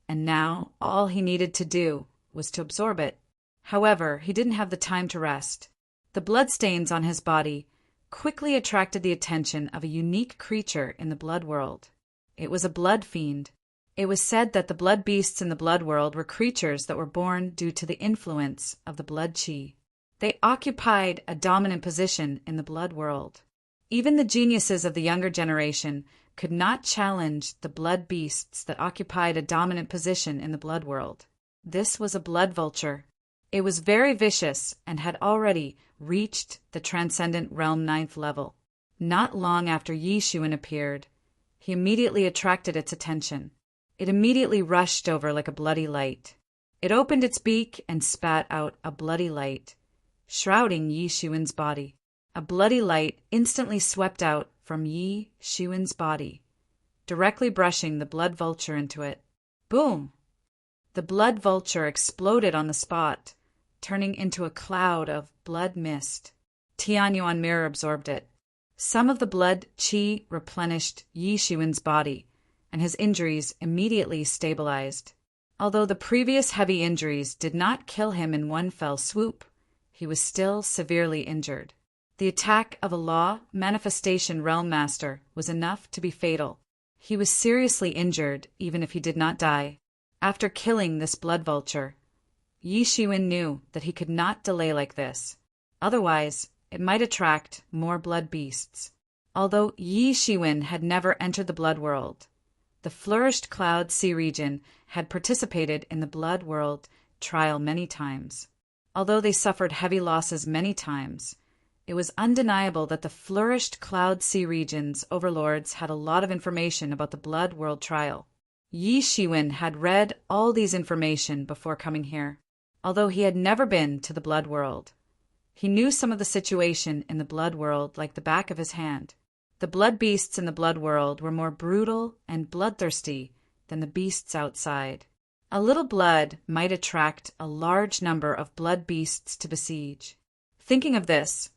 and now all he needed to do was to absorb it. However, he didn't have the time to rest. The bloodstains on his body quickly attracted the attention of a unique creature in the blood world. It was a blood fiend. It was said that the blood beasts in the blood world were creatures that were born due to the influence of the blood chi. They occupied a dominant position in the blood world. Even the geniuses of the younger generation could not challenge the blood beasts that occupied a dominant position in the blood world. This was a blood vulture. It was very vicious and had already reached the transcendent realm 9th level. Not long after Yi Shiwen appeared, he immediately attracted its attention. It immediately rushed over like a bloody light. It opened its beak and spat out a bloody light, shrouding Yi Shiwen's body. A bloody light instantly swept out from Yi Shiwen's body, directly brushing the blood vulture into it. Boom! The blood vulture exploded on the spot, turning into a cloud of blood mist. Tianyuan mirror absorbed it. Some of the blood chi replenished Yi Shiwen's body, and his injuries immediately stabilized. Although the previous heavy injuries did not kill him in one fell swoop, he was still severely injured. The attack of a law manifestation realm master was enough to be fatal. He was seriously injured even if he did not die. After killing this blood vulture, Yi Shiwen knew that he could not delay like this. Otherwise, it might attract more blood beasts. Although Yi Shiwen had never entered the blood world, the flourished Cloud Sea region had participated in the blood world trial many times. Although they suffered heavy losses many times, it was undeniable that the flourished Cloud Sea region's overlords had a lot of information about the blood world trial. Yi Shiwen had read all these information before coming here. Although he had never been to the blood world, he knew some of the situation in the blood world like the back of his hand. The blood beasts in the blood world were more brutal and bloodthirsty than the beasts outside. A little blood might attract a large number of blood beasts to besiege. Thinking of this,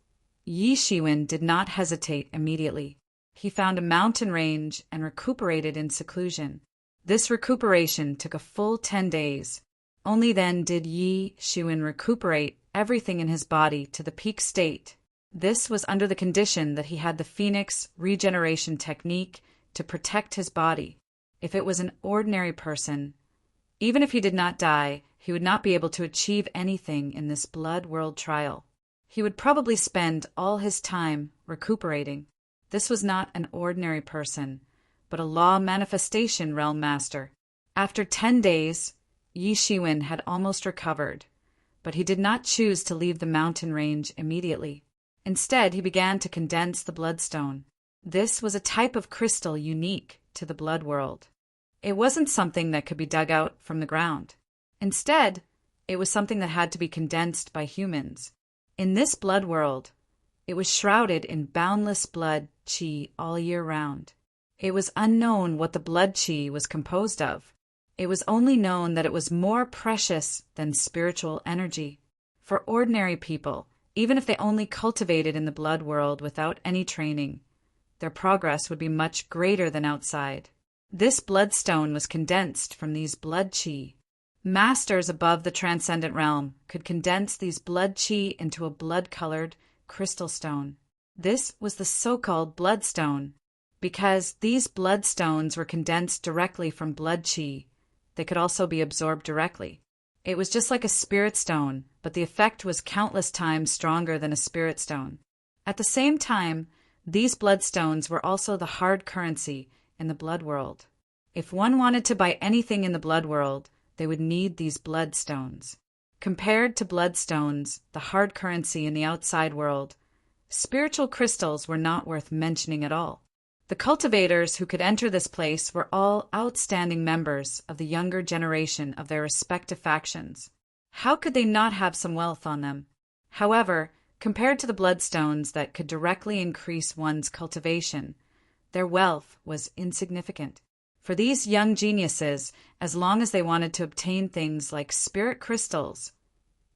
Yi Shiwen did not hesitate immediately. He found a mountain range and recuperated in seclusion. This recuperation took a full 10 days. Only then did Yi Shiwen recuperate everything in his body to the peak state. This was under the condition that he had the Phoenix regeneration technique to protect his body. If it was an ordinary person, even if he did not die, he would not be able to achieve anything in this blood world trial. He would probably spend all his time recuperating. This was not an ordinary person, but a law manifestation realm master. After 10 days, Yi Shiwen had almost recovered, but he did not choose to leave the mountain range immediately. Instead, he began to condense the bloodstone. This was a type of crystal unique to the blood world. It wasn't something that could be dug out from the ground. Instead, it was something that had to be condensed by humans. In this blood world, it was shrouded in boundless blood chi all year round. It was unknown what the blood chi was composed of. It was only known that it was more precious than spiritual energy. For ordinary people, even if they only cultivated in the blood world without any training, their progress would be much greater than outside. This bloodstone was condensed from these blood chi. Masters above the transcendent realm could condense these blood chi into a blood-colored crystal stone. This was the so-called bloodstone. Because these bloodstones were condensed directly from blood chi, they could also be absorbed directly. It was just like a spirit stone, but the effect was countless times stronger than a spirit stone. At the same time, these bloodstones were also the hard currency in the blood world. If one wanted to buy anything in the blood world, they would need these bloodstones. Compared to bloodstones, the hard currency in the outside world, spiritual crystals were not worth mentioning at all. The cultivators who could enter this place were all outstanding members of the younger generation of their respective factions. How could they not have some wealth on them? However, compared to the bloodstones that could directly increase one's cultivation, their wealth was insignificant. For these young geniuses, as long as they wanted to obtain things like spirit crystals,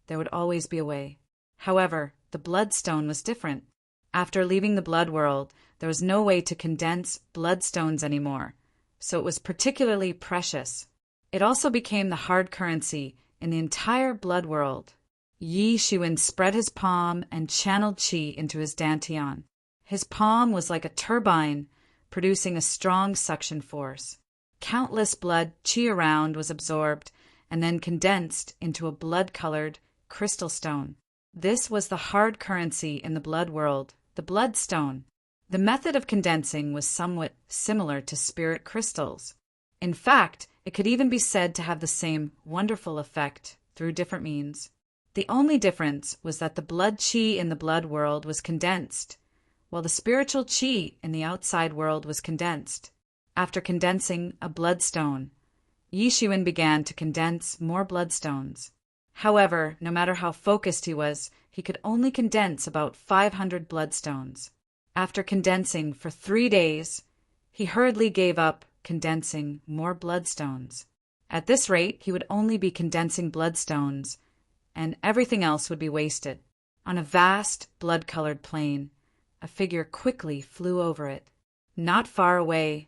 there would always be a way. However, the bloodstone was different. After leaving the blood world, there was no way to condense bloodstones anymore, so it was particularly precious. It also became the hard currency in the entire blood world. Yi Shiwen spread his palm and channeled qi into his dantian. His palm was like a turbine, producing a strong suction force. Countless blood qi around was absorbed and then condensed into a blood-colored crystal stone. This was the hard currency in the blood world, the bloodstone. The method of condensing was somewhat similar to spirit crystals. In fact, it could even be said to have the same wonderful effect through different means. The only difference was that the blood qi in the blood world was condensed, while the spiritual qi in the outside world was condensed. After condensing a bloodstone, Yi Shiwen began to condense more bloodstones. However, no matter how focused he was, he could only condense about 500 bloodstones. After condensing for 3 days, he hurriedly gave up condensing more bloodstones. At this rate, he would only be condensing bloodstones, and everything else would be wasted. On a vast, blood-colored plain, a figure quickly flew over it. Not far away,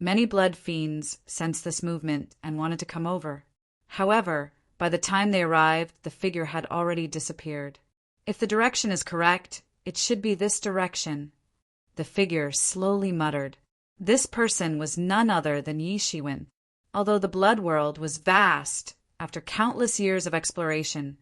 many blood fiends sensed this movement and wanted to come over. However, by the time they arrived, the figure had already disappeared. If the direction is correct, it should be this direction. The figure slowly muttered. This person was none other than Yi Shiwen. Although the blood world was vast, after countless years of exploration,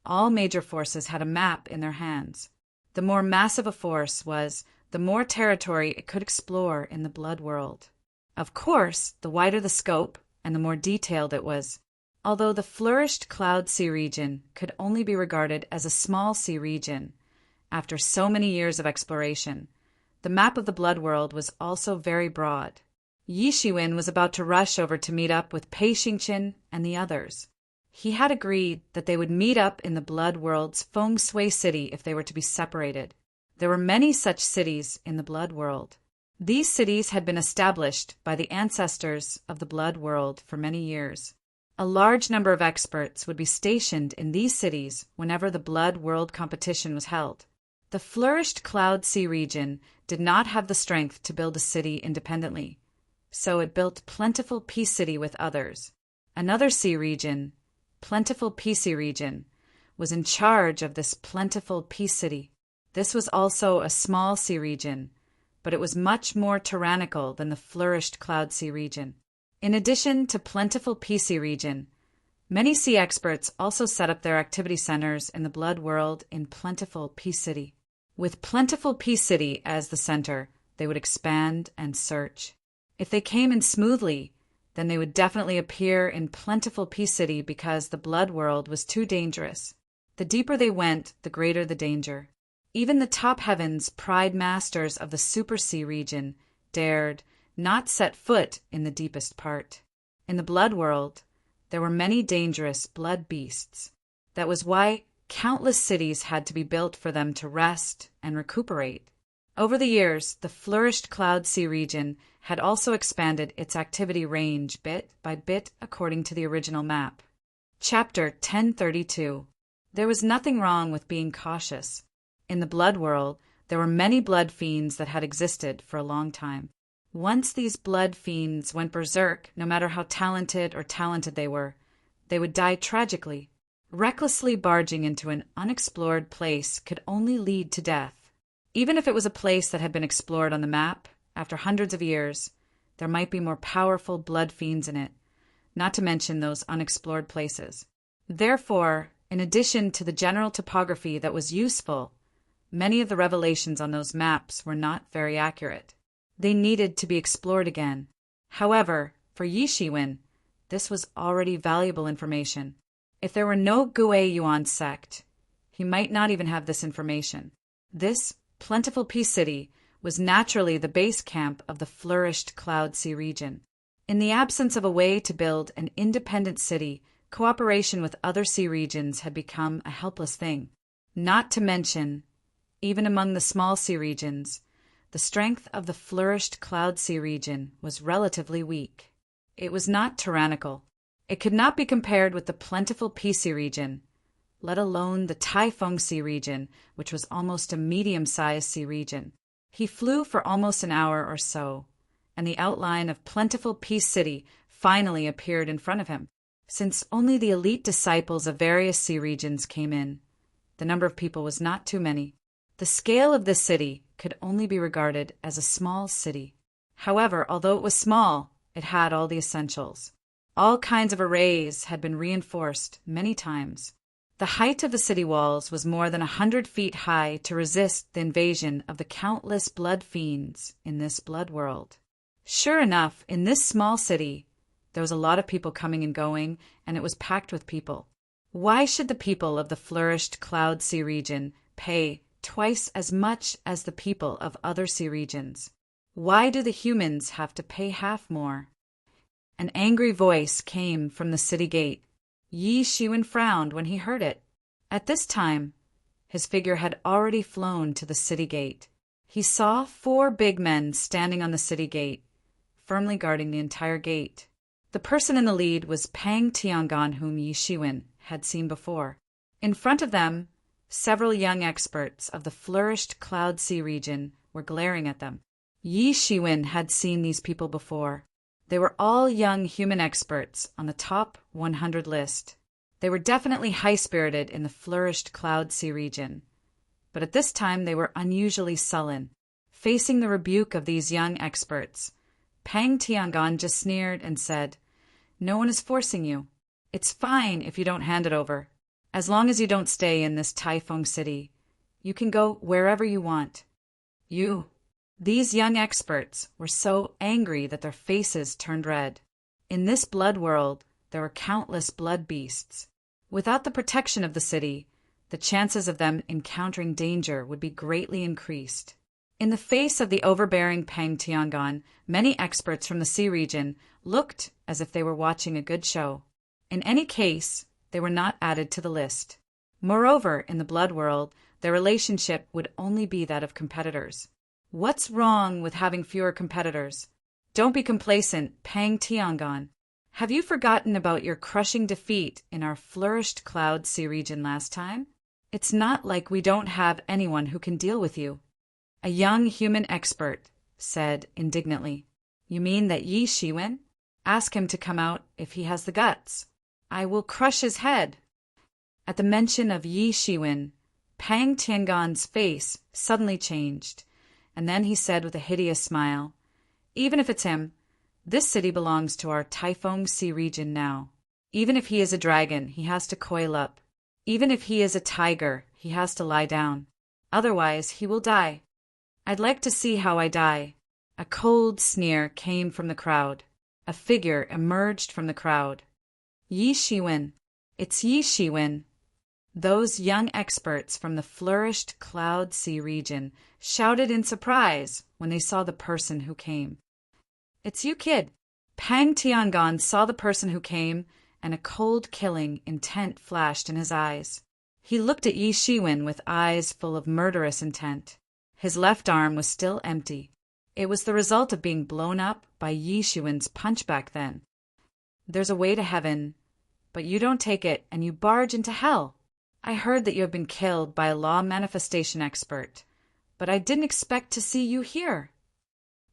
all major forces had a map in their hands. The more massive a force was, the more territory it could explore in the blood world. Of course, the wider the scope and the more detailed it was. Although the flourished Cloud Sea region could only be regarded as a small sea region, after so many years of exploration, the map of the blood world was also very broad. Yi Shiwen was about to rush over to meet up with Pei Xingqian and the others. He had agreed that they would meet up in the blood world's Feng Shui city if they were to be separated. There were many such cities in the blood world. These cities had been established by the ancestors of the blood world for many years. A large number of experts would be stationed in these cities whenever the blood world competition was held. The flourished Cloud Sea region did not have the strength to build a city independently, so it built Plentiful Peace City with others. Another sea region, Plentiful Peace region, was in charge of this Plentiful Peace City. This was also a small sea region, but it was much more tyrannical than the flourished Cloud Sea region. In addition to Plentiful Peace region, many sea experts also set up their activity centers in the blood world in Plentiful Peace City. With Plentiful Peace City as the center, they would expand and search. If they came in smoothly, then they would definitely appear in Plentiful Peace City because the blood world was too dangerous. The deeper they went, the greater the danger. Even the top heavens pride masters of the Super Sea region dared not set foot in the deepest part. In the blood world, there were many dangerous blood beasts. That was why countless cities had to be built for them to rest and recuperate. Over the years, the flourished Cloud Sea region had also expanded its activity range bit by bit according to the original map. Chapter 1032. There was nothing wrong with being cautious. In the blood world, there were many blood fiends that had existed for a long time. Once these blood fiends went berserk, no matter how talented they would die tragically. Recklessly barging into an unexplored place could only lead to death. Even if it was a place that had been explored on the map, after hundreds of years, there might be more powerful blood fiends in it, not to mention those unexplored places. Therefore, in addition to the general topography that was useful, many of the revelations on those maps were not very accurate. They needed to be explored again. However, for Yi Shiwen, this was already valuable information. If there were no Gui Yuan sect, he might not even have this information. This plentiful peace city was naturally the base camp of the flourished Cloud Sea region. In the absence of a way to build an independent city, cooperation with other sea regions had become a helpless thing. Not to mention, even among the small sea regions, the strength of the flourished Cloud Sea region was relatively weak. It was not tyrannical. It could not be compared with the plentiful Peace Sea region, let alone the Taifeng Sea region, which was almost a medium-sized sea region. He flew for almost an hour or so, and the outline of plentiful Peace City finally appeared in front of him. Since only the elite disciples of various sea regions came in, the number of people was not too many. The scale of this city could only be regarded as a small city. However, although it was small, it had all the essentials. All kinds of arrays had been reinforced many times. The height of the city walls was more than 100 feet high to resist the invasion of the countless blood fiends in this blood world. Sure enough, in this small city, there was a lot of people coming and going, and it was packed with people. Why should the people of the flourished Cloud Sea region pay twice as much as the people of other sea regions? Why do the humans have to pay half more? An angry voice came from the city gate. Yi Shiwen frowned when he heard it. At this time, his figure had already flown to the city gate. He saw 4 big men standing on the city gate, firmly guarding the entire gate. The person in the lead was Pang Tiangon, whom Yi Shiwen had seen before. In front of them, several young experts of the flourished Cloud Sea region were glaring at them. Yi Shiwen had seen these people before. They were all young human experts on the top 100 list. They were definitely high-spirited in the flourished Cloud Sea region. But at this time they were unusually sullen. Facing the rebuke of these young experts, Pang Tiangon just sneered and said, "No one is forcing you. It's fine if you don't hand it over. As long as you don't stay in this Taifeng city, you can go wherever you want." These young experts were so angry that their faces turned red. In this blood world, there were countless blood beasts. Without the protection of the city, the chances of them encountering danger would be greatly increased. In the face of the overbearing Pang Tiangon, many experts from the sea region looked as if they were watching a good show. In any case, they were not added to the list. Moreover, in the blood world, their relationship would only be that of competitors. What's wrong with having fewer competitors? Don't be complacent, Pang Tiangon. Have you forgotten about your crushing defeat in our flourished Cloud Sea region last time? It's not like we don't have anyone who can deal with you. A young human expert said indignantly. You mean that Yi Shiwen? Ask him to come out if he has the guts. I will crush his head. At the mention of Yi Shiwen, Pang Tiangon's face suddenly changed. And then he said with a hideous smile, "Even if it's him, this city belongs to our Taifeng Sea region now. Even if he is a dragon, he has to coil up. Even if he is a tiger, he has to lie down. Otherwise, he will die. I'd like to see how I die." A cold sneer came from the crowd. A figure emerged from the crowd. Yi Shiwen. It's Yi Shiwen. Those young experts from the flourished Cloud Sea region shouted in surprise when they saw the person who came. "It's you, kid." Pang Tiangon saw the person who came, and a cold killing intent flashed in his eyes. He looked at Yi Shiwen with eyes full of murderous intent. His left arm was still empty. It was the result of being blown up by Yi Shiwen's punch back then. There's a way to heaven, but you don't take it and you barge into hell. I heard that you have been killed by a law manifestation expert, but I didn't expect to see you here.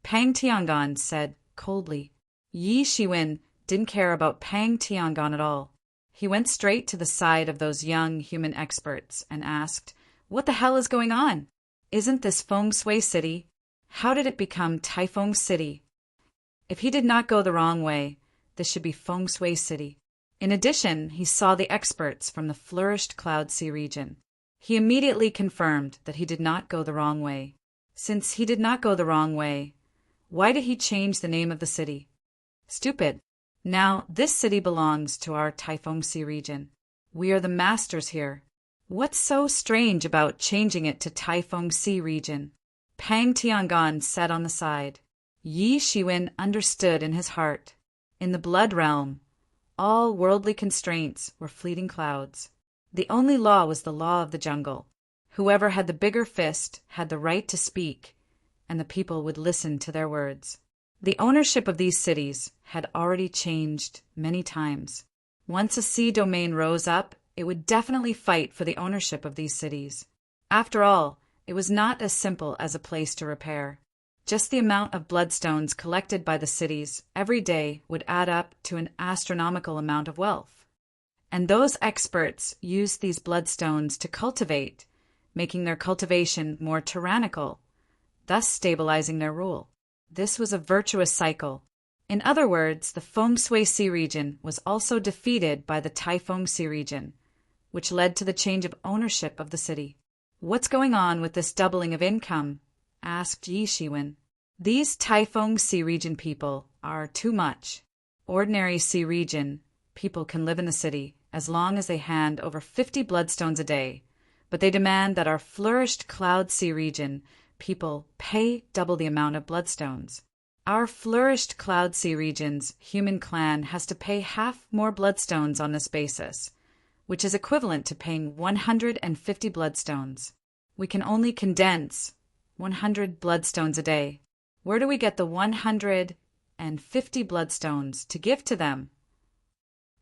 Pang Tiangon said coldly. Yi Shiwen didn't care about Pang Tiangon at all. He went straight to the side of those young human experts and asked, "What the hell is going on? Isn't this Feng Shui City? How did it become Taifeng City? If he did not go the wrong way, this should be Feng Shui City." In addition, he saw the experts from the flourished Cloud Sea region. He immediately confirmed that he did not go the wrong way. Since he did not go the wrong way, why did he change the name of the city? Stupid. Now, this city belongs to our Taifeng Sea region. We are the masters here. What's so strange about changing it to Taifeng Sea region? Pang Tiangon said on the side. Yi Shiwen understood in his heart. In the blood realm, all worldly constraints were fleeting clouds. The only law was the law of the jungle. Whoever had the bigger fist had the right to speak, and the people would listen to their words. The ownership of these cities had already changed many times. Once a sea domain rose up, it would definitely fight for the ownership of these cities. After all, it was not as simple as a place to repair. Just the amount of bloodstones collected by the cities every day would add up to an astronomical amount of wealth. And those experts used these bloodstones to cultivate, making their cultivation more tyrannical, thus stabilizing their rule. This was a virtuous cycle. In other words, the Feng Shui Sea region was also defeated by the Taifeng Sea region, which led to the change of ownership of the city. What's going on with this doubling of income? Asked Yi Shiwen. These Taifeng Sea region people are too much. Ordinary Sea region people can live in the city as long as they hand over 50 bloodstones a day, but they demand that our flourished Cloud Sea region people pay double the amount of bloodstones. Our flourished Cloud Sea region's human clan has to pay half more bloodstones on this basis, which is equivalent to paying 150 bloodstones. We can only condense 100 bloodstones a day. Where do we get the 150 bloodstones to give to them?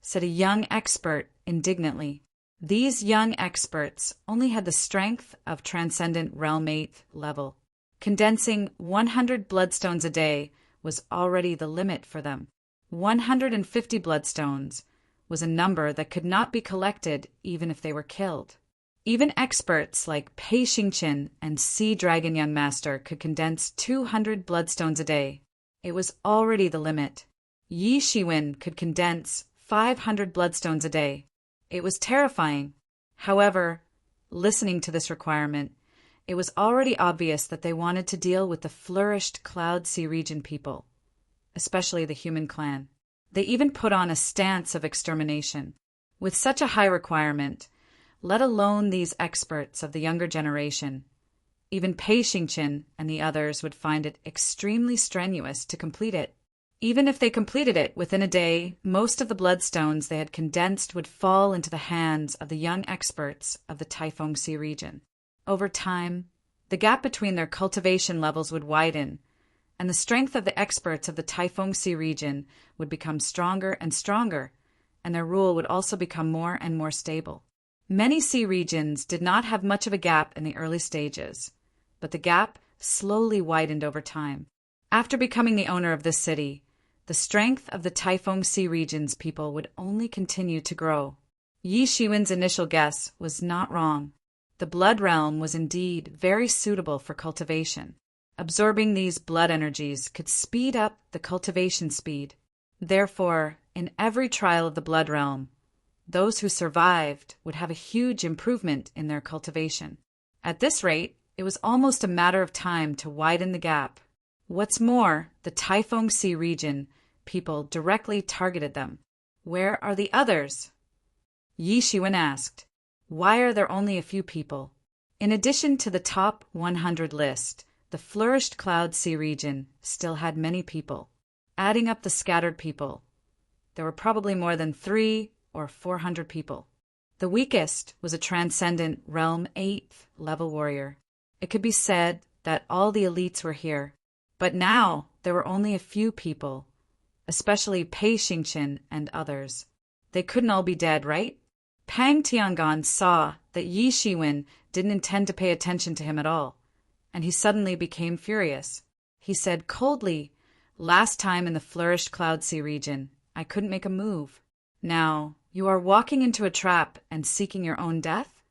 Said a young expert indignantly. These young experts only had the strength of Transcendent Realm 8th level. Condensing 100 bloodstones a day was already the limit for them. 150 bloodstones was a number that could not be collected even if they were killed. Even experts like Pei Xingqian and Sea Dragon Young Master could condense 200 bloodstones a day. It was already the limit. Yi Shiwen could condense 500 bloodstones a day. It was terrifying. However, listening to this requirement, it was already obvious that they wanted to deal with the flourished Cloud Sea region people, especially the human clan. They even put on a stance of extermination. With such a high requirement, let alone these experts of the younger generation, even Pei Xingqian and the others would find it extremely strenuous to complete it. Even if they completed it within a day, most of the bloodstones they had condensed would fall into the hands of the young experts of the Taifeng Sea region. Over time, the gap between their cultivation levels would widen, and the strength of the experts of the Taifeng Sea region would become stronger and stronger, and their rule would also become more and more stable. Many sea regions did not have much of a gap in the early stages, but the gap slowly widened over time. After becoming the owner of this city, the strength of the Taifeng Sea region's people would only continue to grow. Yi Shiwen's initial guess was not wrong. The blood realm was indeed very suitable for cultivation. Absorbing these blood energies could speed up the cultivation speed. Therefore, in every trial of the blood realm, those who survived would have a huge improvement in their cultivation. At this rate, it was almost a matter of time to widen the gap. What's more, the Taifeng Sea region people directly targeted them. Where are the others? Yi Shiwen asked. Why are there only a few people? In addition to the top 100 list, the flourished Cloud Sea region still had many people. Adding up the scattered people, there were probably more than 300 or 400 people. The weakest was a Transcendent Realm 8th level warrior. It could be said that all the elites were here, but now there were only a few people, especially Pei Xingqian and others. They couldn't all be dead, right? Pang Tiangon saw that Yi Shiwen didn't intend to pay attention to him at all, and he suddenly became furious. He said coldly, "Last time in the flourished Cloud Sea region, I couldn't make a move. Now, you are walking into a trap and seeking your own death?"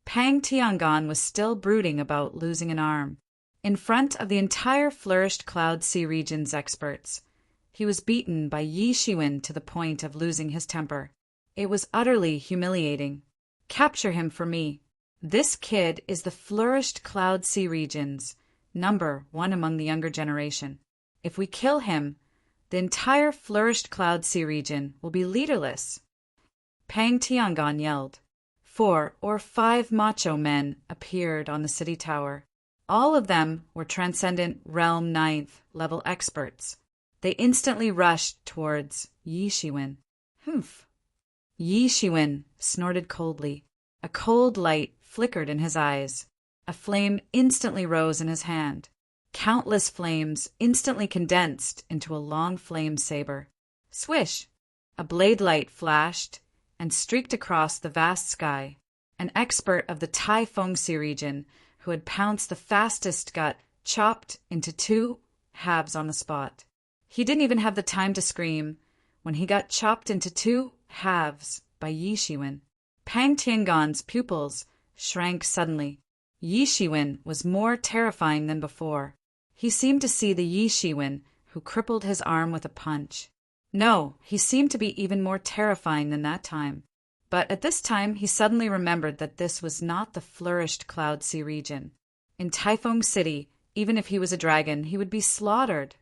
Pang Tiangon was still brooding about losing an arm. In front of the entire flourished Cloud Sea region's experts, he was beaten by Yi Shiwen to the point of losing his temper. It was utterly humiliating. Capture him for me. This kid is the flourished Cloud Sea region's #1 among the younger generation. If we kill him, the entire flourished Cloud Sea region will be leaderless. Pang Tiangon yelled. 4 or 5 macho men appeared on the city tower. All of them were Transcendent Realm 9th level experts. They instantly rushed towards Yi Shiwen. Humph. Yi Shiwen snorted coldly. A cold light flickered in his eyes. A flame instantly rose in his hand. Countless flames instantly condensed into a long flame saber. Swish! A blade light flashed and streaked across the vast sky. An expert of the Tai Fengxi region who had pounced the fastest got chopped into 2 halves on the spot. He didn't even have the time to scream when he got chopped into 2 halves by Yi Shiwen. Pang Tiangon's pupils shrank suddenly. Yi Shiwen was more terrifying than before. He seemed to see the Yi Shiwen who crippled his arm with a punch. No, he seemed to be even more terrifying than that time. But at this time he suddenly remembered that this was not the flourished Cloud Sea region. In Taifeng City, even if he was a dragon, he would be slaughtered.